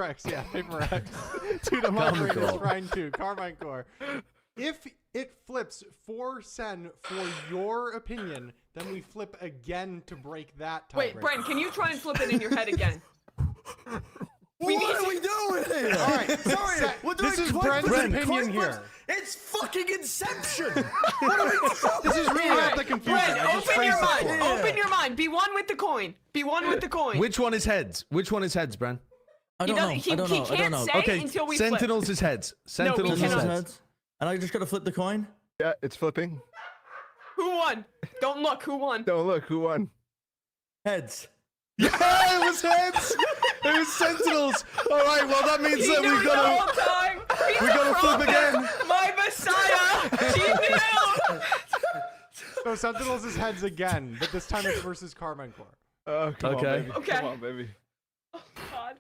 X. Yeah, Paper X. To the moderators, Core. Ryan 2, Carmine Core. If it flips for Sen for your opinion, then we flip again to break that tiebreaker. Wait, Bren, can you try and flip it in your head again? We need What are to- we doing here? All right, sorry. Sen- We're doing this is coin Bren's flips. opinion Coin flips. here. It's fucking Inception. What are we doing? This is really not the confusion. Bren, I just open your phrased it mind. for you. Open your mind. Be one with the coin. Be one with the coin. Which one is heads? Which one is heads, Bren? I He don't know. doesn't- he I don't know. I can't don't know. say Okay, until we flip. Sentinels is heads. Sentinels is cannot. heads. And I just gotta flip the coin. Yeah, it's flipping. Who won? Don't look. Who won? Don't look who won. Heads. Yeah, it was heads. It was Sentinels. All right, well that means He that knew we've the whole got time. He's we a gotta flip prophet, again. My Messiah. He knew. So Sentinels is heads again, but this time it's versus Carmine Core. Oh, come Okay. on, baby. Okay. Come on, baby. Oh God.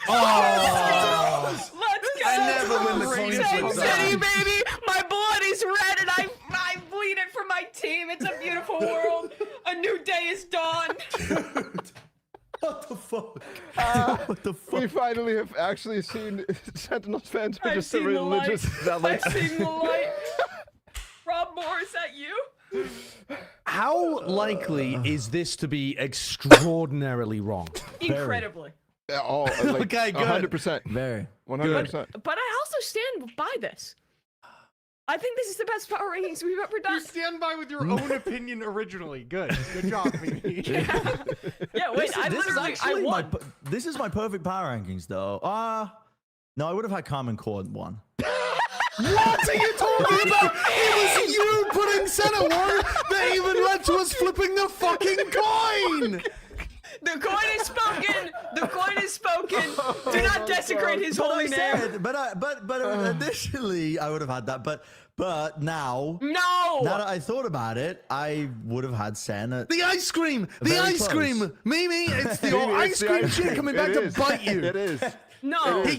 Oh, Let's go. I never win the coin Sin flip City, zone. baby. My blood is red, and I bleed it for my team. It's a beautiful world. A new day is dawned. What the fuck? What the We fuck? finally have actually seen Sentinels fans are I've just a seen the light. religious zealot. I've seen the light. Rob Moore, is that you? how likely is this to be extraordinarily wrong? Incredibly. All, like, Okay, good. 100%. Very. 100%. But I also stand by this. I think this is the best power rankings we've ever You done. stand by with your own opinion originally. Good job, Mimi. Yeah, wait, I literally, I won. This is my perfect power rankings, though. No, I would have had Carmen Core one. What are you talking about? It was you putting center one that even led to us flipping the fucking coin. The coin is spoken. The coin is spoken. Do not desecrate his holy name. But initially I would have had that. But now No. that I thought about it, I would have had Sen at The ice cream. The Very ice close. cream. Mimi, it's the Mimi, ice it's the cream ice shit cream. coming It back to is. bite you. It is. No. He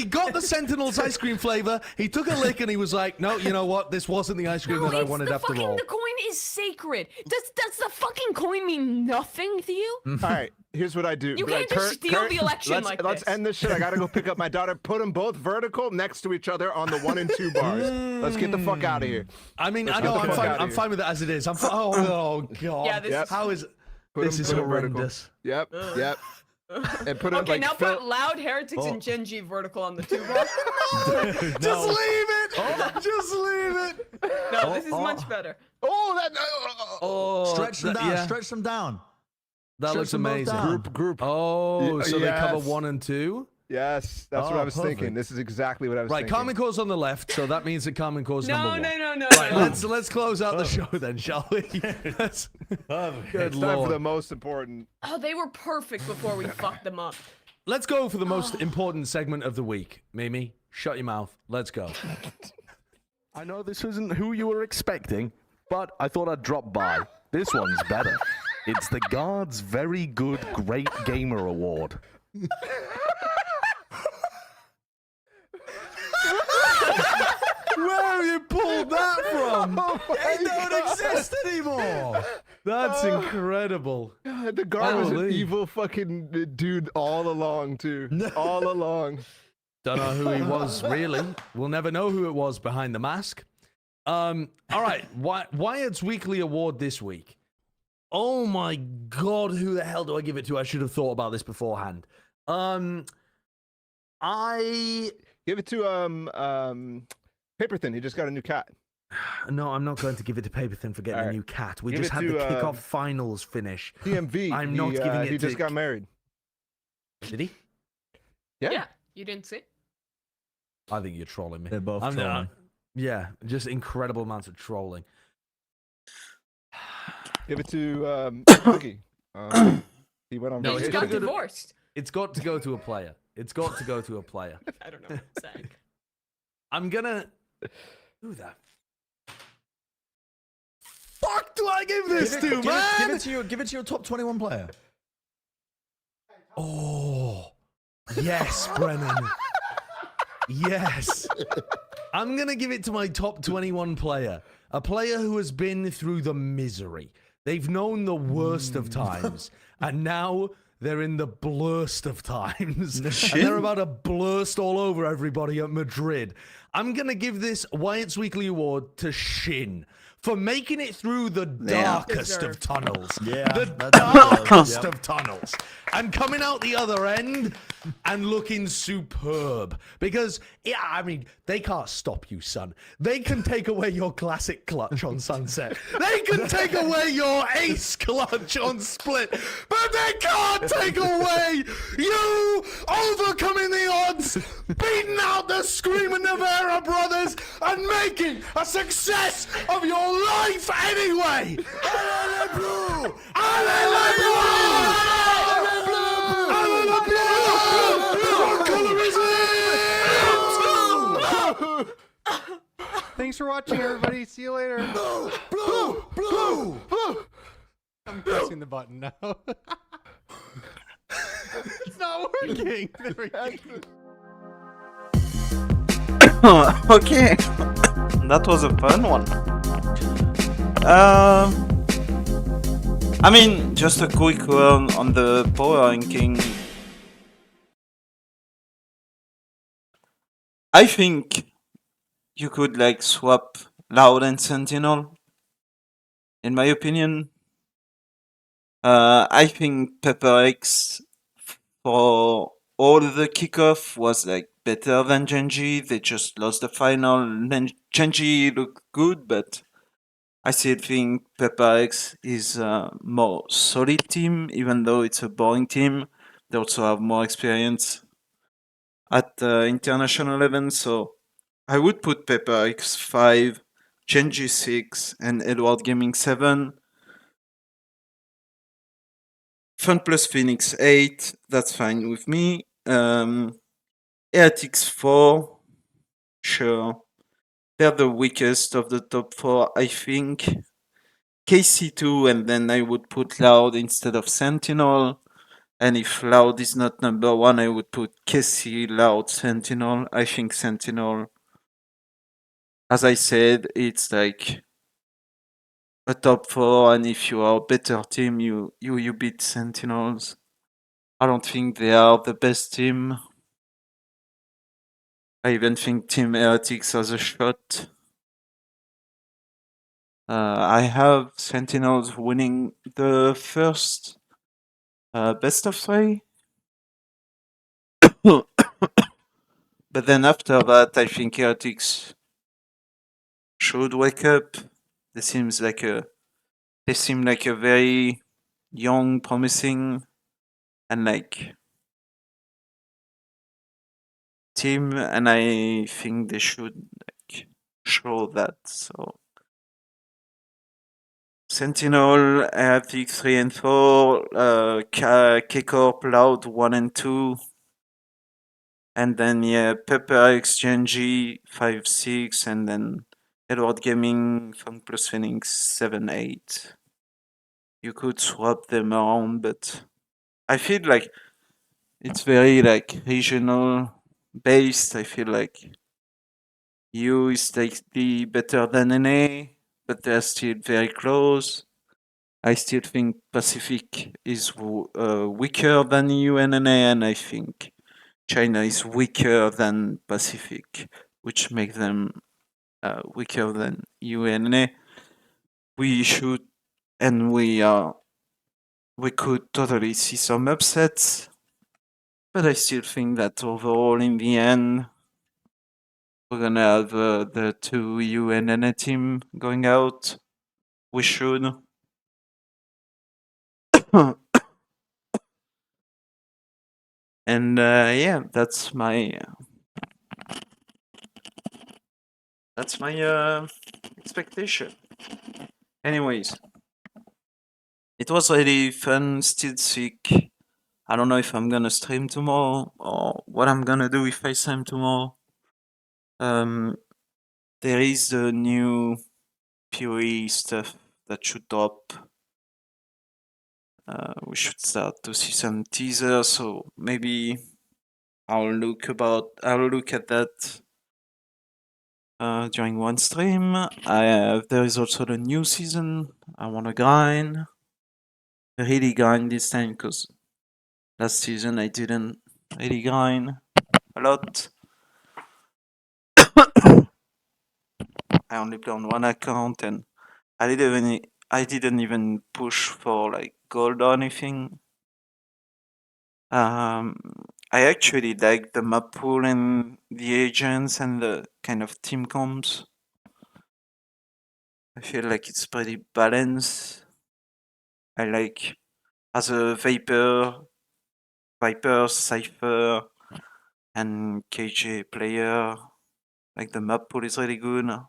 got the Sentinel's ice cream flavor. He took a lick and he was like, "No, you know what? This wasn't the ice cream No, that I it's wanted the after fucking, all." the coin is sacred. Does the fucking coin mean nothing to you? All right, here's what I do. You can't just steal the election like let's this. end this shit. I gotta go pick up my daughter. Put them both vertical next to each other on the 1 and 2 bars. Let's get the fuck out of here. I mean, I Let's know get the I'm fuck fine. outta I'm here. fine with it as it is. Oh god. Yeah, this Yep. is. How is Put this 'em- is put 'em vertical. horrendous. Yep. Yep. And put them Okay, like now Phil- put loud heretics and Gen G vertical on the 2 bar. Just leave it. Just leave it. No, this is much better. Oh, that. Oh, stretch them that- down. yeah, Stretch them down. that stretch looks them both amazing. down. Group. Oh, so they cover Yes. 1 and 2. Yes, that's what Oh, I was thinking. perfect. This is exactly what I was Right, thinking. Carmen Core's on the left, so that means that Carmen Core's No, number 1. no. Right, let's close out the show then, shall we? Let's- Good It's time for lord. the most important. Oh, they were perfect before we fucked them up. Let's go for the most important segment of the week. Mimi, shut your mouth. Let's go. I know this isn't who you were expecting, but I thought I'd drop by. This one's better. It's the Guards Very Good Great Gamer Award. Where have you pulled that from? They don't exist anymore. That's incredible. The guard was an Holy. evil fucking dude all along, too. All along. Don't know who he was, really. We'll never know who it was behind the mask. All right, Wyatt's weekly award this week. Oh my god, who the hell do I give it to? I should have thought about this beforehand. I Give it to Paper Thin. He just got a new cat. no, I'm not going to give it to Paperthin for getting All a right. new cat. We Give just it had the to, kickoff finals finish. TMV. I'm not giving it He to- just got married. Did he? Yeah, you didn't see? I think you're trolling me. They're both I'm trolling. yeah, just incredible amounts of trolling. Give it to Cookie. He went on No, He it's just vacation. got gotta go to- divorced. It's got to go to a player. It's got to go to a player. I don't know what I'm saying. I'm gonna. Who the fuck do I give this to, man? Give it to your top 21 player. Oh, yes, Brennan. Yes. I'm gonna give it to my top 21 player. A player who has been through the misery. They've known the worst of times, and now they're in the blurst of times. And they're about to blurst all over everybody at Madrid. I'm going to give this Wyatt's Weekly Award to Shin for making it through the darkest of Deserved. tunnels. Yeah, The that's darkest yep. of tunnels. And coming out the other end and looking superb. Because, yeah, I mean, they can't stop you, son. They can take away your classic clutch on Sunset. They can take away your ace clutch on Split. But they can't take away you overcoming the odds us beating out the Screaming Nevera brothers and making a success of your life anyway. Allez les Bleus! Allez les Bleus! Allez les Bleus! Your colour is it! Thanks for watching, everybody. See you later. Blue! I'm pressing the button now. It's not working. There we go. Okay, that was a fun one. I mean, just a quick one on the power ranking. I think you could like swap Loud and Sentinel. In my opinion, I think Pepper X for all the kickoff was like better than Genji. They just lost the final. Then Genji looked good, but I still think Pepper X is a more solid team, even though it's a boring team. They also have more experience at international events, so I would put Pepper X 5, Genji 6, and Edward Gaming 7. Fun plus Phoenix 8, that's fine with me. Heretics 4, sure. They're the weakest of the top 4, I think. KC2, and then I would put Loud instead of Sentinel. And if Loud is not number 1, I would put KC, Loud, Sentinel. I think Sentinel, as I said, it's like a top 4, and if you are a better team, you beat Sentinels. I don't think they are the best team. I even think Team Heretics has a shot. I have Sentinels winning the first best of 3. But then after that, I think Heretics should wake up. They seem like a very young, promising, and like team, and I think they should like show that. So Sentinel, Heretics 3 and 4, K-Corp, Loud 1 and 2. And then, yeah, Pepper X, Genji 5, 6, and then Edward Gaming, Fun Plus Phoenix 7, 8. You could swap them around, but I feel like it's very like regional based. I feel like U is slightly better than NA, but they're still very close. I still think Pacific is weaker than EU and NA, and I think China is weaker than Pacific, which makes them weaker than EU and NA. We should, and we could totally see some upsets, but I still think that overall, in the end, we're gonna have the 2 EU and NA team going out. We should. And yeah, that's my expectation. Anyways, it was really fun. Still sick. I don't know if I'm gonna stream tomorrow or what I'm gonna do if I stream tomorrow. There is the new PoE stuff that should drop. We should start to see some teasers, so maybe I'll look at that during one stream. There is also the new season. I wanna grind, really grind this time, because last season I didn't really grind a lot. I only play on one account, and I didn't even push for like gold or anything. I actually like the map pool and the agents and the kind of team comps. I feel like it's pretty balanced. I like as a Viper, Cypher, and KJ player. Like the map pool is really good. I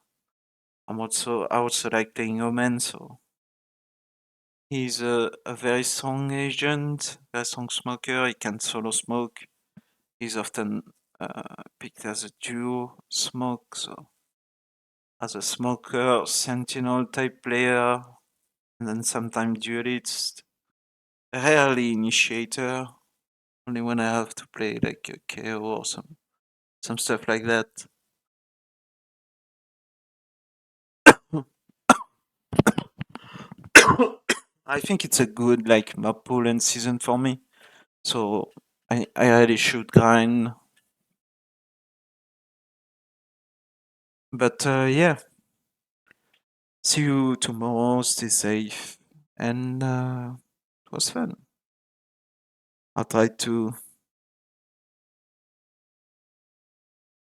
also like playing Omen, so he's a very strong agent, very strong smoker. He can solo smoke. He's often picked as a duo smoke, so as a smoker, sentinel type player, and then sometimes duelist. Rarely initiator. Only when I have to play like a KO or some stuff like that. I think it's a good like map pool and season for me. So I really should grind. But yeah. See you tomorrow, stay safe, and it was fun. I'll try to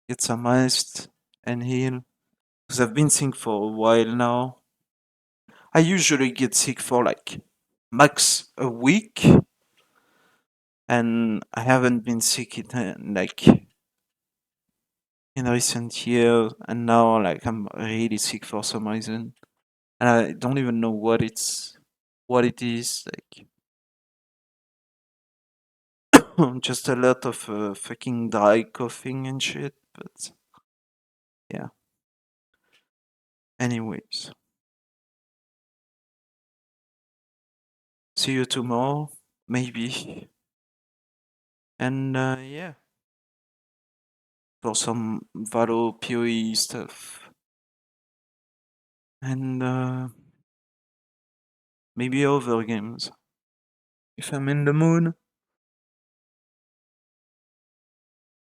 get some rest and heal. Because I've been sick for a while now. I usually get sick for like max a week, and I haven't been sick in like in recent years, and now like I'm really sick for some reason, and I don't even know what it is. Like just a lot of fucking dry coughing and shit. But yeah. Anyways, see you tomorrow, maybe. And yeah, for some Valo PoE stuff. And maybe other games. If I'm in the mood.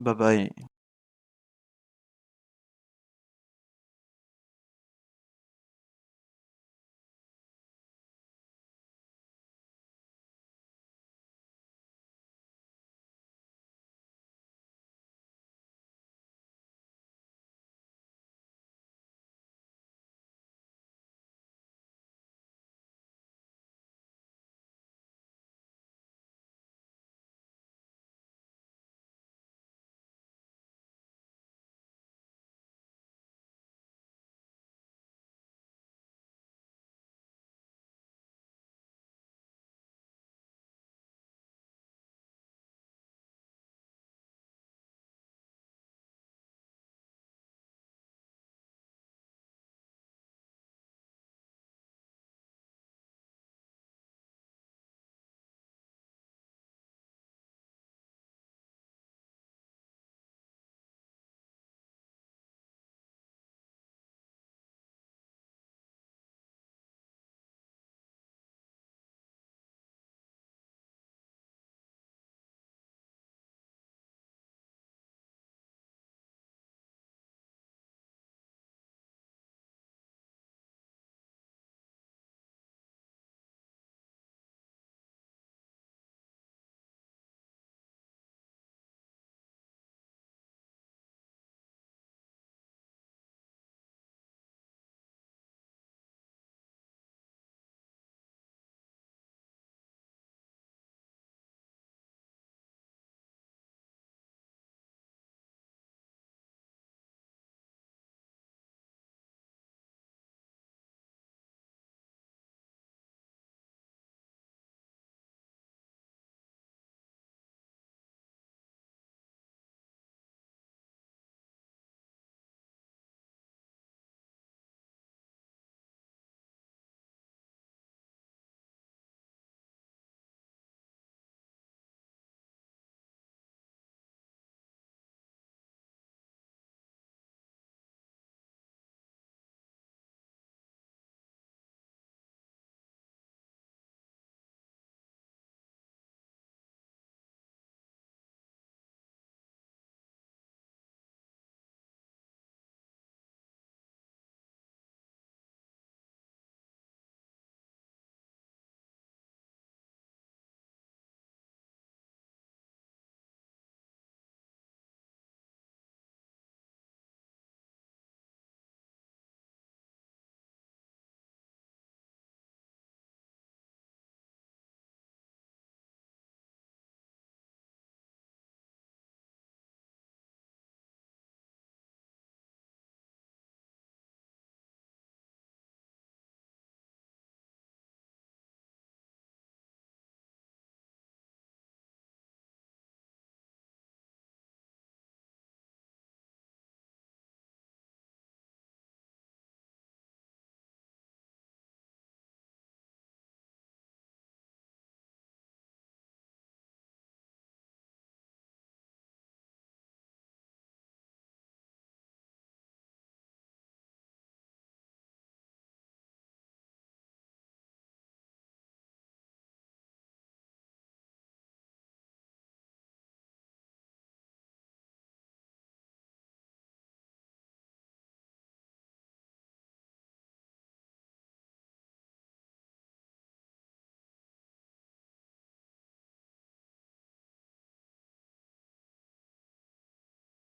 Bye bye.